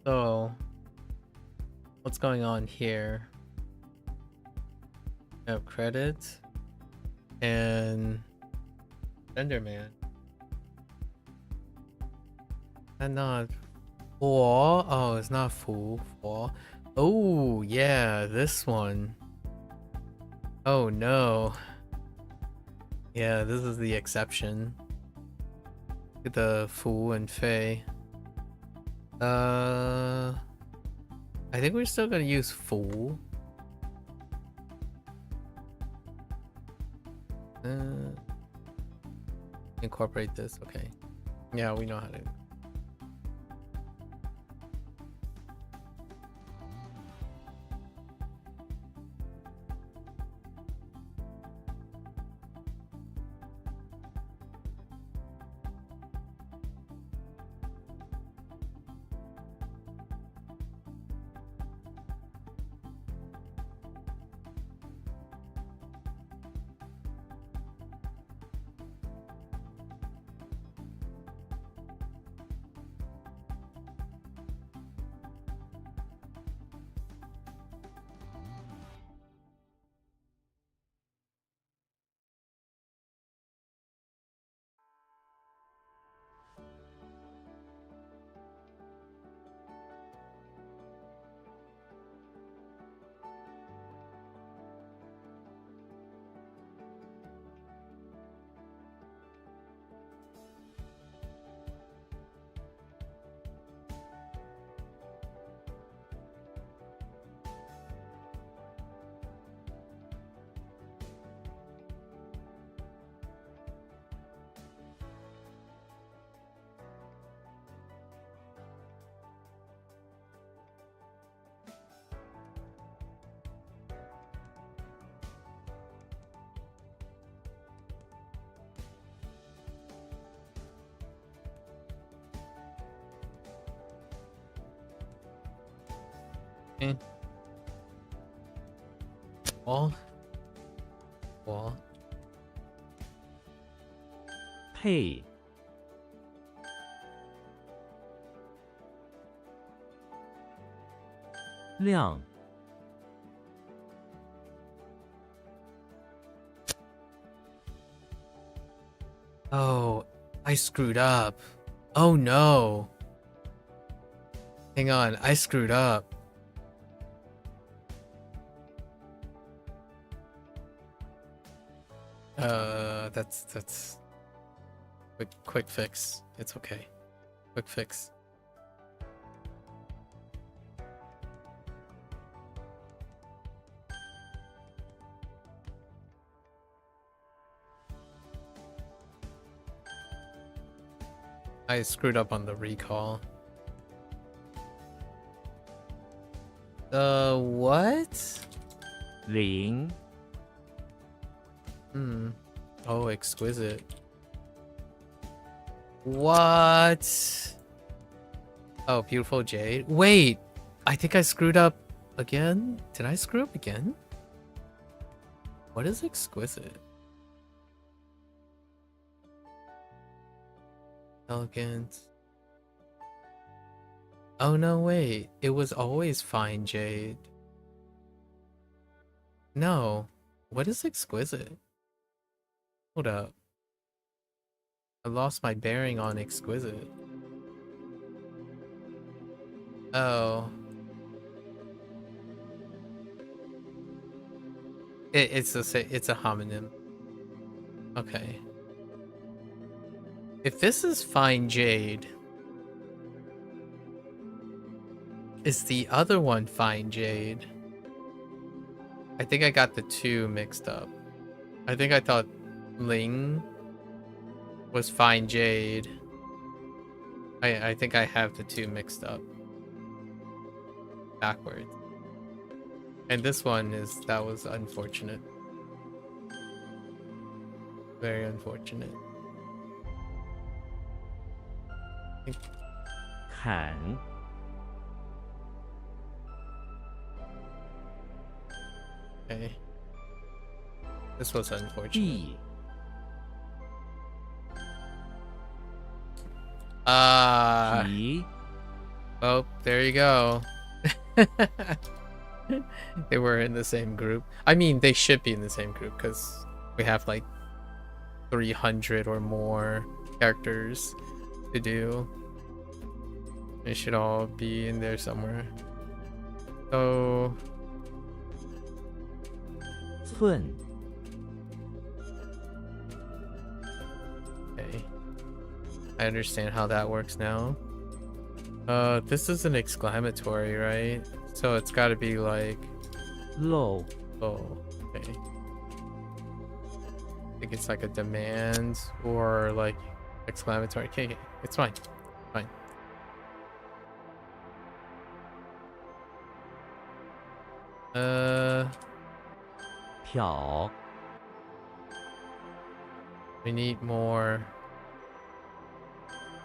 So What's going on here? I have credit and Enderman. And not Fu. Oh, it's not Fu. Oh, yeah, this one. Oh no. Yeah, this is the exception. Look at the Fu and Fei. I think we're still gonna use Fu. Incorporate this, okay. Yeah, we know how to. Okay. Wall. 配 量 Oh, I screwed up. Oh no. Hang on, I screwed up. That's quick fix. It's okay. Quick fix. I screwed up on the recall. What? 0 Oh, exquisite. What? Oh, beautiful jade. Wait, I think I screwed up again. Did I screw up again? What is exquisite? Elegant. Oh no, wait. It was always fine jade. No. What is exquisite? Hold up. I lost my bearing on exquisite. Oh. It's a homonym. Okay. If this is fine jade, is the other one fine jade? I think I got the two mixed up. I think I thought Ling was fine jade. I think I have the two mixed up backwards. And this one that was unfortunate. Very unfortunate. 砍 Okay. This was unfortunate. 地 Ah. 皮 Oh, there you go. They were in the same group. I mean, they should be in the same group because we have like 300 or more characters to do. They should all be in there somewhere. So 寸 okay, I understand how that works now. This is an exclamatory, right? So it's got to be like, 漏 oh, okay. I think it's like a demand or like exclamatory. Okay, okay. It's fine. Fine. Uh, 漂 we need more.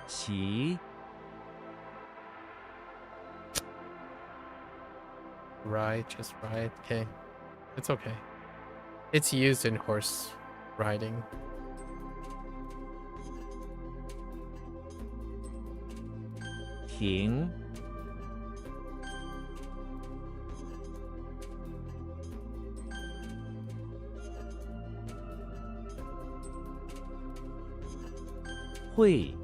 骑 Ride, just ride. Okay. It's okay. It's used in horse riding. 停 会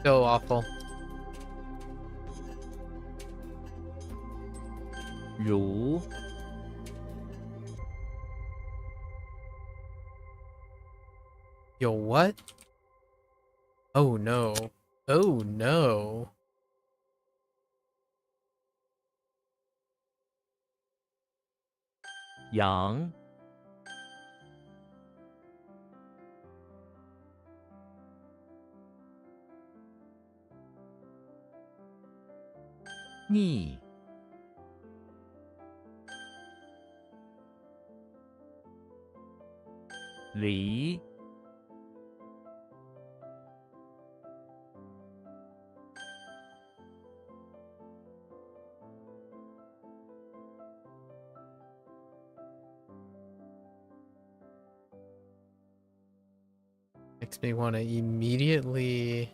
So awful. 如 Yo, what? Oh no. Oh no.羊 逆 离 Makes me want to immediately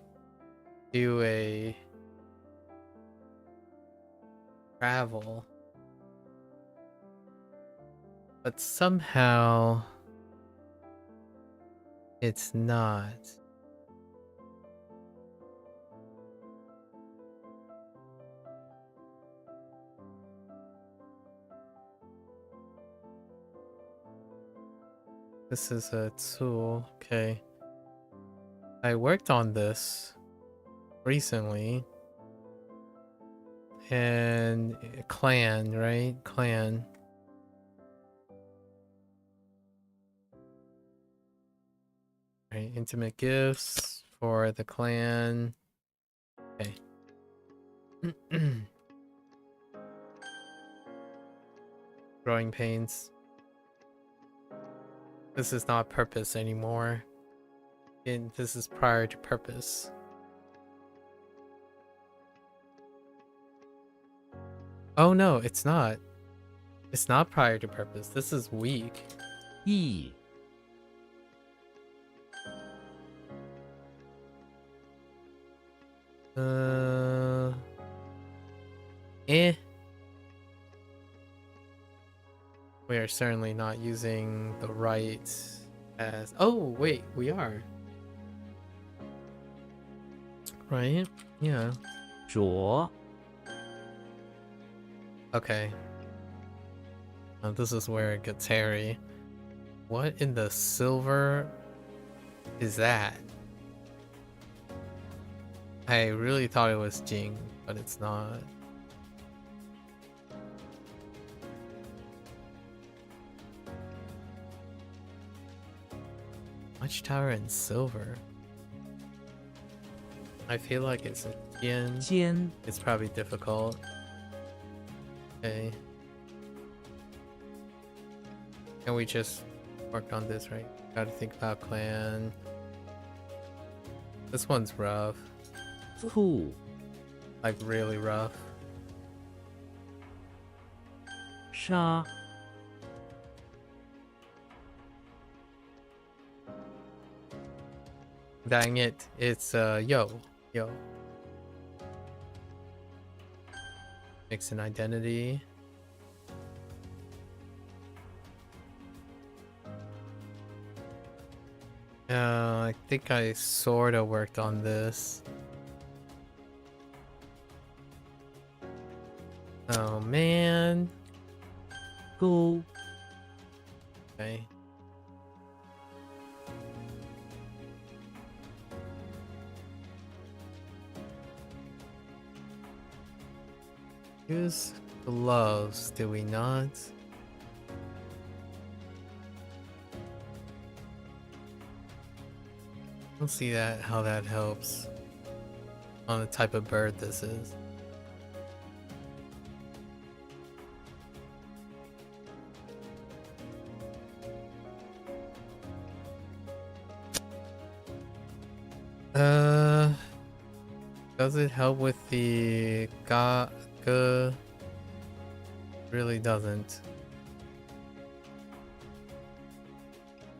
do a travel. But somehow it's not. This is a tool. Okay. I worked on this recently. And clan, right? Clan. Right, intimate gifts for the clan. Okay. Growing pains. This is not purpose anymore. And this is prior to purpose. Oh no, it's not. It's not prior to purpose. This is weak. 义 Eh. We are certainly not using the right as... Oh, wait, we are. Right? Yeah. 浊 Okay. Now this is where it gets hairy. What in the silver is that? I really thought it was Jing, but it's not. Watchtower in silver. I feel like it's a Jian. 尖 It's probably difficult. Okay. And we just worked on this, right? Gotta think about clan. This one's rough. 醋 Like really rough. 沙 Dang it. It's yo. Mix an identity. I think I sorta worked on this. Oh man. Go. Okay. Use gloves, do we not? Don't see that how that helps on the type of bird this is. Does it help with the ga? Really doesn't.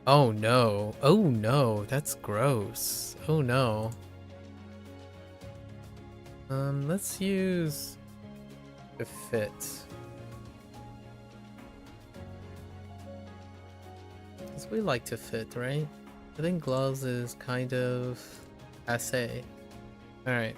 Oh no. Oh no, that's gross. Oh no. Let's use the fit. Because we like to fit, right? I think gloves is kind of passe. Alright.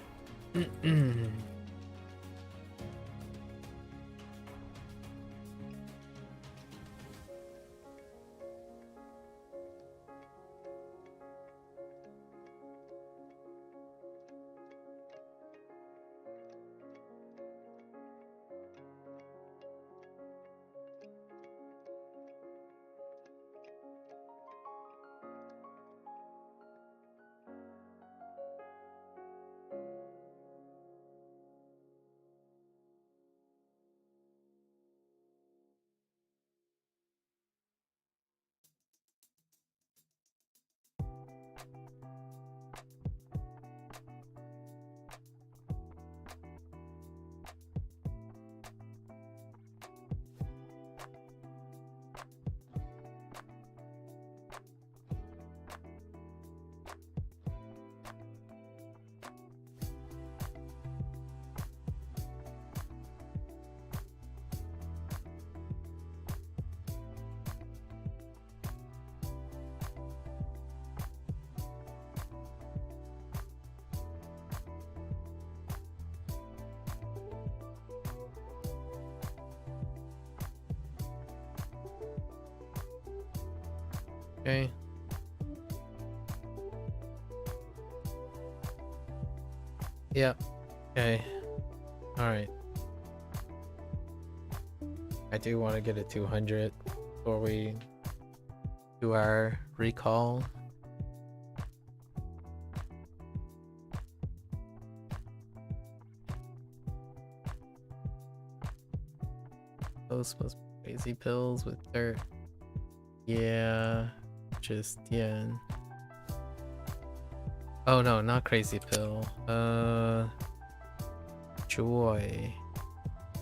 Okay. Yeah. Okay. Alright. I do want to get a 200 before we do our recall. Those supposed to be crazy pills with dirt. Yeah. Just, yeah. Oh no, not crazy pill. Joy.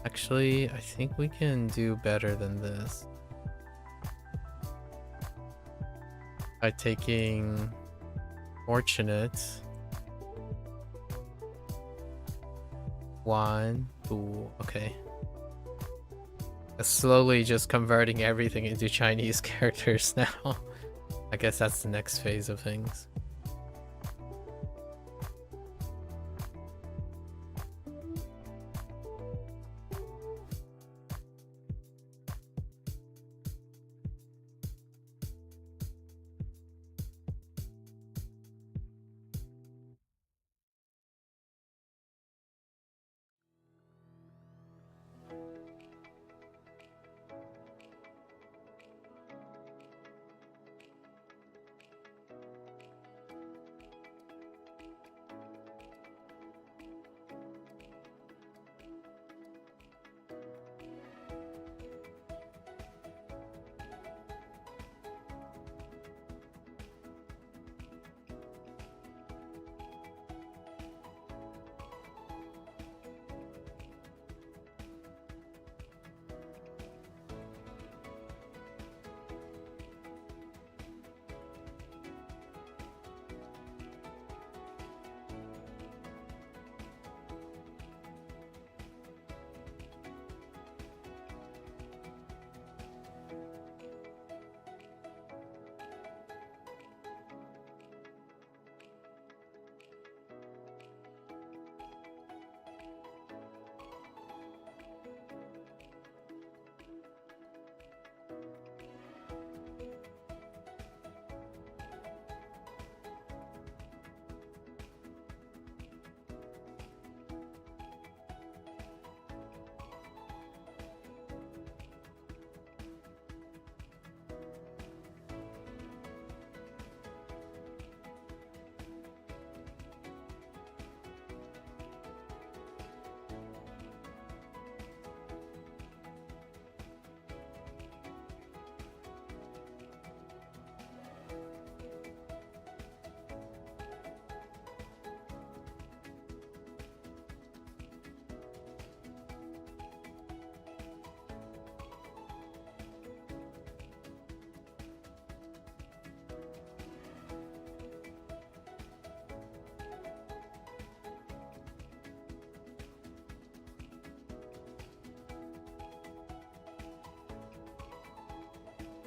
Actually, I think we can do better than this. By taking fortunate. 1, 2, okay. Slowly just converting everything into Chinese characters now. I guess that's the next phase of things.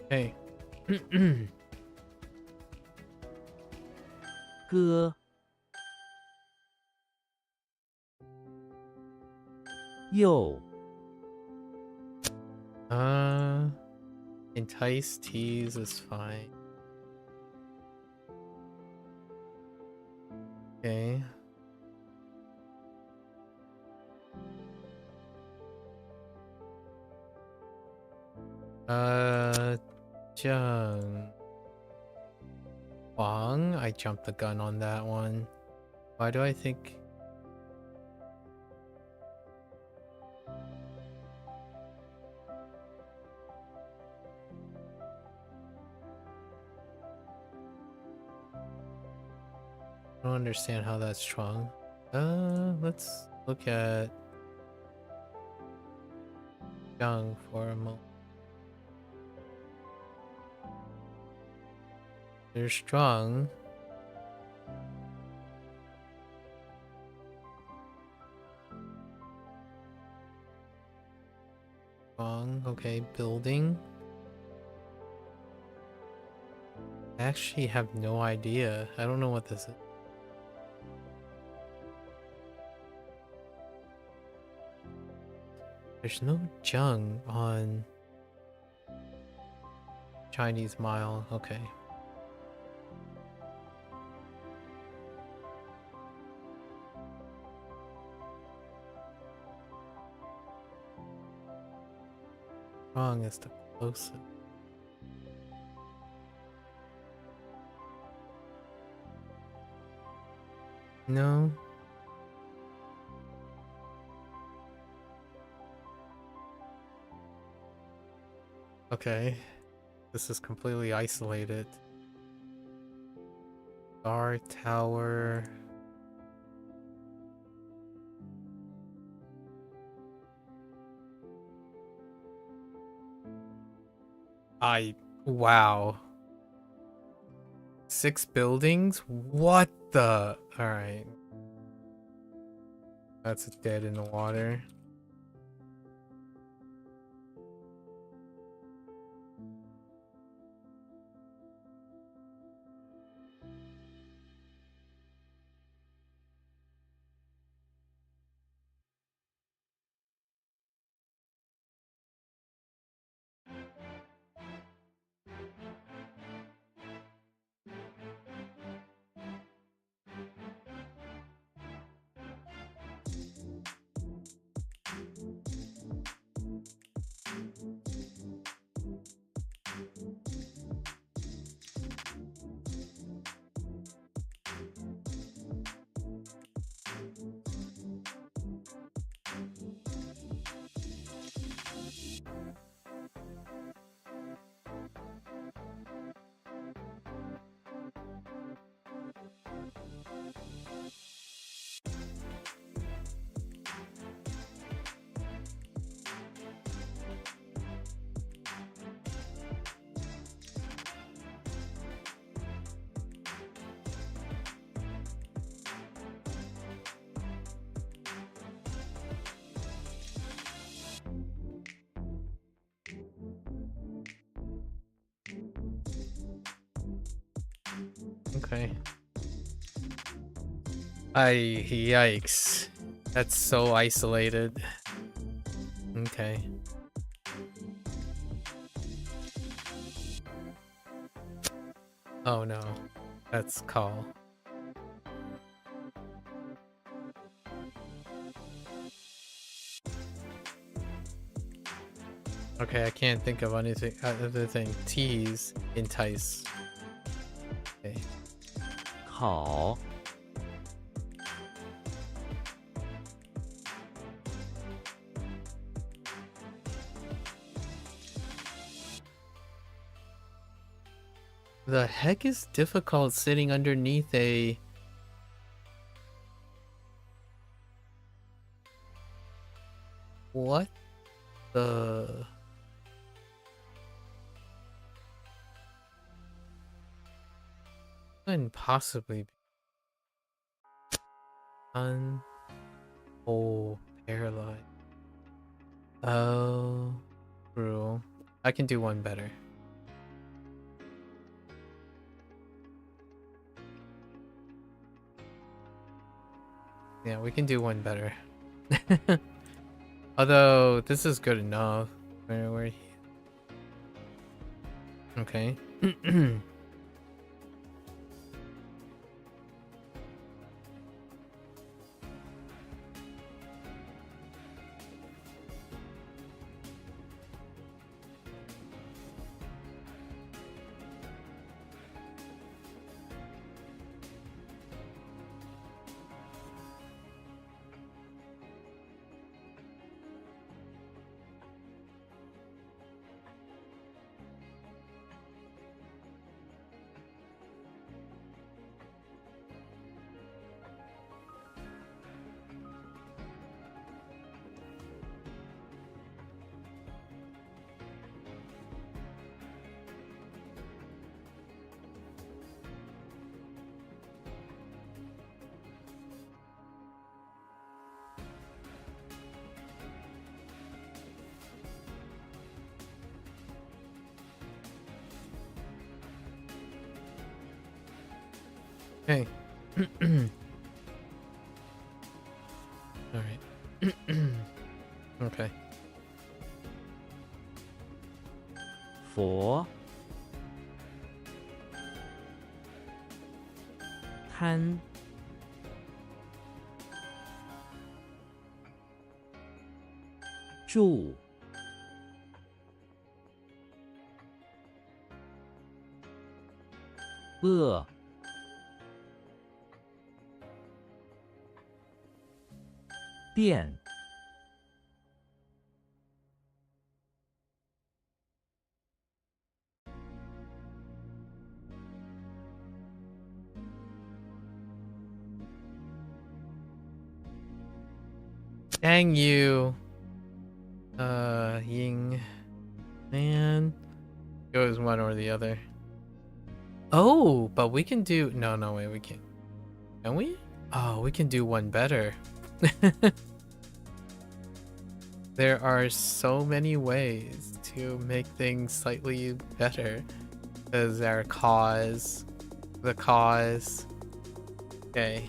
Hey. 歌又 Entice, tease is fine. Okay. Jung. Hoang? I jumped the gun on that one. Why do I think... I don't understand how that's strong. Let's look at Jung for a moment. They're strong. Strong, okay, building. I actually have no idea. I don't know what this is. There's no Jung on Chinese Mile. Okay. Wrong is the closest. No. Okay. This is completely isolated. Star Tower. Wow. 6 buildings? What the? Alright. That's dead in the water. Okay. Yikes. That's so isolated. Okay. Oh no. That's call. Okay, I can't think of anything other than tease, entice. Okay. 好 The heck is difficult sitting underneath a... What the... Couldn't possibly be... Oh, paralyzed. Oh, true. I can do one better. Yeah, we can do one better. Although this is good enough. Where okay. Okay. All right. Okay. 佛贪住恶变 Dang you. Ying. Man. Goes one or the other. Oh, but we can do... No, wait, we can't. Can we? Oh, we can do one better. There are so many ways to make things slightly better. Because our cause... The cause... Okay.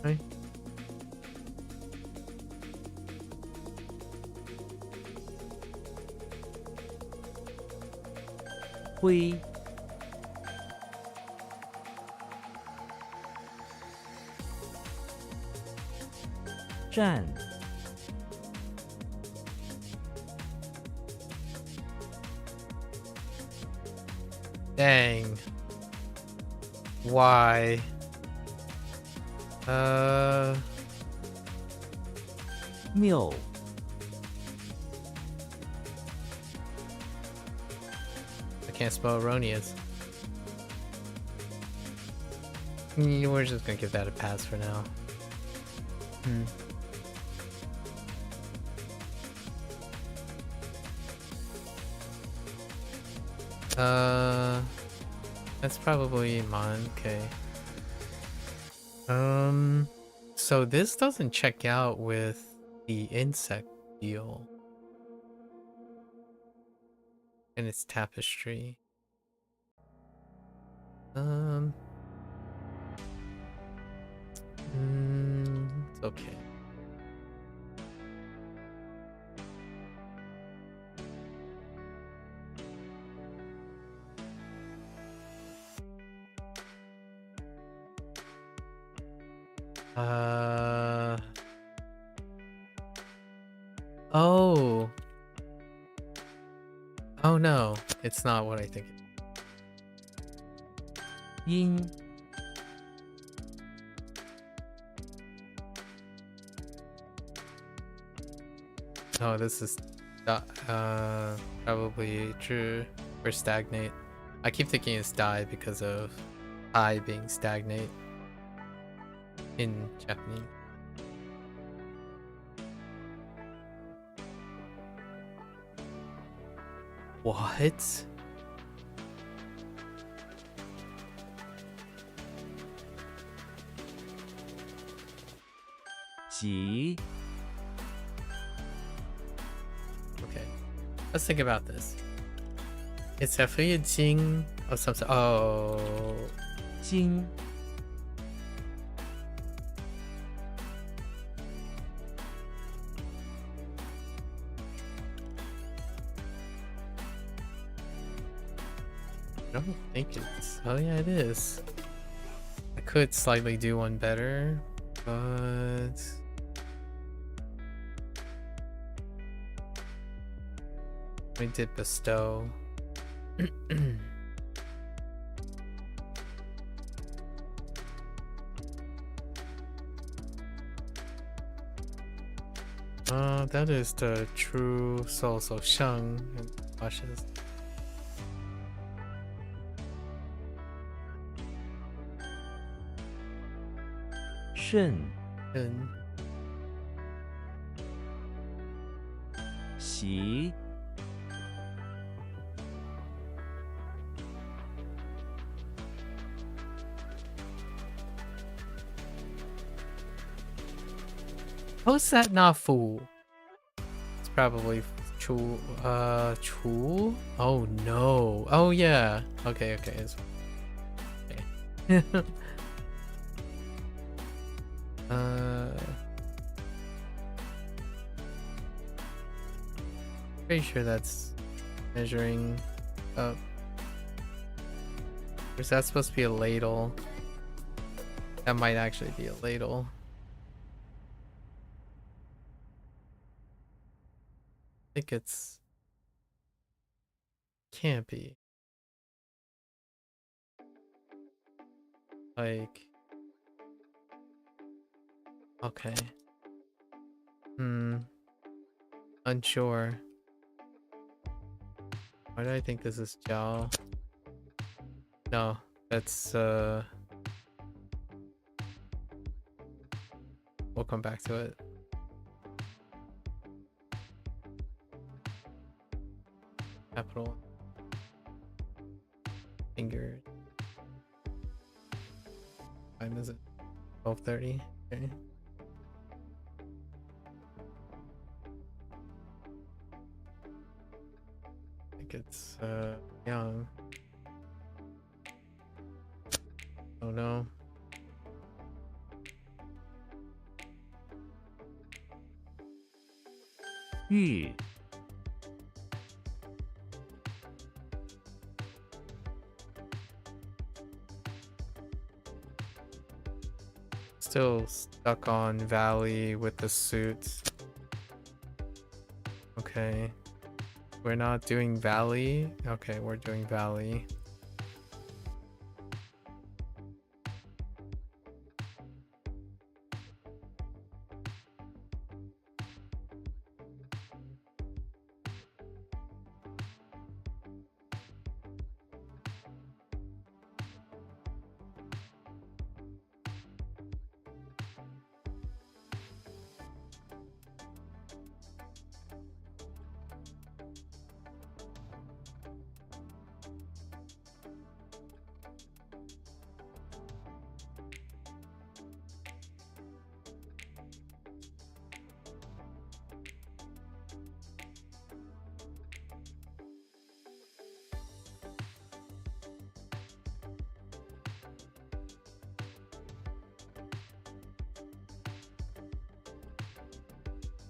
Right. Hui 战 Dang. Why?谬 I can't spell erroneous. We're just gonna give that a pass for now. That's probably Mon. Okay. So this doesn't check out with the insect deal. And it's tapestry. It's okay. Oh. Oh no, it's not what I think. 因 No, this is probably true or stagnate. I keep thinking it's die because of I being stagnate in Japanese. What? Ji. Okay, let's think about this. It's definitely a jing of some sort. Oh, 经 I don't think it's. Oh yeah, it is. I could slightly do one better, but we did bestow. That is the true souls of Sheng and Ashes.慎 And 习 how's that not full? It's probably chu. Chu? Oh no. Oh yeah. Okay, okay. It's okay. Pretty sure that's measuring up. Or is that supposed to be a ladle? That might actually be a ladle. I think it's can't be. Like okay. Unsure. Why do I think this is Jiao? No, that's we'll come back to it. Capital finger. What time is it? 12:30. Okay. I think it's young. Oh no. Yu. Still stuck on Valley with the suits. Okay. We're not doing Valley. Okay, we're doing Valley.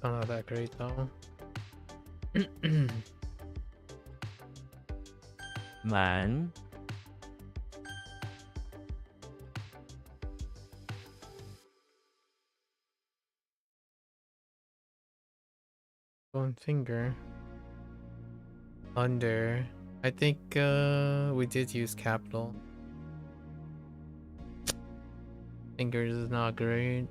Oh, not that great though. 满 One finger. Under. I think we did use capital. Fingers is not great.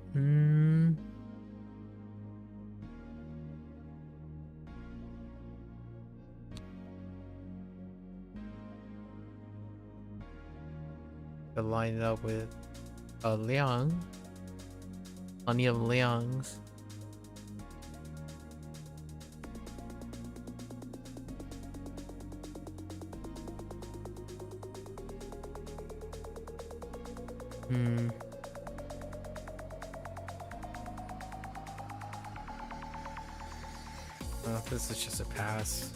To line it up with a liang. Plenty of liangs. Oh, this is just a pass.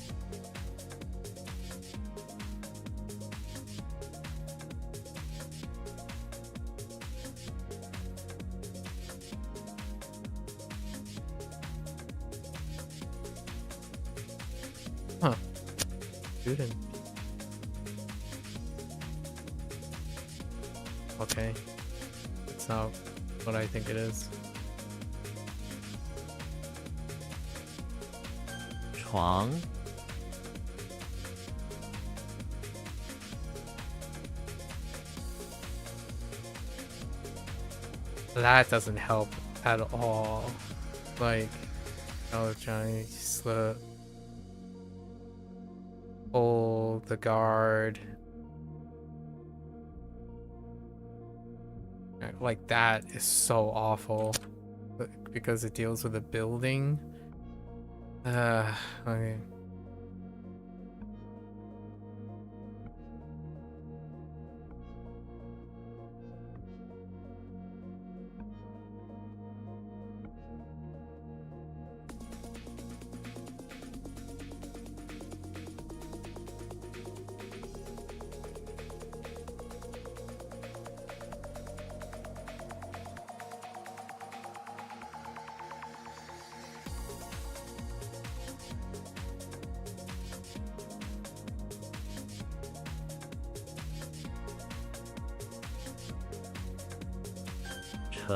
Huh. Student. Okay. It's not what I think it is. 床 That doesn't help at all. Like, I was trying to slip. Hold the guard. Like, that is so awful. Because it deals with a building. Okay.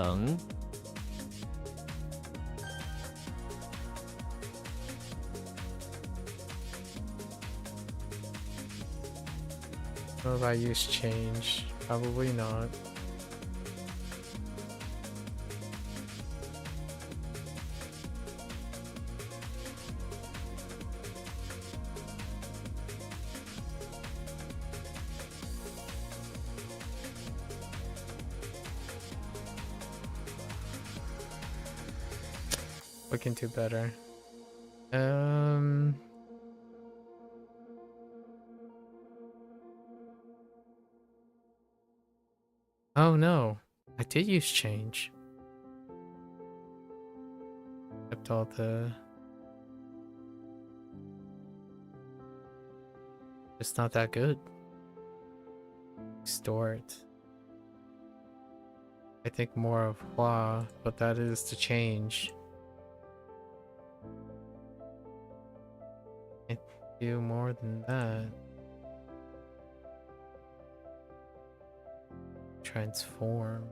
Cheng What if I use change? Probably not. We can do better. Oh no, I did use change. Kept all the... It's not that good. Store it. I think more of Hua, but that is to change. Can't do more than that. Transform.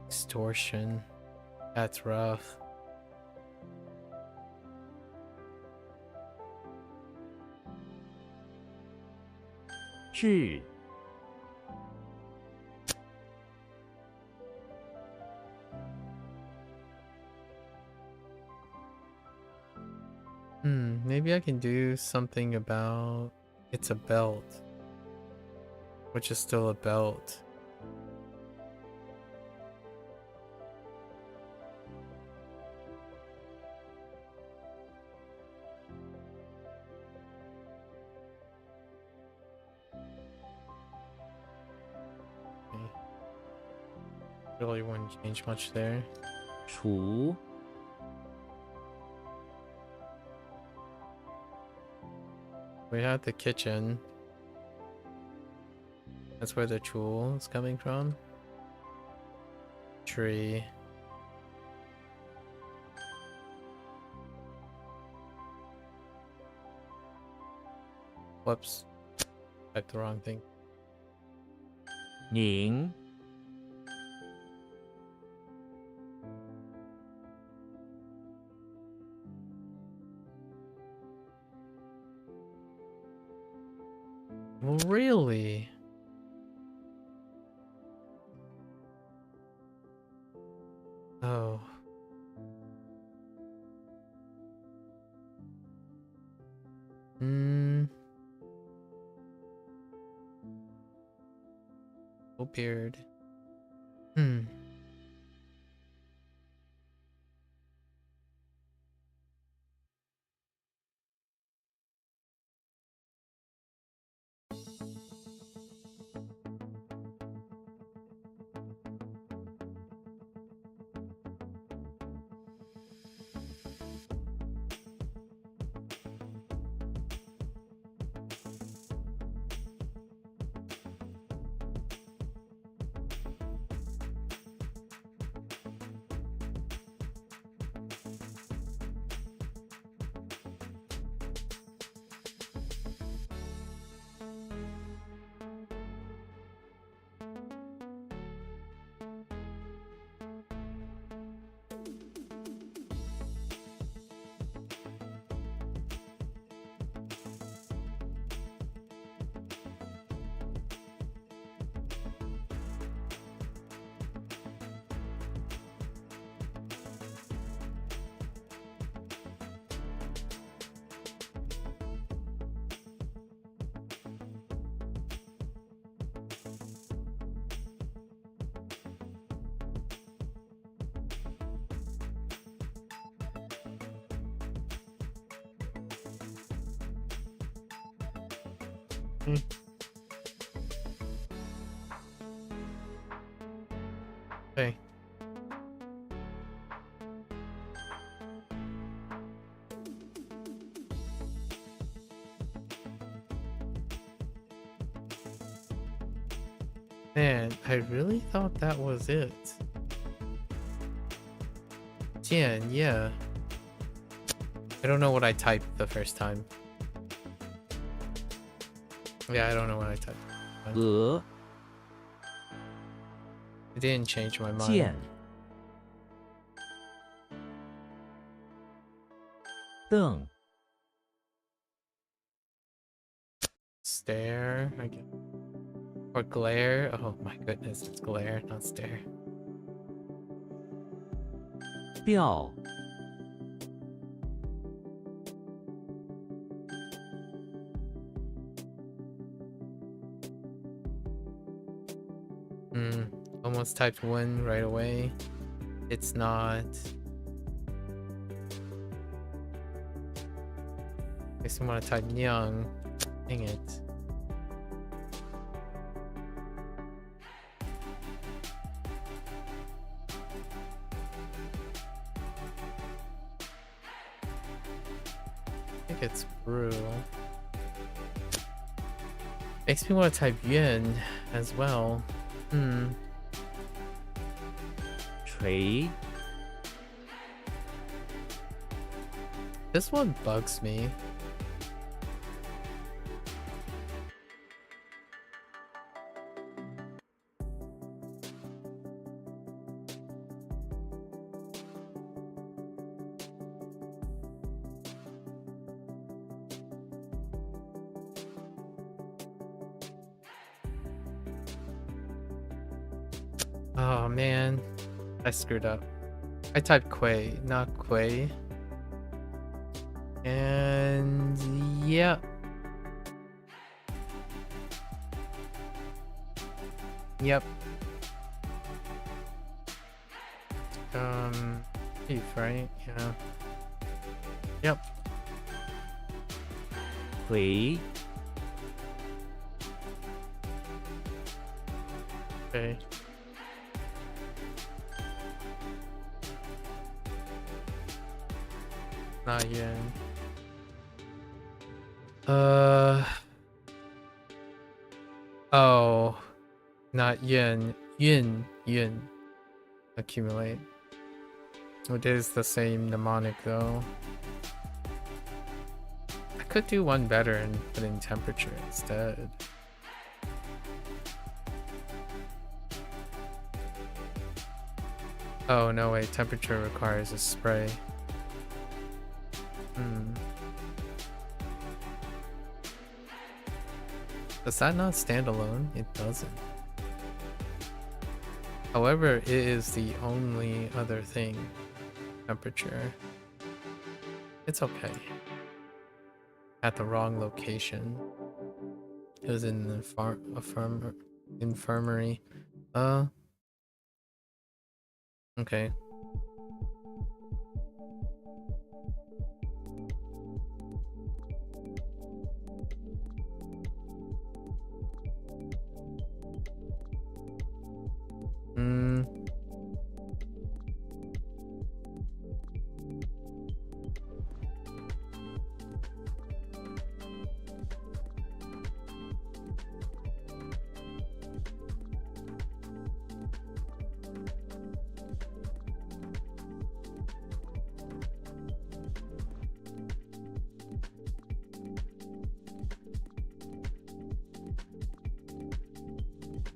Extortion. That's rough. Zhi Maybe I can do something about... It's a belt. Which is still a belt. Okay. Really wouldn't change much there. 除 We have the kitchen. That's where the tool is coming from. Tree. Whoops. Typed the wrong thing. 您 Really? Oh. Oh, beard. Okay. Man, I really thought that was it. Jian, yeah. I don't know what I typed the first time. Yeah, I don't know what I typed. 鹅 It didn't change my 剑 mind. 凳 Stare, I guess. Or glare. Oh my goodness, it's glare, not stare. 吊 Almost typed one right away. It's not. Makes me want to type young. Dang it. I think it's brew. Makes me want to type yin as well. 锤 This one bugs me. Oh man, I screwed up. I typed Quay, not Quay. And yeah. Yep. Beef, right? Yeah. Yep. 回 Okay. Not yin. Uh oh, not yin. Yin. Accumulate. It is the same mnemonic though. I could do one better and put in temperature instead. Oh no, wait, temperature requires a spray. Does that not stand alone? It doesn't. However, it is the only other thing. Temperature. It's okay. At the wrong location. It was in the infirmary. Okay.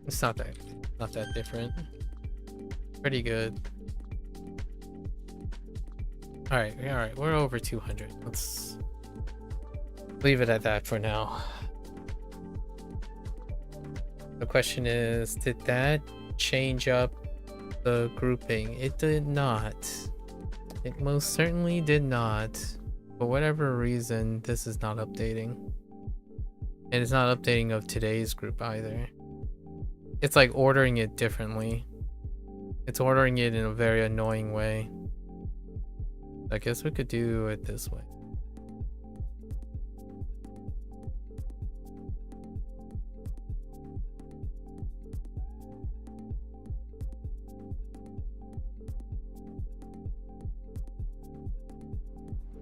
It's not that different. Pretty good. Alright, we're over 200. Let's leave it at that for now. The question is, did that change up the grouping? It did not. It most certainly did not. For whatever reason, this is not updating. And it's not updating of today's group either. It's like ordering it differently. It's ordering it in a very annoying way. I guess we could do it this way.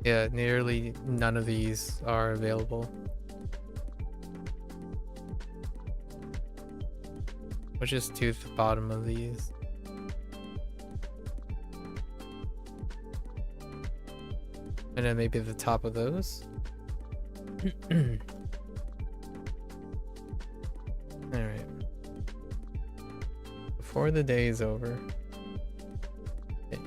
Yeah, nearly none of these are available. We'll just do the bottom of these. And then maybe the top of those. Alright. Before the day is over. Okay.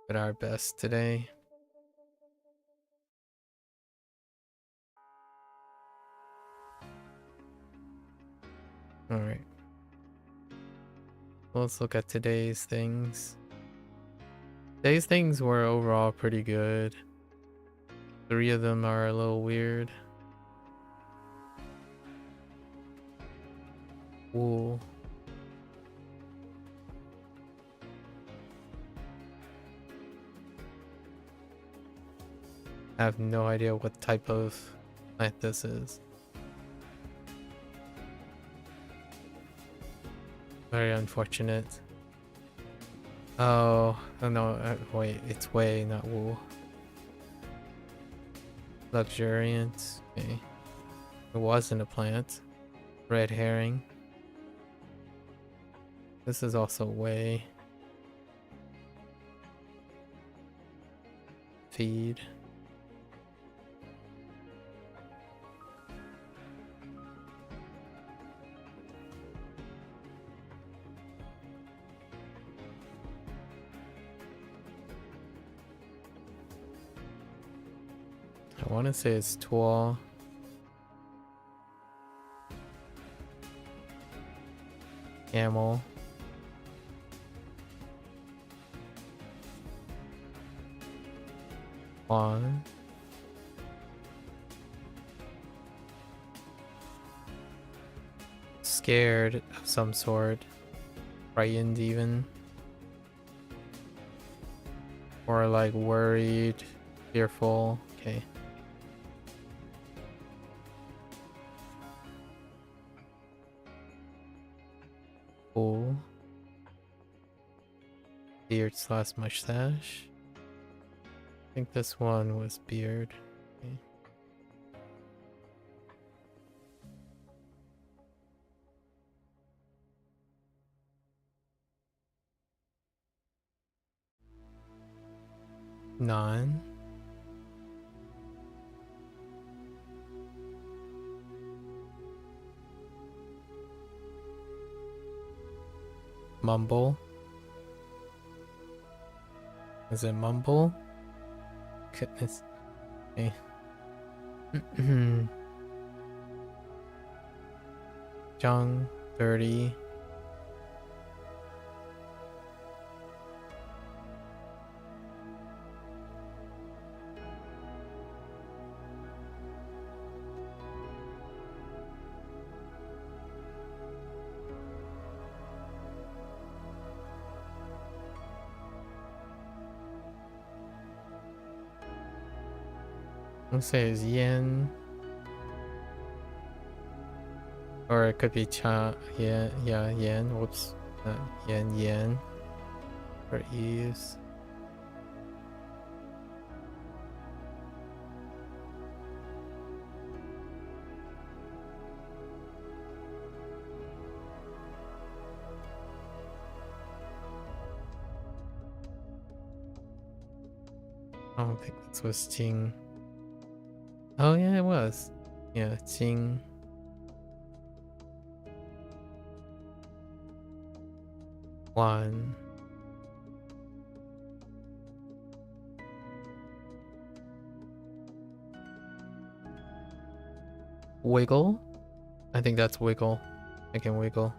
Did our best today. Alright. Let's look at today's things. Today's things were overall pretty good. 3 of them are a little weird. Wool. I have no idea what type of plant this is. Very unfortunate. Oh no, wait, it's way, not wool. Luxuriant, okay. It wasn't a plant. Red herring. This is also way. Feed. I want to say it's Tual. Camel. Hoang. Scared of some sort. Frightened even. Or like worried, fearful. Okay. Cool. Beard / mustache. I think this one was beard. Okay. Nine. Mumble. Is it mumble? Goodness. Okay. Jung 30. Let's say it's yen. Or it could be cha, yen, yeah, yen. Whoops. Yen. For ease. I don't think this was Jing. Oh yeah, it was. Yeah, Jing. One. Wiggle? I think that's wiggle. I can wiggle.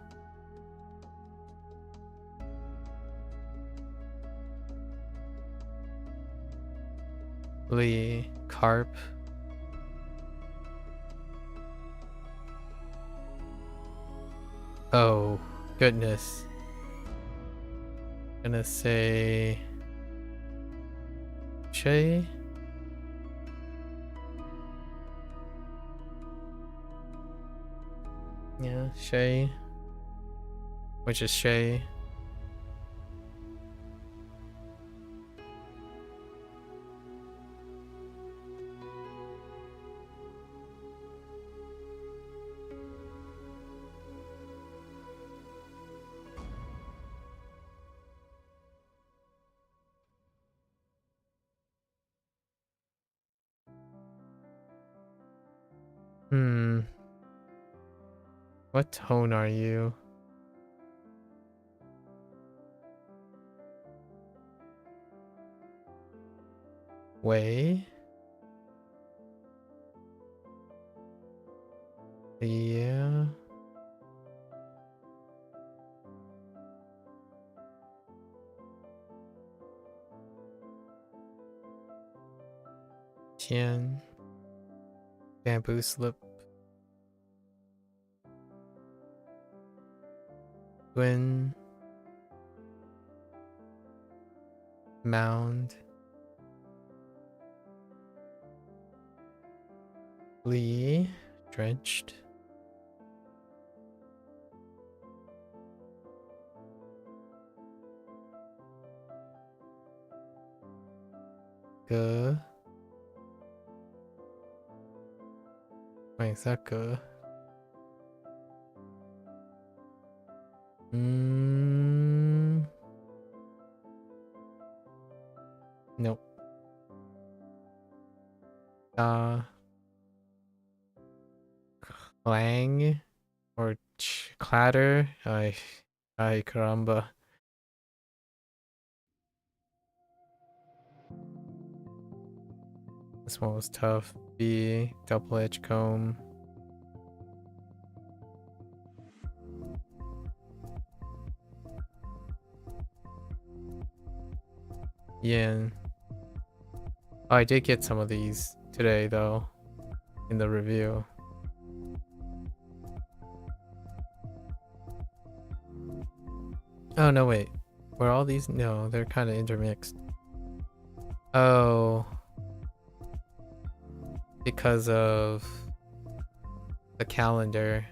Lee, carp. Oh, goodness. Gonna say Shay. Yeah, Shay. Which is Shay. What tone are you? Wei? Yeah. Qian. Bamboo slip. Twin. Mound. Lee. Drenched. Ge. Wait, is that Ge? Nope. Clang or clatter. Ay, caramba. This one was tough. B, double-edged comb. Yen. Oh, I did get some of these today though, in the review. Oh no, wait. Were all these? No, they're kind of intermixed. Oh. Because of the calendar.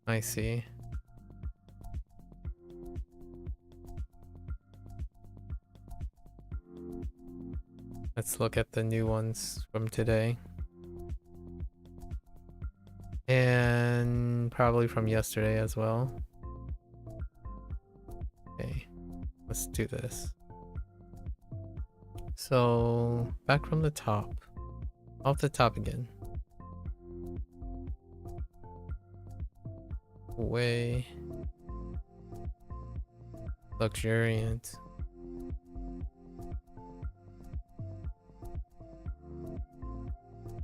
I see. Let's look at the new ones from today. And probably from yesterday as well. Okay, let's do this. So, back from the top. Off the top again. Way luxuriant.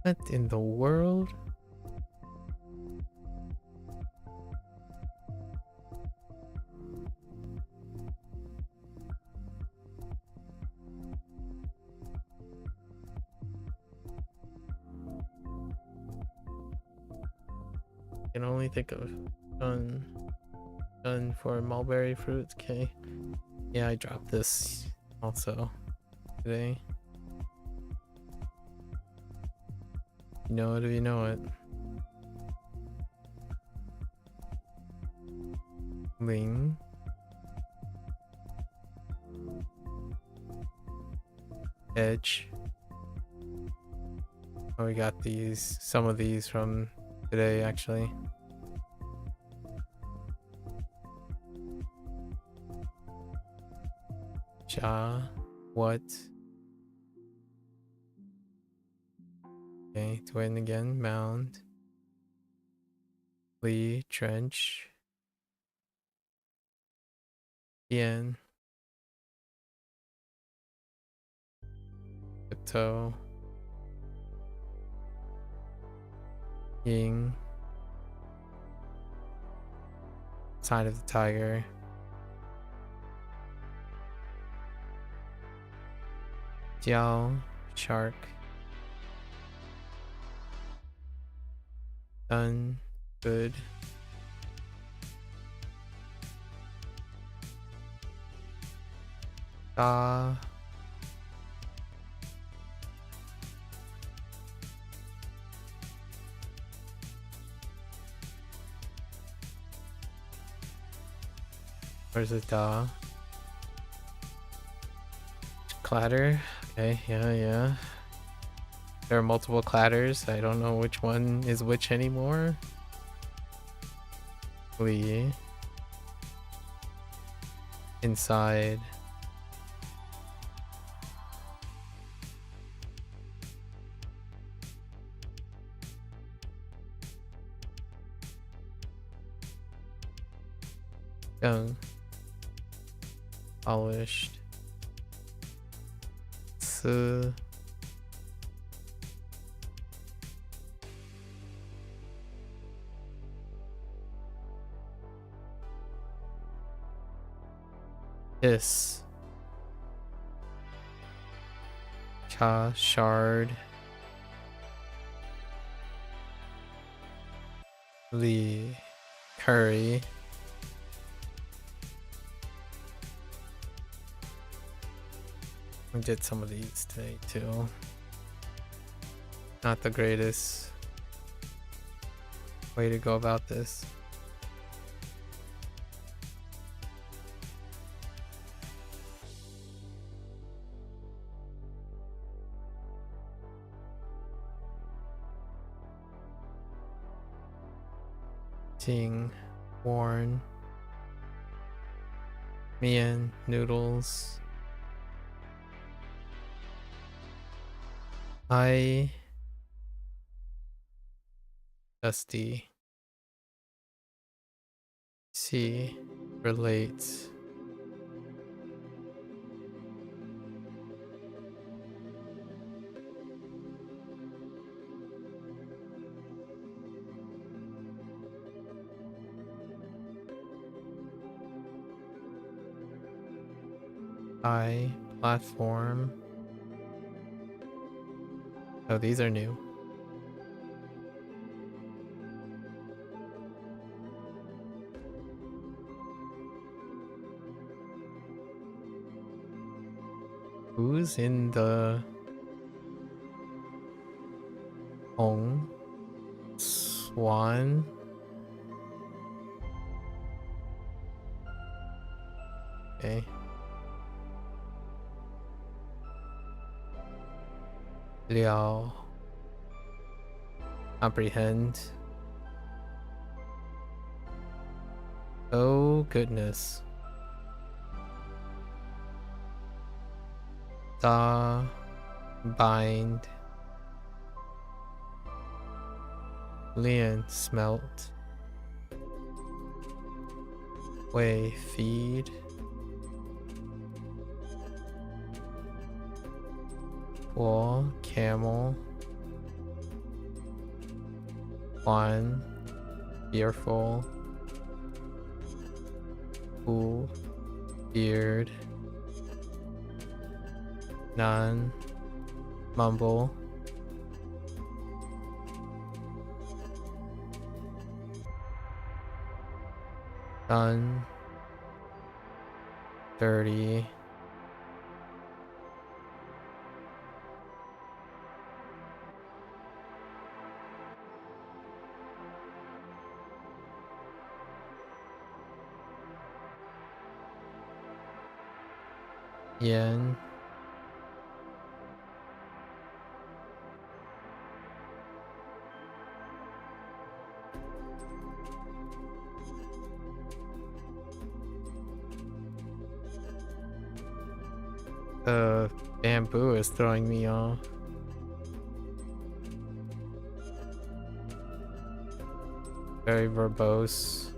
What in the world? I can only think of done for mulberry fruits. Okay, yeah, I dropped this also today. You know it if you know it. Ling. Edge. Oh, we got these, some of these from today actually. Cha. What? Okay, twin again. Mound. Lee. Trench. Bien. Tiptoe. Ying. Side of the tiger. Jiao. Shark. Done. Good. Da. Where's the da? Clatter. Okay, yeah. There are multiple clatters. I don't know which one is which anymore. Lee. Inside. Young. Polished. Su. This. Cha. Shard. Lee. Curry. We did some of these today too. Not the greatest way to go about this. Ting, Warren, Mian, Noodles. I Dusty C relates I platform. Oh, these are new. Who's in the Hoang? Swan? Okay. Liao. Comprehend. Oh goodness. Da. Bind. Lian. Smelt. Wei. Feed. Wall. Camel. One. Fearful. Cool. Beard. None. Mumble. Done. 30. Yen. The bamboo is throwing me off. Very verbose.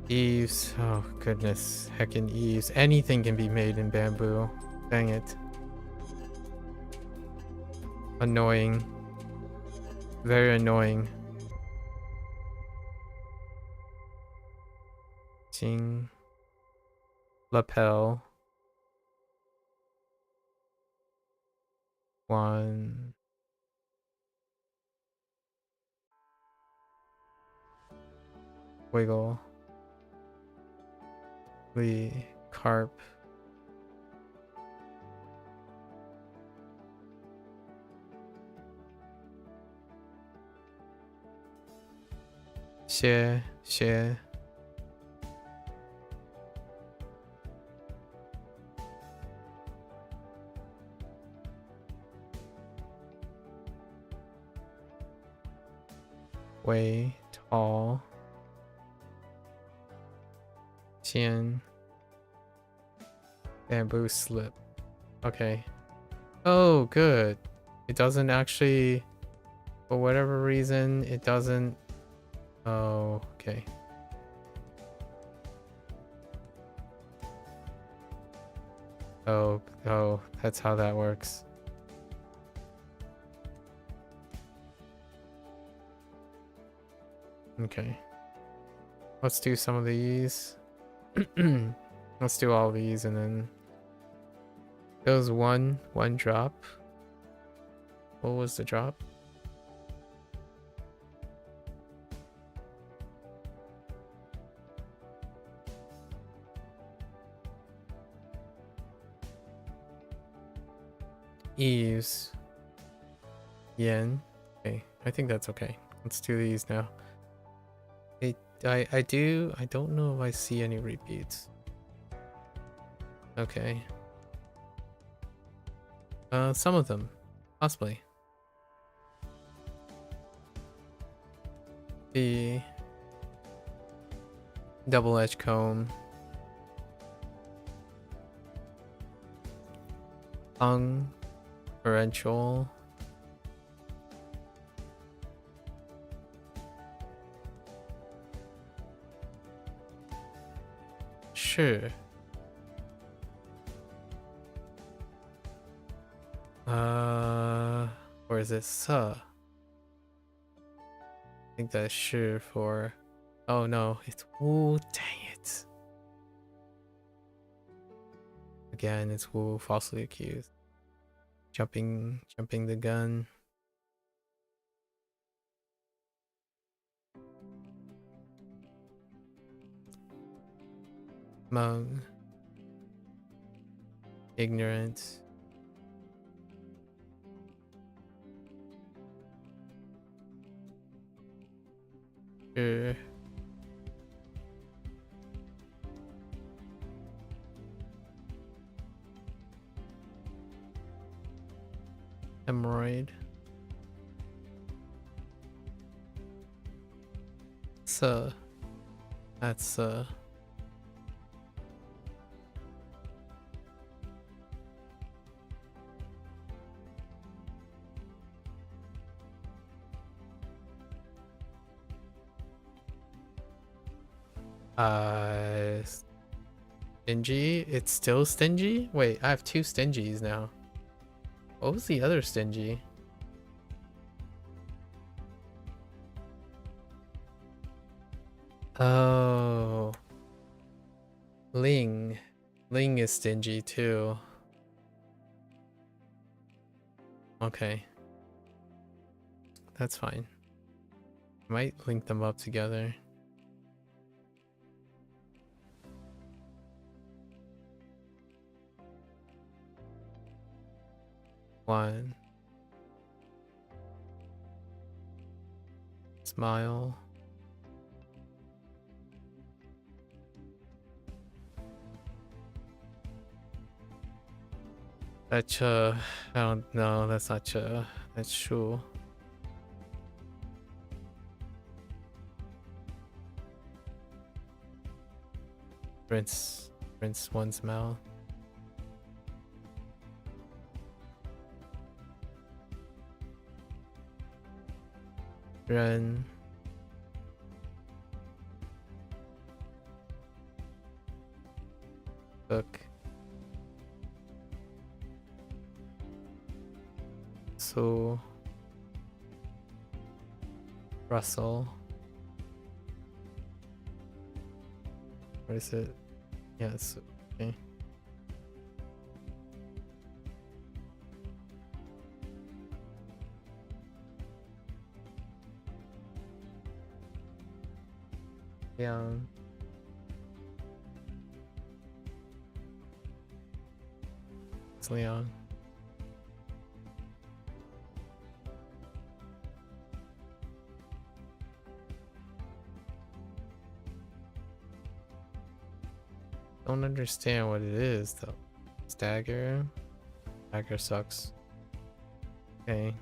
Eaves. Oh goodness. Heckin' eaves. Anything can be made in bamboo. Dang it. Annoying. Very annoying. Ting. Lapel. One. Wiggle. The carp. Share. Way tall. Chin. Bamboo slip. Okay. Oh, good. It doesn't actually, for whatever reason, it doesn't. Oh, okay. Oh, that's how that works. Okay. Let's do some of these. Let's do all these and then those one drop. What was the drop? Eaves. Yen. Okay, I think that's okay. Let's do these now. I don't know if I see any repeats. Okay. Some of them, possibly. The double-edged comb. Hung, torrential. Sure. Or is it "sa"? I think that's "sure" for. Oh no, it's "wu." Dang it! Again, it's "wu." Falsely accused. Jumping the gun. Mug. Ignorant. Sure. Hemorrhoid. So that's stingy. It's still stingy? Wait, I have 2 stingies now. What was the other stingy? Oh. Ling. Ling is stingy too. Okay. That's fine. Might link them up together. One. Smile. That's I don't know, that's not that's Shu. Rinse one's mouth. Run. Cook. So Russell. Where is it? Yes. Okay. Leon. It's Leon. Don't understand what it is though. Stagger. Stagger sucks. Okay.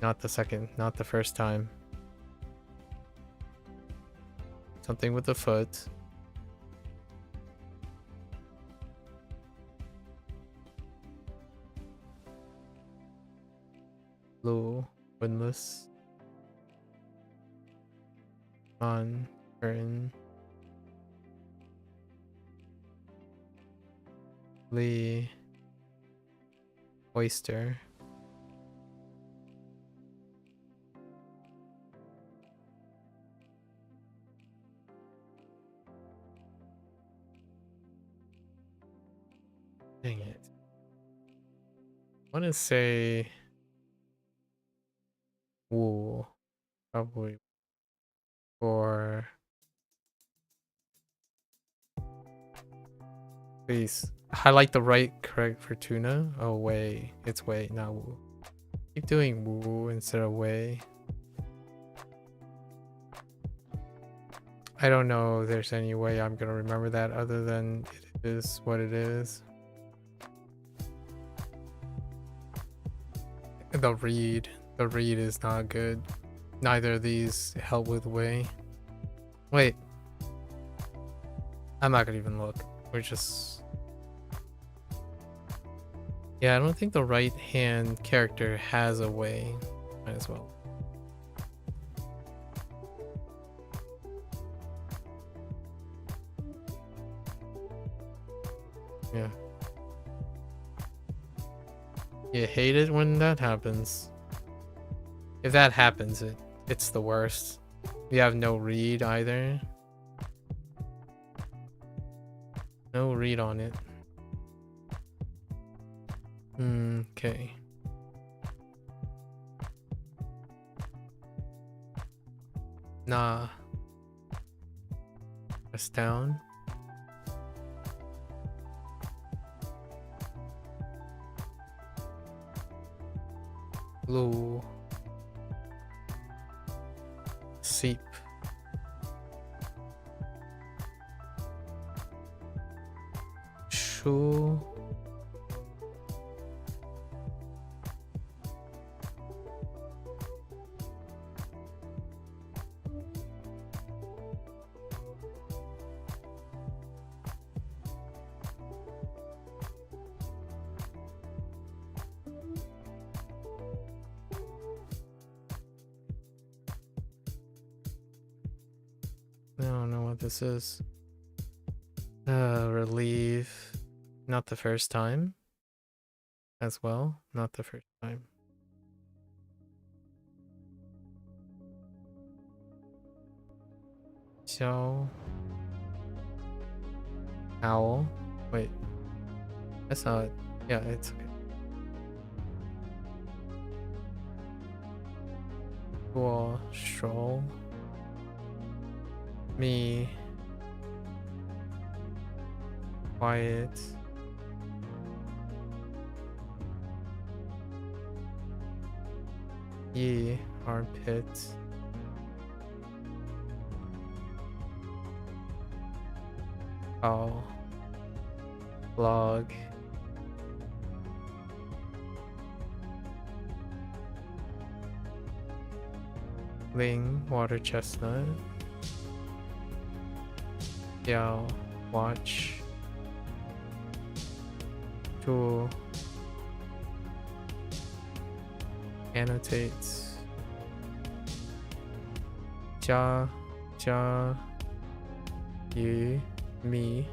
Not the first time. Something with the foot. Blue. Windless. On. Curtain. Lee. Oyster. Dang it. I want to say wool. Probably for please highlight the right correct for tuna. Oh way. It's way, not woo. Keep doing woo instead of way. I don't know if there's any way I'm gonna remember that other than it is what it is. The read is not good. Neither of these help with way. Wait. I'm not gonna even look. We're just... Yeah, I don't think the right hand character has a way. Might as well. Yeah. You hate it when that happens. If that happens, it's the worst. You have no read either. No read on it. Okay. Nah. Press down. Blue. Seep. Shu. I don't know what this is. Relieve. Not the first time. As well. Not the first time. So. Owl. Wait. That's not. Yeah, it's okay. Cool. Stroll. Me. Quiet. Ye. Armpit. Oh. Log. Ling. Water chestnut. Yao. Watch. Tool. Annotates. Ja. Yu. Me.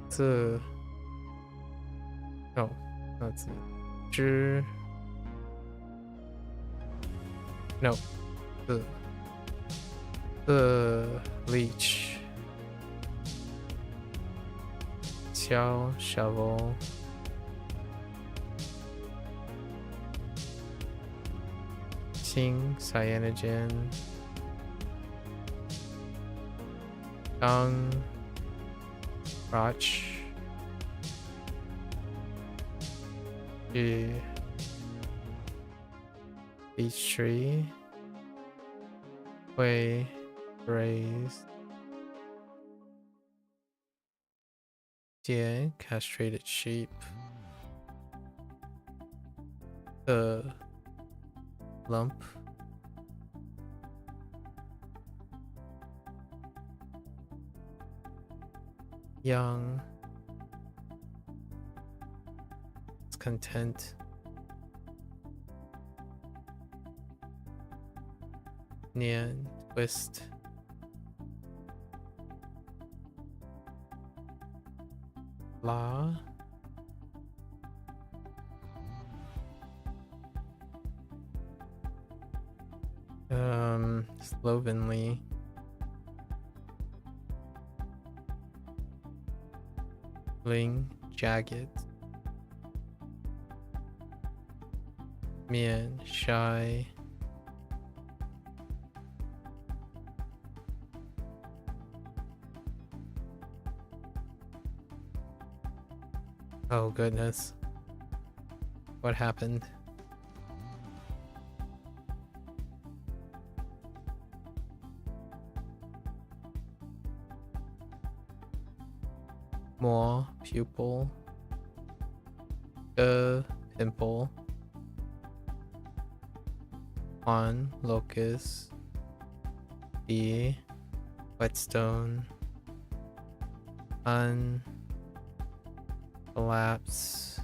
Zi. No, not Zi. Zhi. No. Zi. Leech. Xiao. Shovel. Qing. Cyanogen. Gang. Roch. Yu. Beech tree. Hui. Raised. Jie. Castrated sheep. The lump. Young. Content. Nian. Twist. La. Slovenly. Ling. Jagged. Mian. Shy. Oh goodness. What happened? More pupil. Pimple. On locust. B. Whetstone. Collapse.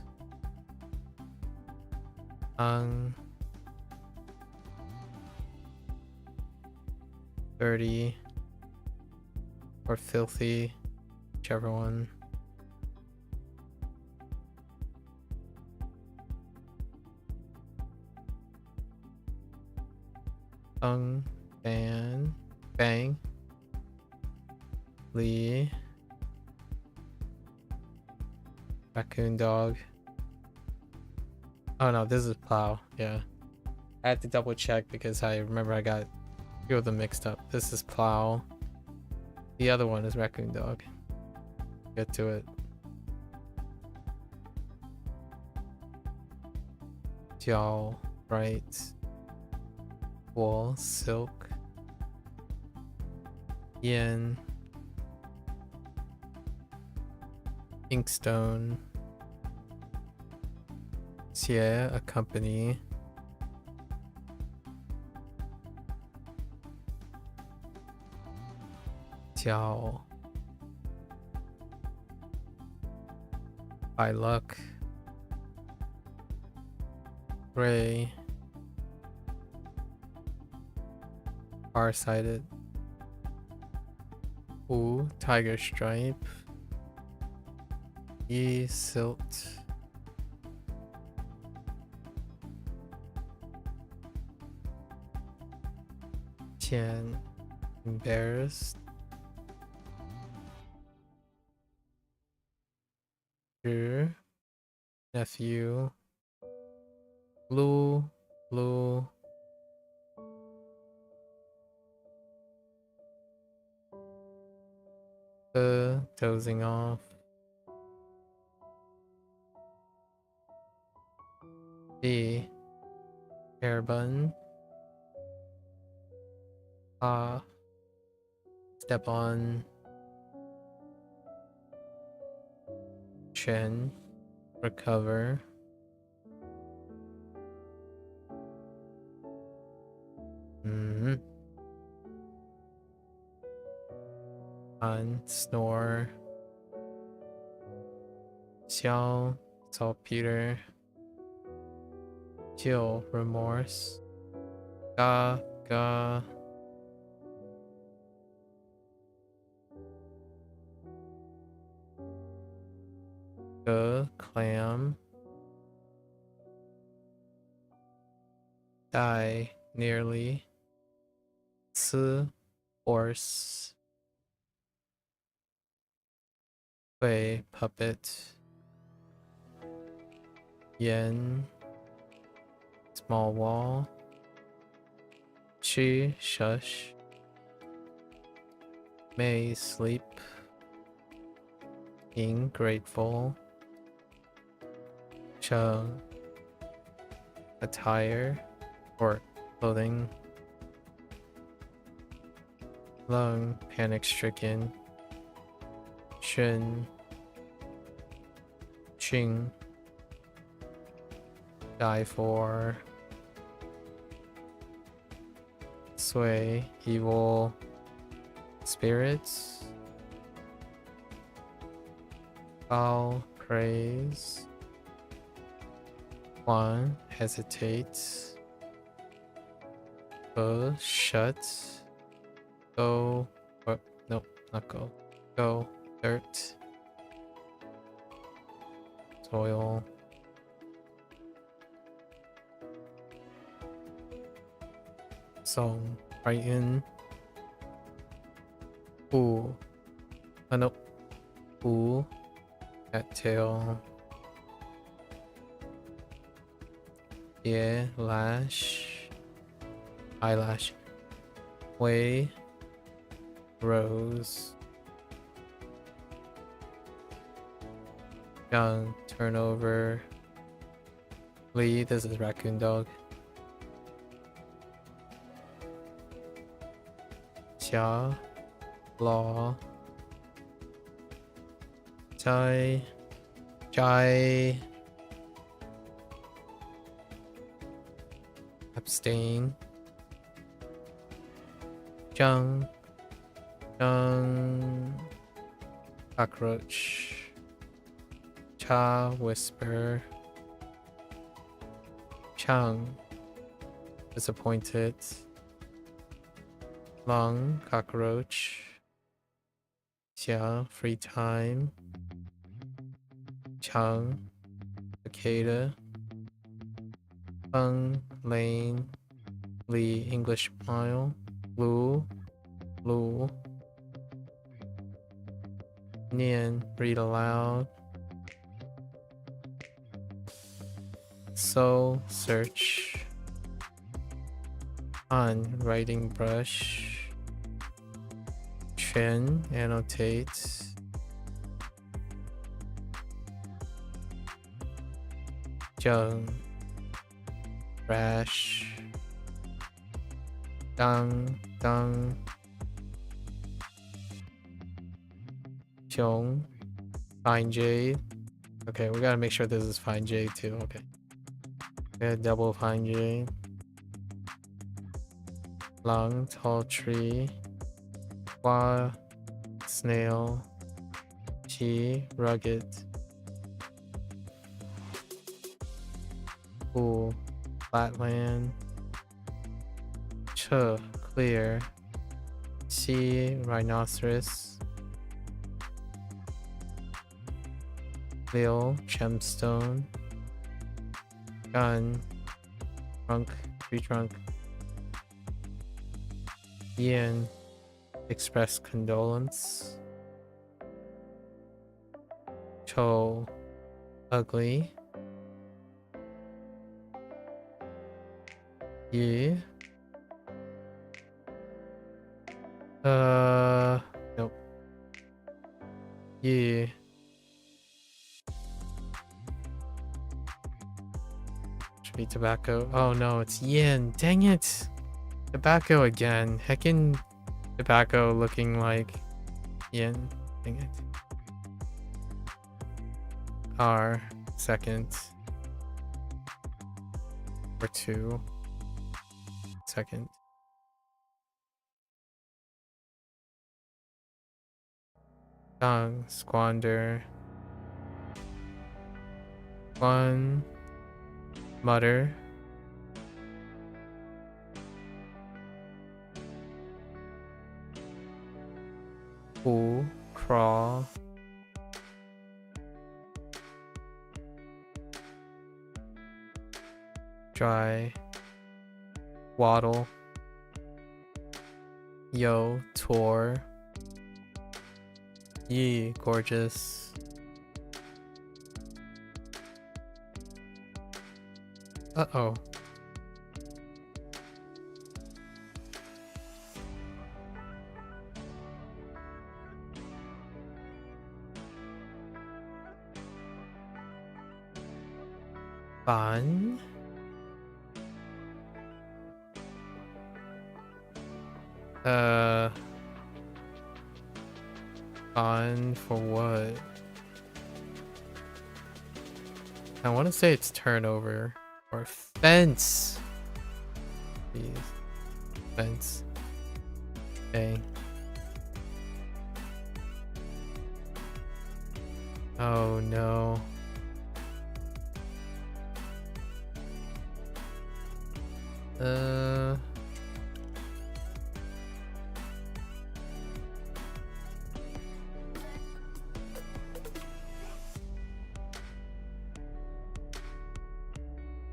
Hung. 30. Or filthy. Whichever one. Hung. Bang. Lee. Raccoon dog. Oh no, this is plow. Yeah. I had to double check because I remember I got a few of them mixed up. This is plow. The other one is raccoon dog. Get to it. Jiao, right. Wool, silk. Yin. Inkstone. Xie, a company. Jiao. By luck. Ray. Farsighted. Wu, tiger stripe. Yi, silt. Tian, embarrassed. Zhi, nephew. Lu, Lu. Dozing off. B, hair bun. Step on. Chen, recover. On, snore. Xiao, saltpeter. Jill, remorse. Ga, ga. Ge, clam. Die, nearly. Si, horse. Wei, puppet. Yen, small wall. Chi, shush. Mei, sleep. Ying, grateful. Cheng, attire or clothing. Lung, panic stricken. Shin, Ching, die for. Sway, evil spirits. Bao, praise. One, hesitates. Go, shut. Go, or, nope, not go. Go, dirt. Soil. Song, brighten. Ooh. Nope. Ooh. Cattail. Yeah, lash. Eyelash. Way. Rose. Young, turnover. Lee, this is raccoon dog. Xia, law. Jai, Jai. Abstain. Zhang, Zhang. Cockroach. Cha, whisper. Chang, disappointed. Long, cockroach. Xia, free time. Chang, cicada. Feng, lane. Li, English mile. Lu, Lu. Nian, read aloud. So, search. On, writing brush. Chen, annotate. Zheng, rash. Dang, Dang. Xiong, fine jade. Okay, we gotta make sure this is fine jade too. Okay. Yeah, double fine jade. Long, tall tree. Hua, snail. Qi, rugged. Wu, flatland. Che, clear. Xi, rhinoceros. Lil, gemstone, gun, trunk, tree trunk, Ian, express condolence, Cho, ugly, Yi, nope, Yi, should be tobacco. Oh no, it's yin. Dang it, tobacco again. Heckin' tobacco looking like yin. Dang it. R, second, or 2, second. Dong, squander. 1, mutter. Wu, crawl. Dry, waddle, yo, tour, Yi, gorgeous, uh-oh, Ban, on for what? I want to say it's turnover or fence. Jeez. Fence. Okay. Oh no.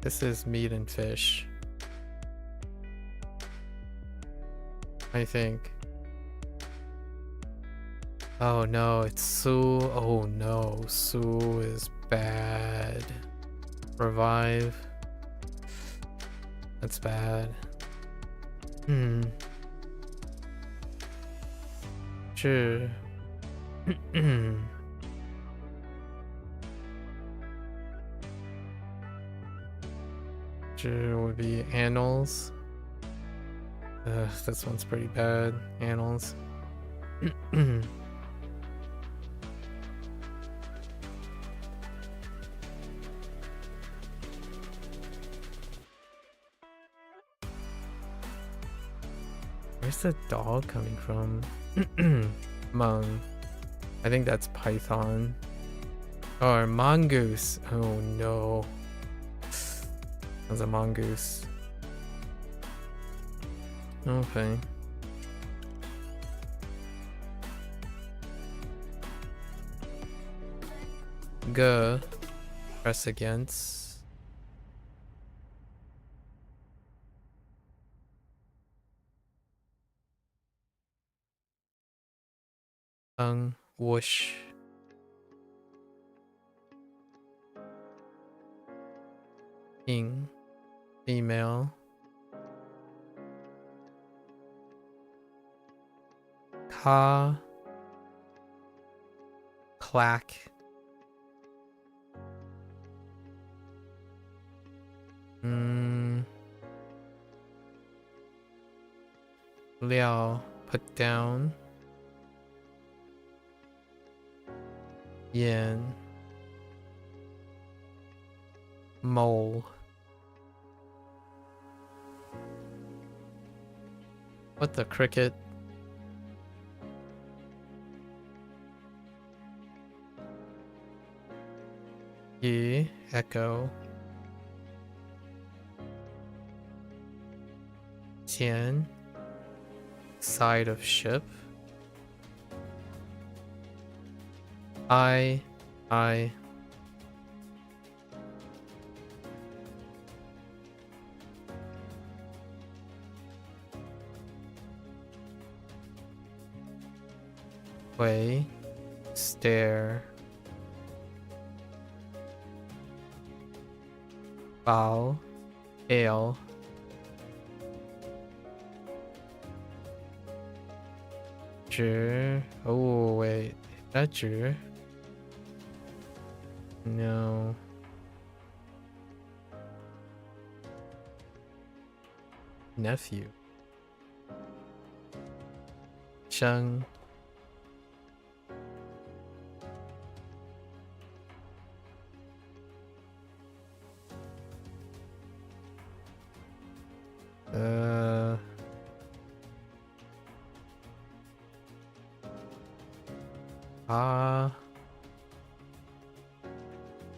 This is meat and fish, I think. Oh no, it's Su. Oh no, Su is bad. Revive. That's bad. Sure. Would be annals. This one's pretty bad. Annals. Where's the dog coming from? Mung. I think that's Python. Or mongoose. Oh no. That's a mongoose. Okay. G. Press against. Whoosh. King. Female. Ka. Clack. Liao. Put down. Yin. Mole. What the cricket? Yi, echo. Tian, side of ship. I, Way. Stare. Bow. Ale. Oh, wait. Is that Zhi? No. Nephew. Sheng.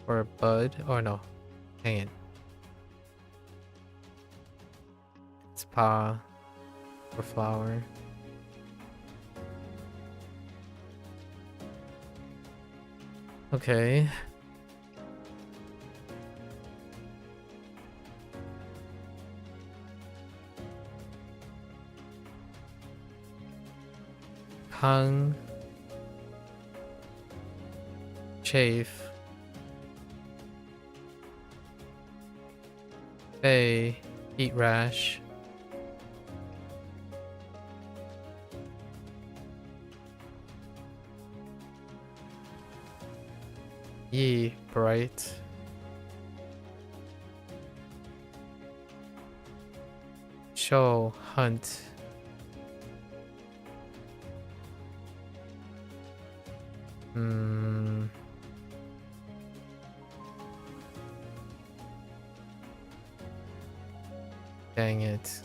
Or a bud. Oh no. Hang it. It's pa or flower. Okay. Hung. Chafe. Bay. Heat rash. Ye. Bright. Show. Hunt. Dang it.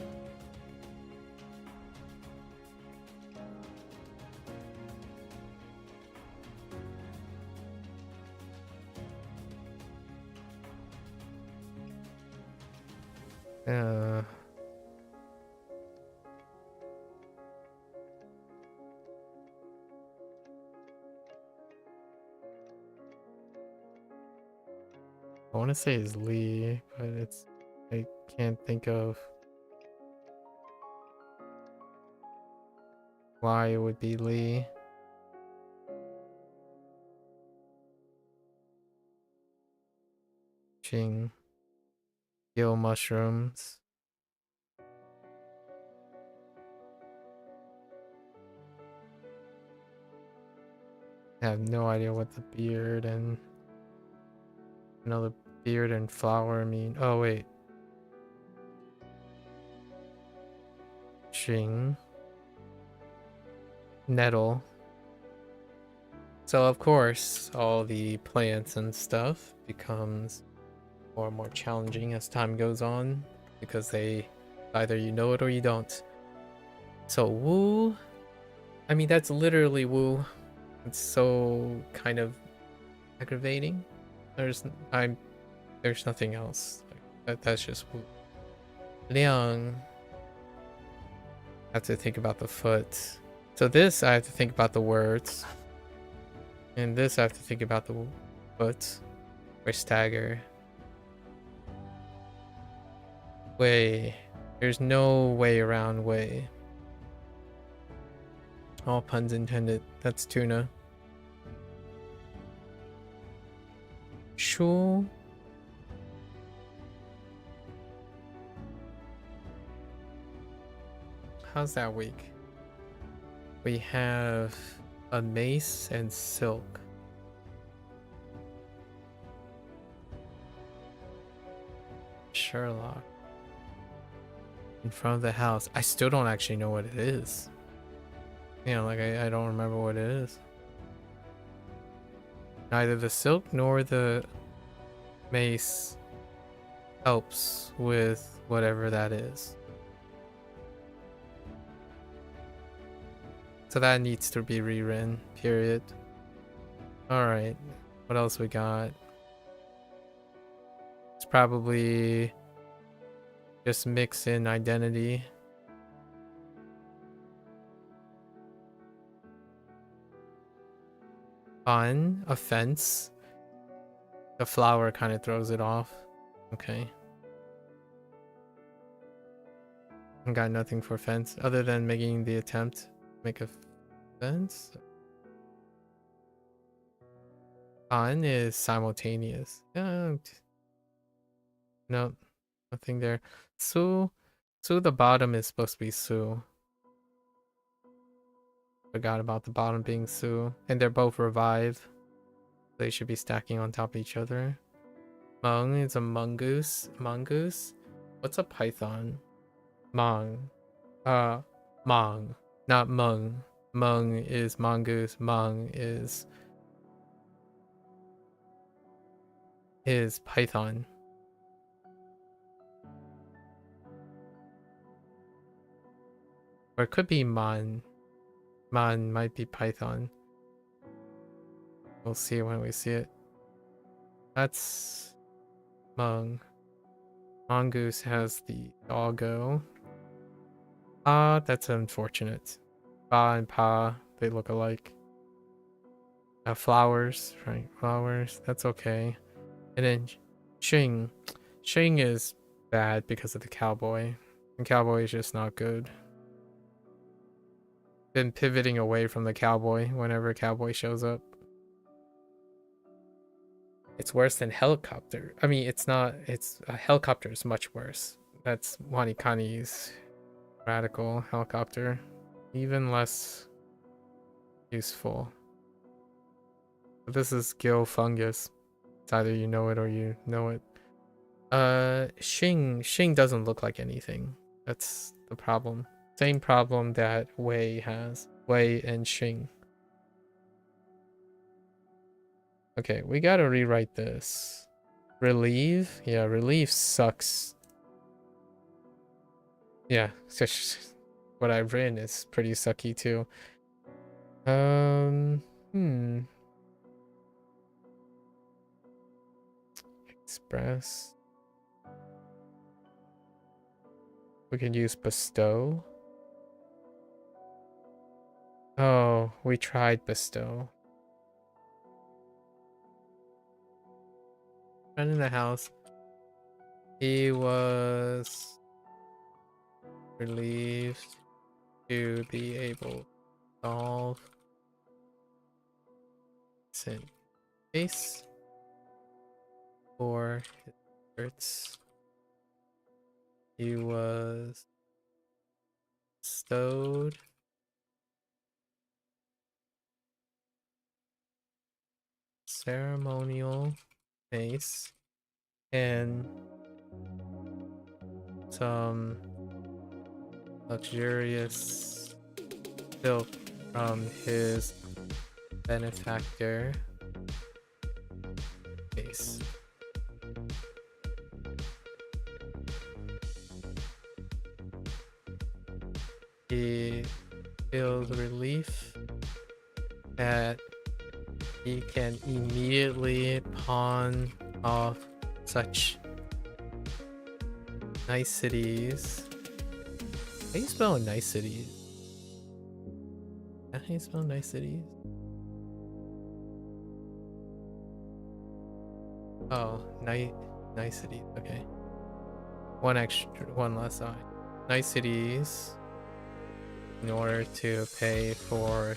I want to say it's Lee, but I can't think of why it would be Lee. Ching. Gill mushrooms. I have no idea what the beard and another beard and flower mean. Oh wait. Ching. Nettle. So of course, all the plants and stuff becomes more and more challenging as time goes on because they either you know it or you don't. So woo, I mean that's literally woo. It's so kind of aggravating. There's nothing else. That's just woo. Liang. I have to think about the foot. So this I have to think about the words. And this I have to think about the foot. Or stagger. Way. There's no way around way. All puns intended. That's tuna. Shu. How's that week? We have a mace and silk. Sherlock. In front of the house. I still don't actually know what it is. You know, like I don't remember what it is. Neither the silk nor the mace helps with whatever that is. So that needs to be rewritten, period. Alright, what else we got? It's probably just mix in identity. Fun, offense. The flower kind of throws it off. Okay. I got nothing for fence other than making the attempt to make a fence. An is simultaneous. No, nothing there. Su, the bottom is supposed to be Su. Forgot about the bottom being Su. And they're both revive. They should be stacking on top of each other. Mung is a mongoose. Mongoose? What's a python? Mong. Mong. Not mung. Mung is mongoose. Mung is python. Or it could be man. Man might be python. We'll see when we see it. That's Mung. Mongoose has the doggo. Ah, that's unfortunate. Ba and Pa, they look alike. Flowers, right? Flowers, that's okay. And then Xing. Xing is bad because of the cowboy. And cowboy is just not good. Been pivoting away from the cowboy whenever cowboy shows up. It's worse than helicopter. I mean, it's not. It's a helicopter is much worse. That's WaniKani's radical helicopter. Even less useful. But this is gill fungus. It's either you know it or you know it. Xing doesn't look like anything. That's the problem. Same problem that Wei has. Wei and Xing. Okay, we gotta rewrite this. Relieve? Yeah, relieve sucks. Yeah, what I've written is pretty sucky too. Express. We can use bestow. Oh, we tried bestow. Friend in the house. He was relieved to be able to solve sin case for his efforts. He was bestowed ceremonial face and some luxurious silk from his benefactor face. He feels relief that he can immediately pawn off such niceties. How do you spell niceties? How do you spell niceties? Oh, niceties. Okay. One less I. Niceties. In order to pay for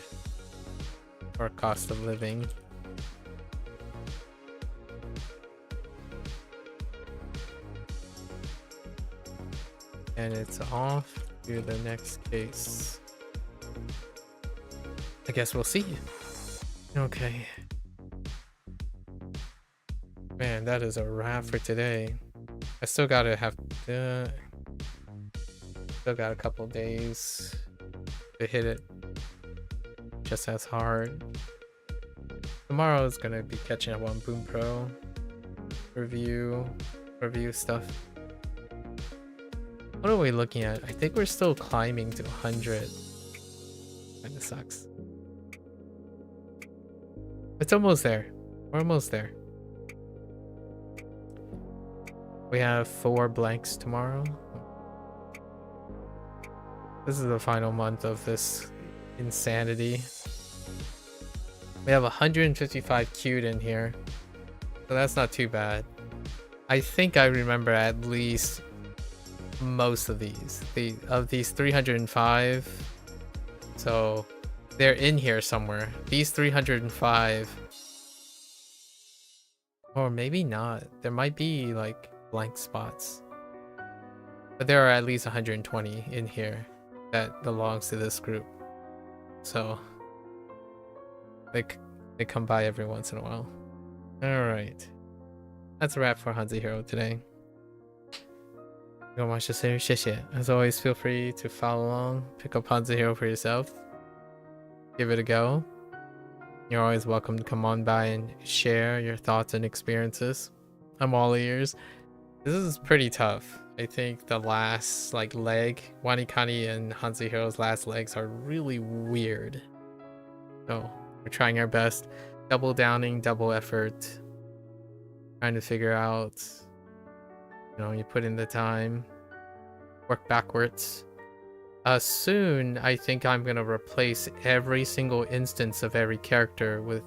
cost of living. And it's off to the next case. I guess we'll see. Okay. Man, that is a wrap for today. I still gotta have still got a couple days to hit it just as hard. Tomorrow is gonna be catching up on Bunpro review stuff. What are we looking at? I think we're still climbing to 100. Kinda sucks. It's almost there. We're almost there. We have 4 blanks tomorrow. This is the final month of this insanity. We have 155 queued in here, so that's not too bad. I think I remember at least most of these. Of these 305, so they're in here somewhere. These 305 Or maybe not. There might be like blank spots. But there are at least 120 in here that belongs to this group. So they come by every once in a while. Alright. That's a wrap for HanziHero today. As always, feel free to follow along, pick up HanziHero for yourself. Give it a go. You're always welcome to come on by and share your thoughts and experiences. I'm all ears. This is pretty tough. I think the last leg, WaniKani and HanziHero's last legs are really weird. So we're trying our best. Double downing, double effort. Trying to figure out, you put in the time, work backwards. Soon, I think I'm going to replace every single instance of every character with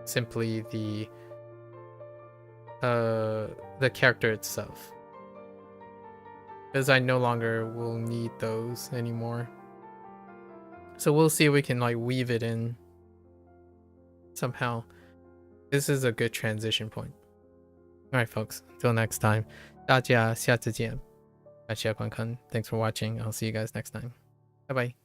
simply the character itself. Because I no longer will need those anymore. So we'll see if we can weave it in somehow. This is a good transition point. Alright folks, until next time. 大家下次见. Thanks for watching. I'll see you guys next time. Bye bye.